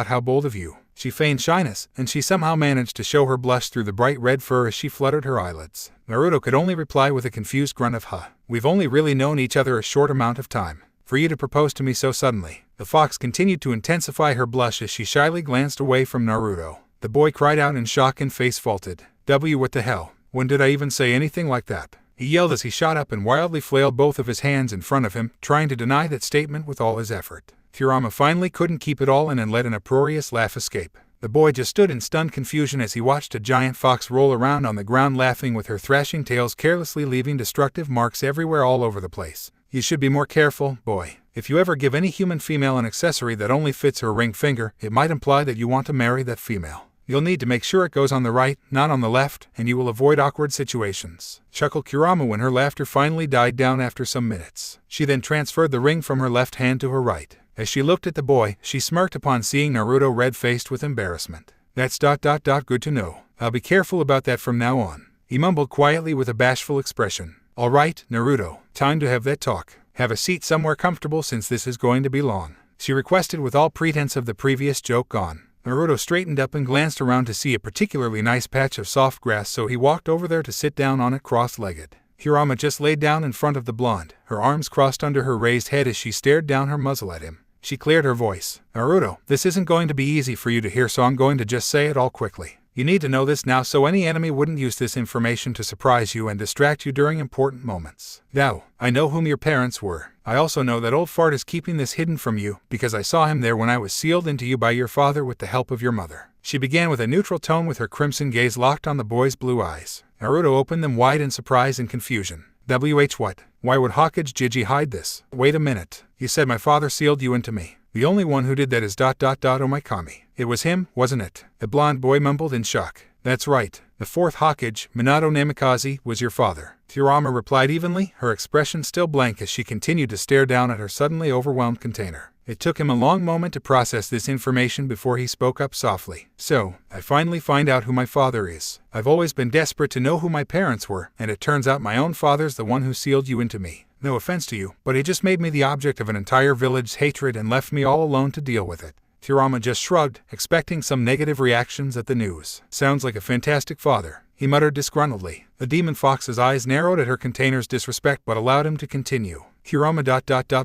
how bold of you." She feigned shyness, and she somehow managed to show her blush through the bright red fur as she fluttered her eyelids. Naruto could only reply with a confused grunt of "Huh. We've only really known each other a short amount of time. For you to propose to me so suddenly." The fox continued to intensify her blush as she shyly glanced away from Naruto. The boy cried out in shock and face faulted. What the hell? When did I even say anything like that?" He yelled as he shot up and wildly flailed both of his hands in front of him, trying to deny that statement with all his effort. Kurama finally couldn't keep it all in and let an uproarious laugh escape. The boy just stood in stunned confusion as he watched a giant fox roll around on the ground laughing with her thrashing tails carelessly leaving destructive marks everywhere all over the place. "You should be more careful, boy. If you ever give any human female an accessory that only fits her ring finger, it might imply that you want to marry that female. You'll need to make sure it goes on the right, not on the left, and you will avoid awkward situations," chuckled Kurama when her laughter finally died down after some minutes. She then transferred the ring from her left hand to her right. As she looked at the boy, she smirked upon seeing Naruto red-faced with embarrassment. "That's ... good to know. I'll be careful about that from now on," he mumbled quietly with a bashful expression. "All right, Naruto, time to have that talk. Have a seat somewhere comfortable since this is going to be long," she requested with all pretense of the previous joke gone. Naruto straightened up and glanced around to see a particularly nice patch of soft grass, so he walked over there to sit down on it cross-legged. Kurama just laid down in front of the blonde, her arms crossed under her raised head as she stared down her muzzle at him. She cleared her voice. "Naruto, this isn't going to be easy for you to hear, so I'm going to just say it all quickly. You need to know this now so any enemy wouldn't use this information to surprise you and distract you during important moments. Now, I know whom your parents were. I also know that old fart is keeping this hidden from you, because I saw him there when I was sealed into you by your father with the help of your mother." She began with a neutral tone with her crimson gaze locked on the boy's blue eyes. Naruto opened them wide in surprise and confusion. What? Why would Hokage Jiji hide this? Wait a minute. You said my father sealed you into me. The only one who did that is ... Oh my kami. It was him, wasn't it? The blonde boy mumbled in shock. "That's right. The fourth Hokage, Minato Namikaze, was your father," Kurama replied evenly, her expression still blank as she continued to stare down at her suddenly overwhelmed container. It took him a long moment to process this information before he spoke up softly. "So, I finally find out who my father is. I've always been desperate to know who my parents were, and it turns out my own father's the one who sealed you into me. No offense to you, but he just made me the object of an entire village's hatred and left me all alone to deal with it." Kurama just shrugged, expecting some negative reactions at the news. "Sounds like a fantastic father," he muttered disgruntledly. The demon fox's eyes narrowed at her container's disrespect but allowed him to continue. "Kurama ...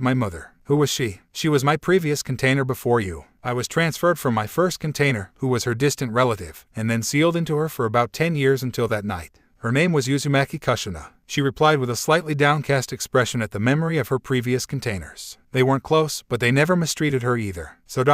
My mother. Who was she? She was my previous container before you. I was transferred from my first container, who was her distant relative, and then sealed into her for about 10 years until that night. Her name was Uzumaki Kushina. She replied with a slightly downcast expression at the memory of her previous containers. They weren't close, but they never mistreated her either. So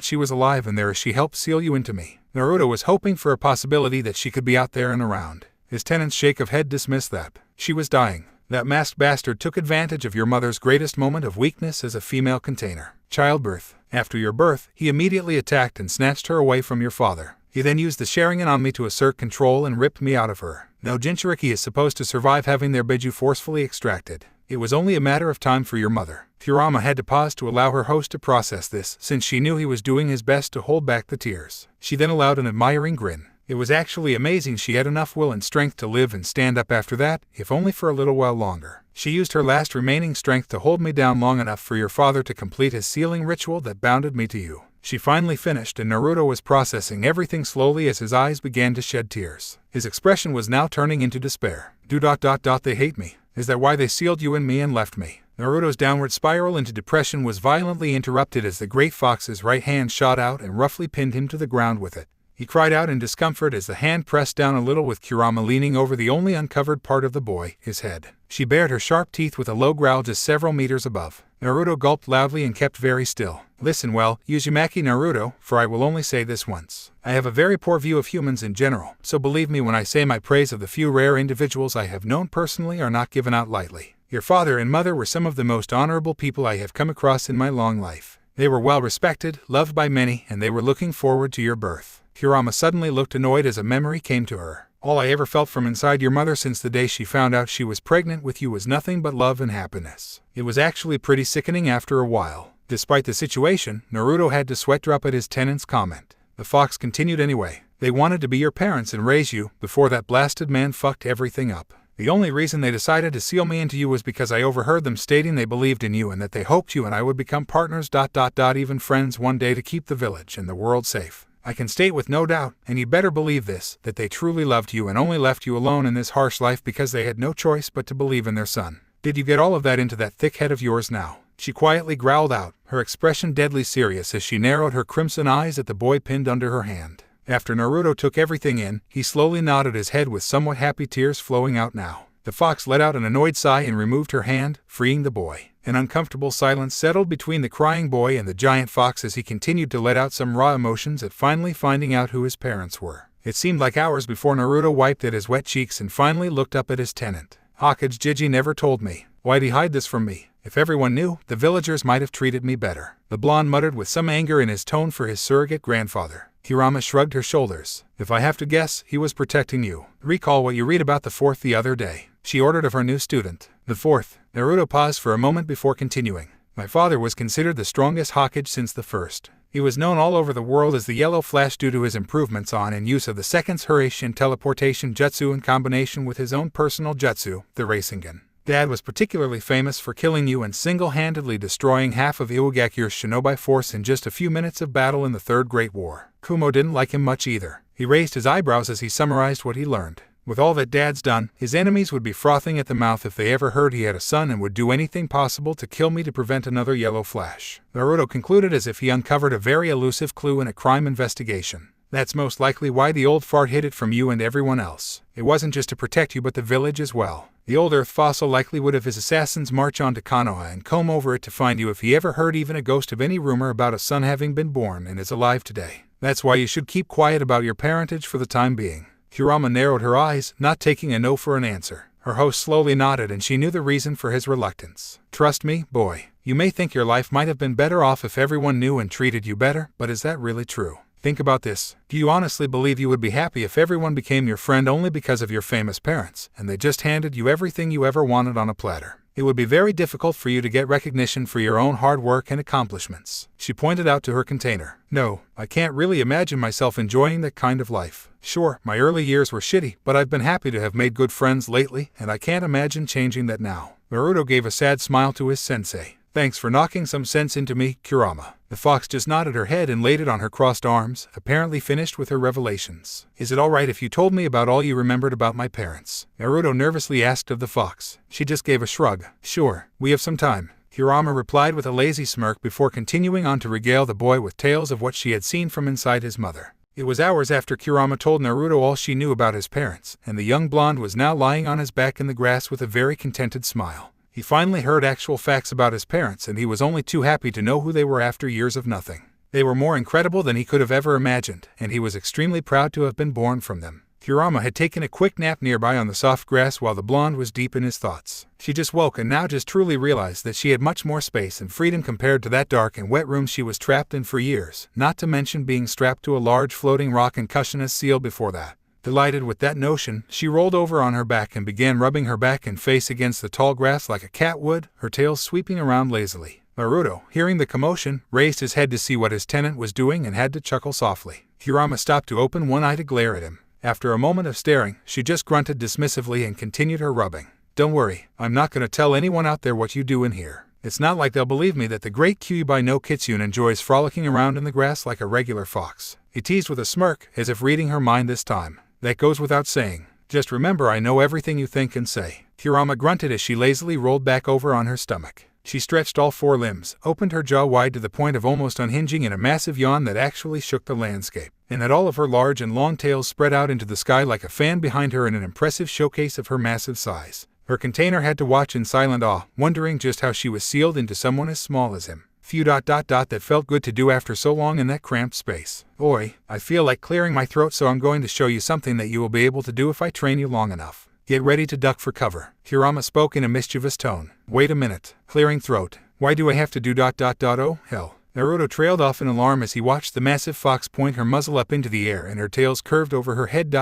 she was alive and there as she helped seal you into me. Naruto was hoping for a possibility that she could be out there and around. His tenant's shake of head dismissed that. She was dying. That masked bastard took advantage of your mother's greatest moment of weakness as a female container. Childbirth. After your birth, he immediately attacked and snatched her away from your father. He then used the Sharingan on me to assert control and ripped me out of her. No Jinchuriki is supposed to survive having their biju forcefully extracted. It was only a matter of time for your mother. Kurama had to pause to allow her host to process this, since she knew he was doing his best to hold back the tears. She then allowed an admiring grin. It was actually amazing she had enough will and strength to live and stand up after that, if only for a little while longer. She used her last remaining strength to hold me down long enough for your father to complete his sealing ritual that bounded me to you. She finally finished and Naruto was processing everything slowly as his eyes began to shed tears. His expression was now turning into despair. They hate me. Is that why they sealed you in me and left me? Naruto's downward spiral into depression was violently interrupted as the great fox's right hand shot out and roughly pinned him to the ground with it. He cried out in discomfort as the hand pressed down a little with Kurama leaning over the only uncovered part of the boy, his head. She bared her sharp teeth with a low growl just several meters above. Naruto gulped loudly and kept very still. Listen well, Uzumaki Naruto, for I will only say this once. I have a very poor view of humans in general, so believe me when I say my praise of the few rare individuals I have known personally are not given out lightly. Your father and mother were some of the most honorable people I have come across in my long life. They were well respected, loved by many, and they were looking forward to your birth. Kurama suddenly looked annoyed as a memory came to her. All I ever felt from inside your mother since the day she found out she was pregnant with you was nothing but love and happiness. It was actually pretty sickening after a while. Despite the situation, Naruto had to sweat drop at his tenant's comment. The fox continued anyway. They wanted to be your parents and raise you, before that blasted man fucked everything up. The only reason they decided to seal me into you was because I overheard them stating they believed in you and that they hoped you and I would become partners even friends one day to keep the village and the world safe. I can state with no doubt, and you better believe this, that they truly loved you and only left you alone in this harsh life because they had no choice but to believe in their son. Did you get all of that into that thick head of yours now? She quietly growled out, her expression deadly serious as she narrowed her crimson eyes at the boy pinned under her hand. After Naruto took everything in, he slowly nodded his head with somewhat happy tears flowing out now. The fox let out an annoyed sigh and removed her hand, freeing the boy. An uncomfortable silence settled between the crying boy and the giant fox as he continued to let out some raw emotions at finally finding out who his parents were. It seemed like hours before Naruto wiped at his wet cheeks and finally looked up at his tenant. Hokage Jiji never told me. Why'd he hide this from me? If everyone knew, the villagers might have treated me better. The blonde muttered with some anger in his tone for his surrogate grandfather. Kurama shrugged her shoulders. If I have to guess, he was protecting you. Recall what you read about the fourth the other day. She ordered of her new student. The fourth. Naruto paused for a moment before continuing. My father was considered the strongest Hokage since the first. He was known all over the world as the Yellow Flash due to his improvements on and use of the second's Hiraishin teleportation jutsu in combination with his own personal jutsu, the Rasengan. Dad was particularly famous for killing you and single-handedly destroying half of Iwagakure's shinobi force in just a few minutes of battle in the Third Great War. Kumo didn't like him much either. He raised his eyebrows as he summarized what he learned. With all that Dad's done, his enemies would be frothing at the mouth if they ever heard he had a son and would do anything possible to kill me to prevent another Yellow Flash. Naruto concluded as if he uncovered a very elusive clue in a crime investigation. That's most likely why the old fart hid it from you and everyone else. It wasn't just to protect you but the village as well. The old earth fossil likely would have his assassins march on to Konoha and comb over it to find you if he ever heard even a ghost of any rumor about a son having been born and is alive today. That's why you should keep quiet about your parentage for the time being. Kurama narrowed her eyes, not taking a no for an answer. Her host slowly nodded and she knew the reason for his reluctance. Trust me, boy. You may think your life might have been better off if everyone knew and treated you better, but is that really true? Think about this. Do you honestly believe you would be happy if everyone became your friend only because of your famous parents, and they just handed you everything you ever wanted on a platter? It would be very difficult for you to get recognition for your own hard work and accomplishments. She pointed out to her container. No, I can't really imagine myself enjoying that kind of life. Sure, my early years were shitty, but I've been happy to have made good friends lately, and I can't imagine changing that now. Naruto gave a sad smile to his sensei. Thanks for knocking some sense into me, Kurama. The fox just nodded her head and laid it on her crossed arms, apparently finished with her revelations. Is it alright if you told me about all you remembered about my parents? Naruto nervously asked of the fox. She just gave a shrug. Sure, we have some time. Kurama replied with a lazy smirk before continuing on to regale the boy with tales of what she had seen from inside his mother. It was hours after Kurama told Naruto all she knew about his parents, and the young blonde was now lying on his back in the grass with a very contented smile. He finally heard actual facts about his parents, and he was only too happy to know who they were after years of nothing. They were more incredible than he could have ever imagined, and he was extremely proud to have been born from them. Kurama had taken a quick nap nearby on the soft grass while the blonde was deep in his thoughts. She just woke and now just truly realized that she had much more space and freedom compared to that dark and wet room she was trapped in for years, not to mention being strapped to a large floating rock and cushionless seal before that. Delighted with that notion, she rolled over on her back and began rubbing her back and face against the tall grass like a cat would, her tail sweeping around lazily. Naruto, hearing the commotion, raised his head to see what his tenant was doing and had to chuckle softly. Kurama stopped to open one eye to glare at him. After a moment of staring, she just grunted dismissively and continued her rubbing. "Don't worry, I'm not going to tell anyone out there what you do in here. It's not like they'll believe me that the great Kyuubi no Kitsune enjoys frolicking around in the grass like a regular fox." He teased with a smirk, as if reading her mind this time. "That goes without saying. Just remember I know everything you think and say." Kurama grunted as she lazily rolled back over on her stomach. She stretched all four limbs, opened her jaw wide to the point of almost unhinging in a massive yawn that actually shook the landscape, and had all of her large and long tails spread out into the sky like a fan behind her in an impressive showcase of her massive size. Her container had to watch in silent awe, wondering just how she was sealed into someone as small as him. That felt good to do after so long in that cramped space. "Oi, I feel like clearing my throat, so I'm going to show you something that you will be able to do if I train you long enough. Get ready to duck for cover." Kurama spoke in a mischievous tone. "Wait a minute. Clearing throat. Why do I have to do ... Oh, hell." Naruto trailed off in alarm as he watched the massive fox point her muzzle up into the air and her tails curved over her head ...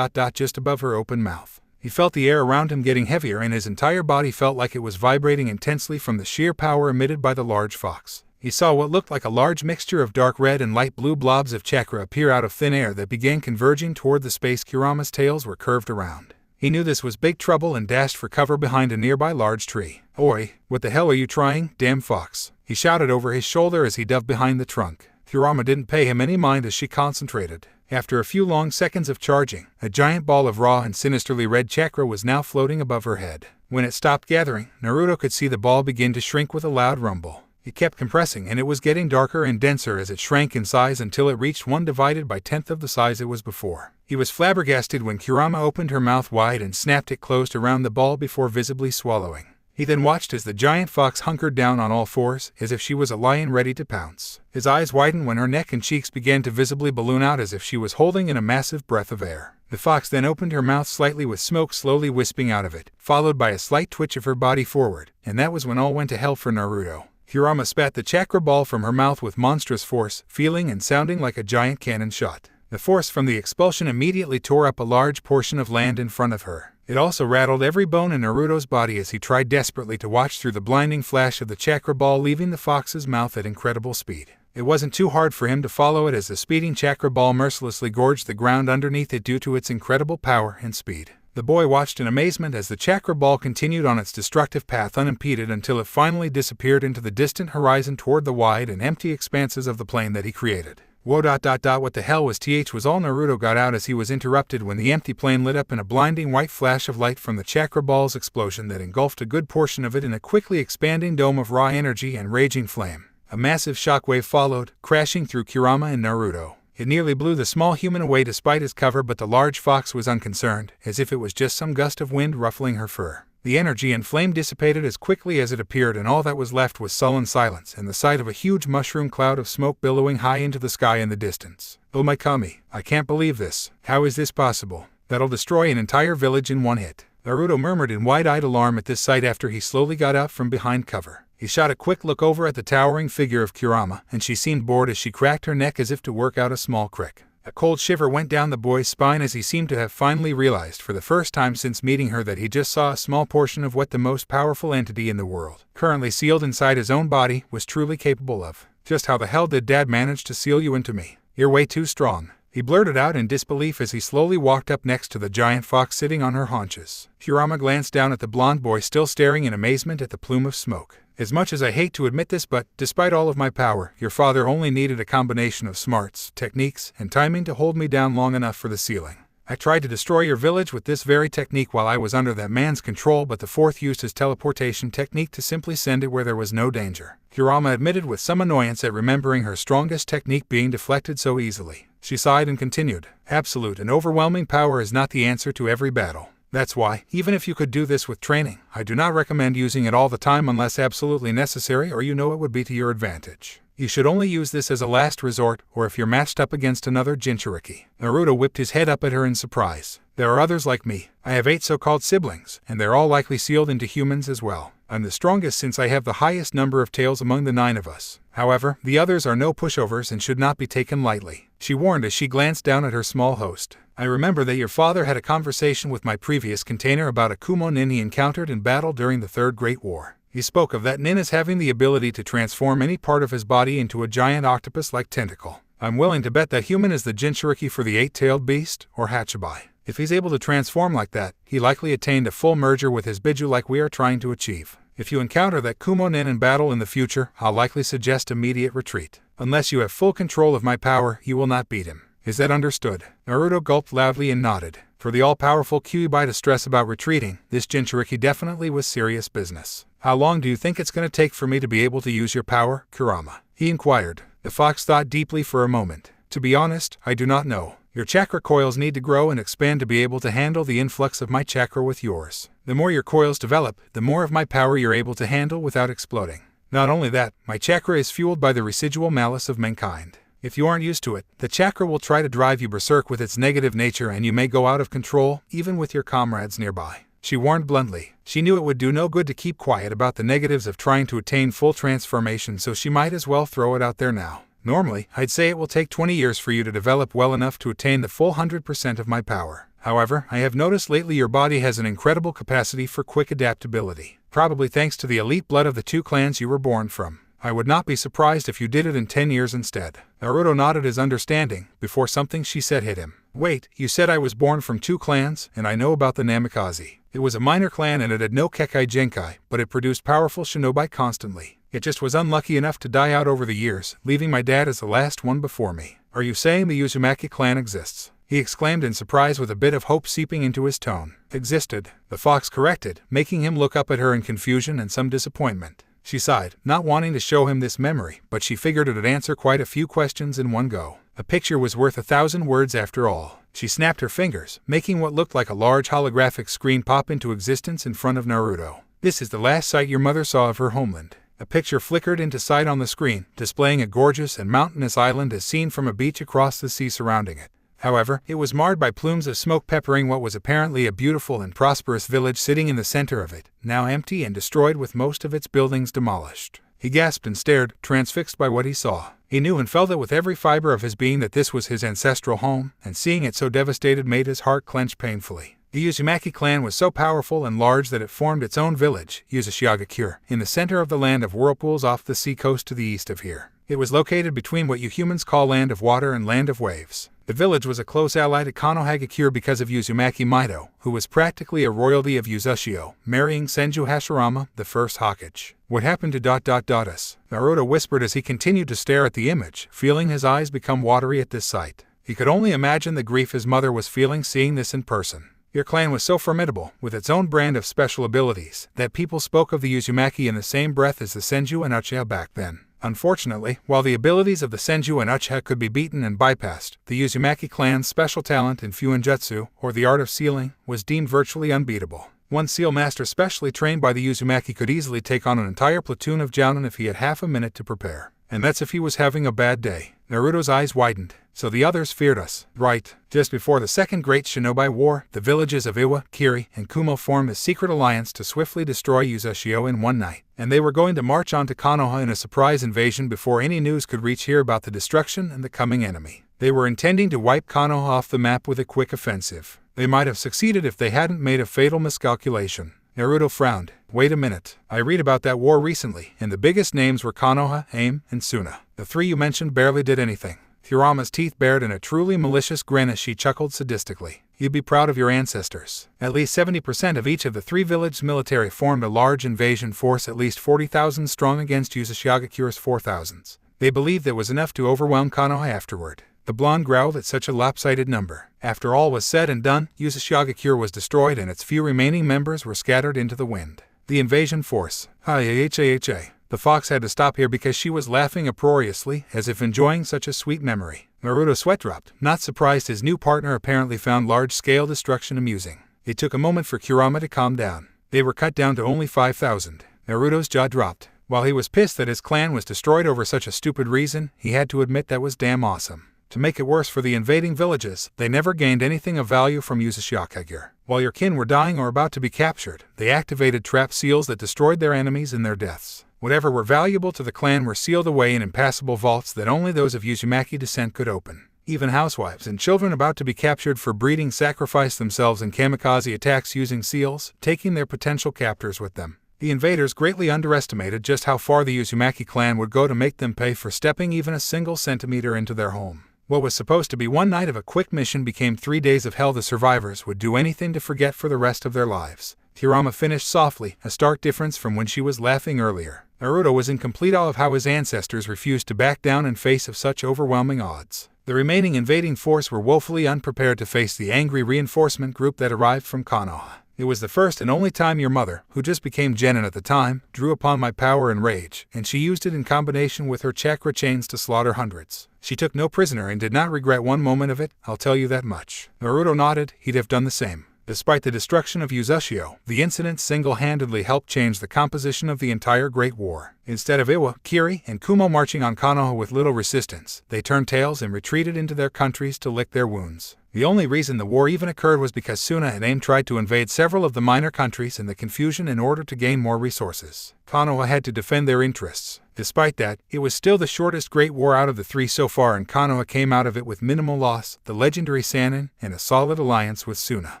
just above her open mouth. He felt the air around him getting heavier and his entire body felt like it was vibrating intensely from the sheer power emitted by the large fox. He saw what looked like a large mixture of dark red and light blue blobs of chakra appear out of thin air that began converging toward the space Kurama's tails were curved around. He knew this was big trouble and dashed for cover behind a nearby large tree. "Oi, what the hell are you trying, damn fox?" he shouted over his shoulder as he dove behind the trunk. Kurama didn't pay him any mind as she concentrated. After a few long seconds of charging, a giant ball of raw and sinisterly red chakra was now floating above her head. When it stopped gathering, Naruto could see the ball begin to shrink with a loud rumble. It kept compressing and it was getting darker and denser as it shrank in size until it reached 1/10 of the size it was before. He was flabbergasted when Kurama opened her mouth wide and snapped it closed around the ball before visibly swallowing. He then watched as the giant fox hunkered down on all fours, as if she was a lion ready to pounce. His eyes widened when her neck and cheeks began to visibly balloon out as if she was holding in a massive breath of air. The fox then opened her mouth slightly with smoke slowly wisping out of it, followed by a slight twitch of her body forward, and that was when all went to hell for Naruto. Kurama spat the chakra ball from her mouth with monstrous force, feeling and sounding like a giant cannon shot. The force from the expulsion immediately tore up a large portion of land in front of her. It also rattled every bone in Naruto's body as he tried desperately to watch through the blinding flash of the chakra ball leaving the fox's mouth at incredible speed. It wasn't too hard for him to follow it as the speeding chakra ball mercilessly gorged the ground underneath it due to its incredible power and speed. The boy watched in amazement as the chakra ball continued on its destructive path unimpeded until it finally disappeared into the distant horizon toward the wide and empty expanses of the plain that he created. Whoa ... What the hell was all Naruto got out as he was interrupted when the empty plain lit up in a blinding white flash of light from the chakra ball's explosion that engulfed a good portion of it in a quickly expanding dome of raw energy and raging flame. A massive shockwave followed, crashing through Kurama and Naruto. It nearly blew the small human away despite his cover, but the large fox was unconcerned, as if it was just some gust of wind ruffling her fur. The energy and flame dissipated as quickly as it appeared, and all that was left was sullen silence and the sight of a huge mushroom cloud of smoke billowing high into the sky in the distance. "Oh my kami, I can't believe this. How is this possible? That'll destroy an entire village in one hit." Naruto murmured in wide-eyed alarm at this sight after he slowly got out from behind cover. He shot a quick look over at the towering figure of Kurama, and she seemed bored as she cracked her neck as if to work out a small crick. A cold shiver went down the boy's spine as he seemed to have finally realized for the first time since meeting her that he just saw a small portion of what the most powerful entity in the world, currently sealed inside his own body, was truly capable of. "Just how the hell did Dad manage to seal you into me? You're way too strong," he blurted out in disbelief as he slowly walked up next to the giant fox sitting on her haunches. Kurama glanced down at the blonde boy still staring in amazement at the plume of smoke. "As much as I hate to admit this, but despite all of my power, your father only needed a combination of smarts, techniques, and timing to hold me down long enough for the sealing. I tried to destroy your village with this very technique while I was under that man's control, but the fourth used his teleportation technique to simply send it where there was no danger. Kurama admitted with some annoyance at remembering her strongest technique being deflected so easily. She sighed and continued, "Absolute and overwhelming power is not the answer to every battle. That's why, even if you could do this with training, I do not recommend using it all the time unless absolutely necessary or you know it would be to your advantage. You should only use this as a last resort, or if you're matched up against another Jinchuriki." Naruto whipped his head up at her in surprise. "There are others like me. I have 8 so-called siblings, and they're all likely sealed into humans as well. I'm the strongest since I have the highest number of tails among the 9 of us. However, the others are no pushovers and should not be taken lightly," she warned as she glanced down at her small host. "I remember that your father had a conversation with my previous container about a Kumo nin he encountered in battle during the Third Great War. He spoke of that nin as having the ability to transform any part of his body into a giant octopus-like tentacle. I'm willing to bet that human is the Jinchuriki for the 8-tailed beast, or Hachibai. If he's able to transform like that, he likely attained a full merger with his Biju like we are trying to achieve. If you encounter that Kumo nin in battle in the future, I'll likely suggest immediate retreat. Unless you have full control of my power, you will not beat him. Is that understood?" Naruto gulped loudly and nodded. For the all-powerful Kyuubi to stress about retreating, this Jinchuriki definitely was serious business. "How long do you think it's going to take for me to be able to use your power, Kurama?" he inquired. The fox thought deeply for a moment. "To be honest, I do not know. Your chakra coils need to grow and expand to be able to handle the influx of my chakra with yours. The more your coils develop, the more of my power you're able to handle without exploding. Not only that, my chakra is fueled by the residual malice of mankind. If you aren't used to it, the chakra will try to drive you berserk with its negative nature and you may go out of control, even with your comrades nearby," she warned bluntly. She knew it would do no good to keep quiet about the negatives of trying to attain full transformation, so she might as well throw it out there now. "Normally, I'd say it will take 20 years for you to develop well enough to attain the full 100% of my power. However, I have noticed lately your body has an incredible capacity for quick adaptability, probably thanks to the elite blood of the 2 clans you were born from. I would not be surprised if you did it in 10 years instead." Naruto nodded his understanding, before something she said hit him. "Wait, you said I was born from 2 clans, and I know about the Namikaze. It was a minor clan and it had no Kekkai Genkai, but it produced powerful shinobi constantly. It just was unlucky enough to die out over the years, leaving my dad as the last one before me." "Are you saying the Uzumaki clan exists?" he exclaimed in surprise with a bit of hope seeping into his tone. "Existed," the fox corrected, making him look up at her in confusion and some disappointment. She sighed, not wanting to show him this memory, but she figured it would answer quite a few questions in one go. A picture was worth 1,000 words after all. She snapped her fingers, making what looked like a large holographic screen pop into existence in front of Naruto. "This is the last sight your mother saw of her homeland." A picture flickered into sight on the screen, displaying a gorgeous and mountainous island as seen from a beach across the sea surrounding it. However, it was marred by plumes of smoke peppering what was apparently a beautiful and prosperous village sitting in the center of it, now empty and destroyed with most of its buildings demolished. He gasped and stared, transfixed by what he saw. He knew and felt it with every fiber of his being that this was his ancestral home, and seeing it so devastated made his heart clench painfully. The Uzumaki clan was so powerful and large that it formed its own village, Uzushiagakure, in the center of the land of whirlpools off the sea coast to the east of here. It was located between what you humans call land of water and land of waves. The village was a close ally to Konohagakure because of Uzumaki Mito, who was practically a royalty of Uzushio, marrying Senju Hashirama, the first Hokage. "What happened to us?" Naruto whispered as he continued to stare at the image, feeling his eyes become watery at this sight. He could only imagine the grief his mother was feeling seeing this in person. Your clan was so formidable, with its own brand of special abilities, that people spoke of the Uzumaki in the same breath as the Senju and Uchiha back then. Unfortunately, while the abilities of the Senju and Uchiha could be beaten and bypassed, the Uzumaki clan's special talent in Fuinjutsu, or the art of sealing, was deemed virtually unbeatable. One seal master specially trained by the Uzumaki could easily take on an entire platoon of Jounin if he had half a minute to prepare. And that's if he was having a bad day. Naruto's eyes widened. So the others feared us, right? Just before the Second Great Shinobi War, the villages of Iwa, Kiri, and Kumo formed a secret alliance to swiftly destroy Uzushio in one night, and they were going to march on to Konoha in a surprise invasion before any news could reach here about the destruction and the coming enemy. They were intending to wipe Konoha off the map with a quick offensive. They might have succeeded if they hadn't made a fatal miscalculation. Naruto frowned. Wait a minute. I read about that war recently, and the biggest names were Konoha, Aim, and Suna. The 3 you mentioned barely did anything. Kurama's teeth bared in a truly malicious grin as she chuckled sadistically. You'd be proud of your ancestors. At least 70% of each of the 3 villages' military formed a large invasion force at least 40,000 strong against Uzushiagakure's 4,000s. They believed there was enough to overwhelm Konoha afterward. The blonde growled at such a lopsided number. After all was said and done, Uzashigakure was destroyed and its few remaining members were scattered into the wind. The invasion force. The fox had to stop here because she was laughing uproariously, as if enjoying such a sweet memory. Naruto sweat dropped, not surprised his new partner apparently found large-scale destruction amusing. It took a moment for Kurama to calm down. They were cut down to only 5,000. Naruto's jaw dropped. While he was pissed that his clan was destroyed over such a stupid reason, he had to admit that was damn awesome. To make it worse for the invading villages, they never gained anything of value from Uzashigakure. While your kin were dying or about to be captured, they activated trap seals that destroyed their enemies in their deaths. Whatever were valuable to the clan were sealed away in impassable vaults that only those of Uzumaki descent could open. Even housewives and children about to be captured for breeding sacrificed themselves in kamikaze attacks using seals, taking their potential captors with them. The invaders greatly underestimated just how far the Uzumaki clan would go to make them pay for stepping even a single centimeter into their home. What was supposed to be one night of a quick mission became 3 days of hell the survivors would do anything to forget for the rest of their lives. Kurama finished softly, a stark difference from when she was laughing earlier. Naruto was in complete awe of how his ancestors refused to back down in face of such overwhelming odds. The remaining invading force were woefully unprepared to face the angry reinforcement group that arrived from Konoha. It was the first and only time your mother, who just became genin at the time, drew upon my power and rage, and she used it in combination with her chakra chains to slaughter hundreds. She took no prisoner and did not regret one moment of it, I'll tell you that much. Naruto nodded, he'd have done the same. Despite the destruction of Uzashio, the incident single-handedly helped change the composition of the entire Great War. Instead of Iwa, Kiri, and Kumo marching on Konoha with little resistance, they turned tails and retreated into their countries to lick their wounds. The only reason the war even occurred was because Suna and Aim tried to invade several of the minor countries in the confusion in order to gain more resources. Konoha had to defend their interests. Despite that, it was still the shortest Great War out of the 3 so far, and Konoha came out of it with minimal loss, the legendary Sannin, and a solid alliance with Suna.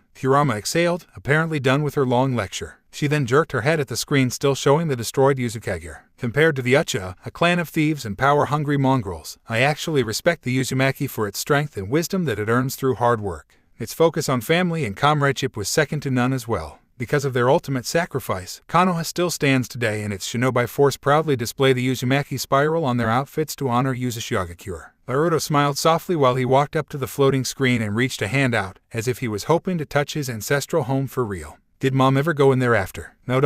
Kurama exhaled, apparently done with her long lecture. She then jerked her head at the screen still showing the destroyed Uzukage. Compared to the Uchiha, a clan of thieves and power-hungry mongrels, I actually respect the Uzumaki for its strength and wisdom that it earns through hard work. Its focus on family and comradeship was second to none as well. Because of their ultimate sacrifice, Konoha still stands today, and its shinobi force proudly display the Uzumaki spiral on their outfits to honor Uzashigakure. Naruto smiled softly while he walked up to the floating screen and reached a hand out, as if he was hoping to touch his ancestral home for real. Did Mom ever go in there after? No.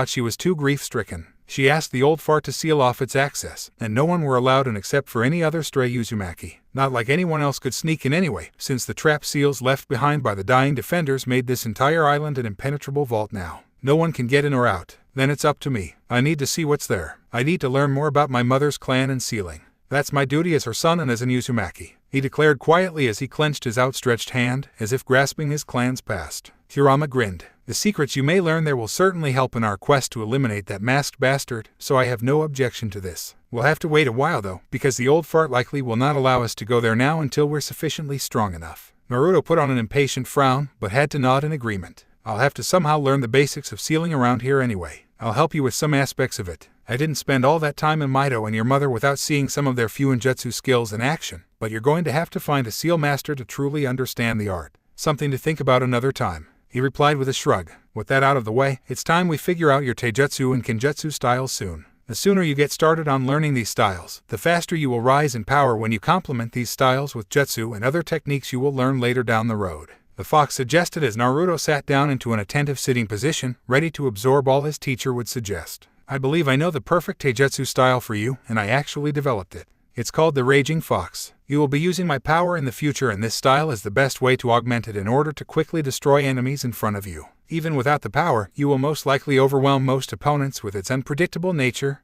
She was too grief-stricken. She asked the old fart to seal off its access, and no one were allowed in except for any other stray Uzumaki. Not like anyone else could sneak in anyway, since the trap seals left behind by the dying defenders made this entire island an impenetrable vault now. No one can get in or out. Then it's up to me. I need to see what's there. I need to learn more about my mother's clan and sealing. That's my duty as her son and as an Uzumaki, he declared quietly as he clenched his outstretched hand, as if grasping his clan's past. Kurama grinned. The secrets you may learn there will certainly help in our quest to eliminate that masked bastard, so I have no objection to this. We'll have to wait a while though, because the old fart likely will not allow us to go there now until we're sufficiently strong enough. Naruto put on an impatient frown, but had to nod in agreement. I'll have to somehow learn the basics of sealing around here anyway. I'll help you with some aspects of it. I didn't spend all that time in Mito and your mother without seeing some of their Fuinjutsu skills in action, but you're going to have to find a seal master to truly understand the art. Something to think about another time, he replied with a shrug. With that out of the way, it's time we figure out your Taijutsu and Kenjutsu styles soon. The sooner you get started on learning these styles, the faster you will rise in power when you complement these styles with jutsu and other techniques you will learn later down the road. The fox suggested as Naruto sat down into an attentive sitting position, ready to absorb all his teacher would suggest. I believe I know the perfect taijutsu style for you, and I actually developed it. It's called the Raging Fox. You will be using my power in the future, and this style is the best way to augment it in order to quickly destroy enemies in front of you. Even without the power, you will most likely overwhelm most opponents with its unpredictable nature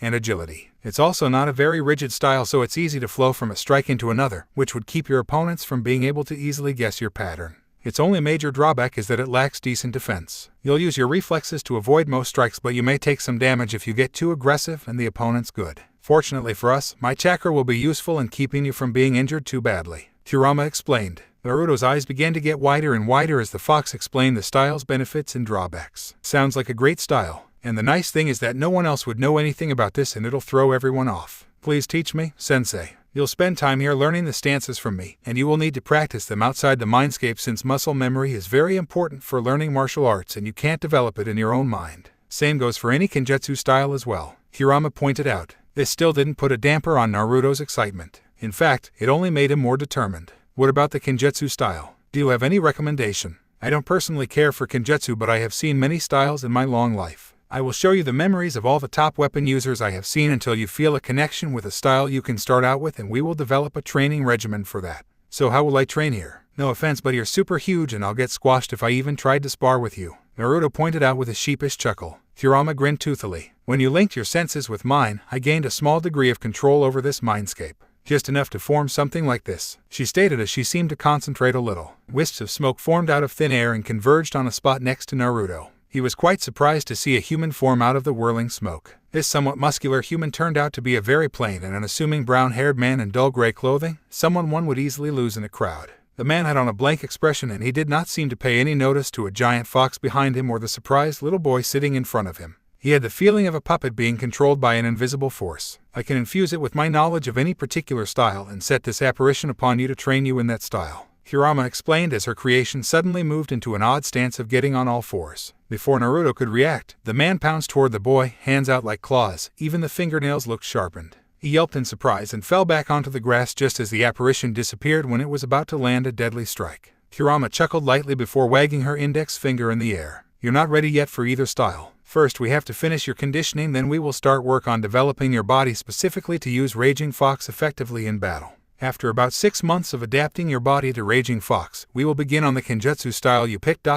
and agility. It's also not a very rigid style, so it's easy to flow from a strike into another, which would keep your opponents from being able to easily guess your pattern. Its only major drawback is that it lacks decent defense. You'll use your reflexes to avoid most strikes, but you may take some damage if you get too aggressive and the opponent's good. Fortunately for us, my chakra will be useful in keeping you from being injured too badly, Kurama explained. Naruto's eyes began to get wider and wider as the fox explained the style's benefits and drawbacks. Sounds like a great style, and the nice thing is that no one else would know anything about this and it'll throw everyone off. Please teach me, sensei. You'll spend time here learning the stances from me, and you will need to practice them outside the mindscape since muscle memory is very important for learning martial arts and you can't develop it in your own mind. Same goes for any Kenjutsu style as well, Kurama pointed out. This still didn't put a damper on Naruto's excitement. In fact, it only made him more determined. What about the Kenjutsu style? Do you have any recommendation? I don't personally care for Kenjutsu, but I have seen many styles in my long life. I will show you the memories of all the top weapon users I have seen until you feel a connection with a style you can start out with, and we will develop a training regimen for that. So how will I train here? No offense, but you're super huge and I'll get squashed if I even tried to spar with you, Naruto pointed out with a sheepish chuckle. Kurama grinned toothily. When you linked your senses with mine, I gained a small degree of control over this mindscape. Just enough to form something like this, she stated as she seemed to concentrate a little. Wisps of smoke formed out of thin air and converged on a spot next to Naruto. He was quite surprised to see a human form out of the whirling smoke. This somewhat muscular human turned out to be a very plain and unassuming brown-haired man in dull gray clothing, someone one would easily lose in a crowd. The man had on a blank expression and he did not seem to pay any notice to a giant fox behind him or the surprised little boy sitting in front of him. He had the feeling of a puppet being controlled by an invisible force. I can infuse it with my knowledge of any particular style and set this apparition upon you to train you in that style, Kurama explained as her creation suddenly moved into an odd stance of getting on all fours. Before Naruto could react, the man pounced toward the boy, hands out like claws, even the fingernails looked sharpened. He yelped in surprise and fell back onto the grass just as the apparition disappeared when it was about to land a deadly strike. Kurama chuckled lightly before wagging her index finger in the air. You're not ready yet for either style. First, we have to finish your conditioning, then we will start work on developing your body specifically to use Raging Fox effectively in battle. After about 6 months of adapting your body to Raging Fox, we will begin on the Kenjutsu style you picked.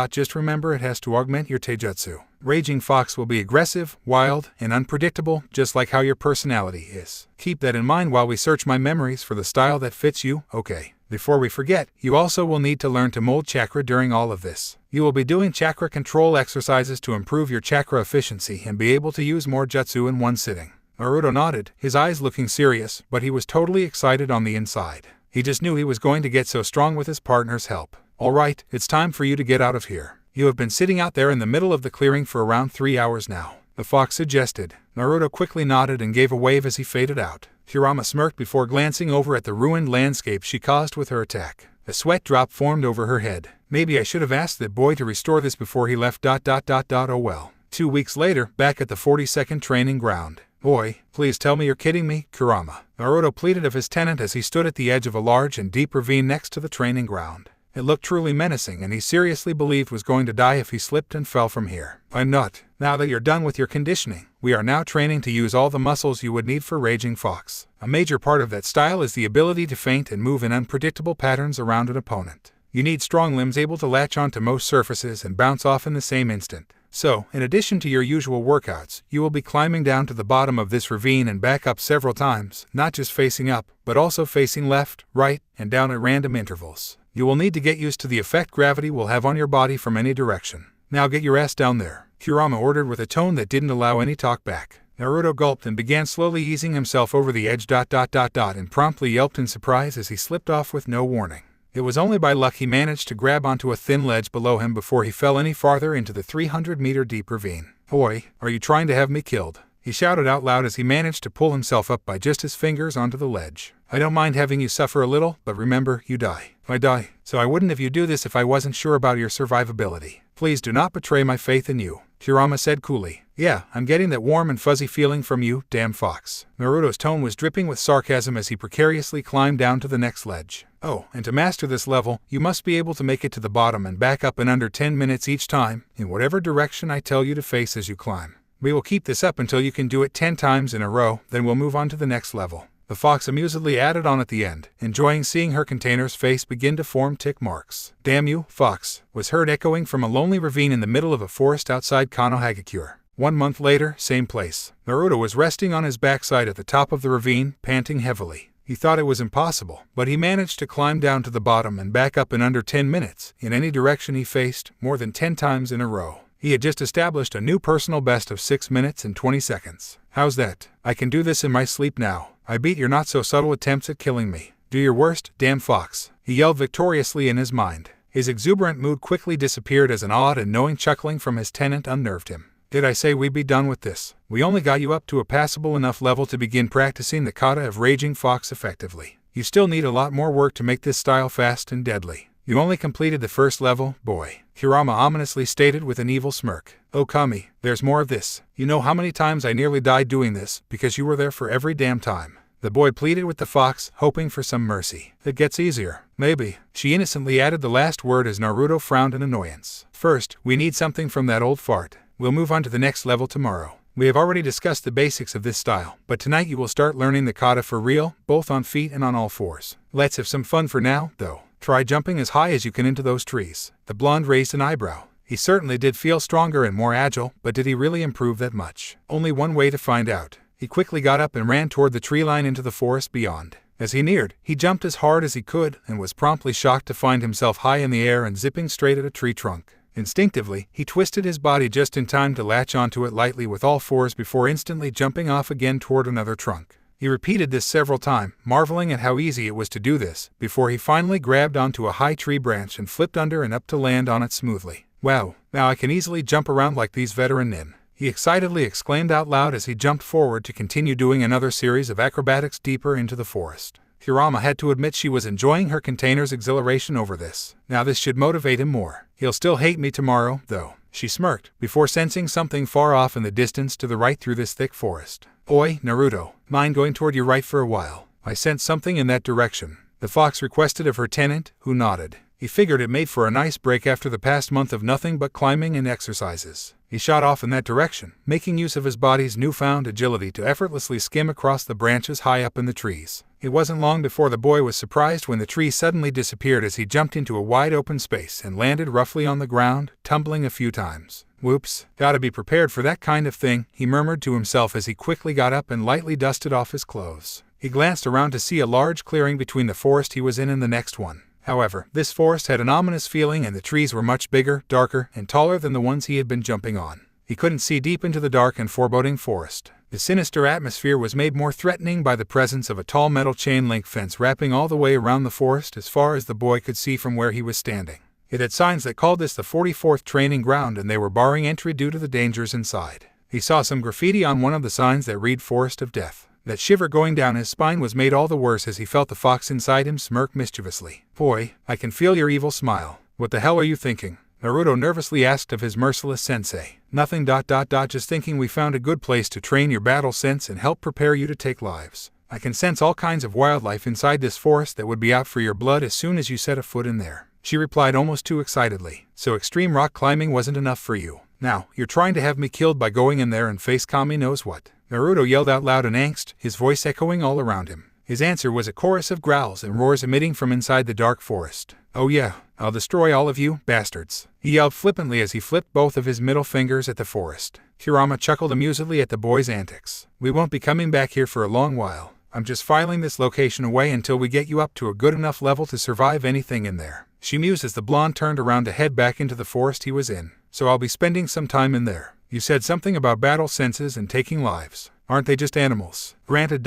Just remember it has to augment your Taijutsu. Raging Fox will be aggressive, wild, and unpredictable, just like how your personality is. Keep that in mind while we search my memories for the style that fits you, okay? Before we forget, you also will need to learn to mold chakra during all of this. You will be doing chakra control exercises to improve your chakra efficiency and be able to use more jutsu in one sitting. Naruto nodded, his eyes looking serious, but he was totally excited on the inside. He just knew he was going to get so strong with his partner's help. Alright, it's time for you to get out of here. You have been sitting out there in the middle of the clearing for around 3 hours now, the fox suggested. Naruto quickly nodded and gave a wave as he faded out. Kurama smirked before glancing over at the ruined landscape she caused with her attack. A sweat drop formed over her head. Maybe I should have asked that boy to restore this before he left. Oh well. 2 weeks later, back at the 42nd training ground. Boy, please tell me you're kidding me, Kurama, Naruto pleaded of his tenant as he stood at the edge of a large and deep ravine next to the training ground. It looked truly menacing and he seriously believed was going to die if he slipped and fell from here. I'm not. Now that you're done with your conditioning, we are now training to use all the muscles you would need for Raging Fox. A major part of that style is the ability to feint and move in unpredictable patterns around an opponent. You need strong limbs able to latch onto most surfaces and bounce off in the same instant. So, in addition to your usual workouts, you will be climbing down to the bottom of this ravine and back up several times, not just facing up, but also facing left, right, and down at random intervals. You will need to get used to the effect gravity will have on your body from any direction. Now get your ass down there, Kurama ordered with a tone that didn't allow any talk back. Naruto gulped and began slowly easing himself over the edge. And promptly yelped in surprise as he slipped off with no warning. It was only by luck he managed to grab onto a thin ledge below him before he fell any farther into the 300-meter deep ravine. Boy, are you trying to have me killed? He shouted out loud as he managed to pull himself up by just his fingers onto the ledge. I don't mind having you suffer a little, but remember, you die. I die, so I wouldn't have you do this if I wasn't sure about your survivability. Please do not betray my faith in you, Kurama said coolly. Yeah, I'm getting that warm and fuzzy feeling from you, damn fox. Naruto's tone was dripping with sarcasm as he precariously climbed down to the next ledge. Oh, and to master this level, you must be able to make it to the bottom and back up in under 10 minutes each time, in whatever direction I tell you to face as you climb. We will keep this up until you can do it 10 times in a row, then we'll move on to the next level. The fox amusedly added on at the end, enjoying seeing her container's face begin to form tick marks. Damn you, fox, was heard echoing from a lonely ravine in the middle of a forest outside Konohagakure. 1 month later, same place. Naruto was resting on his backside at the top of the ravine, panting heavily. He thought it was impossible, but he managed to climb down to the bottom and back up in under 10 minutes, in any direction he faced, more than 10 times in a row. He had just established a new personal best of 6 minutes and 20 seconds. How's that? I can do this in my sleep now. I beat your not-so-subtle attempts at killing me. Do your worst, damn fox, he yelled victoriously in his mind. His exuberant mood quickly disappeared as an odd and knowing chuckling from his tenant unnerved him. Did I say we'd be done with this? We only got you up to a passable enough level to begin practicing the kata of Raging Fox effectively. You still need a lot more work to make this style fast and deadly. You only completed the first level, boy, Kurama ominously stated with an evil smirk. Oh Kami, there's more of this. You know how many times I nearly died doing this, because you were there for every damn time. The boy pleaded with the fox, hoping for some mercy. It gets easier. Maybe. She innocently added the last word as Naruto frowned in annoyance. First, we need something from that old fart. We'll move on to the next level tomorrow. We have already discussed the basics of this style, but tonight you will start learning the kata for real, both on feet and on all fours. Let's have some fun for now, though. Try jumping as high as you can into those trees. The blonde raised an eyebrow. He certainly did feel stronger and more agile, but did he really improve that much? Only one way to find out. He quickly got up and ran toward the tree line into the forest beyond. As he neared, he jumped as hard as he could and was promptly shocked to find himself high in the air and zipping straight at a tree trunk. Instinctively, he twisted his body just in time to latch onto it lightly with all fours before instantly jumping off again toward another trunk. He repeated this several times, marveling at how easy it was to do this, before he finally grabbed onto a high tree branch and flipped under and up to land on it smoothly. Wow, now I can easily jump around like these veteran nin, he excitedly exclaimed out loud as he jumped forward to continue doing another series of acrobatics deeper into the forest. Hirama had to admit she was enjoying her container's exhilaration over this. Now this should motivate him more. He'll still hate me tomorrow, though, she smirked, before sensing something far off in the distance to the right through this thick forest. Oi, Naruto, mind going toward your right for a while? I sensed something in that direction, the fox requested of her tenant, who nodded. He figured it made for a nice break after the past month of nothing but climbing and exercises. He shot off in that direction, making use of his body's newfound agility to effortlessly skim across the branches high up in the trees. It wasn't long before the boy was surprised when the tree suddenly disappeared as he jumped into a wide open space and landed roughly on the ground, tumbling a few times. Whoops, gotta be prepared for that kind of thing, he murmured to himself as he quickly got up and lightly dusted off his clothes. He glanced around to see a large clearing between the forest he was in and the next one. However, this forest had an ominous feeling and the trees were much bigger, darker, and taller than the ones he had been jumping on. He couldn't see deep into the dark and foreboding forest. The sinister atmosphere was made more threatening by the presence of a tall metal chain-link fence wrapping all the way around the forest as far as the boy could see from where he was standing. It had signs that called this the 44th training ground and they were barring entry due to the dangers inside. He saw some graffiti on one of the signs that read Forest of Death. That shiver going down his spine was made all the worse as he felt the fox inside him smirk mischievously. Boy, I can feel your evil smile. What the hell are you thinking? Naruto nervously asked of his merciless sensei. Nothing. Just thinking we found a good place to train your battle sense and help prepare you to take lives. I can sense all kinds of wildlife inside this forest that would be out for your blood as soon as you set a foot in there, she replied almost too excitedly. So extreme rock climbing wasn't enough for you. Now, you're trying to have me killed by going in there and face Kami knows what. Naruto yelled out loud in angst, his voice echoing all around him. His answer was a chorus of growls and roars emitting from inside the dark forest. Oh yeah, I'll destroy all of you, bastards, he yelled flippantly as he flipped both of his middle fingers at the forest. Hirama chuckled amusedly at the boy's antics. We won't be coming back here for a long while. I'm just filing this location away until we get you up to a good enough level to survive anything in there, she mused as the blonde turned around to head back into the forest he was in. So I'll be spending some time in there. You said something about battle senses and taking lives. Aren't they just animals? Granted.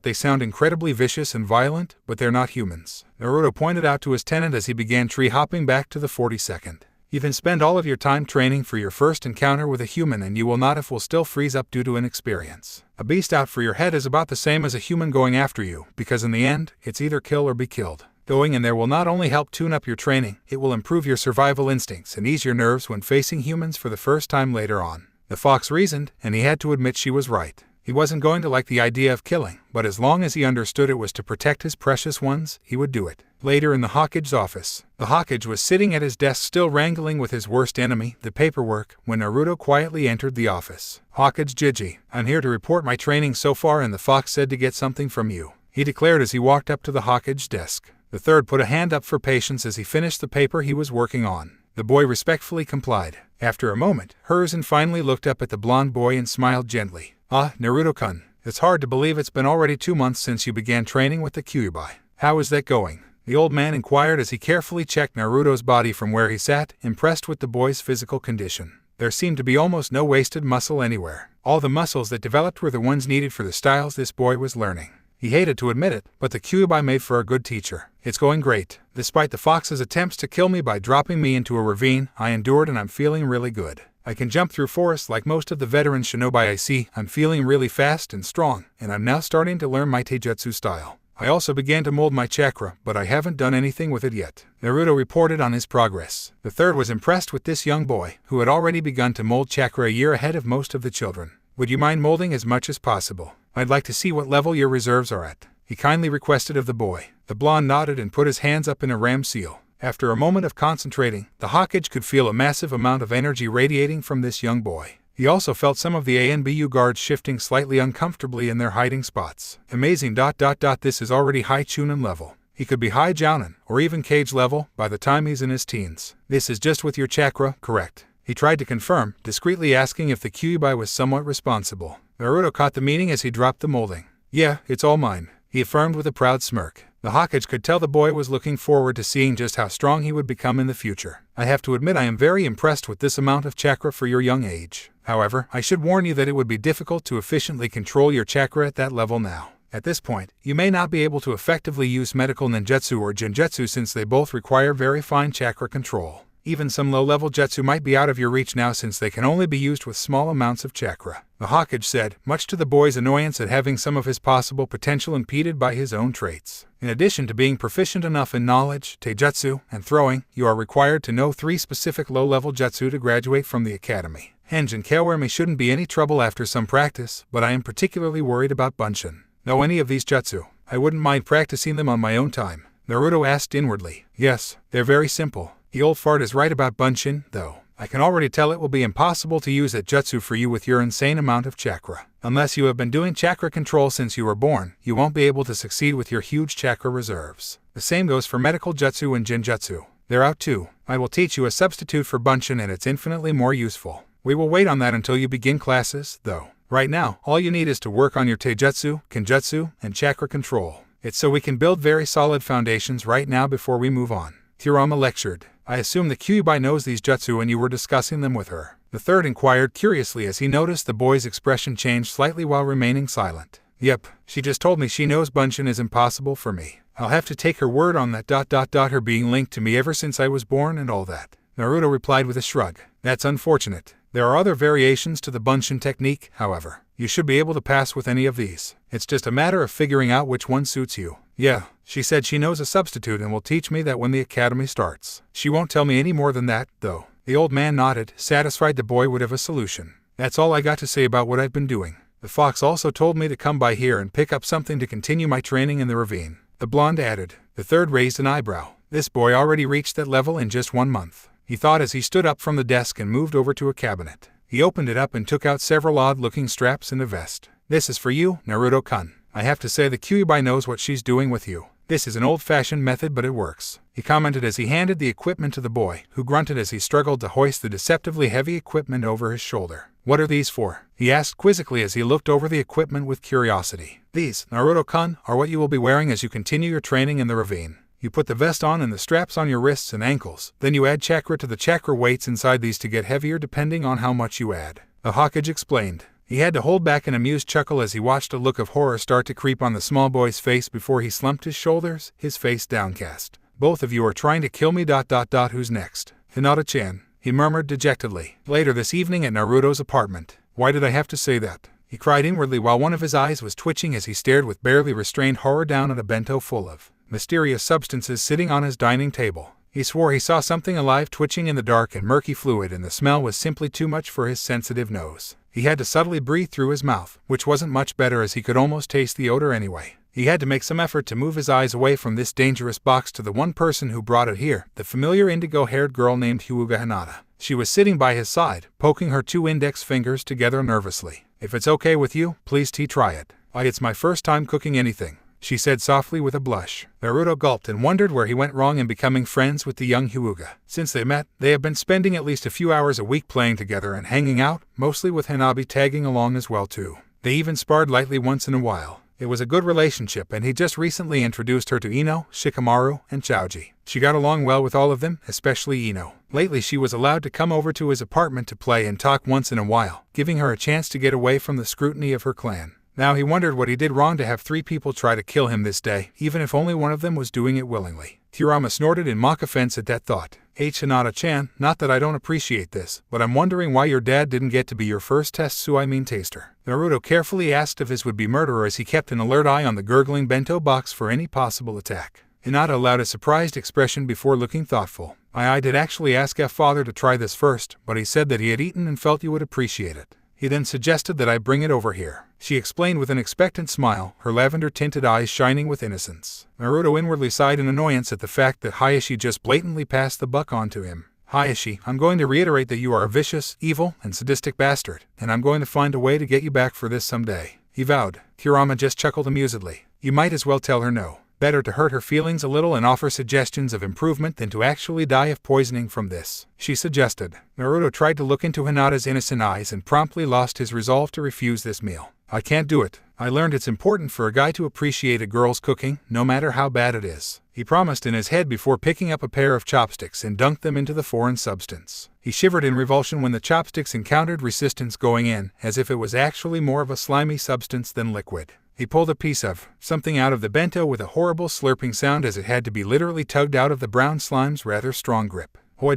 They sound incredibly vicious and violent, but they're not humans, Naruto pointed out to his tenant as he began tree hopping back to the 42nd. You can spend all of your time training for your first encounter with a human and you will not if will still freeze up due to inexperience. A beast out for your head is about the same as a human going after you, because in the end, it's either kill or be killed. Going in there will not only help tune up your training, it will improve your survival instincts and ease your nerves when facing humans for the first time later on. The fox reasoned, and he had to admit she was right. He wasn't going to like the idea of killing, but as long as he understood it was to protect his precious ones, he would do it. Later in the Hokage's office, the Hokage was sitting at his desk still wrangling with his worst enemy, the paperwork, when Naruto quietly entered the office. Hokage Jiji, I'm here to report my training so far and the fox said to get something from you, he declared as he walked up to the Hokage's desk. The third put a hand up for patience as he finished the paper he was working on. The boy respectfully complied. After a moment, Hiruzen finally looked up at the blonde boy and smiled gently. Ah, Naruto-kun, it's hard to believe it's been already 2 months since you began training with the Kyuubi. How is that going? The old man inquired as he carefully checked Naruto's body from where he sat, impressed with the boy's physical condition. There seemed to be almost no wasted muscle anywhere. All the muscles that developed were the ones needed for the styles this boy was learning. He hated to admit it, but the Kyuubi made for a good teacher. It's going great. Despite the fox's attempts to kill me by dropping me into a ravine, I endured and I'm feeling really good. I can jump through forests like most of the veteran shinobi I see. I'm feeling really fast and strong, and I'm now starting to learn my taijutsu style. I also began to mold my chakra, but I haven't done anything with it yet. Naruto reported on his progress. The third was impressed with this young boy, who had already begun to mold chakra a year ahead of most of the children. Would you mind molding as much as possible? I'd like to see what level your reserves are at," he kindly requested of the boy. The blonde nodded and put his hands up in a ram seal. After a moment of concentrating, the Hokage could feel a massive amount of energy radiating from this young boy. He also felt some of the ANBU guards shifting slightly uncomfortably in their hiding spots. Amazing. This is already high Chunin level. He could be high Jounin, or even Cage level, by the time he's in his teens. This is just with your chakra, correct? He tried to confirm, discreetly asking if the Kyuubi was somewhat responsible. Naruto caught the meaning as he dropped the molding. "Yeah, it's all mine," he affirmed with a proud smirk. The Hokage could tell the boy was looking forward to seeing just how strong he would become in the future. "I have to admit I am very impressed with this amount of chakra for your young age. However, I should warn you that it would be difficult to efficiently control your chakra at that level now. At this point, you may not be able to effectively use medical ninjutsu or genjutsu since they both require very fine chakra control. Even some low-level jutsu might be out of your reach now since they can only be used with small amounts of chakra," the Hokage said, much to the boy's annoyance at having some of his possible potential impeded by his own traits. In addition to being proficient enough in knowledge, taijutsu, and throwing, you are required to know 3 specific low-level jutsu to graduate from the academy. Henge and Kawarami shouldn't be any trouble after some practice, but I am particularly worried about Bunshin. Know any of these jutsu? I wouldn't mind practicing them on my own time, Naruto asked inwardly. Yes, they're very simple. The old fart is right about Bunshin, though. I can already tell it will be impossible to use that jutsu for you with your insane amount of chakra. Unless you have been doing chakra control since you were born, you won't be able to succeed with your huge chakra reserves. The same goes for medical jutsu and genjutsu. They're out too. I will teach you a substitute for Bunshin and it's infinitely more useful. We will wait on that until you begin classes, though. Right now, all you need is to work on your taijutsu, kenjutsu, and chakra control. It's so we can build very solid foundations right now before we move on. Kurama lectured. I assume the Kyuubi knows these jutsu and you were discussing them with her. The third inquired curiously as he noticed the boy's expression change slightly while remaining silent. Yep, she just told me she knows Bunshin is impossible for me. I'll have to take her word on that. Her being linked to me ever since I was born and all that. Naruto replied with a shrug. That's unfortunate. There are other variations to the Bunshin technique, however. You should be able to pass with any of these. It's just a matter of figuring out which one suits you. Yeah, she said she knows a substitute and will teach me that when the academy starts. She won't tell me any more than that, though. The old man nodded, satisfied the boy would have a solution. That's all I got to say about what I've been doing. The fox also told me to come by here and pick up something to continue my training in the ravine. The blonde added. The third raised an eyebrow. This boy already reached that level in just 1 month. He thought as he stood up from the desk and moved over to a cabinet. He opened it up and took out several odd-looking straps and a vest. This is for you, Naruto-kun. I have to say the Kyuubi knows what she's doing with you. This is an old-fashioned method, but it works, he commented as he handed the equipment to the boy, who grunted as he struggled to hoist the deceptively heavy equipment over his shoulder. What are these for? He asked quizzically as he looked over the equipment with curiosity. These, Naruto-kun, are what you will be wearing as you continue your training in the ravine. You put the vest on and the straps on your wrists and ankles, then you add chakra to the chakra weights inside these to get heavier depending on how much you add. The Hokage explained. He had to hold back an amused chuckle as he watched a look of horror start to creep on the small boy's face before he slumped his shoulders, his face downcast. Both of you are trying to kill me. Who's next? Hinata-chan, he murmured dejectedly. Later this evening at Naruto's apartment. Why did I have to say that? He cried inwardly while one of his eyes was twitching as he stared with barely restrained horror down at a bento full of mysterious substances sitting on his dining table. He swore he saw something alive twitching in the dark and murky fluid, and the smell was simply too much for his sensitive nose. He had to subtly breathe through his mouth, which wasn't much better as he could almost taste the odor anyway. He had to make some effort to move his eyes away from this dangerous box to the one person who brought it here, the familiar indigo-haired girl named Hyuga Hinata. She was sitting by his side, poking her 2 index fingers together nervously. If it's okay with you, please try it. It's my first time cooking anything, she said softly with a blush. Naruto gulped and wondered where he went wrong in becoming friends with the young Hyuga. Since they met, they have been spending at least a few hours a week playing together and hanging out, mostly with Hanabi tagging along as well too. They even sparred lightly once in a while. It was a good relationship and he just recently introduced her to Ino, Shikamaru, and Chaoji. She got along well with all of them, especially Ino. Lately she was allowed to come over to his apartment to play and talk once in a while, giving her a chance to get away from the scrutiny of her clan. Now he wondered what he did wrong to have 3 people try to kill him this day, even if only one of them was doing it willingly. Kurama snorted in mock offense at that thought. Hinata-chan, not that I don't appreciate this, but I'm wondering why your dad didn't get to be your first taster. Naruto carefully asked if his would-be murderer as he kept an alert eye on the gurgling bento box for any possible attack. Hinata allowed a surprised expression before looking thoughtful. I did actually ask F father to try this first, but he said that he had eaten and felt you would appreciate it. He then suggested that I bring it over here. She explained with an expectant smile, her lavender-tinted eyes shining with innocence. Naruto inwardly sighed in annoyance at the fact that Hayashi just blatantly passed the buck on to him. Hayashi, I'm going to reiterate that you are a vicious, evil, and sadistic bastard, and I'm going to find a way to get you back for this someday, he vowed. Kurama just chuckled amusedly. You might as well tell her no. Better to hurt her feelings a little and offer suggestions of improvement than to actually die of poisoning from this, she suggested. Naruto tried to look into Hinata's innocent eyes and promptly lost his resolve to refuse this meal. I can't do it. I learned it's important for a guy to appreciate a girl's cooking, no matter how bad it is, he promised in his head before picking up a pair of chopsticks and dunked them into the foreign substance. He shivered in revulsion when the chopsticks encountered resistance going in, as if it was actually more of a slimy substance than liquid. He pulled a piece of something out of the bento with a horrible slurping sound as it had to be literally tugged out of the brown slime's rather strong grip. Hoi ...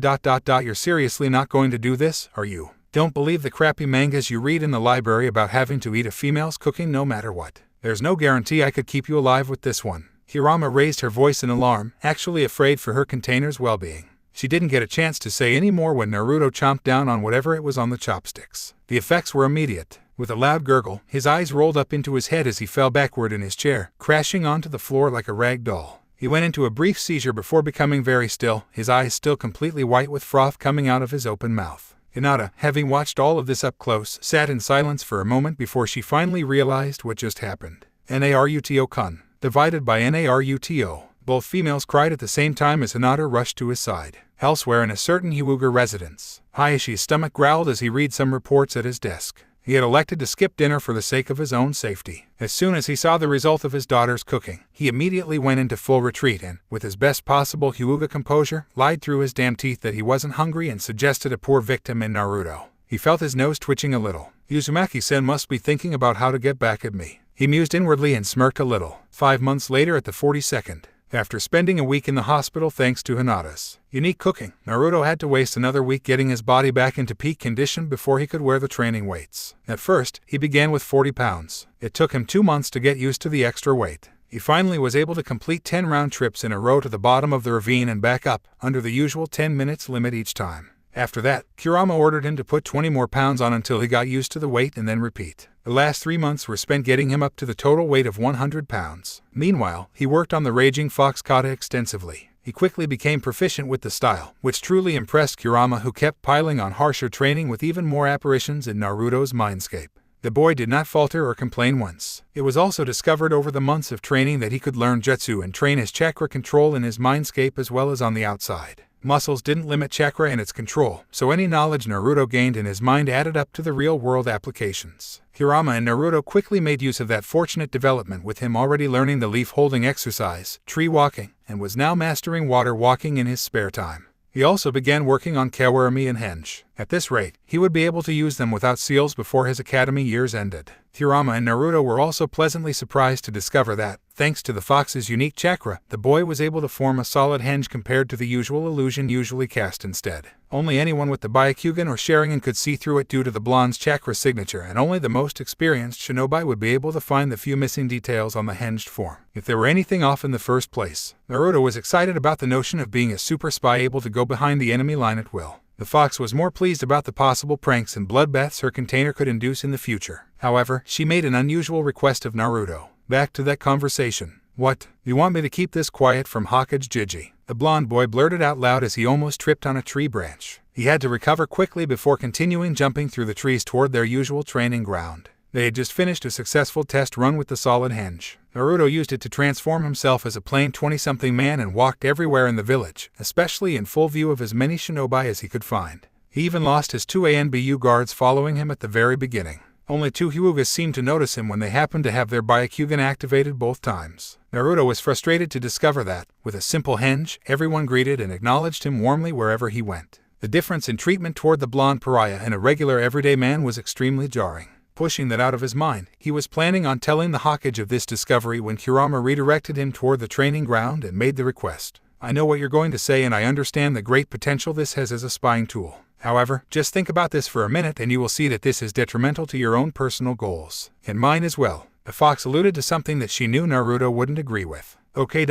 You're seriously not going to do this, are you? Don't believe the crappy mangas you read in the library about having to eat a female's cooking no matter what. There's no guarantee I could keep you alive with this one. Kurama raised her voice in alarm, actually afraid for her container's well-being. She didn't get a chance to say any more when Naruto chomped down on whatever it was on the chopsticks. The effects were immediate. With a loud gurgle, his eyes rolled up into his head as he fell backward in his chair, crashing onto the floor like a rag doll. He went into a brief seizure before becoming very still, his eyes still completely white with froth coming out of his open mouth. Hinata, having watched all of this up close, sat in silence for a moment before she finally realized what just happened. Naruto-kun. Divided by Naruto. Both females cried at the same time as Hinata rushed to his side. Elsewhere in a certain Hyuga residence, Hayashi's stomach growled as he read some reports at his desk. He had elected to skip dinner for the sake of his own safety. As soon as he saw the result of his daughter's cooking, he immediately went into full retreat and, with his best possible Hyuga composure, lied through his damn teeth that he wasn't hungry and suggested a poor victim in Naruto. He felt his nose twitching a little. Uzumaki-sen must be thinking about how to get back at me. He mused inwardly and smirked a little. 5 months later at the 42nd. After spending a week in the hospital thanks to Hinata's unique cooking, Naruto had to waste another week getting his body back into peak condition before he could wear the training weights. At first, he began with 40 pounds. It took him 2 months to get used to the extra weight. He finally was able to complete 10 round trips in a row to the bottom of the ravine and back up, under the usual 10 minutes limit each time. After that, Kurama ordered him to put 20 more pounds on until he got used to the weight and then repeat. The last 3 months were spent getting him up to the total weight of 100 pounds. Meanwhile, he worked on the Raging Fox kata extensively. He quickly became proficient with the style, which truly impressed Kurama, who kept piling on harsher training with even more apparitions in Naruto's mindscape. The boy did not falter or complain once. It was also discovered over the months of training that he could learn jutsu and train his chakra control in his mindscape as well as on the outside. Muscles didn't limit chakra and its control, so any knowledge Naruto gained in his mind added up to the real-world applications. Kurama and Naruto quickly made use of that fortunate development, with him already learning the leaf-holding exercise, tree walking, and was now mastering water walking in his spare time. He also began working on kawarami and henge. At this rate, he would be able to use them without seals before his academy years ended. Kurama and Naruto were also pleasantly surprised to discover that, thanks to the fox's unique chakra, the boy was able to form a solid henge compared to the usual illusion usually cast instead. Only anyone with the Byakugan or Sharingan could see through it due to the blonde's chakra signature, and only the most experienced shinobi would be able to find the few missing details on the henged form, if there were anything off in the first place. Naruto was excited about the notion of being a super spy able to go behind the enemy line at will. The fox was more pleased about the possible pranks and bloodbaths her container could induce in the future. However, she made an unusual request of Naruto. Back to that conversation. What? You want me to keep this quiet from Hokage Jiji? The blonde boy blurted out loud as he almost tripped on a tree branch. He had to recover quickly before continuing jumping through the trees toward their usual training ground. They had just finished a successful test run with the solid henge. Naruto used it to transform himself as a plain 20-something man and walked everywhere in the village, especially in full view of as many shinobi as he could find. He even lost his 2 ANBU guards following him at the very beginning. Only 2 Hyugas seemed to notice him when they happened to have their Byakugan activated both times. Naruto was frustrated to discover that, with a simple henge, everyone greeted and acknowledged him warmly wherever he went. The difference in treatment toward the blonde pariah and a regular everyday man was extremely jarring. Pushing that out of his mind, he was planning on telling the Hokage of this discovery when Kurama redirected him toward the training ground and made the request. I know what you're going to say and I understand the great potential this has as a spying tool. However, just think about this for a minute and you will see that this is detrimental to your own personal goals. And mine as well. The fox alluded to something that she knew Naruto wouldn't agree with. Okay.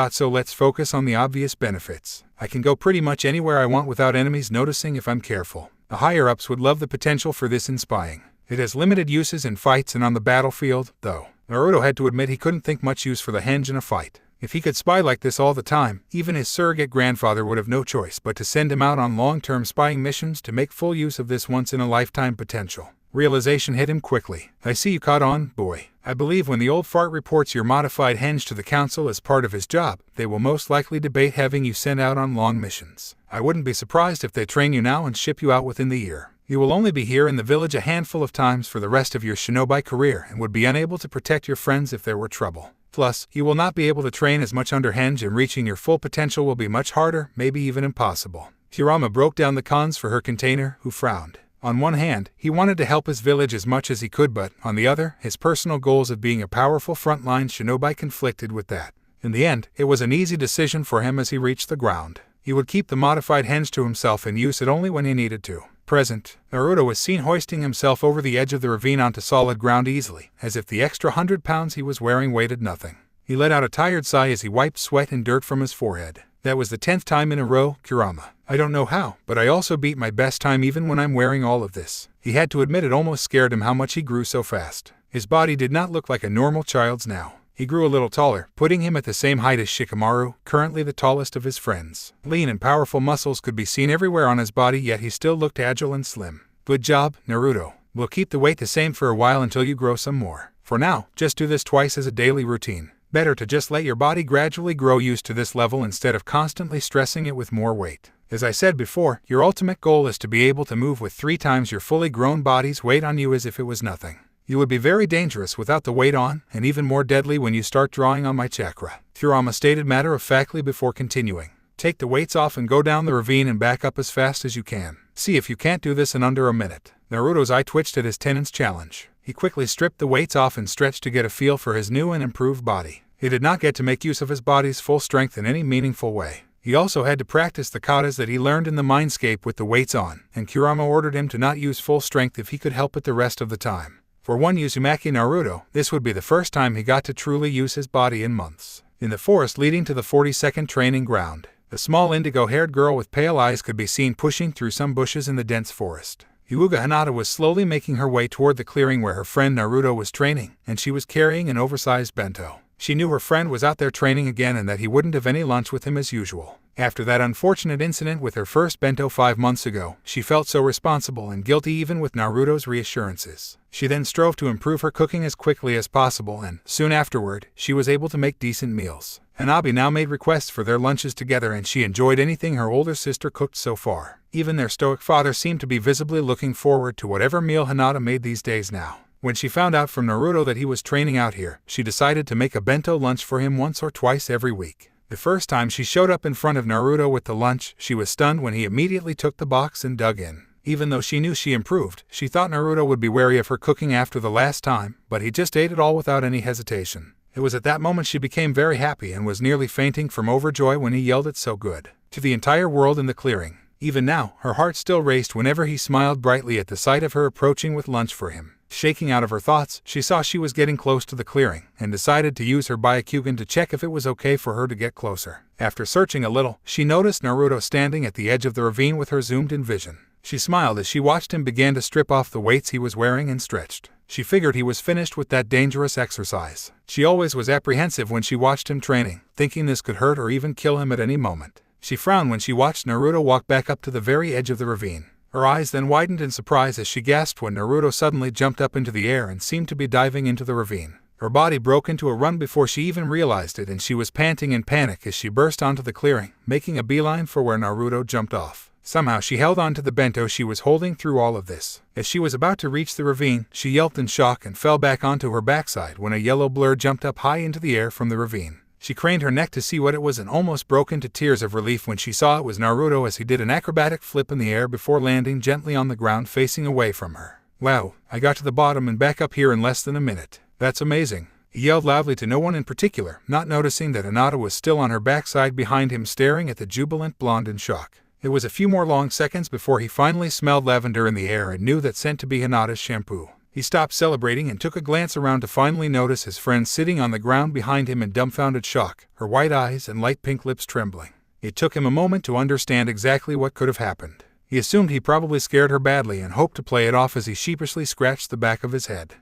So let's focus on the obvious benefits. I can go pretty much anywhere I want without enemies noticing if I'm careful. The higher-ups would love the potential for this in spying. It has limited uses in fights and on the battlefield, though. Naruto had to admit he couldn't think much use for the henge in a fight. If he could spy like this all the time, even his surrogate grandfather would have no choice but to send him out on long-term spying missions to make full use of this once-in-a-lifetime potential. Realization hit him quickly. I see you caught on, boy. I believe when the old fart reports your modified henge to the council as part of his job, they will most likely debate having you sent out on long missions. I wouldn't be surprised if they train you now and ship you out within the year. You will only be here in the village a handful of times for the rest of your shinobi career and would be unable to protect your friends if there were trouble. Plus, you will not be able to train as much under henge, and reaching your full potential will be much harder, maybe even impossible. Kurama broke down the cons for her container, who frowned. On one hand, he wanted to help his village as much as he could, but, on the other, his personal goals of being a powerful frontline shinobi conflicted with that. In the end, it was an easy decision for him as he reached the ground. He would keep the modified henge to himself and use it only when he needed to. Present, Naruto was seen hoisting himself over the edge of the ravine onto solid ground easily, as if the extra 100 pounds he was wearing weighted nothing. He let out a tired sigh as he wiped sweat and dirt from his forehead. That was the 10th time in a row, Kurama. I don't know how, but I also beat my best time even when I'm wearing all of this. He had to admit it almost scared him how much he grew so fast. His body did not look like a normal child's now. He grew a little taller, putting him at the same height as Shikamaru, currently the tallest of his friends. Lean and powerful muscles could be seen everywhere on his body, yet he still looked agile and slim. Good job, Naruto. We'll keep the weight the same for a while until you grow some more. For now, just do this twice as a daily routine. Better to just let your body gradually grow used to this level instead of constantly stressing it with more weight. As I said before, your ultimate goal is to be able to move with 3 times your fully grown body's weight on you as if it was nothing. You would be very dangerous without the weight on, and even more deadly when you start drawing on my chakra. Kurama stated matter-of-factly before continuing. Take the weights off and go down the ravine and back up as fast as you can. See if you can't do this in under a minute. Naruto's eye twitched at his tenant's challenge. He quickly stripped the weights off and stretched to get a feel for his new and improved body. He did not get to make use of his body's full strength in any meaningful way. He also had to practice the katas that he learned in the mindscape with the weights on, and Kurama ordered him to not use full strength if he could help it the rest of the time. For one Uzumaki Naruto, this would be the first time he got to truly use his body in months. In the forest leading to the 42nd training ground, the small indigo-haired girl with pale eyes could be seen pushing through some bushes in the dense forest. Hyuga Hinata was slowly making her way toward the clearing where her friend Naruto was training, and she was carrying an oversized bento. She knew her friend was out there training again and that he wouldn't have any lunch with him as usual. After that unfortunate incident with her first bento 5 months ago, she felt so responsible and guilty even with Naruto's reassurances. She then strove to improve her cooking as quickly as possible and, soon afterward, she was able to make decent meals. Hanabi now made requests for their lunches together and she enjoyed anything her older sister cooked so far. Even their stoic father seemed to be visibly looking forward to whatever meal Hinata made these days now. When she found out from Naruto that he was training out here, she decided to make a bento lunch for him once or twice every week. The first time she showed up in front of Naruto with the lunch, she was stunned when he immediately took the box and dug in. Even though she knew she improved, she thought Naruto would be wary of her cooking after the last time, but he just ate it all without any hesitation. It was at that moment she became very happy and was nearly fainting from overjoy when he yelled it so good. To the entire world in the clearing. Even now, her heart still raced whenever he smiled brightly at the sight of her approaching with lunch for him. Shaking out of her thoughts, she saw she was getting close to the clearing, and decided to use her Byakugan to check if it was okay for her to get closer. After searching a little, she noticed Naruto standing at the edge of the ravine with her zoomed-in vision. She smiled as she watched him begin to strip off the weights he was wearing and stretched. She figured he was finished with that dangerous exercise. She always was apprehensive when she watched him training, thinking this could hurt or even kill him at any moment. She frowned when she watched Naruto walk back up to the very edge of the ravine. Her eyes then widened in surprise as she gasped when Naruto suddenly jumped up into the air and seemed to be diving into the ravine. Her body broke into a run before she even realized it, and she was panting in panic as she burst onto the clearing, making a beeline for where Naruto jumped off. Somehow she held on to the bento she was holding through all of this. As she was about to reach the ravine, she yelped in shock and fell back onto her backside when a yellow blur jumped up high into the air from the ravine. She craned her neck to see what it was and almost broke into tears of relief when she saw it was Naruto as he did an acrobatic flip in the air before landing gently on the ground facing away from her. Wow, I got to the bottom and back up here in less than a minute. That's amazing. He yelled loudly to no one in particular, not noticing that Hinata was still on her backside behind him staring at the jubilant blonde in shock. It was a few more long seconds before he finally smelled lavender in the air and knew that scent to be Hinata's shampoo. He stopped celebrating and took a glance around to finally notice his friend sitting on the ground behind him in dumbfounded shock, her white eyes and light pink lips trembling. It took him a moment to understand exactly what could have happened. He assumed he probably scared her badly and hoped to play it off as he sheepishly scratched the back of his head.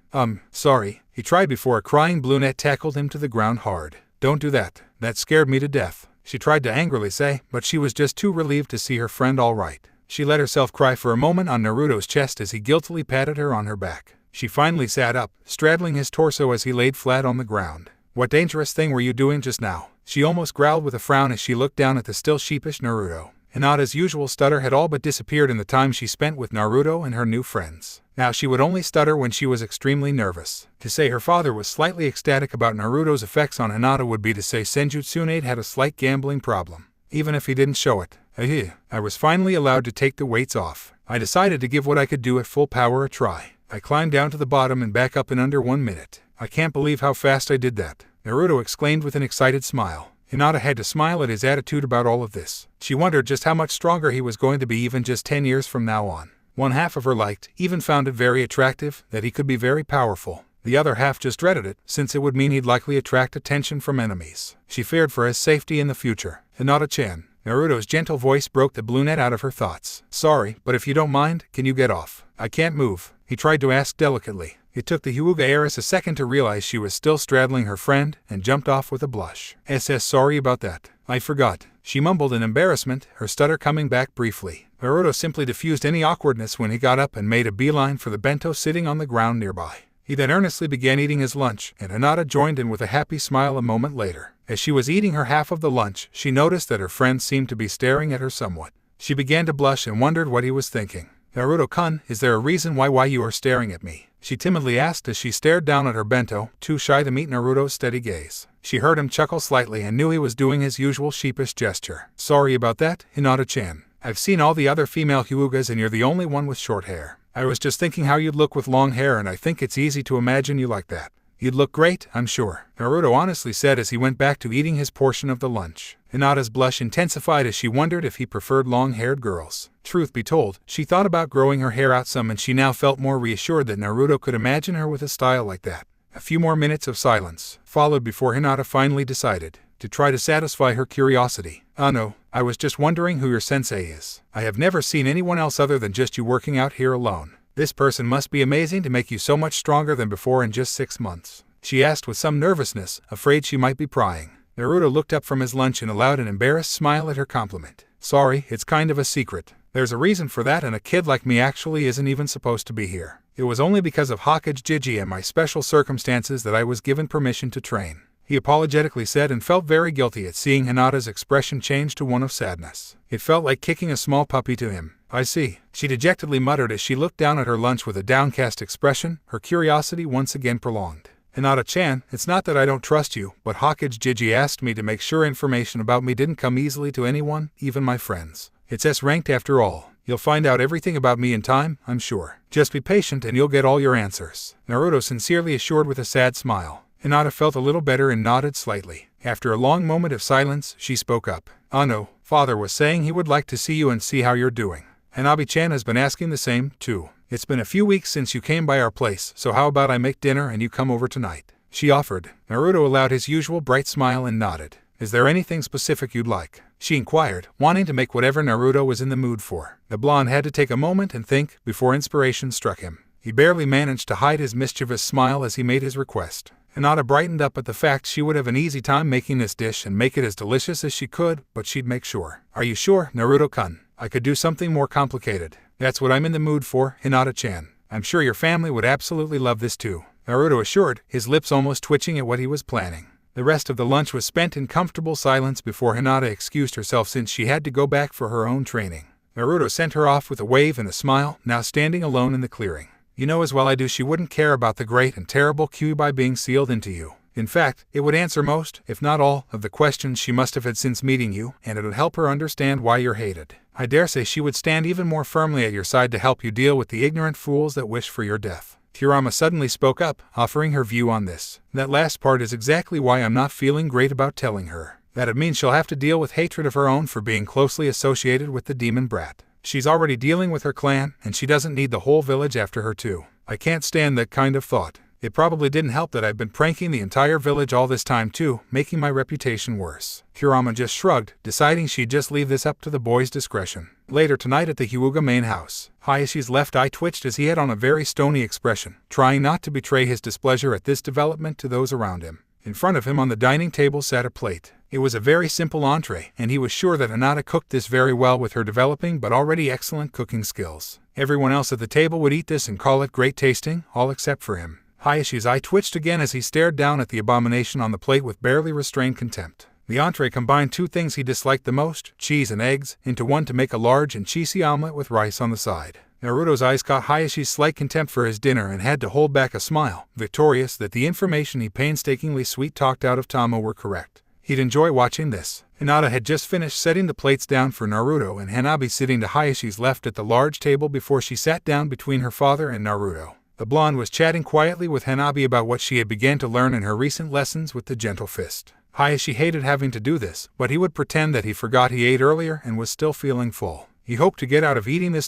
Sorry, he tried before a crying brunette tackled him to the ground hard. Don't do that. That scared me to death, she tried to angrily say, but she was just too relieved to see her friend all right. She let herself cry for a moment on Naruto's chest as he guiltily patted her on her back. She finally sat up, straddling his torso as he laid flat on the ground. What dangerous thing were you doing just now? She almost growled with a frown as she looked down at the still sheepish Naruto. Hinata's usual stutter had all but disappeared in the time she spent with Naruto and her new friends. Now she would only stutter when she was extremely nervous. To say her father was slightly ecstatic about Naruto's effects on Hinata would be to say Senjutsu had a slight gambling problem, even if he didn't show it. I was finally allowed to take the weights off. I decided to give what I could do at full power a try. I climbed down to the bottom and back up in under 1 minute. I can't believe how fast I did that, Naruto exclaimed with an excited smile. Hinata had to smile at his attitude about all of this. She wondered just how much stronger he was going to be even just 10 years from now on. One half of her liked, even found it very attractive, that he could be very powerful. The other half just dreaded it, since it would mean he'd likely attract attention from enemies. She feared for his safety in the future. Hinata-chan. Naruto's gentle voice broke the brunette out of her thoughts. Sorry, but if you don't mind, can you get off? I can't move, he tried to ask delicately. It took the Hyuga heiress a second to realize she was still straddling her friend, and jumped off with a blush. Sorry about that. I forgot, she mumbled in embarrassment, her stutter coming back briefly. Naruto simply diffused any awkwardness when he got up and made a beeline for the bento sitting on the ground nearby. He then earnestly began eating his lunch, and Hinata joined in with a happy smile a moment later. As she was eating her half of the lunch, she noticed that her friend seemed to be staring at her somewhat. She began to blush and wondered what he was thinking. Naruto-kun, is there a reason why you are staring at me? She timidly asked as she stared down at her bento, too shy to meet Naruto's steady gaze. She heard him chuckle slightly and knew he was doing his usual sheepish gesture. Sorry about that, Hinata-chan. I've seen all the other female Hyugas and you're the only one with short hair. I was just thinking how you'd look with long hair and I think it's easy to imagine you like that. You'd look great, I'm sure, Naruto honestly said as he went back to eating his portion of the lunch. Hinata's blush intensified as she wondered if he preferred long-haired girls. Truth be told, she thought about growing her hair out some and she now felt more reassured that Naruto could imagine her with a style like that. A few more minutes of silence followed before Hinata finally decided to try to satisfy her curiosity. No, I was just wondering who your sensei is. I have never seen anyone else other than just you working out here alone. This person must be amazing to make you so much stronger than before in just 6 months, she asked with some nervousness, afraid she might be prying. Naruto looked up from his lunch and allowed an embarrassed smile at her compliment. Sorry, it's kind of a secret. There's a reason for that and a kid like me actually isn't even supposed to be here. It was only because of Hokage Jiji and my special circumstances that I was given permission to train, he apologetically said and felt very guilty at seeing Hinata's expression change to one of sadness. It felt like kicking a small puppy to him. I see, she dejectedly muttered as she looked down at her lunch with a downcast expression, her curiosity once again prolonged. Hinata-chan, it's not that I don't trust you, but Hokage Jiji asked me to make sure information about me didn't come easily to anyone, even my friends. It's S-ranked after all. You'll find out everything about me in time, I'm sure. Just be patient and you'll get all your answers, Naruto sincerely assured with a sad smile. Hinata felt a little better and nodded slightly. After a long moment of silence, she spoke up. No, father was saying he would like to see you and see how you're doing. Hanabi-chan has been asking the same, too. It's been a few weeks since you came by our place, so how about I make dinner and you come over tonight? She offered. Naruto allowed his usual bright smile and nodded. Is there anything specific you'd like? She inquired, wanting to make whatever Naruto was in the mood for. The blonde had to take a moment and think before inspiration struck him. He barely managed to hide his mischievous smile as he made his request. Hinata brightened up at the fact she would have an easy time making this dish and make it as delicious as she could, but she'd make sure. Are you sure, Naruto-kun? I could do something more complicated. That's what I'm in the mood for, Hinata-chan. I'm sure your family would absolutely love this too, Naruto assured, his lips almost twitching at what he was planning. The rest of the lunch was spent in comfortable silence before Hinata excused herself since she had to go back for her own training. Naruto sent her off with a wave and a smile, now standing alone in the clearing. You know as well I do she wouldn't care about the great and terrible Kyuubi being sealed into you. In fact, it would answer most, if not all, of the questions she must have had since meeting you, and it would help her understand why you're hated. I dare say she would stand even more firmly at your side to help you deal with the ignorant fools that wish for your death. Kurama suddenly spoke up, offering her view on this. That last part is exactly why I'm not feeling great about telling her. That it means she'll have to deal with hatred of her own for being closely associated with the demon brat. She's already dealing with her clan, and she doesn't need the whole village after her too. I can't stand that kind of thought. It probably didn't help that I've been pranking the entire village all this time too, making my reputation worse. Kurama just shrugged, deciding she'd just leave this up to the boy's discretion. Later tonight at the Hyuga main house, Hayashi's left eye twitched as he had on a very stony expression, trying not to betray his displeasure at this development to those around him. In front of him on the dining table sat a plate. It was a very simple entree, and he was sure that Hinata cooked this very well with her developing but already excellent cooking skills. Everyone else at the table would eat this and call it great tasting, all except for him. Hayashi's eye twitched again as he stared down at the abomination on the plate with barely restrained contempt. The entree combined two things he disliked the most, cheese and eggs, into one to make a large and cheesy omelet with rice on the side. Naruto's eyes caught Hayashi's slight contempt for his dinner and had to hold back a smile, victorious that the information he painstakingly sweet-talked out of Tama were correct. He'd enjoy watching this. Hinata had just finished setting the plates down for Naruto and Hanabi sitting to Hayashi's left at the large table before she sat down between her father and Naruto. The blonde was chatting quietly with Hanabi about what she had begun to learn in her recent lessons with the gentle fist. Hayashi hated having to do this, but he would pretend that he forgot he ate earlier and was still feeling full. He hoped to get out of eating this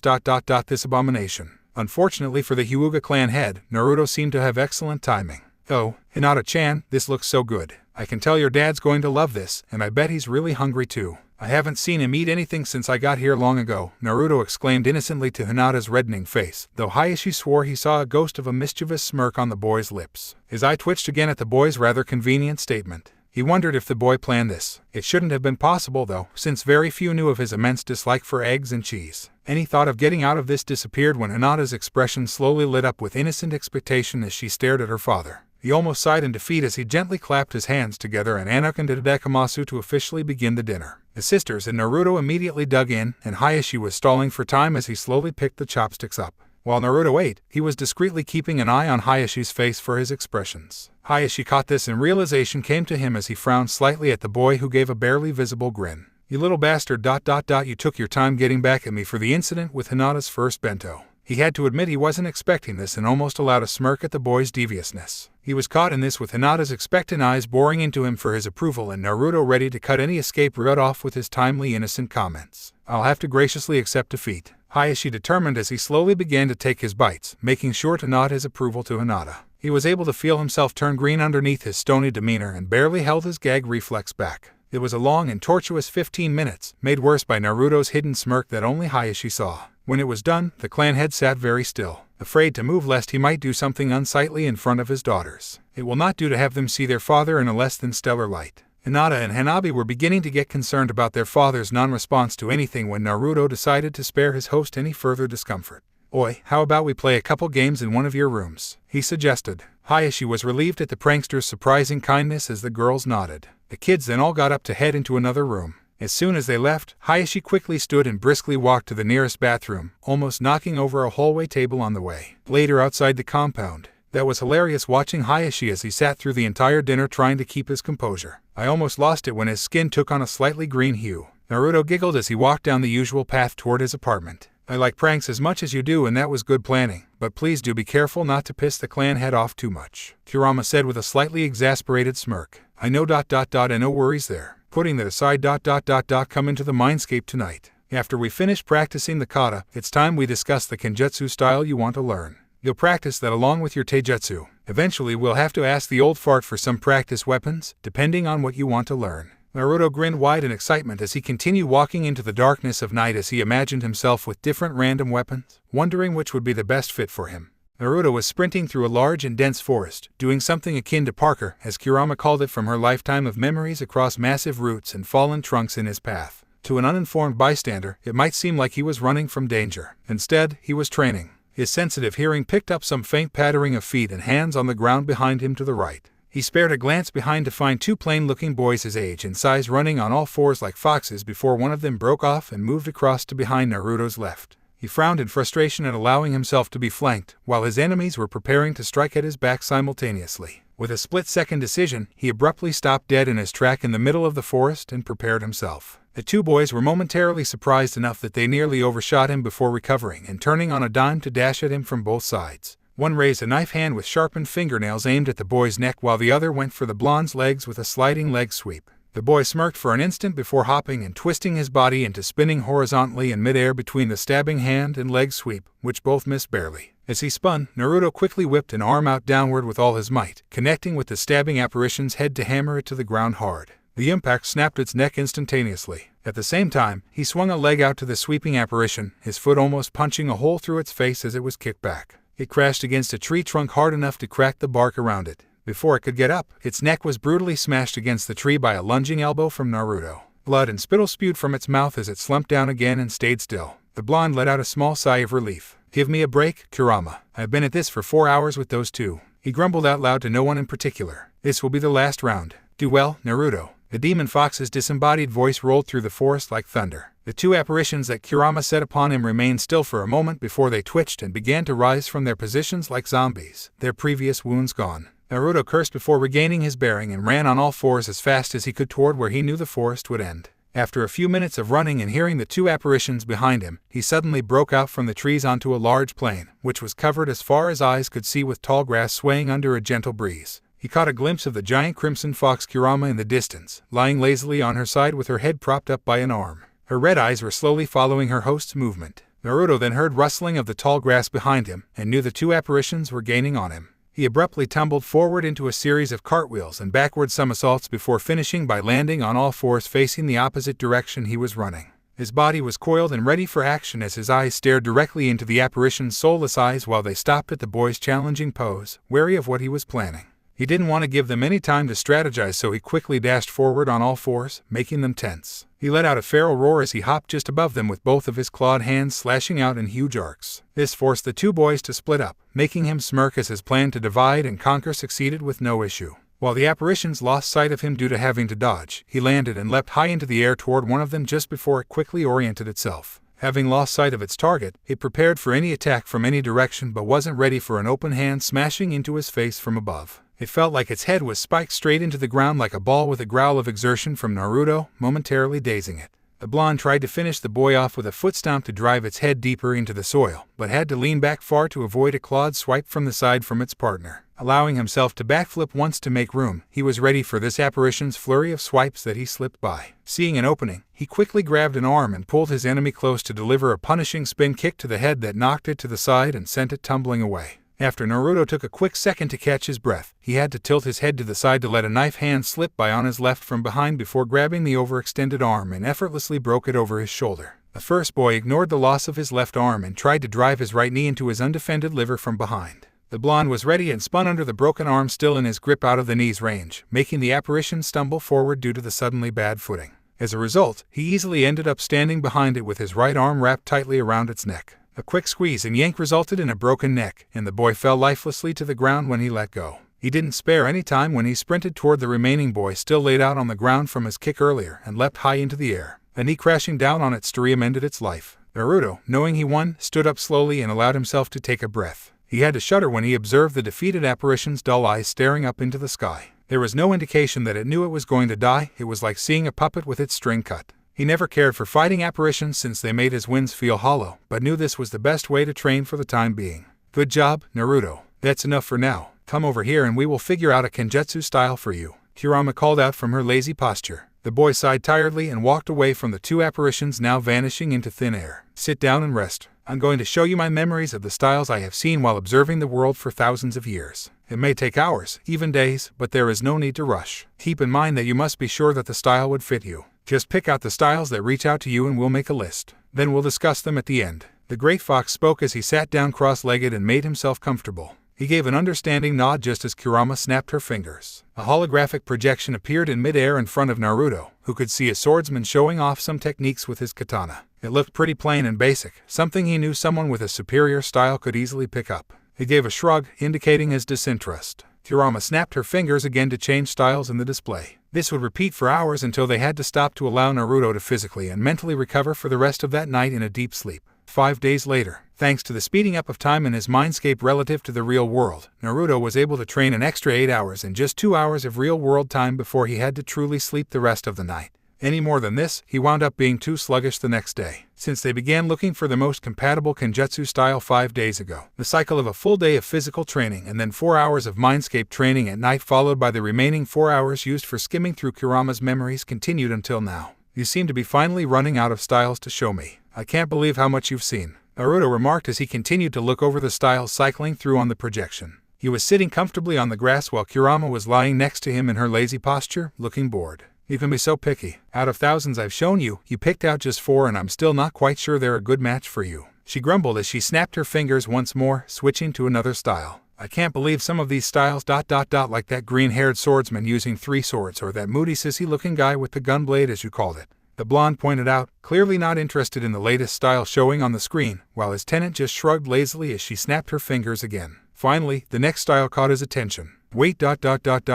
abomination. Unfortunately for the Hyuga clan head, Naruto seemed to have excellent timing. "Oh, Hinata-chan, this looks so good. I can tell your dad's going to love this, and I bet he's really hungry too. I haven't seen him eat anything since I got here long ago," Naruto exclaimed innocently to Hinata's reddening face, though Hayashi swore he saw a ghost of a mischievous smirk on the boy's lips. His eye twitched again at the boy's rather convenient statement. He wondered if the boy planned this. It shouldn't have been possible though, since very few knew of his immense dislike for eggs and cheese. Any thought of getting out of this disappeared when Hinata's expression slowly lit up with innocent expectation as she stared at her father. He almost sighed in defeat as he gently clapped his hands together and Anakin did Dekamasu to officially begin the dinner. The sisters and Naruto immediately dug in, and Hayashi was stalling for time as he slowly picked the chopsticks up. While Naruto ate, he was discreetly keeping an eye on Hayashi's face for his expressions. Hayashi caught this and realization came to him as he frowned slightly at the boy who gave a barely visible grin. "You little bastard ... You took your time getting back at me for the incident with Hinata's first bento." He had to admit he wasn't expecting this and almost allowed a smirk at the boy's deviousness. He was caught in this with Hinata's expectant eyes boring into him for his approval and Naruto ready to cut any escape route off with his timely innocent comments. "I'll have to graciously accept defeat," Hayashi determined as he slowly began to take his bites, making sure to nod his approval to Hinata. He was able to feel himself turn green underneath his stony demeanor and barely held his gag reflex back. It was a long and tortuous 15 minutes, made worse by Naruto's hidden smirk that only Hayashi saw. When it was done, the clan head sat very still, afraid to move lest he might do something unsightly in front of his daughters. It will not do to have them see their father in a less than stellar light. Hinata and Hanabi were beginning to get concerned about their father's non-response to anything when Naruto decided to spare his host any further discomfort. "Oi, how about we play a couple games in one of your rooms?" he suggested. Hayashi was relieved at the prankster's surprising kindness as the girls nodded. The kids then all got up to head into another room. As soon as they left, Hayashi quickly stood and briskly walked to the nearest bathroom, almost knocking over a hallway table on the way. Later outside the compound, that was hilarious watching Hayashi as he sat through the entire dinner trying to keep his composure. "I almost lost it when his skin took on a slightly green hue." Naruto giggled as he walked down the usual path toward his apartment. "I like pranks as much as you do and that was good planning, but please do be careful not to piss the clan head off too much," Kurama said with a slightly exasperated smirk. "I know ... and no worries there. Putting that aside ... come into the mindscape tonight. After we finish practicing the kata, it's time we discuss the kenjutsu style you want to learn. You'll practice that along with your taijutsu. Eventually we'll have to ask the old fart for some practice weapons, depending on what you want to learn." Naruto grinned wide in excitement as he continued walking into the darkness of night as he imagined himself with different random weapons, wondering which would be the best fit for him. Naruto was sprinting through a large and dense forest, doing something akin to parkour, as Kurama called it from her lifetime of memories across massive roots and fallen trunks in his path. To an uninformed bystander, it might seem like he was running from danger. Instead, he was training. His sensitive hearing picked up some faint pattering of feet and hands on the ground behind him to the right. He spared a glance behind to find two plain-looking boys his age and size running on all fours like foxes before one of them broke off and moved across to behind Naruto's left. He frowned in frustration at allowing himself to be flanked, while his enemies were preparing to strike at his back simultaneously. With a split-second decision, he abruptly stopped dead in his track in the middle of the forest and prepared himself. The two boys were momentarily surprised enough that they nearly overshot him before recovering and turning on a dime to dash at him from both sides. One raised a knife hand with sharpened fingernails aimed at the boy's neck while the other went for the blonde's legs with a sliding leg sweep. The boy smirked for an instant before hopping and twisting his body into spinning horizontally in midair between the stabbing hand and leg sweep, which both missed barely. As he spun, Naruto quickly whipped an arm out downward with all his might, connecting with the stabbing apparition's head to hammer it to the ground hard. The impact snapped its neck instantaneously. At the same time, he swung a leg out to the sweeping apparition, his foot almost punching a hole through its face as it was kicked back. It crashed against a tree trunk hard enough to crack the bark around it. Before it could get up, its neck was brutally smashed against the tree by a lunging elbow from Naruto. Blood and spittle spewed from its mouth as it slumped down again and stayed still. The blonde let out a small sigh of relief. "Give me a break, Kurama. I've been at this for 4 hours with those two." He grumbled out loud to no one in particular. "This will be the last round. Do well, Naruto." The demon fox's disembodied voice rolled through the forest like thunder. The two apparitions that Kurama set upon him remained still for a moment before they twitched and began to rise from their positions like zombies, their previous wounds gone. Naruto cursed before regaining his bearing and ran on all fours as fast as he could toward where he knew the forest would end. After a few minutes of running and hearing the two apparitions behind him, he suddenly broke out from the trees onto a large plain, which was covered as far as eyes could see with tall grass swaying under a gentle breeze. He caught a glimpse of the giant crimson fox Kurama in the distance, lying lazily on her side with her head propped up by an arm. Her red eyes were slowly following her host's movement. Naruto then heard rustling of the tall grass behind him, and knew the two apparitions were gaining on him. He abruptly tumbled forward into a series of cartwheels and backward somersaults before finishing by landing on all fours facing the opposite direction he was running. His body was coiled and ready for action as his eyes stared directly into the apparition's soulless eyes while they stopped at the boy's challenging pose, wary of what he was planning. He didn't want to give them any time to strategize, so he quickly dashed forward on all fours, making them tense. He let out a feral roar as he hopped just above them with both of his clawed hands slashing out in huge arcs. This forced the two boys to split up, making him smirk as his plan to divide and conquer succeeded with no issue. While the apparitions lost sight of him due to having to dodge, he landed and leapt high into the air toward one of them just before it quickly oriented itself. Having lost sight of its target, it prepared for any attack from any direction but wasn't ready for an open hand smashing into his face from above. It felt like its head was spiked straight into the ground like a ball with a growl of exertion from Naruto, momentarily dazing it. The blonde tried to finish the boy off with a foot stomp to drive its head deeper into the soil, but had to lean back far to avoid a clawed swipe from the side from its partner. Allowing himself to backflip once to make room, he was ready for this apparition's flurry of swipes that he slipped by. Seeing an opening, he quickly grabbed an arm and pulled his enemy close to deliver a punishing spin kick to the head that knocked it to the side and sent it tumbling away. After Naruto took a quick second to catch his breath, he had to tilt his head to the side to let a knife hand slip by on his left from behind before grabbing the overextended arm and effortlessly broke it over his shoulder. The first boy ignored the loss of his left arm and tried to drive his right knee into his undefended liver from behind. The blonde was ready and spun under the broken arm still in his grip out of the knee's range, making the apparition stumble forward due to the suddenly bad footing. As a result, he easily ended up standing behind it with his right arm wrapped tightly around its neck. A quick squeeze and yank resulted in a broken neck, and the boy fell lifelessly to the ground when he let go. He didn't spare any time when he sprinted toward the remaining boy still laid out on the ground from his kick earlier and leapt high into the air. A knee crashing down on its stereo ended its life. Naruto, knowing he won, stood up slowly and allowed himself to take a breath. He had to shudder when he observed the defeated apparition's dull eyes staring up into the sky. There was no indication that it knew it was going to die. It was like seeing a puppet with its string cut. He never cared for fighting apparitions since they made his wins feel hollow, but knew this was the best way to train for the time being. "Good job, Naruto. That's enough for now. Come over here and we will figure out a kenjutsu style for you," Kurama called out from her lazy posture. The boy sighed tiredly and walked away from the two apparitions now vanishing into thin air. "Sit down and rest. I'm going to show you my memories of the styles I have seen while observing the world for thousands of years. It may take hours, even days, but there is no need to rush. Keep in mind that you must be sure that the style would fit you. Just pick out the styles that reach out to you and we'll make a list. Then we'll discuss them at the end." The great fox spoke as he sat down cross-legged and made himself comfortable. He gave an understanding nod just as Kurama snapped her fingers. A holographic projection appeared in mid-air in front of Naruto, who could see a swordsman showing off some techniques with his katana. It looked pretty plain and basic, something he knew someone with a superior style could easily pick up. He gave a shrug, indicating his disinterest. Kurama snapped her fingers again to change styles in the display. This would repeat for hours until they had to stop to allow Naruto to physically and mentally recover for the rest of that night in a deep sleep. 5 days later, thanks to the speeding up of time in his mindscape relative to the real world, Naruto was able to train an extra 8 hours in just 2 hours of real-world time before he had to truly sleep the rest of the night. Any more than this, he wound up being too sluggish the next day. Since they began looking for the most compatible kenjutsu style 5 days ago, the cycle of a full day of physical training and then 4 hours of mindscape training at night followed by the remaining 4 hours used for skimming through Kurama's memories continued until now. "You seem to be finally running out of styles to show me. I can't believe how much you've seen," Naruto remarked as he continued to look over the styles cycling through on the projection. He was sitting comfortably on the grass while Kurama was lying next to him in her lazy posture, looking bored. You can be so picky. Out of thousands I've shown you, you picked out just 4 and I'm still not quite sure they're a good match for you," she grumbled as she snapped her fingers once more, switching to another style. "I can't believe some of these styles ... like that green-haired swordsman using 3 swords or that moody sissy-looking guy with the gunblade as you called it," the blonde pointed out, clearly not interested in the latest style showing on the screen, while his tenant just shrugged lazily as she snapped her fingers again. Finally, the next style caught his attention. "Wait ...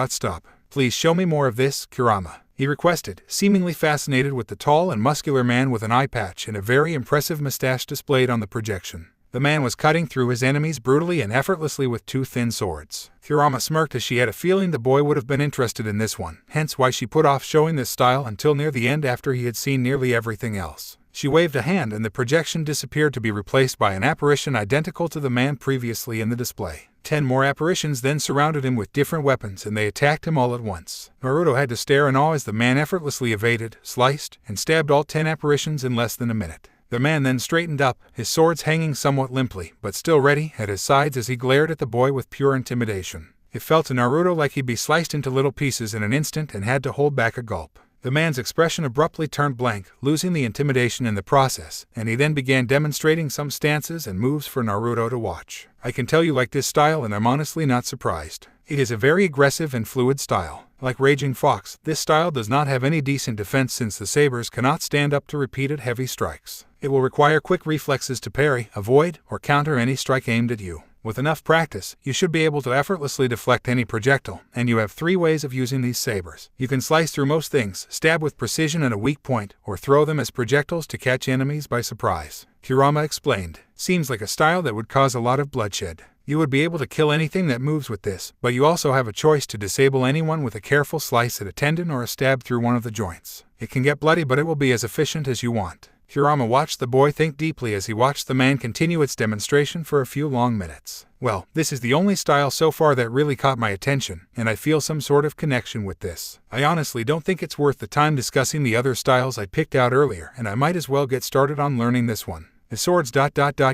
stop. Please show me more of this, Kurama," he requested, seemingly fascinated with the tall and muscular man with an eye patch and a very impressive mustache displayed on the projection. The man was cutting through his enemies brutally and effortlessly with 2 thin swords. Kurama smirked as she had a feeling the boy would have been interested in this one, hence why she put off showing this style until near the end after he had seen nearly everything else. She waved a hand and the projection disappeared to be replaced by an apparition identical to the man previously in the display. 10 more apparitions then surrounded him with different weapons and they attacked him all at once. Naruto had to stare in awe as the man effortlessly evaded, sliced, and stabbed all 10 apparitions in less than a minute. The man then straightened up, his swords hanging somewhat limply, but still ready, at his sides as he glared at the boy with pure intimidation. It felt to Naruto like he'd be sliced into little pieces in an instant and had to hold back a gulp. The man's expression abruptly turned blank, losing the intimidation in the process, and he then began demonstrating some stances and moves for Naruto to watch. "I can tell you like this style and I'm honestly not surprised. It is a very aggressive and fluid style. Like Raging Fox, this style does not have any decent defense since the sabers cannot stand up to repeated heavy strikes. It will require quick reflexes to parry, avoid, or counter any strike aimed at you. With enough practice, you should be able to effortlessly deflect any projectile, and you have 3 ways of using these sabers. You can slice through most things, stab with precision at a weak point, or throw them as projectiles to catch enemies by surprise," Kurama explained. "Seems like a style that would cause a lot of bloodshed. You would be able to kill anything that moves with this, but you also have a choice to disable anyone with a careful slice at a tendon or a stab through one of the joints. It can get bloody, but it will be as efficient as you want." Kurama watched the boy think deeply as he watched the man continue its demonstration for a few long minutes. "Well, this is the only style so far that really caught my attention, and I feel some sort of connection with this. I honestly don't think it's worth the time discussing the other styles I picked out earlier, and I might as well get started on learning this one. The swords ...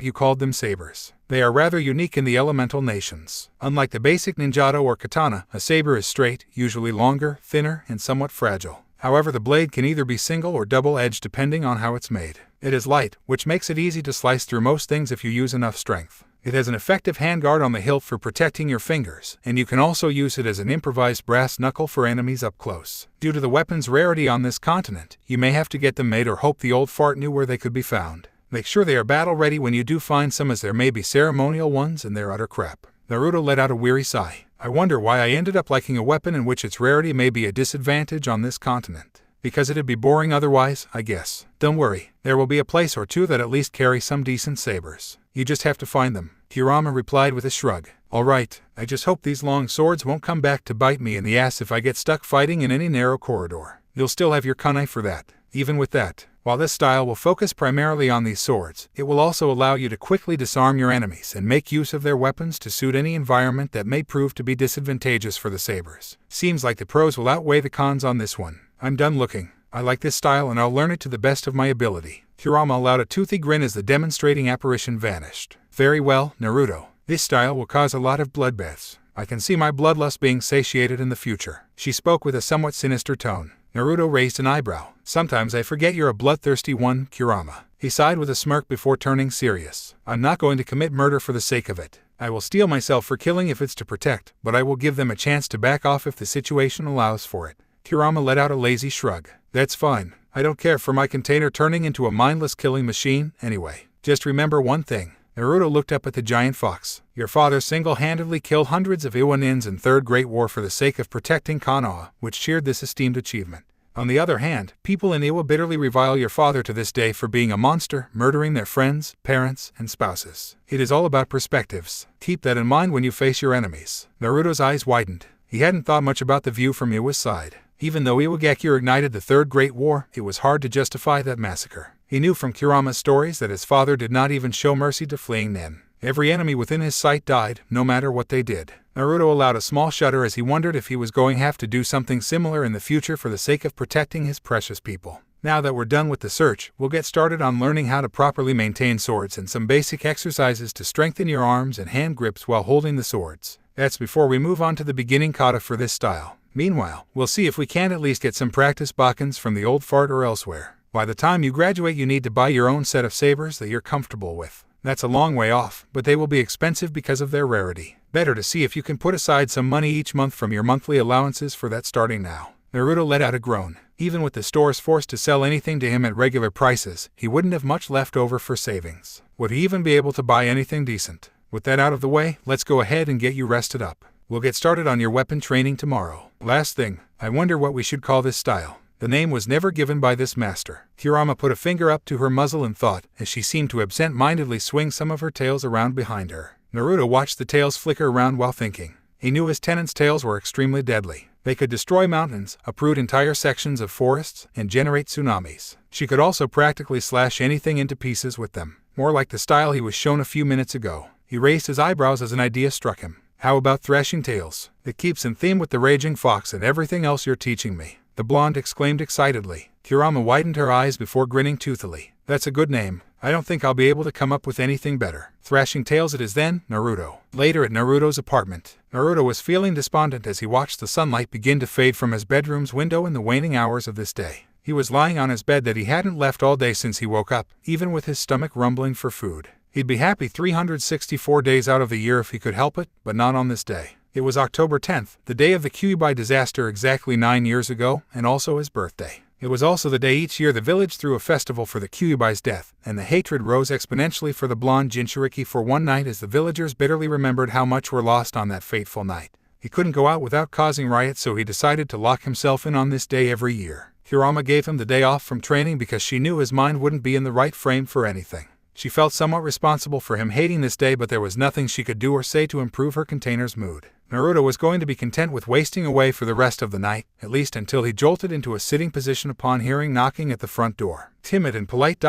you called them sabers. They are rather unique in the elemental nations. Unlike the basic ninjato or katana, a saber is straight, usually longer, thinner, and somewhat fragile. However, the blade can either be single or double-edged depending on how it's made. It is light, which makes it easy to slice through most things if you use enough strength. It has an effective handguard on the hilt for protecting your fingers, and you can also use it as an improvised brass knuckle for enemies up close. Due to the weapon's rarity on this continent, you may have to get them made or hope the old fart knew where they could be found. Make sure they are battle-ready when you do find some, as there may be ceremonial ones and they're utter crap." Naruto let out a weary sigh. "I wonder why I ended up liking a weapon in which its rarity may be a disadvantage on this continent. Because it'd be boring otherwise, I guess. Don't worry, there will be a place or 2 that at least carry some decent sabers. You just have to find them," Kurama replied with a shrug. "All right, I just hope these long swords won't come back to bite me in the ass if I get stuck fighting in any narrow corridor. You'll still have your kunai for that. Even with that, while this style will focus primarily on these swords, it will also allow you to quickly disarm your enemies and make use of their weapons to suit any environment that may prove to be disadvantageous for the sabers. Seems like the pros will outweigh the cons on this one. I'm done looking. I like this style and I'll learn it to the best of my ability." Kurama allowed a toothy grin as the demonstrating apparition vanished. "Very well, Naruto. This style will cause a lot of bloodbaths. I can see my bloodlust being satiated in the future," she spoke with a somewhat sinister tone. Naruto raised an eyebrow. "Sometimes I forget you're a bloodthirsty one, Kurama." He sighed with a smirk before turning serious. "I'm not going to commit murder for the sake of it. I will steel myself for killing if it's to protect, but I will give them a chance to back off if the situation allows for it." Kurama let out a lazy shrug. "That's fine. I don't care for my container turning into a mindless killing machine, anyway. Just remember one thing." Naruto looked up at the giant fox. "Your father single-handedly killed hundreds of Iwanins in Third Great War for the sake of protecting Konoha, which cheered this esteemed achievement. On the other hand, people in Iwa bitterly revile your father to this day for being a monster, murdering their friends, parents, and spouses. It is all about perspectives. Keep that in mind when you face your enemies." Naruto's eyes widened. He hadn't thought much about the view from Iwa's side. Even though Iwagakure ignited the Third Great War, it was hard to justify that massacre. He knew from Kurama's stories that his father did not even show mercy to fleeing men. Every enemy within his sight died, no matter what they did. Naruto allowed a small shudder as he wondered if he was going to have to do something similar in the future for the sake of protecting his precious people. Now that we're done with the search, we'll get started on learning how to properly maintain swords and some basic exercises to strengthen your arms and hand grips while holding the swords. That's before we move on to the beginning kata for this style. Meanwhile, we'll see if we can't at least get some practice Bakkens from the old fart or elsewhere. By the time you graduate you need to buy your own set of sabers that you're comfortable with. That's a long way off, but they will be expensive because of their rarity. Better to see if you can put aside some money each month from your monthly allowances for that starting now. Naruto let out a groan. Even with the stores forced to sell anything to him at regular prices, he wouldn't have much left over for savings. Would he even be able to buy anything decent? With that out of the way, let's go ahead and get you rested up. We'll get started on your weapon training tomorrow. Last thing, I wonder what we should call this style. The name was never given by this master. Kurama put a finger up to her muzzle in thought, as she seemed to absent-mindedly swing some of her tails around behind her. Naruto watched the tails flicker around while thinking. He knew his tenants' tails were extremely deadly. They could destroy mountains, uproot entire sections of forests, and generate tsunamis. She could also practically slash anything into pieces with them, more like the style he was shown a few minutes ago. He raised his eyebrows as an idea struck him. How about thrashing tails? It keeps in theme with the raging fox and everything else you're teaching me. The blonde exclaimed excitedly. Kurama widened her eyes before grinning toothily. That's a good name. I don't think I'll be able to come up with anything better. Thrashing tails it is then, Naruto. Later at Naruto's apartment, Naruto was feeling despondent as he watched the sunlight begin to fade from his bedroom's window in the waning hours of this day. He was lying on his bed that he hadn't left all day since he woke up, even with his stomach rumbling for food. He'd be happy 364 days out of the year if he could help it, but not on this day. It was October 10th, the day of the Kyuubi disaster exactly 9 years ago, and also his birthday. It was also the day each year the village threw a festival for the Kyuubi's death, and the hatred rose exponentially for the blonde Jinchuriki for one night as the villagers bitterly remembered how much were lost on that fateful night. He couldn't go out without causing riots, so he decided to lock himself in on this day every year. Kurama gave him the day off from training because she knew his mind wouldn't be in the right frame for anything. She felt somewhat responsible for him hating this day, but there was nothing she could do or say to improve her container's mood. Naruto was going to be content with wasting away for the rest of the night, at least until he jolted into a sitting position upon hearing knocking at the front door. Timid and polite ...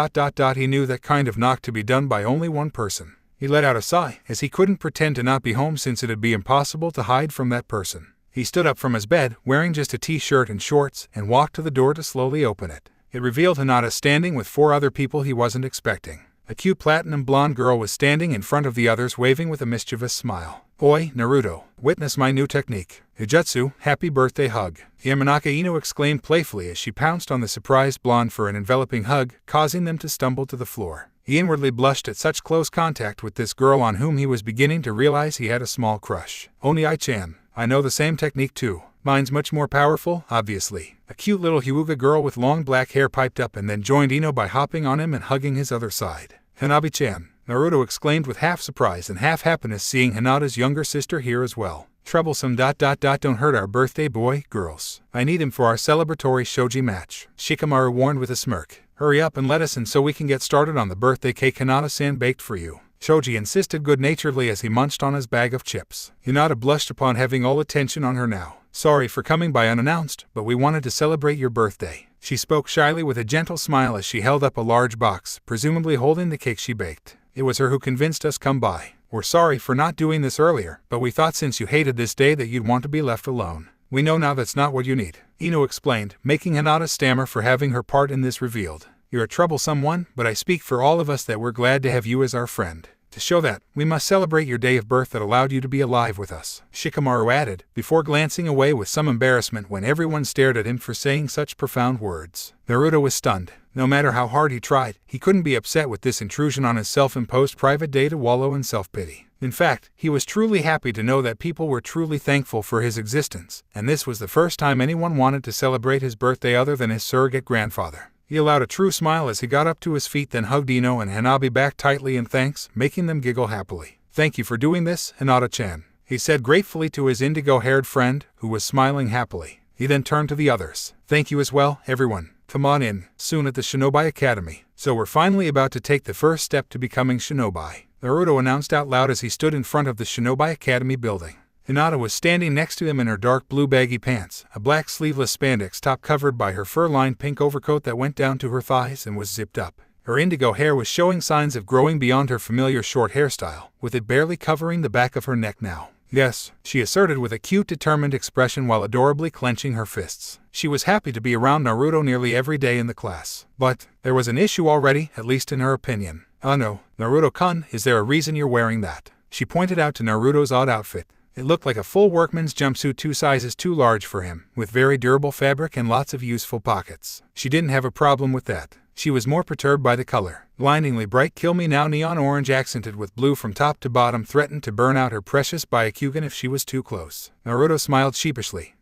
he knew that kind of knock to be done by only one person. He let out a sigh, as he couldn't pretend to not be home since it'd be impossible to hide from that person. He stood up from his bed, wearing just a t-shirt and shorts, and walked to the door to slowly open it. It revealed Hinata standing with 4 other people he wasn't expecting. A cute platinum blonde girl was standing in front of the others, waving with a mischievous smile. Oi, Naruto, witness my new technique. Hijutsu, happy birthday hug. Yamanaka Ino exclaimed playfully as she pounced on the surprised blonde for an enveloping hug, causing them to stumble to the floor. He inwardly blushed at such close contact with this girl on whom he was beginning to realize he had a small crush. Oni-chan, I know the same technique too. Mine's much more powerful, obviously. A cute little Hyuga girl with long black hair piped up and then joined Ino by hopping on him and hugging his other side. Hanabi-chan, Naruto exclaimed with half surprise and half happiness seeing Hinata's younger sister here as well. Troublesome ... don't hurt our birthday boy, girls. I need him for our celebratory shogi match. Shikamaru warned with a smirk. Hurry up and let us in so we can get started on the birthday cake Hinata-san baked for you. Shoji insisted good-naturedly as he munched on his bag of chips. Hinata blushed upon having all attention on her now. Sorry for coming by unannounced, but we wanted to celebrate your birthday. She spoke shyly with a gentle smile as she held up a large box, presumably holding the cake she baked. It was her who convinced us come by. We're sorry for not doing this earlier, but we thought since you hated this day that you'd want to be left alone. We know now that's not what you need, Ino explained, making Hinata stammer for having her part in this revealed. You're a troublesome one, but I speak for all of us that we're glad to have you as our friend. To show that, we must celebrate your day of birth that allowed you to be alive with us, Shikamaru added, before glancing away with some embarrassment when everyone stared at him for saying such profound words. Naruto was stunned. No matter how hard he tried, he couldn't be upset with this intrusion on his self-imposed private day to wallow in self-pity. In fact, he was truly happy to know that people were truly thankful for his existence, and this was the first time anyone wanted to celebrate his birthday other than his surrogate grandfather. He allowed a true smile as he got up to his feet, then hugged Ino and Hanabi back tightly in thanks, making them giggle happily. Thank you for doing this, Hinata-chan, he said gratefully to his indigo-haired friend, who was smiling happily. He then turned to the others. Thank you as well, everyone. Come on in, soon at the Shinobi Academy. So we're finally about to take the first step to becoming shinobi, Naruto announced out loud as he stood in front of the Shinobi Academy building. Hinata was standing next to him in her dark blue baggy pants, a black sleeveless spandex top covered by her fur-lined pink overcoat that went down to her thighs and was zipped up. Her indigo hair was showing signs of growing beyond her familiar short hairstyle, with it barely covering the back of her neck now. Yes, she asserted with a cute, determined expression while adorably clenching her fists. She was happy to be around Naruto nearly every day in the class. But there was an issue already, at least in her opinion. Oh no, Naruto-kun, is there a reason you're wearing that? She pointed out to Naruto's odd outfit. It looked like a full workman's jumpsuit 2 sizes too large for him, with very durable fabric and lots of useful pockets. She didn't have a problem with that. She was more perturbed by the color. Blindingly bright kill me now neon orange accented with blue from top to bottom threatened to burn out her precious Byakugan if she was too close. Naruto smiled sheepishly.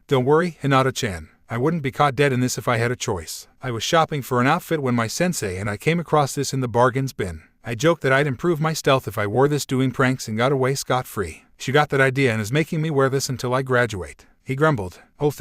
Don't worry, Hinata-chan. I wouldn't be caught dead in this if I had a choice. I was shopping for an outfit when my sensei and I came across this in the bargains bin. I joked that I'd improve my stealth if I wore this doing pranks and got away scot-free. She got that idea and is making me wear this until I graduate. He grumbled. Oh,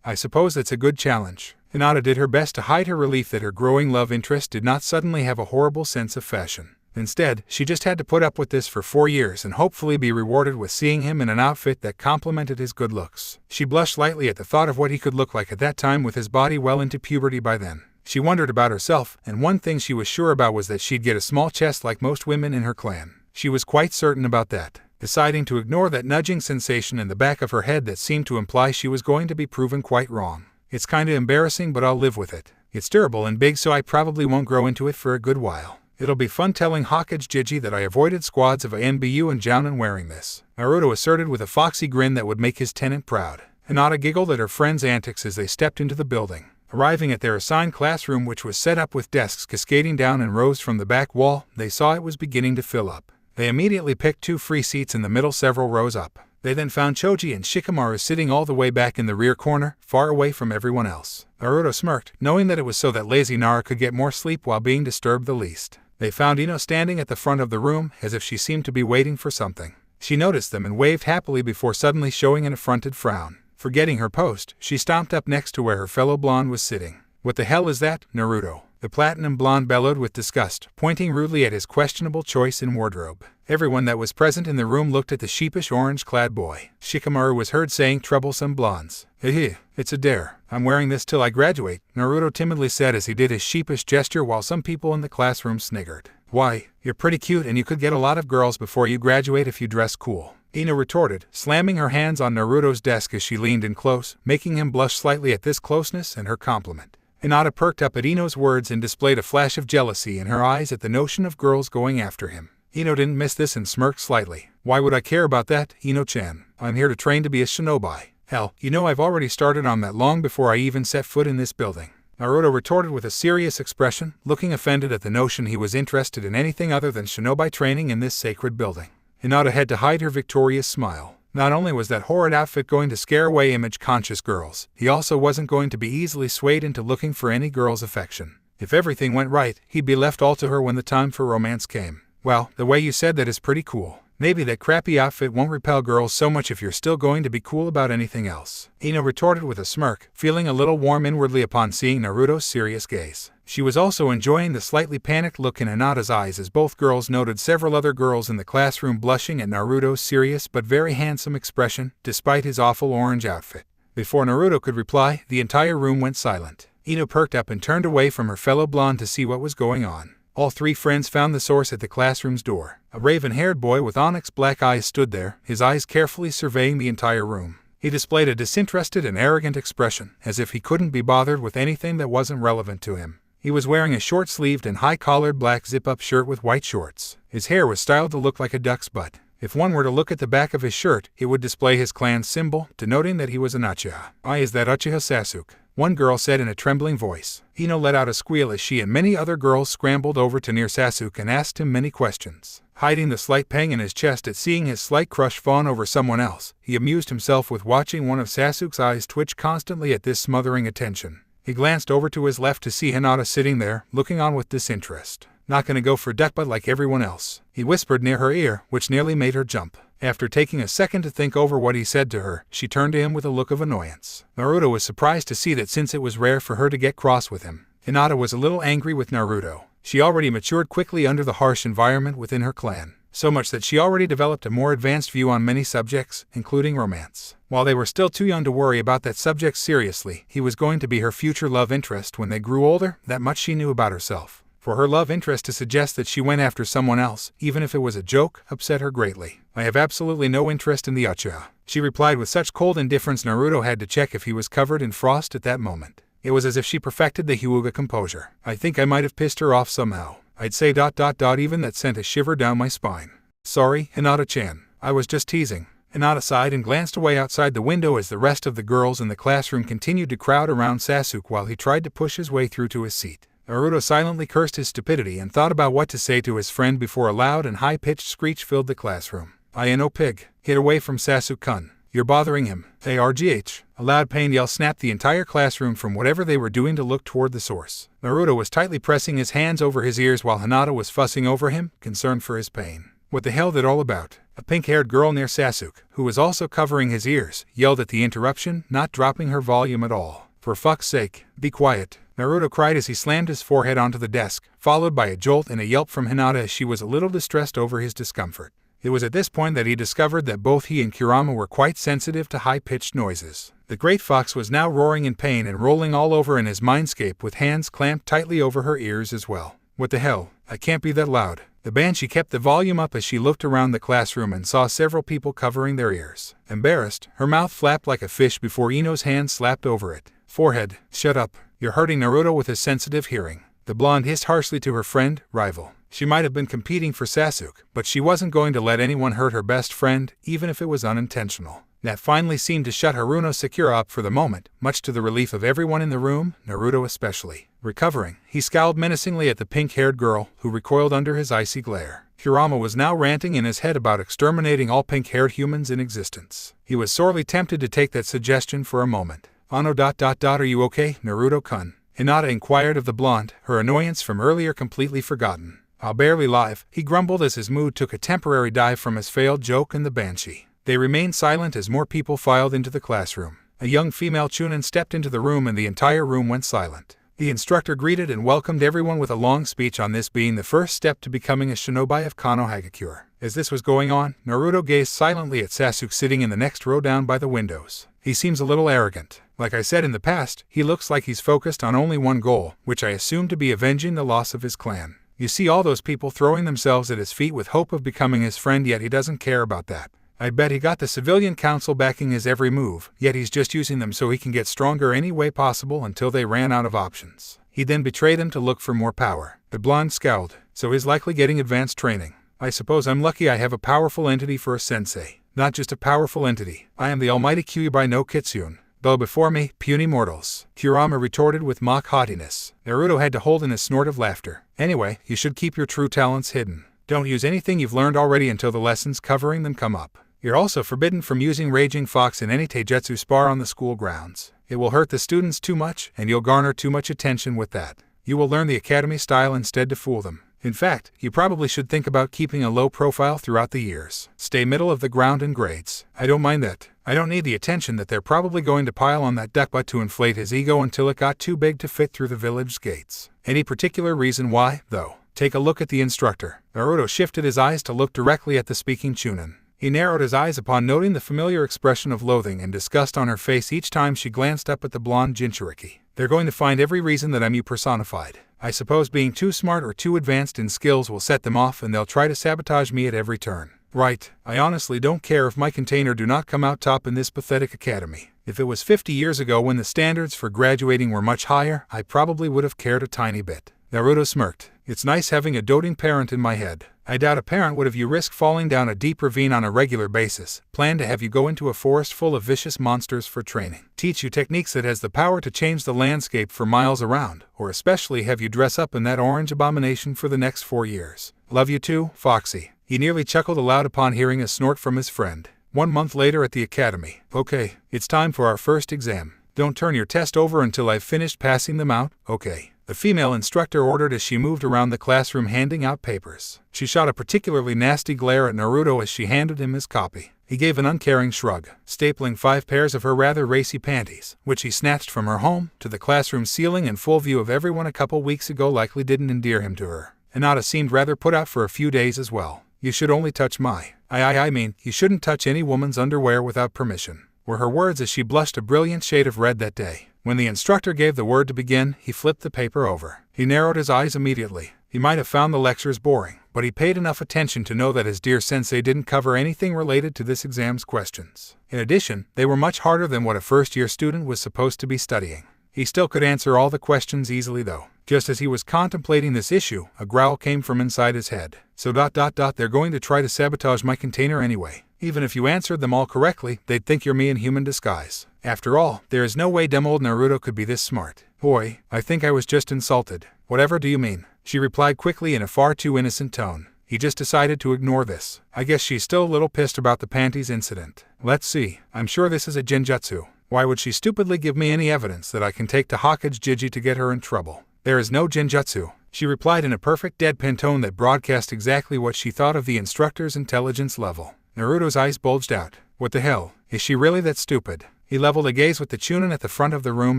I suppose it's a good challenge. Hinata did her best to hide her relief that her growing love interest did not suddenly have a horrible sense of fashion. Instead, she just had to put up with this for 4 years and hopefully be rewarded with seeing him in an outfit that complemented his good looks. She blushed lightly at the thought of what he could look like at that time with his body well into puberty by then. She wondered about herself, and one thing she was sure about was that she'd get a small chest like most women in her clan. She was quite certain about that, deciding to ignore that nudging sensation in the back of her head that seemed to imply she was going to be proven quite wrong. It's kinda embarrassing, but I'll live with it. It's durable and big, so I probably won't grow into it for a good while. It'll be fun telling Hokage Jiji that I avoided squads of ANBU and Jounin wearing this, Naruto asserted with a foxy grin that would make his tenant proud. Hinata giggled at her friend's antics as they stepped into the building. Arriving at their assigned classroom, which was set up with desks cascading down in rows from the back wall, they saw it was beginning to fill up. They immediately picked 2 free seats in the middle several rows up. They then found Choji and Shikamaru sitting all the way back in the rear corner, far away from everyone else. Naruto smirked, knowing that it was so that lazy Nara could get more sleep while being disturbed the least. They found Ino standing at the front of the room, as if she seemed to be waiting for something. She noticed them and waved happily before suddenly showing an affronted frown. Forgetting her post, she stomped up next to where her fellow blonde was sitting. What the hell is that, Naruto? The platinum blonde bellowed with disgust, pointing rudely at his questionable choice in wardrobe. Everyone that was present in the room looked at the sheepish orange-clad boy. Shikamaru was heard saying, "Troublesome blondes. It's a dare. I'm wearing this till I graduate," Naruto timidly said as he did his sheepish gesture while some people in the classroom sniggered. "Why, you're pretty cute and you could get a lot of girls before you graduate if you dress cool," Ino retorted, slamming her hands on Naruto's desk as she leaned in close, making him blush slightly at this closeness and her compliment. Hinata perked up at Ino's words and displayed a flash of jealousy in her eyes at the notion of girls going after him. Ino didn't miss this and smirked slightly. "Why would I care about that, Ino-chan? I'm here to train to be a shinobi. Hell, I've already started on that long before I even set foot in this building," Naruto retorted with a serious expression, looking offended at the notion he was interested in anything other than shinobi training in this sacred building. Hinata had to hide her victorious smile. Not only was that horrid outfit going to scare away image-conscious girls, he also wasn't going to be easily swayed into looking for any girl's affection. If everything went right, he'd be left all to her when the time for romance came. Well, the way you said that is pretty cool. Maybe that crappy outfit won't repel girls so much if you're still going to be cool about anything else, Ino retorted with a smirk, feeling a little warm inwardly upon seeing Naruto's serious gaze. She was also enjoying the slightly panicked look in Hinata's eyes as both girls noted several other girls in the classroom blushing at Naruto's serious but very handsome expression, despite his awful orange outfit. Before Naruto could reply, the entire room went silent. Ino perked up and turned away from her fellow blonde to see what was going on. All 3 friends found the source at the classroom's door. A raven-haired boy with onyx-black eyes stood there, his eyes carefully surveying the entire room. He displayed a disinterested and arrogant expression, as if he couldn't be bothered with anything that wasn't relevant to him. He was wearing a short-sleeved and high-collared black zip-up shirt with white shorts. His hair was styled to look like a duck's butt. If one were to look at the back of his shirt, it would display his clan's symbol, denoting that he was an Uchiha. "Is that Uchiha Sasuke?" one girl said in a trembling voice. Ino let out a squeal as she and many other girls scrambled over to near Sasuke and asked him many questions. Hiding the slight pang in his chest at seeing his slight crush fawn over someone else, he amused himself with watching one of Sasuke's eyes twitch constantly at this smothering attention. He glanced over to his left to see Hinata sitting there, looking on with disinterest. "Not gonna go for duck butt like everyone else," he whispered near her ear, which nearly made her jump. After taking a second to think over what he said to her, she turned to him with a look of annoyance. Naruto was surprised to see that since it was rare for her to get cross with him, Hinata was a little angry with Naruto. She already matured quickly under the harsh environment within her clan, so much that she already developed a more advanced view on many subjects, including romance. While they were still too young to worry about that subject seriously, he was going to be her future love interest when they grew older, that much she knew about herself. For her love interest to suggest that she went after someone else, even if it was a joke, upset her greatly. "I have absolutely no interest in the Uchiha," she replied with such cold indifference Naruto had to check if he was covered in frost at that moment. It was as if she perfected the Hyuga composure. "I think I might have pissed her off somehow. I'd say ... even that sent a shiver down my spine. Sorry, Hinata-chan. I was just teasing. Hinata sighed and glanced away outside the window as the rest of the girls in the classroom continued to crowd around Sasuke while he tried to push his way through to his seat. Naruto silently cursed his stupidity and thought about what to say to his friend before a loud and high-pitched screech filled the classroom. "I no pig. Get away from Sasuke-kun. You're bothering him. ARGH. A loud pain yell snapped the entire classroom from whatever they were doing to look toward the source. Naruto was tightly pressing his hands over his ears while Hinata was fussing over him, concerned for his pain. What the hell that all about? A pink-haired girl near Sasuke, who was also covering his ears, yelled at the interruption, not dropping her volume at all. "For fuck's sake, be quiet." Naruto cried as he slammed his forehead onto the desk, followed by a jolt and a yelp from Hinata as she was a little distressed over his discomfort. It was at this point that he discovered that both he and Kurama were quite sensitive to high-pitched noises. The great fox was now roaring in pain and rolling all over in his mindscape with hands clamped tightly over her ears as well. "What the hell? I can't be that loud." The banshee kept the volume up as she looked around the classroom and saw several people covering their ears. Embarrassed, her mouth flapped like a fish before Ino's hand slapped over it. "Forehead, shut up. You're hurting Naruto with his sensitive hearing." The blonde hissed harshly to her friend, rival. She might have been competing for Sasuke, but she wasn't going to let anyone hurt her best friend, even if it was unintentional. That finally seemed to shut Haruno Sakura up for the moment, much to the relief of everyone in the room, Naruto especially. Recovering, he scowled menacingly at the pink-haired girl, who recoiled under his icy glare. Kurama was now ranting in his head about exterminating all pink-haired humans in existence. He was sorely tempted to take that suggestion for a moment. "Ano ... Are you okay, Naruto-kun?" Hinata inquired of the blonde, her annoyance from earlier completely forgotten. "I'll barely live," he grumbled as his mood took a temporary dive from his failed joke and the banshee. They remained silent as more people filed into the classroom. A young female chunin stepped into the room and the entire room went silent. The instructor greeted and welcomed everyone with a long speech on this being the first step to becoming a shinobi of Konohagakure. As this was going on, Naruto gazed silently at Sasuke sitting in the next row down by the windows. He seems a little arrogant. Like I said in the past, he looks like he's focused on only one goal, which I assume to be avenging the loss of his clan. You see all those people throwing themselves at his feet with hope of becoming his friend, yet he doesn't care about that. I bet he got the civilian council backing his every move, yet he's just using them so he can get stronger any way possible until they ran out of options. He then betrayed them to look for more power. The blonde scowled, so he's likely getting advanced training. I suppose I'm lucky I have a powerful entity for a sensei. Not just a powerful entity. I am the almighty Kyuubi no Kitsune. Bow before me, puny mortals, Kurama retorted with mock haughtiness. Naruto had to hold in a snort of laughter. Anyway, you should keep your true talents hidden. Don't use anything you've learned already until the lessons covering them come up. You're also forbidden from using Raging Fox in any taijutsu spar on the school grounds. It will hurt the students too much, and you'll garner too much attention with that. You will learn the academy style instead to fool them. In fact, you probably should think about keeping a low profile throughout the years. Stay middle of the ground in grades. I don't mind that. I don't need the attention that they're probably going to pile on that duck butt to inflate his ego until it got too big to fit through the village's gates. Any particular reason why, though? Take a look at the instructor. Naruto shifted his eyes to look directly at the speaking chunin. He narrowed his eyes upon noting the familiar expression of loathing and disgust on her face each time she glanced up at the blonde Jinchuriki. They're going to find every reason that I'm you personified. I suppose being too smart or too advanced in skills will set them off and they'll try to sabotage me at every turn. Right, I honestly don't care if my container do not come out top in this pathetic academy. If it was 50 years ago when the standards for graduating were much higher, I probably would have cared a tiny bit. Naruto smirked. It's nice having a doting parent in my head. I doubt a parent would have you risk falling down a deep ravine on a regular basis, plan to have you go into a forest full of vicious monsters for training, teach you techniques that has the power to change the landscape for miles around, or especially have you dress up in that orange abomination for the next 4 years. Love you too, Foxy. He nearly chuckled aloud upon hearing a snort from his friend. 1 month later at the academy. Okay, it's time for our first exam. Don't turn your test over until I've finished passing them out, okay? The female instructor ordered as she moved around the classroom handing out papers. She shot a particularly nasty glare at Naruto as she handed him his copy. He gave an uncaring shrug, stapling 5 pairs of her rather racy panties, which he snatched from her home, to the classroom ceiling in full view of everyone a couple weeks ago likely didn't endear him to her. Hinata seemed rather put out for a few days as well. You should only touch my... I mean, you shouldn't touch any woman's underwear without permission, were her words as she blushed a brilliant shade of red that day. When the instructor gave the word to begin, he flipped the paper over. He narrowed his eyes immediately. He might have found the lectures boring, but he paid enough attention to know that his dear sensei didn't cover anything related to this exam's questions. In addition, they were much harder than what a first-year student was supposed to be studying. He still could answer all the questions easily though. Just as he was contemplating this issue, a growl came from inside his head. So ... they're going to try to sabotage my container anyway. Even if you answered them all correctly, they'd think you're me in human disguise. After all, there is no way dumb old Naruto could be this smart. Boy, I think I was just insulted. Whatever do you mean? She replied quickly in a far too innocent tone. He just decided to ignore this. I guess she's still a little pissed about the panties incident. Let's see, I'm sure this is a genjutsu. Why would she stupidly give me any evidence that I can take to Hokage Jiji to get her in trouble? There is no genjutsu, she replied in a perfect deadpan tone that broadcast exactly what she thought of the instructor's intelligence level. Naruto's eyes bulged out. What the hell? Is she really that stupid? He leveled a gaze with the Chunin at the front of the room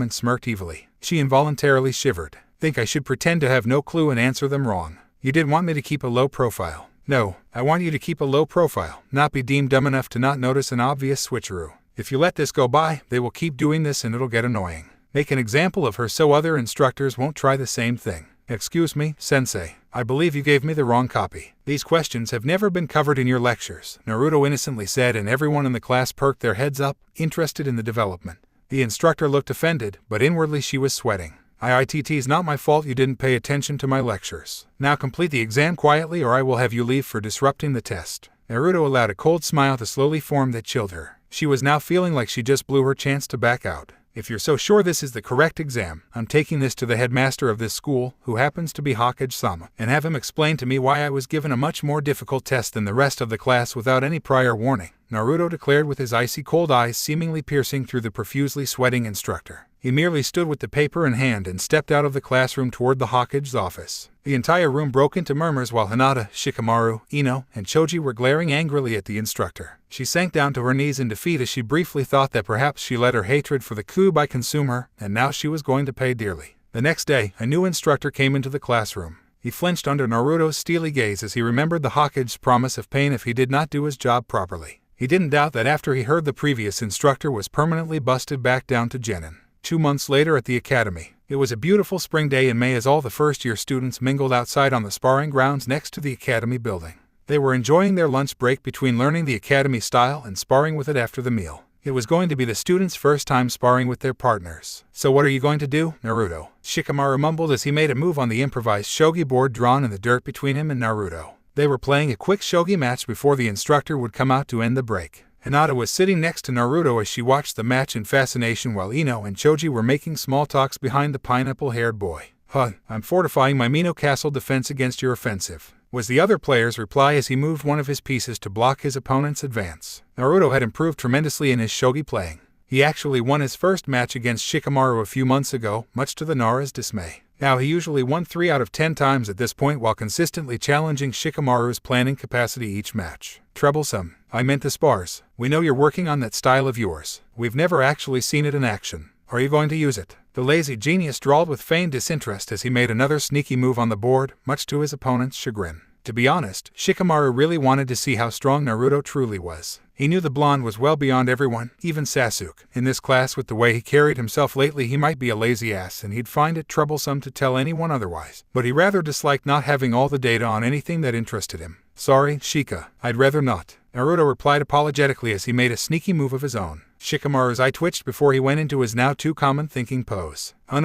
and smirked evilly. She involuntarily shivered. Think I should pretend to have no clue and answer them wrong. You did want me to keep a low profile. No, I want you to keep a low profile, not be deemed dumb enough to not notice an obvious switcheroo. If you let this go by, they will keep doing this and it'll get annoying. Make an example of her so other instructors won't try the same thing. Excuse me, sensei. I believe you gave me the wrong copy. These questions have never been covered in your lectures, Naruto innocently said, and everyone in the class perked their heads up, interested in the development. The instructor looked offended, but inwardly she was sweating. It's not my fault you didn't pay attention to my lectures. Now complete the exam quietly or I will have you leave for disrupting the test. Naruto allowed a cold smile to slowly form that chilled her. She was now feeling like she just blew her chance to back out. If you're so sure this is the correct exam, I'm taking this to the headmaster of this school, who happens to be Hokage-sama, and have him explain to me why I was given a much more difficult test than the rest of the class without any prior warning, Naruto declared with his icy cold eyes seemingly piercing through the profusely sweating instructor. He merely stood with the paper in hand and stepped out of the classroom toward the Hokage's office. The entire room broke into murmurs while Hinata, Shikamaru, Ino, and Choji were glaring angrily at the instructor. She sank down to her knees in defeat as she briefly thought that perhaps she let her hatred for the Kubai consume her, and now she was going to pay dearly. The next day, a new instructor came into the classroom. He flinched under Naruto's steely gaze as he remembered the Hokage's promise of pain if he did not do his job properly. He didn't doubt that after he heard the previous instructor was permanently busted back down to genin. 2 months later at the academy. It was a beautiful spring day in May as all the first-year students mingled outside on the sparring grounds next to the academy building. They were enjoying their lunch break between learning the academy style and sparring with it after the meal. It was going to be the students' first time sparring with their partners. So what are you going to do, Naruto? Shikamaru mumbled as he made a move on the improvised shogi board drawn in the dirt between him and Naruto. They were playing a quick shogi match before the instructor would come out to end the break. Hinata was sitting next to Naruto as she watched the match in fascination while Ino and Choji were making small talks behind the pineapple-haired boy. I'm fortifying my Mino Castle defense against your offensive, was the other player's reply as he moved one of his pieces to block his opponent's advance. Naruto had improved tremendously in his shogi playing. He actually won his first match against Shikamaru a few months ago, much to the Nara's dismay. Now he usually won 3 out of 10 times at this point while consistently challenging Shikamaru's planning capacity each match. Troublesome. I meant the spars. We know you're working on that style of yours. We've never actually seen it in action. Are you going to use it? The lazy genius drawled with feigned disinterest as he made another sneaky move on the board, much to his opponent's chagrin. To be honest, Shikamaru really wanted to see how strong Naruto truly was. He knew the blonde was well beyond everyone, even Sasuke. In this class, with the way he carried himself lately, he might be a lazy ass and he'd find it troublesome to tell anyone otherwise. But he rather disliked not having all the data on anything that interested him. Sorry, Shika, I'd rather not, Naruto replied apologetically as he made a sneaky move of his own. Shikamaru's eye twitched before he went into his now too common thinking pose. Why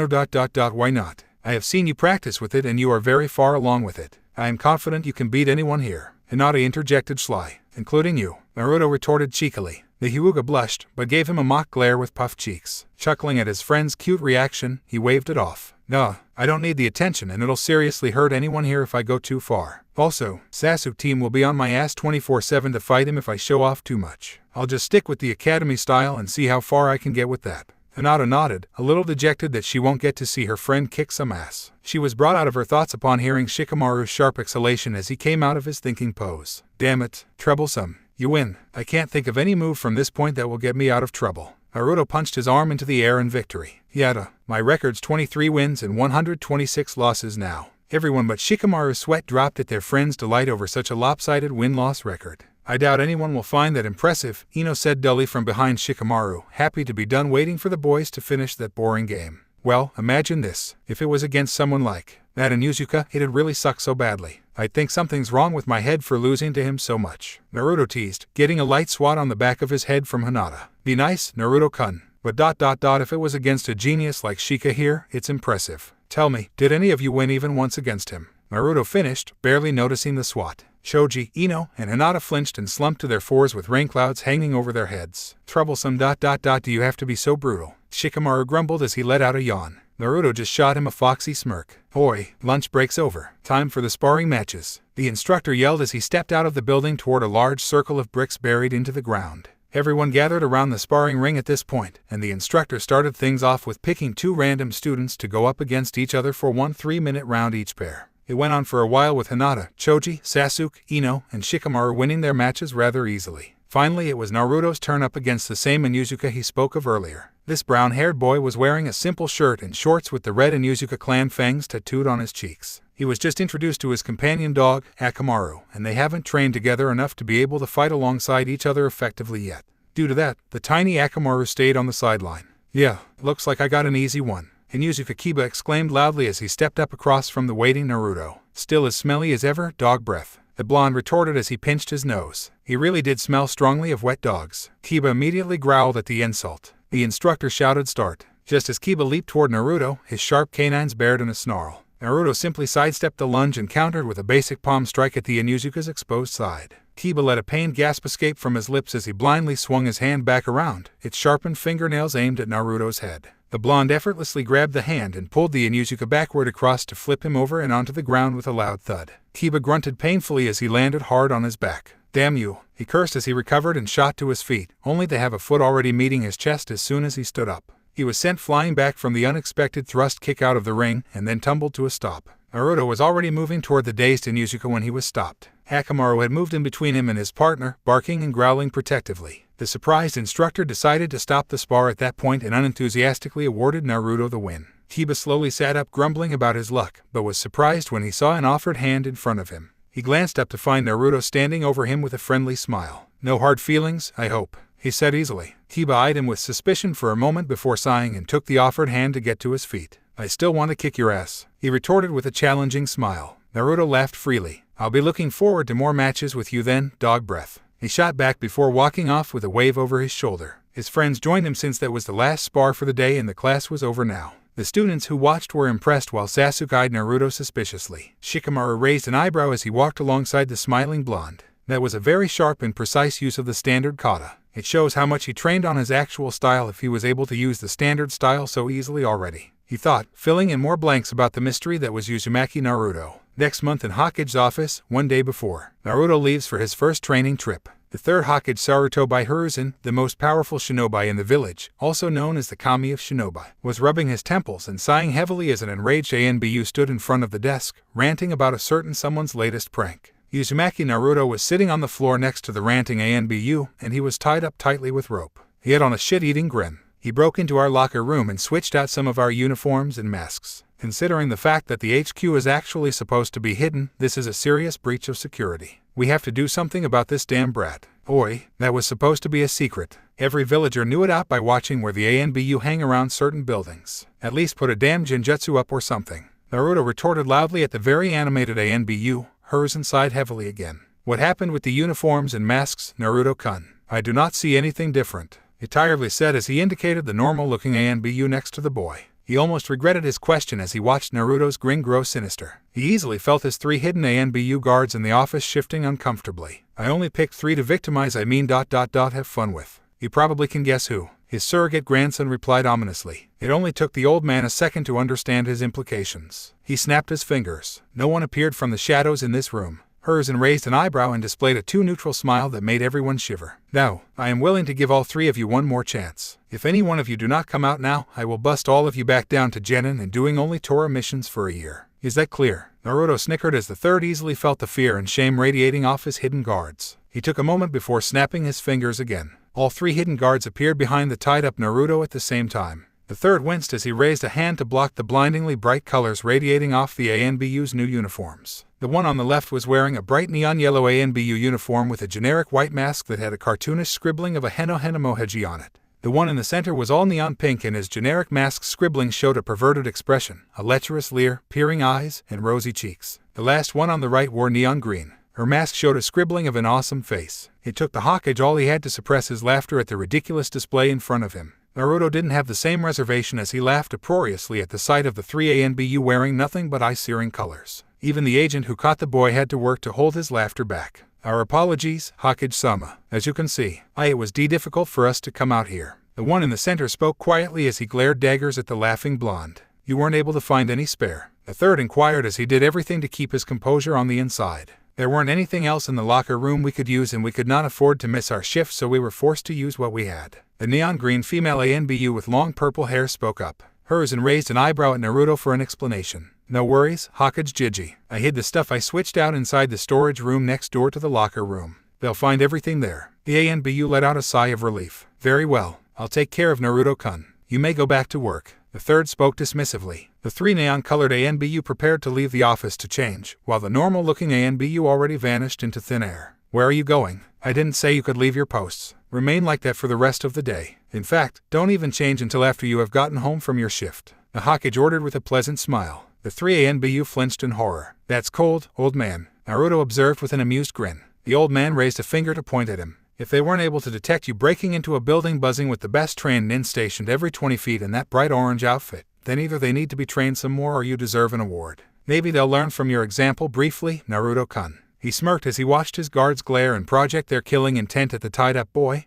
not? I have seen you practice with it and you are very far along with it. I am confident you can beat anyone here. Hinata interjected sly. Including you, Naruto retorted cheekily. The Hyuga blushed, but gave him a mock glare with puffed cheeks. Chuckling at his friend's cute reaction, he waved it off. Nah, I don't need the attention and it'll seriously hurt anyone here if I go too far. Also, Sasuke team will be on my ass 24/7 to fight him if I show off too much. I'll just stick with the academy style and see how far I can get with that. Hinata nodded, a little dejected that she won't get to see her friend kick some ass. She was brought out of her thoughts upon hearing Shikamaru's sharp exhalation as he came out of his thinking pose. Damn it, troublesome. You win. I can't think of any move from this point that will get me out of trouble. Naruto punched his arm into the air in victory. Yada, my record's 23 wins and 126 losses now. Everyone but Shikamaru's sweat dropped at their friend's delight over such a lopsided win-loss record. I doubt anyone will find that impressive, Ino said dully from behind Shikamaru, happy to be done waiting for the boys to finish that boring game. Well, imagine this. If it was against someone like that in Inuzuka, it'd really suck so badly. I'd think something's wrong with my head for losing to him so much. Naruto teased, getting a light swat on the back of his head from Hinata. Be nice, Naruto-kun. But if it was against a genius like Shika here, it's impressive. Tell me, did any of you win even once against him? Naruto finished, barely noticing the swat. Choji, Ino, and Hinata flinched and slumped to their fours with rain clouds hanging over their heads. Troublesome. Do you have to be so brutal? Shikamaru grumbled as he let out a yawn. Naruto just shot him a foxy smirk. Oi, lunch break's over. Time for the sparring matches. The instructor yelled as he stepped out of the building toward a large circle of bricks buried into the ground. Everyone gathered around the sparring ring at this point, and the instructor started things off with picking 2 random students to go up against each other for one 3-minute round each pair. It went on for a while with Hinata, Choji, Sasuke, Ino, and Shikamaru winning their matches rather easily. Finally, it was Naruto's turn up against the same Inuzuka he spoke of earlier. This brown-haired boy was wearing a simple shirt and shorts with the red Inuzuka clan fangs tattooed on his cheeks. He was just introduced to his companion dog, Akamaru, and they haven't trained together enough to be able to fight alongside each other effectively yet. Due to that, the tiny Akamaru stayed on the sideline. Yeah, looks like I got an easy one. Inuzuka Kiba exclaimed loudly as he stepped up across from the waiting Naruto. Still as smelly as ever, dog breath. The blonde retorted as he pinched his nose. He really did smell strongly of wet dogs. Kiba immediately growled at the insult. The instructor shouted start. Just as Kiba leaped toward Naruto, his sharp canines bared in a snarl. Naruto simply sidestepped the lunge and countered with a basic palm strike at the Inuzuka's exposed side. Kiba let a pained gasp escape from his lips as he blindly swung his hand back around, its sharpened fingernails aimed at Naruto's head. The blonde effortlessly grabbed the hand and pulled the Inuzuka backward across to flip him over and onto the ground with a loud thud. Kiba grunted painfully as he landed hard on his back. Damn you, he cursed as he recovered and shot to his feet, only to have a foot already meeting his chest as soon as he stood up. He was sent flying back from the unexpected thrust kick out of the ring and then tumbled to a stop. Naruto was already moving toward the dazed Inuzuka when he was stopped. Akamaru had moved in between him and his partner, barking and growling protectively. The surprised instructor decided to stop the spar at that point and unenthusiastically awarded Naruto the win. Kiba slowly sat up grumbling about his luck, but was surprised when he saw an offered hand in front of him. He glanced up to find Naruto standing over him with a friendly smile. No hard feelings, I hope, he said easily. Kiba eyed him with suspicion for a moment before sighing and took the offered hand to get to his feet. I still want to kick your ass, he retorted with a challenging smile. Naruto laughed freely. I'll be looking forward to more matches with you then, dog breath. He shot back before walking off with a wave over his shoulder. His friends joined him since that was the last spar for the day and the class was over now. The students who watched were impressed while Sasuke eyed Naruto suspiciously. Shikamaru raised an eyebrow as he walked alongside the smiling blonde. That was a very sharp and precise use of the standard kata. It shows how much he trained on his actual style if he was able to use the standard style so easily already, he thought, filling in more blanks about the mystery that was Uzumaki Naruto. Next month in Hokage's office, one day before, Naruto leaves for his first training trip. The third Hokage Saruto by Hiruzen, the most powerful shinobi in the village, also known as the Kami of Shinobi, was rubbing his temples and sighing heavily as an enraged ANBU stood in front of the desk, ranting about a certain someone's latest prank. Uzumaki Naruto was sitting on the floor next to the ranting ANBU, and he was tied up tightly with rope. He had on a shit-eating grin. He broke into our locker room and switched out some of our uniforms and masks. Considering the fact that the HQ is actually supposed to be hidden, this is a serious breach of security. We have to do something about this damn brat. Oi, that was supposed to be a secret. Every villager knew it out by watching where the ANBU hang around certain buildings. At least put a damn genjutsu up or something. Naruto retorted loudly at the very animated ANBU. Hiruzen sighed heavily again. What happened with the uniforms and masks, Naruto-kun? I do not see anything different, he tiredly said as he indicated the normal-looking ANBU next to the boy. He almost regretted his question as he watched Naruto's grin grow sinister. He easily felt his 3 hidden ANBU guards in the office shifting uncomfortably. I only picked 3 to victimize have fun with. You probably can guess who. His surrogate grandson replied ominously. It only took the old man a second to understand his implications. He snapped his fingers. No one appeared from the shadows in this room. Hiruzen raised an eyebrow and displayed a too neutral smile that made everyone shiver. Now, I am willing to give all 3 of you one more chance. If any one of you do not come out now, I will bust all of you back down to Genin and doing only Torah missions for a year. Is that clear? Naruto snickered as the third easily felt the fear and shame radiating off his hidden guards. He took a moment before snapping his fingers again. All 3 hidden guards appeared behind the tied-up Naruto at the same time. The third winced as he raised a hand to block the blindingly bright colors radiating off the ANBU's new uniforms. The one on the left was wearing a bright neon yellow ANBU uniform with a generic white mask that had a cartoonish scribbling of a Heno-Henomoheji on it. The one in the center was all neon pink and his generic mask scribbling showed a perverted expression, a lecherous leer, peering eyes, and rosy cheeks. The last one on the right wore neon green. Her mask showed a scribbling of an awesome face. It took the Hokage all he had to suppress his laughter at the ridiculous display in front of him. Naruto didn't have the same reservation as he laughed uproariously at the sight of the 3 ANBU wearing nothing but eye-searing colors. Even the agent who caught the boy had to work to hold his laughter back. Our apologies, Hokage-sama. As you can see, it was difficult for us to come out here. The one in the center spoke quietly as he glared daggers at the laughing blonde. You weren't able to find any spare. The third inquired as he did everything to keep his composure on the inside. There weren't anything else in the locker room we could use and we could not afford to miss our shift, so we were forced to use what we had. The neon green female ANBU with long purple hair spoke up. Hers and raised an eyebrow at Naruto for an explanation. No worries, Hokage Jiji. I hid the stuff I switched out inside the storage room next door to the locker room. They'll find everything there. The ANBU let out a sigh of relief. Very well. I'll take care of Naruto-kun. You may go back to work. The third spoke dismissively. The three neon-colored ANBU prepared to leave the office to change, while the normal-looking ANBU already vanished into thin air. Where are you going? I didn't say you could leave your posts. Remain like that for the rest of the day. In fact, don't even change until after you have gotten home from your shift. The Hokage ordered with a pleasant smile. The three ANBU flinched in horror. That's cold, old man, Naruto observed with an amused grin. The old man raised a finger to point at him. If they weren't able to detect you breaking into a building buzzing with the best trained nin stationed every 20 feet in that bright orange outfit, then either they need to be trained some more or you deserve an award. Maybe they'll learn from your example briefly, Naruto-kun. He smirked as he watched his guards glare and project their killing intent at the tied-up boy,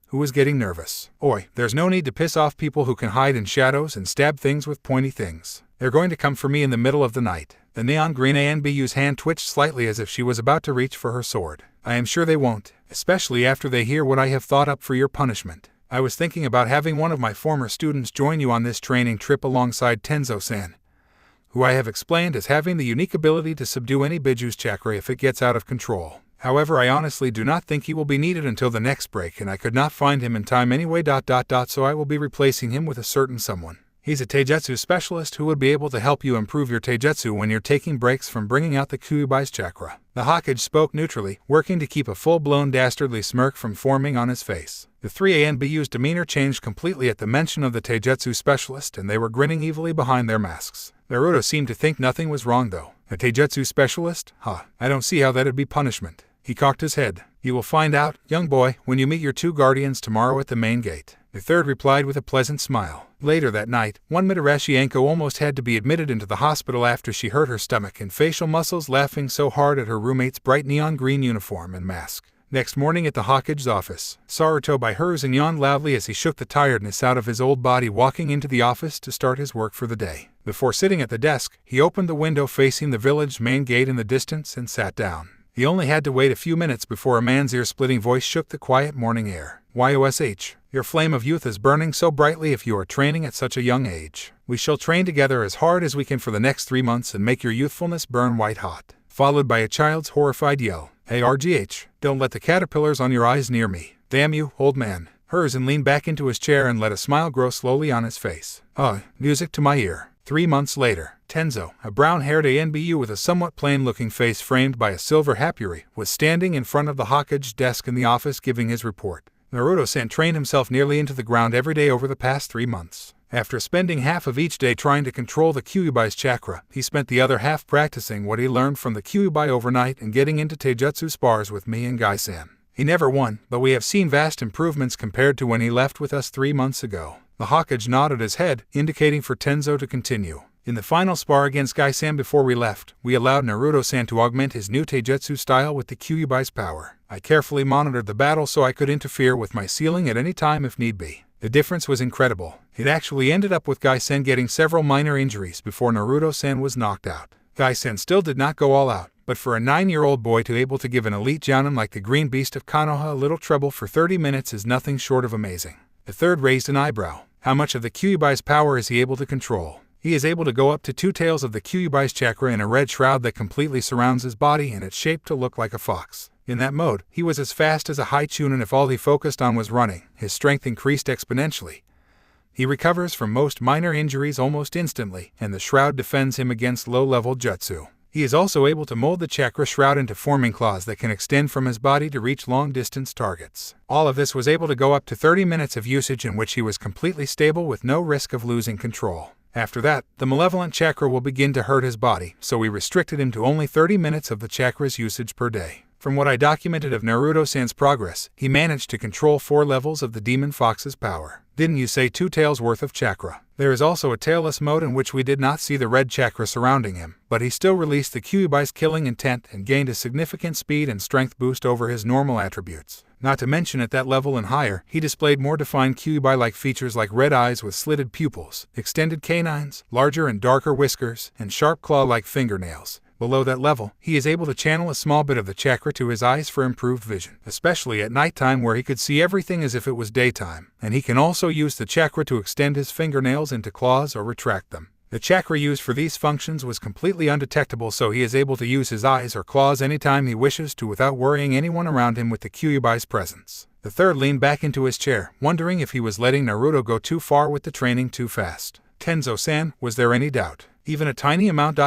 who was getting nervous. Oi, there's no need to piss off people who can hide in shadows and stab things with pointy things. They're going to come for me in the middle of the night. The neon green ANBU's hand twitched slightly as if she was about to reach for her sword. I am sure they won't, especially after they hear what I have thought up for your punishment. I was thinking about having one of my former students join you on this training trip alongside Tenzo-san, who I have explained as having the unique ability to subdue any Biju's chakra if it gets out of control. However, I honestly do not think he will be needed until the next break, and I could not find him in time anyway. So I will be replacing him with a certain someone. He's a Taijutsu specialist who would be able to help you improve your Taijutsu when you're taking breaks from bringing out the Kyubai's chakra. The Hokage spoke neutrally, working to keep a full-blown dastardly smirk from forming on his face. The three ANBU's demeanor changed completely at the mention of the Taijutsu specialist, and they were grinning evilly behind their masks. Naruto seemed to think nothing was wrong though. A Taijutsu specialist? I don't see how that'd be punishment. He cocked his head. You will find out, young boy, when you meet your two guardians tomorrow at the main gate. The third replied with a pleasant smile. Later that night, one Mitarashi almost had to be admitted into the hospital after she hurt her stomach and facial muscles laughing so hard at her roommate's bright neon green uniform and mask. Next morning at the Hokage's office, Saruto by hers and yawned loudly as he shook the tiredness out of his old body walking into the office to start his work for the day. Before sitting at the desk, he opened the window facing the village main gate in the distance and sat down. He only had to wait a few minutes before a man's ear-splitting voice shook the quiet morning air. YOSH, your flame of youth is burning so brightly if you are training at such a young age. We shall train together as hard as we can for the next 3 months and make your youthfulness burn white hot. Followed by a child's horrified yell. Hey RGH, don't let the caterpillars on your eyes near me. Damn you, old man. Hers and leaned back into his chair and let a smile grow slowly on his face. Music to my ear. 3 months later, Tenzo, a brown-haired ANBU with a somewhat plain-looking face framed by a silver happuri, was standing in front of the Hokage's desk in the office giving his report. Naruto-san trained himself nearly into the ground every day over the past 3 months. After spending half of each day trying to control the Kyubai's chakra, he spent the other half practicing what he learned from the Kyubai overnight and getting into Taijutsu spars with me and Gai-san. He never won, but we have seen vast improvements compared to when he left with us 3 months ago. The Hokage nodded his head, indicating for Tenzo to continue. In the final spar against Gai-san before we left, we allowed Naruto-san to augment his new Taijutsu style with the Kyubai's power. I carefully monitored the battle so I could interfere with my ceiling at any time if need be. The difference was incredible. It actually ended up with Gai-san getting several minor injuries before Naruto-san was knocked out. Gai-san still did not go all out, but for a 9-year-old boy to able to give an elite jounin like the Green Beast of Konoha a little trouble for 30 minutes is nothing short of amazing. The third raised an eyebrow. How much of the Kyubai's power is he able to control? He is able to go up to 2 tails of the Kyubai's chakra in a red shroud that completely surrounds his body and it's shaped to look like a fox. In that mode, he was as fast as a high chunin if all he focused on was running. His strength increased exponentially. He recovers from most minor injuries almost instantly, and the shroud defends him against low-level jutsu. He is also able to mold the chakra shroud into forming claws that can extend from his body to reach long-distance targets. All of this was able to go up to 30 minutes of usage in which he was completely stable with no risk of losing control. After that, the malevolent chakra will begin to hurt his body, so we restricted him to only 30 minutes of the chakra's usage per day. From what I documented of Naruto-san's progress, he managed to control 4 levels of the Demon Fox's power. Didn't you say 2 tails worth of chakra? There is also a tailless mode in which we did not see the red chakra surrounding him, but he still released the Kyubai's killing intent and gained a significant speed and strength boost over his normal attributes. Not to mention at that level and higher, he displayed more defined Kyubai-like features like red eyes with slitted pupils, extended canines, larger and darker whiskers, and sharp claw-like fingernails. Below that level, he is able to channel a small bit of the chakra to his eyes for improved vision, especially at nighttime where he could see everything as if it was daytime, and he can also use the chakra to extend his fingernails into claws or retract them. The chakra used for these functions was completely undetectable, so he is able to use his eyes or claws anytime he wishes to without worrying anyone around him with the Kyubai's presence. The third leaned back into his chair, wondering if he was letting Naruto go too far with the training too fast. Tenzo-san, was there any doubt, even a tiny amount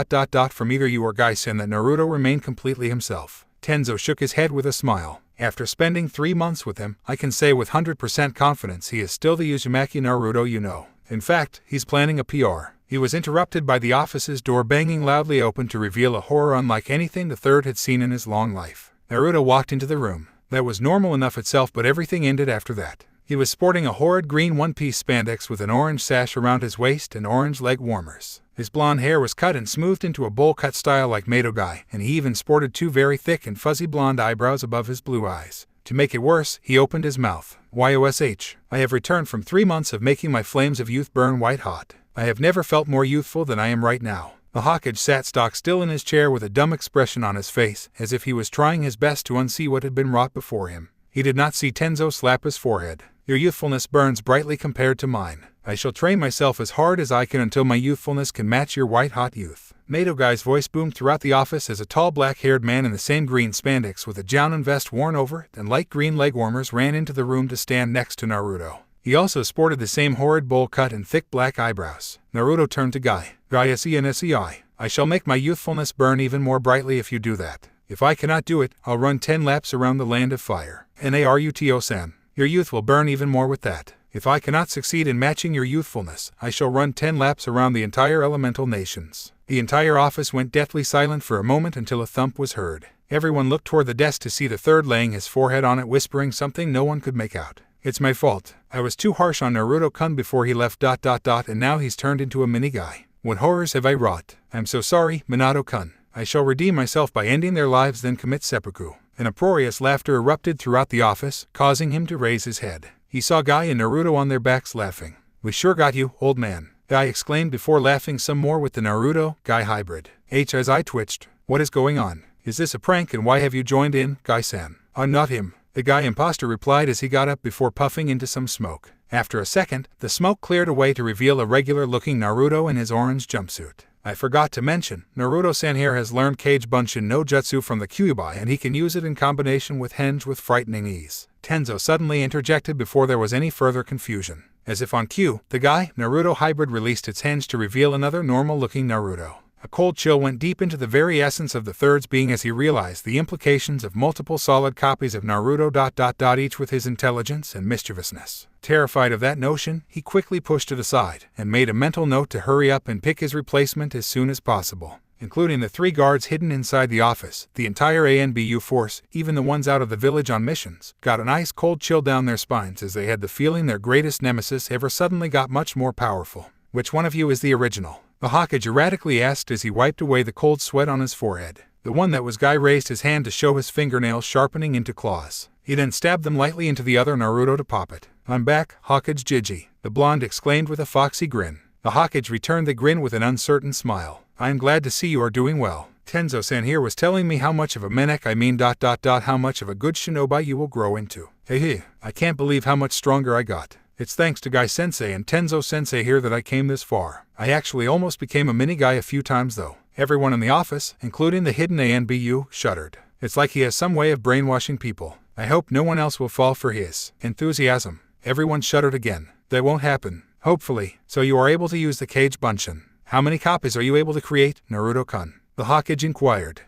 from either you or Gai-san, that Naruto remained completely himself? Tenzo shook his head with a smile. After spending 3 months with him, I can say with 100% confidence he is still the Uzumaki Naruto you know. In fact, he's planning a PR. He was interrupted by the office's door banging loudly open to reveal a horror unlike anything the third had seen in his long life. Naruto walked into the room. That was normal enough itself, but everything ended after that. He was sporting a horrid green one-piece spandex with an orange sash around his waist and orange leg warmers. His blonde hair was cut and smoothed into a bowl-cut style like Madogai, and he even sported 2 very thick and fuzzy blonde eyebrows above his blue eyes. To make it worse, he opened his mouth. YOSH. I have returned from 3 months of making my flames of youth burn white hot. I have never felt more youthful than I am right now. The Hokage sat stock still in his chair with a dumb expression on his face, as if he was trying his best to unsee what had been wrought before him. He did not see Tenzo slap his forehead. Your youthfulness burns brightly compared to mine. I shall train myself as hard as I can until my youthfulness can match your white-hot youth. Madogai's voice boomed throughout the office as a tall black-haired man in the same green spandex with a jounin vest worn over it and light green leg warmers ran into the room to stand next to Naruto. He also sported the same horrid bowl cut and thick black eyebrows. Naruto turned to Gai. Gai-SENSEI. I shall make my youthfulness burn even more brightly if you do that. If I cannot do it, I'll run 10 laps around the land of fire. Naruto-san. Your youth will burn even more with that. If I cannot succeed in matching your youthfulness, I shall run 10 laps around the entire elemental nations. The entire office went deathly silent for a moment until a thump was heard. Everyone looked toward the desk to see the third laying his forehead on it, whispering something no one could make out. It's my fault. I was too harsh on Naruto-kun before he left ... and now he's turned into a mini guy. What horrors have I wrought? I'm so sorry, Minato-kun. I shall redeem myself by ending their lives, then commit seppuku. An uproarious laughter erupted throughout the office, causing him to raise his head. He saw Gai and Naruto on their backs laughing. We sure got you, old man, Gai exclaimed before laughing some more with the Naruto-Gai hybrid. As I twitched. What is going on? Is this a prank, and why have you joined in, Gai-san? Not him, the Gai imposter replied as he got up before puffing into some smoke. After a second, the smoke cleared away to reveal a regular-looking Naruto in his orange jumpsuit. I forgot to mention, Naruto-san here has learned Kage Bunshin no Jutsu from the Kyuubi, and he can use it in combination with Henge with frightening ease. Tenzo suddenly interjected before there was any further confusion. As if on cue, the Gai Naruto hybrid released its Henge to reveal another normal-looking Naruto. A cold chill went deep into the very essence of the third's being as he realized the implications of multiple solid copies of Naruto ... each with his intelligence and mischievousness. Terrified of that notion, he quickly pushed it aside, and made a mental note to hurry up and pick his replacement as soon as possible. Including the 3 guards hidden inside the office, the entire ANBU force, even the ones out of the village on missions, got an ice-cold chill down their spines as they had the feeling their greatest nemesis ever suddenly got much more powerful. Which one of you is the original? The Hokage erratically asked as he wiped away the cold sweat on his forehead. The one that was Gai raised his hand to show his fingernails sharpening into claws. He then stabbed them lightly into the other Naruto to pop it. I'm back, Hokage Jiji, the blonde exclaimed with a foxy grin. The Hokage returned the grin with an uncertain smile. I am glad to see you are doing well. Tenzo-san here was telling me how much of a menek how much of a good shinobi you will grow into. Hey, I can't believe how much stronger I got. It's thanks to Gai-sensei and Tenzo-sensei here that I came this far. I actually almost became a mini-guy a few times though. Everyone in the office, including the hidden ANBU, shuddered. It's like he has some way of brainwashing people. I hope no one else will fall for his enthusiasm. Everyone shuddered again. That won't happen. Hopefully. So you are able to use the Kage Bunshin. How many copies are you able to create, Naruto-kun? The Hokage inquired.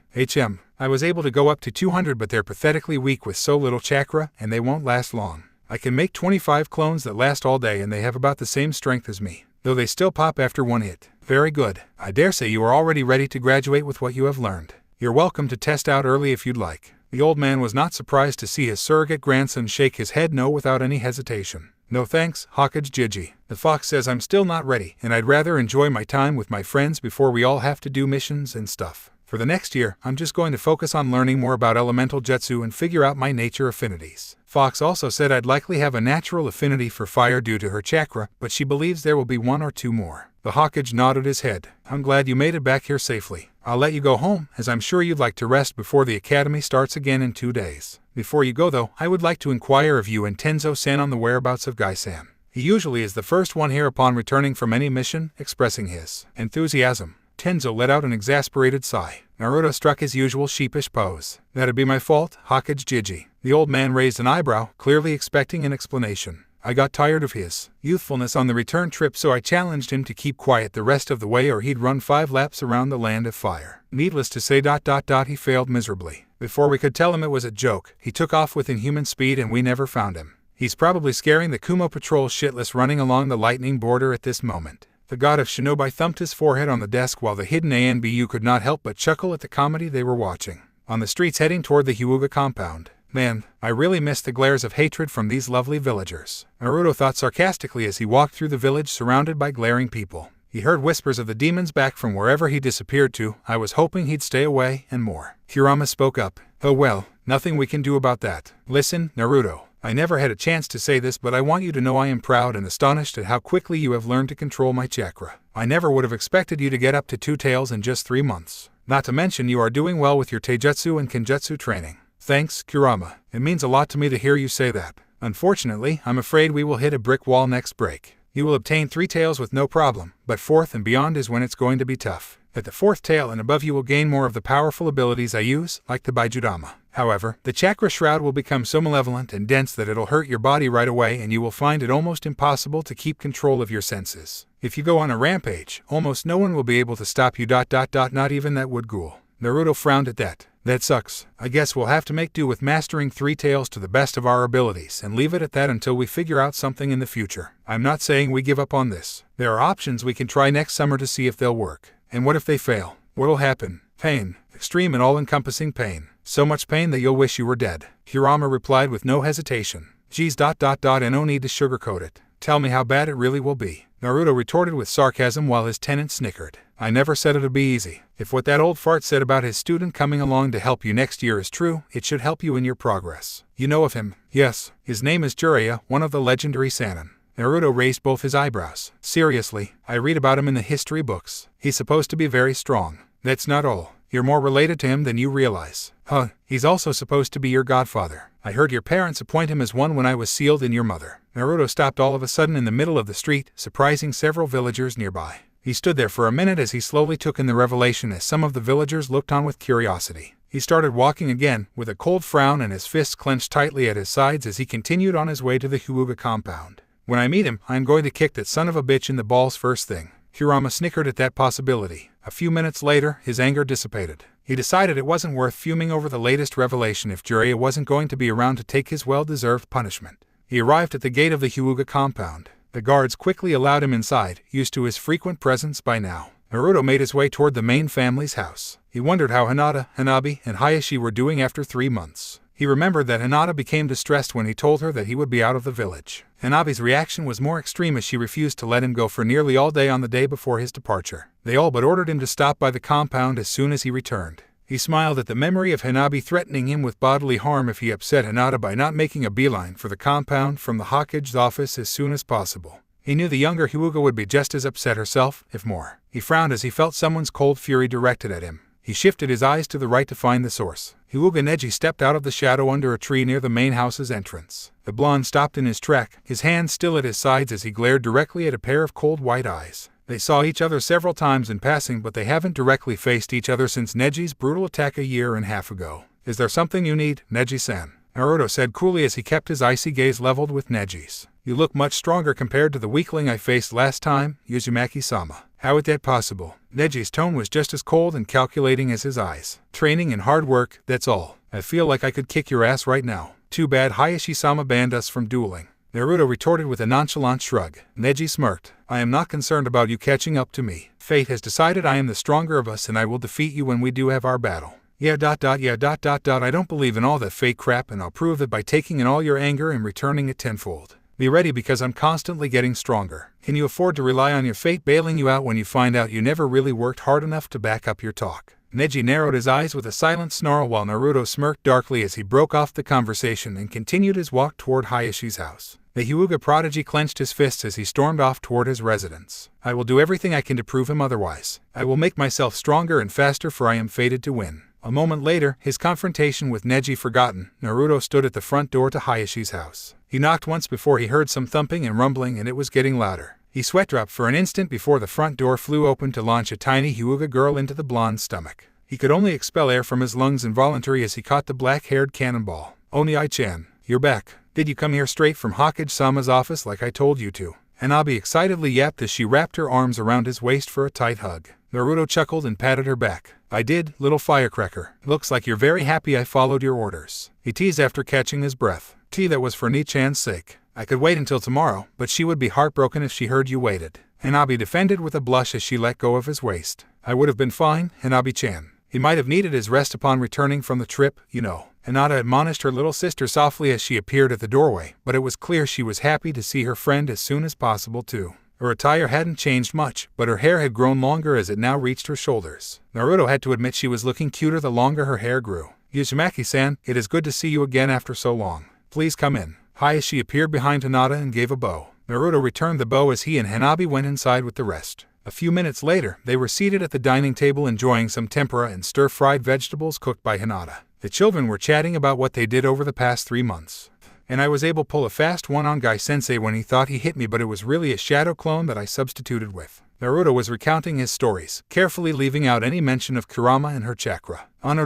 I was able to go up to 200, but they're pathetically weak with so little chakra, and they won't last long. I can make 25 clones that last all day, and they have about the same strength as me, though they still pop after one hit. Very good. I dare say you are already ready to graduate with what you have learned. You're welcome to test out early if you'd like. The old man was not surprised to see his surrogate grandson shake his head no without any hesitation. "No thanks, Hokage Jiji. The fox says I'm still not ready, and I'd rather enjoy my time with my friends before we all have to do missions and stuff. For the next year, I'm just going to focus on learning more about elemental jutsu and figure out my nature affinities." Fox also said I'd likely have a natural affinity for fire due to her chakra, but she believes there will be 1 or 2 more. The Hokage nodded his head. "I'm glad you made it back here safely. I'll let you go home, as I'm sure you'd like to rest before the academy starts again in 2 days. Before you go though, I would like to inquire of you and Tenzo-san on the whereabouts of Gai-san. He usually is the first one here upon returning from any mission," expressing his enthusiasm. Tenzo let out an exasperated sigh. Naruto struck his usual sheepish pose. "That'd be my fault, Hokage Jiji." The old man raised an eyebrow, clearly expecting an explanation. "I got tired of his youthfulness on the return trip, so I challenged him to keep quiet the rest of the way or he'd run 5 laps around the land of fire. Needless to say, he failed miserably. Before we could tell him it was a joke, he took off with inhuman speed and we never found him. He's probably scaring the Kumo patrol shitless running along the lightning border at this moment." The god of shinobi thumped his forehead on the desk while the hidden ANBU could not help but chuckle at the comedy they were watching. On the streets heading toward the Hyuga compound, "Man, I really miss the glares of hatred from these lovely villagers," Naruto thought sarcastically as he walked through the village surrounded by glaring people. He heard whispers of the demons back from wherever he disappeared to. "I was hoping he'd stay away," and more. Kurama spoke up. "Oh well, nothing we can do about that. Listen, Naruto. I never had a chance to say this, but I want you to know I am proud and astonished at how quickly you have learned to control my chakra. I never would have expected you to get up to 2 tails in just 3 months. Not to mention you are doing well with your taijutsu and kenjutsu training." "Thanks, Kurama. It means a lot to me to hear you say that. Unfortunately, I'm afraid we will hit a brick wall next break. You will obtain 3 tails with no problem, but 4th and beyond is when it's going to be tough. At the 4th tail and above you will gain more of the powerful abilities I use, like the Baijudama. However, the chakra shroud will become so malevolent and dense that it'll hurt your body right away and you will find it almost impossible to keep control of your senses. If you go on a rampage, almost no one will be able to stop you. Not even that wood ghoul." Naruto frowned at that. "That sucks. I guess we'll have to make do with mastering 3 tails to the best of our abilities and leave it at that until we figure out something in the future. I'm not saying we give up on this. There are options we can try next summer to see if they'll work. And what if they fail? What'll happen? Pain. Extreme and all-encompassing pain. So much pain that you'll wish you were dead." Kurama replied with no hesitation. "Geez, and no need to sugarcoat it. Tell me how bad it really will be." Naruto retorted with sarcasm while his tenant snickered. "I never said it'd be easy. If what that old fart said about his student coming along to help you next year is true, it should help you in your progress. You know of him?" "Yes. His name is Jiraiya, one of the legendary Sannin." Naruto raised both his eyebrows. "Seriously, I read about him in the history books. He's supposed to be very strong." "That's not all. You're more related to him than you realize." "Huh, he's also supposed to be your godfather. I heard your parents appoint him as one when I was sealed in your mother." Naruto stopped all of a sudden in the middle of the street, surprising several villagers nearby. He stood there for a minute as he slowly took in the revelation as some of the villagers looked on with curiosity. He started walking again, with a cold frown and his fists clenched tightly at his sides as he continued on his way to the Hyuga compound. "When I meet him, I'm going to kick that son of a bitch in the balls first thing." Kurama snickered at that possibility. A few minutes later, his anger dissipated. He decided it wasn't worth fuming over the latest revelation if Jiraiya wasn't going to be around to take his well-deserved punishment. He arrived at the gate of the Hyuga compound. The guards quickly allowed him inside, used to his frequent presence by now. Naruto made his way toward the main family's house. He wondered how Hinata, Hanabi, and Hayashi were doing after 3 months. He remembered that Hinata became distressed when he told her that he would be out of the village. Hanabi's reaction was more extreme as she refused to let him go for nearly all day on the day before his departure. They all but ordered him to stop by the compound as soon as he returned. He smiled at the memory of Hanabi threatening him with bodily harm if he upset Hinata by not making a beeline for the compound from the Hokage's office as soon as possible. He knew the younger Hyuga would be just as upset herself, if more. He frowned as he felt someone's cold fury directed at him. He shifted his eyes to the right to find the source. Hyuga Neji stepped out of the shadow under a tree near the main house's entrance. The blonde stopped in his track, his hands still at his sides as he glared directly at a pair of cold white eyes. They saw each other several times in passing, but they haven't directly faced each other since Neji's brutal attack 1.5 years ago. "Is there something you need, Neji-san?" Naruto said coolly as he kept his icy gaze leveled with Neji's. "You look much stronger compared to the weakling I faced last time, Uzumaki-sama." "How is that possible?" Neji's tone was just as cold and calculating as his eyes. "Training and hard work, that's all. I feel like I could kick your ass right now. Too bad Hayashi-sama banned us from dueling." Naruto retorted with a nonchalant shrug. Neji smirked. "I am not concerned about you catching up to me. Fate has decided I am the stronger of us and I will defeat you when we do have our battle." Yeah. I don't believe in all that fake crap, and I'll prove it by taking in all your anger and returning it tenfold. Be ready because I'm constantly getting stronger. Can you afford to rely on your fate bailing you out when you find out you never really worked hard enough to back up your talk? Neji narrowed his eyes with a silent snarl while Naruto smirked darkly as he broke off the conversation and continued his walk toward Hayashi's house. The Hyuga prodigy clenched his fists as he stormed off toward his residence. I will do everything I can to prove him otherwise. I will make myself stronger and faster, for I am fated to win. A moment later, his confrontation with Neji forgotten, Naruto stood at the front door to Hayashi's house. He knocked once before he heard some thumping and rumbling, and it was getting louder. He sweat dropped for an instant before the front door flew open to launch a tiny Hyuga girl into the blonde's stomach. He could only expel air from his lungs involuntarily as he caught the black-haired cannonball. Oni-chan, you're back. Did you come here straight from Hokage-sama's office like I told you to? Hanabi excitedly yapped as she wrapped her arms around his waist for a tight hug. Naruto chuckled and patted her back. I did, little firecracker. Looks like you're very happy I followed your orders. He teased after catching his breath. That was for Ni-chan's sake. I could wait until tomorrow, but she would be heartbroken if she heard you waited. Hanabi defended with a blush as she let go of his waist. I would have been fine, Hanabi-chan. He might have needed his rest upon returning from the trip, you know. Hinata admonished her little sister softly as she appeared at the doorway, but it was clear she was happy to see her friend as soon as possible too. Her attire hadn't changed much, but her hair had grown longer as it now reached her shoulders. Naruto had to admit she was looking cuter the longer her hair grew. Uzumaki-san, it is good to see you again after so long. Please come in. Hayashi appeared behind Hinata and gave a bow. Naruto returned the bow as he and Hanabi went inside with the rest. A few minutes later, they were seated at the dining table enjoying some tempura and stir-fried vegetables cooked by Hinata. The children were chatting about what they did over the past 3 months. And I was able to pull a fast one on Guy-sensei when he thought he hit me, but it was really a shadow clone that I substituted with. Naruto was recounting his stories, carefully leaving out any mention of Kurama and her chakra. Ano.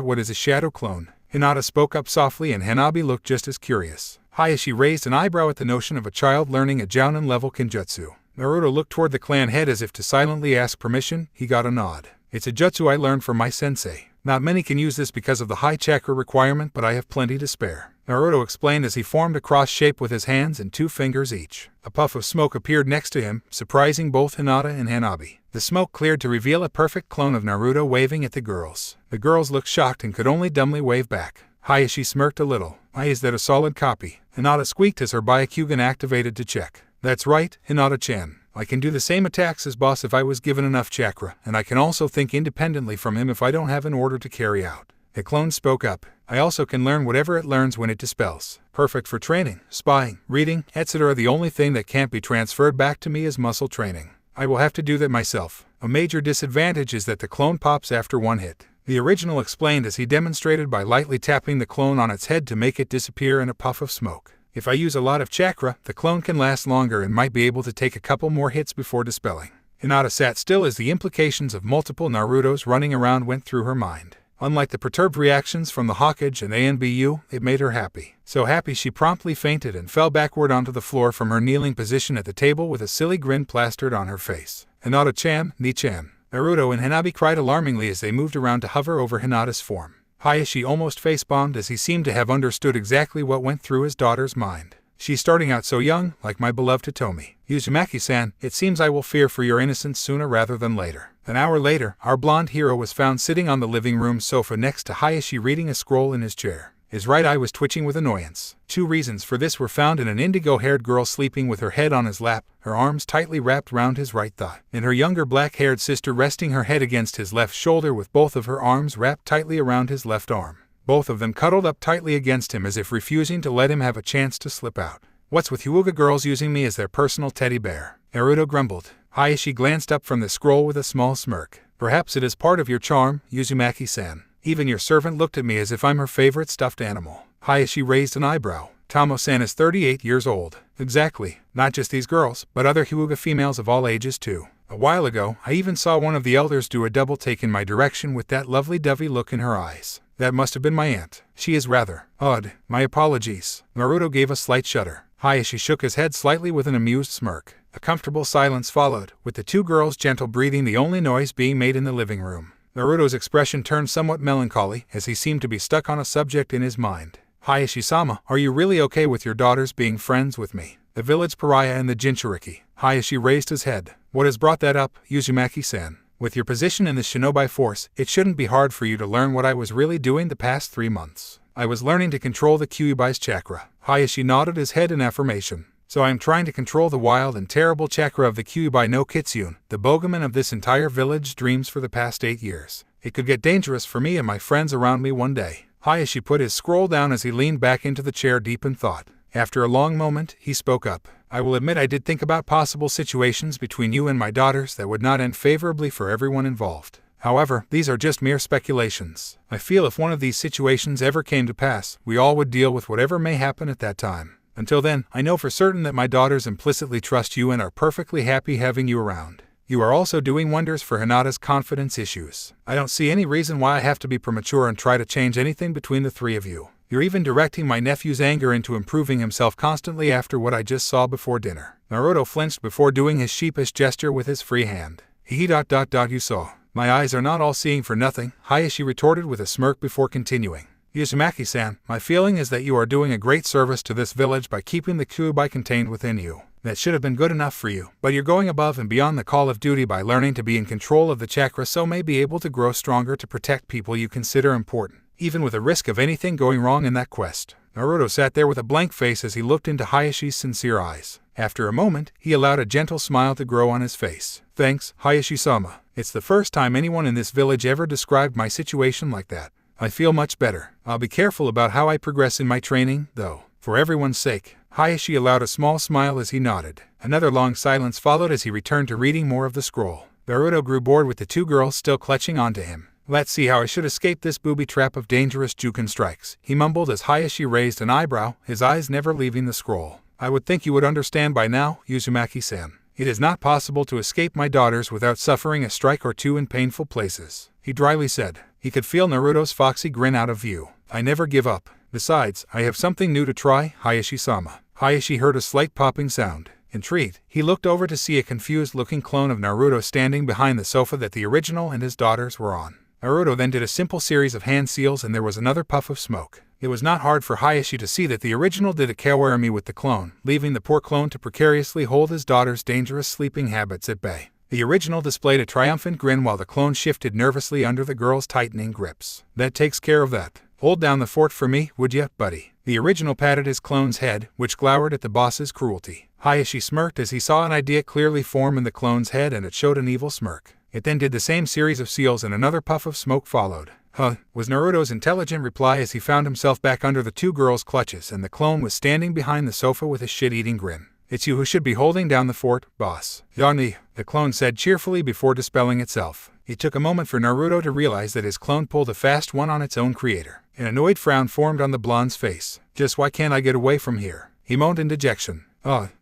What is a shadow clone? Hinata spoke up softly and Hanabi looked just as curious. Hayashi raised an eyebrow at the notion of a child learning a Jounin-level Kenjutsu. Naruto looked toward the clan head as if to silently ask permission. He got a nod. It's a jutsu I learned from my sensei. Not many can use this because of the high chakra requirement, but I have plenty to spare. Naruto explained as he formed a cross shape with his hands and 2 fingers each. A puff of smoke appeared next to him, surprising both Hinata and Hanabi. The smoke cleared to reveal a perfect clone of Naruto waving at the girls. The girls looked shocked and could only dumbly wave back. Hayashi smirked a little. Is that a solid copy? Hinata squeaked as her Byakugan activated to check. That's right, Hinata-chan. I can do the same attacks as boss if I was given enough chakra, and I can also think independently from him if I don't have an order to carry out. The clone spoke up. I also can learn whatever it learns when it dispels. Perfect for training, spying, reading, etc. The only thing that can't be transferred back to me is muscle training. I will have to do that myself. A major disadvantage is that the clone pops after 1 hit. The original explained as he demonstrated by lightly tapping the clone on its head to make it disappear in a puff of smoke. If I use a lot of chakra, the clone can last longer and might be able to take a couple more hits before dispelling. Hinata sat still as the implications of multiple Narutos running around went through her mind. Unlike the perturbed reactions from the Hokage and ANBU, it made her happy. So happy she promptly fainted and fell backward onto the floor from her kneeling position at the table with a silly grin plastered on her face. Hinata-chan, Ni-chan. Naruto and Hanabi cried alarmingly as they moved around to hover over Hinata's form. Hayashi almost face-bombed as he seemed to have understood exactly what went through his daughter's mind. She's starting out so young, like my beloved Hitomi. Uzumaki-san, it seems I will fear for your innocence sooner rather than later. An hour later, our blonde hero was found sitting on the living room sofa next to Hayashi reading a scroll in his chair. His right eye was twitching with annoyance. 2 reasons for this were found in an indigo-haired girl sleeping with her head on his lap, her arms tightly wrapped round his right thigh, and her younger black-haired sister resting her head against his left shoulder with both of her arms wrapped tightly around his left arm. Both of them cuddled up tightly against him as if refusing to let him have a chance to slip out. What's with Hyuga girls using me as their personal teddy bear? Naruto grumbled. Hayashi glanced up from the scroll with a small smirk. Perhaps it is part of your charm, Uzumaki-san. Even your servant looked at me as if I'm her favorite stuffed animal. Hayashi raised an eyebrow. Tomo-san is 38 years old. Exactly. Not just these girls, but other Hyuga females of all ages too. A while ago, I even saw one of the elders do a double take in my direction with that lovely-dovey look in her eyes. That must have been my aunt. She is rather odd. My apologies. Naruto gave a slight shudder. Hayashi shook his head slightly with an amused smirk. A comfortable silence followed, with the 2 girls' gentle breathing the only noise being made in the living room. Naruto's expression turned somewhat melancholy, as he seemed to be stuck on a subject in his mind. Hayashi-sama, are you really okay with your daughters being friends with me? The village pariah and the Jinchuriki. Hayashi raised his head. What has brought that up, Uzumaki-san? With your position in the shinobi force, it shouldn't be hard for you to learn what I was really doing the past 3 months. I was learning to control the Kyuubi's chakra. Hayashi nodded his head in affirmation. So I am trying to control the wild and terrible chakra of the Kyuubi no Kitsune, the bogeyman of this entire village's dreams for the past 8 years. It could get dangerous for me and my friends around me one day. Hayashi put his scroll down as he leaned back into the chair deep in thought. After a long moment, he spoke up. I will admit I did think about possible situations between you and my daughters that would not end favorably for everyone involved. However, these are just mere speculations. I feel if one of these situations ever came to pass, we all would deal with whatever may happen at that time. Until then, I know for certain that my daughters implicitly trust you and are perfectly happy having you around. You are also doing wonders for Hinata's confidence issues. I don't see any reason why I have to be premature and try to change anything between the three of you. You're even directing my nephew's anger into improving himself constantly after what I just saw before dinner. Naruto flinched before doing his sheepish gesture with his free hand. You saw. My eyes are not all seeing for nothing, Hayashi retorted with a smirk before continuing. Uzumaki-san, my feeling is that you are doing a great service to this village by keeping the Kyuubi contained within you. That should have been good enough for you, but you're going above and beyond the call of duty by learning to be in control of the chakra so may be able to grow stronger to protect people you consider important, even with a risk of anything going wrong in that quest. Naruto sat there with a blank face as he looked into Hayashi's sincere eyes. After a moment, he allowed a gentle smile to grow on his face. Thanks, Hayashi-sama. It's the first time anyone in this village ever described my situation like that. I feel much better. I'll be careful about how I progress in my training, though. For everyone's sake. Hayashi allowed a small smile as he nodded. Another long silence followed as he returned to reading more of the scroll. Naruto grew bored with the two girls still clutching onto him. Let's see how I should escape this booby trap of dangerous Juken strikes, he mumbled as Hayashi raised an eyebrow, his eyes never leaving the scroll. I would think you would understand by now, Uzumaki-san. It is not possible to escape my daughters without suffering a strike or two in painful places, he dryly said. He could feel Naruto's foxy grin out of view. I never give up. Besides, I have something new to try, Hayashi-sama. Hayashi heard a slight popping sound. Intrigued, he looked over to see a confused-looking clone of Naruto standing behind the sofa that the original and his daughters were on. Naruto then did a simple series of hand seals and there was another puff of smoke. It was not hard for Hayashi to see that the original did a kawarami with the clone, leaving the poor clone to precariously hold his daughter's dangerous sleeping habits at bay. The original displayed a triumphant grin while the clone shifted nervously under the girl's tightening grips. That takes care of that. Hold down the fort for me, would ya, buddy? The original patted his clone's head, which glowered at the boss's cruelty. Hayashi smirked as he saw an idea clearly form in the clone's head and it showed an evil smirk. It then did the same series of seals and another puff of smoke followed. Huh, was Naruto's intelligent reply as he found himself back under the two girls' clutches and the clone was standing behind the sofa with a shit-eating grin. It's you who should be holding down the fort, boss. Yanni, the clone said cheerfully before dispelling itself. It took a moment for Naruto to realize that his clone pulled a fast one on its own creator. An annoyed frown formed on the blonde's face. Just why can't I get away from here? He moaned in dejection.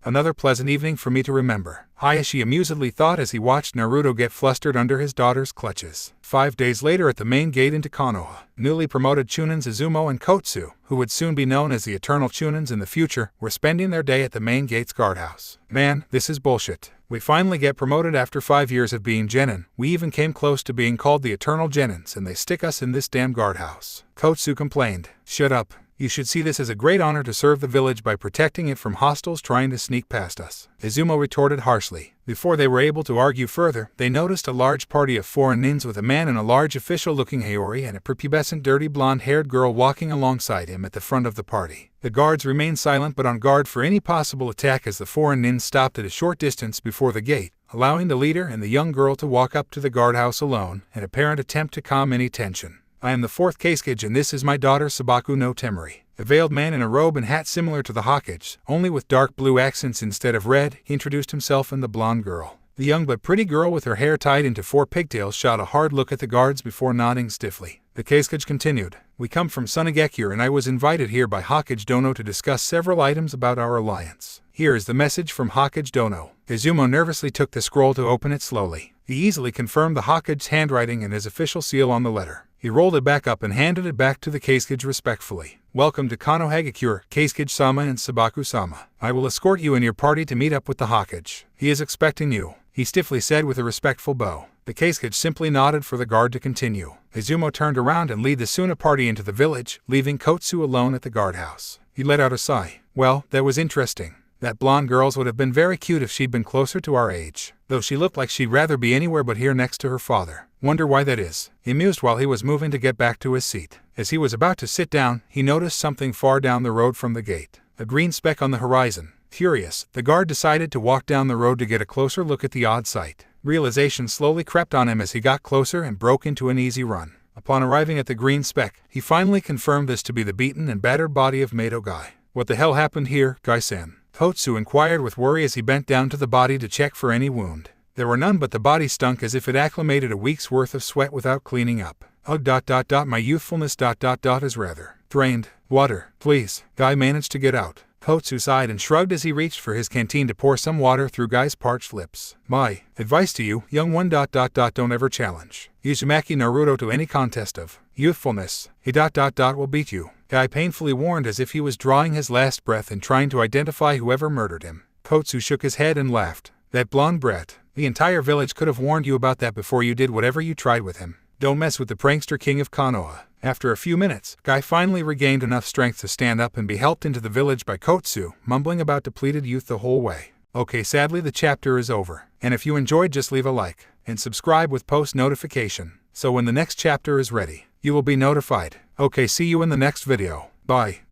Another pleasant evening for me to remember, Hayashi amusedly thought as he watched Naruto get flustered under his daughter's clutches. 5 days later at the main gate into Konoha, newly promoted Chunins Izumo and Kotsu, who would soon be known as the Eternal Chunins in the future, were spending their day at the main gate's guardhouse. Man, this is bullshit. We finally get promoted after 5 years of being genin. We even came close to being called the Eternal Genins and they stick us in this damn guardhouse. Kotsu complained. Shut up. You should see this as a great honor to serve the village by protecting it from hostiles trying to sneak past us. Izumo retorted harshly. Before they were able to argue further, they noticed a large party of foreign nins with a man in a large official-looking Haori and a prepubescent dirty blonde-haired girl walking alongside him at the front of the party. The guards remained silent but on guard for any possible attack as the foreign nins stopped at a short distance before the gate, allowing the leader and the young girl to walk up to the guardhouse alone, an apparent attempt to calm any tension. I am the fourth Kasuke and this is my daughter Sabaku no Temari. A veiled man in a robe and hat similar to the Hokage, only with dark blue accents instead of red, introduced himself and the blonde girl. The young but pretty girl with her hair tied into 4 pigtails shot a hard look at the guards before nodding stiffly. The Kasuke continued. We come from Sunagekure and I was invited here by Hokage Dono to discuss several items about our alliance. Here is the message from Hokage Dono. Izumo nervously took the scroll to open it slowly. He easily confirmed the Hokage's handwriting and his official seal on the letter. He rolled it back up and handed it back to the Kasuke respectfully. Welcome to Konohagakure, Kasuke-sama and Sabaku-sama. I will escort you and your party to meet up with the Hokage. He is expecting you, he stiffly said with a respectful bow. The Kasuke simply nodded for the guard to continue. Izumo turned around and led the Suna party into the village, leaving Kotsu alone at the guardhouse. He let out a sigh. Well, that was interesting. That blonde girls would have been very cute if she'd been closer to our age, though she looked like she'd rather be anywhere but here next to her father. Wonder why that is, he mused while he was moving to get back to his seat. As he was about to sit down, he noticed something far down the road from the gate. A green speck on the horizon. Curious, the guard decided to walk down the road to get a closer look at the odd sight. Realization slowly crept on him as he got closer and broke into an easy run. Upon arriving at the green speck, he finally confirmed this to be the beaten and battered body of Mato Guy. What the hell happened here, Guy-san? Kotsu inquired with worry as he bent down to the body to check for any wound. There were none, but the body stunk as if it acclimated a week's worth of sweat without cleaning up. Ugh. My youthfulness is rather drained. Water, please. Guy managed to get out. Kotsu sighed and shrugged as he reached for his canteen to pour some water through Guy's parched lips. My advice to you, young one. Don't ever challenge Uzumaki Naruto to any contest of youthfulness. He will beat you. Guy painfully warned as if he was drawing his last breath and trying to identify whoever murdered him. Kotsu shook his head and laughed. That blonde brat. The entire village could have warned you about that before you did whatever you tried with him. Don't mess with the prankster king of Konoha. After a few minutes, Guy finally regained enough strength to stand up and be helped into the village by Kotsu, mumbling about depleted youth the whole way. Okay, sadly the chapter is over. And if you enjoyed, just leave a like and subscribe with post notification, so when the next chapter is ready, you will be notified. Okay, see you in the next video. Bye.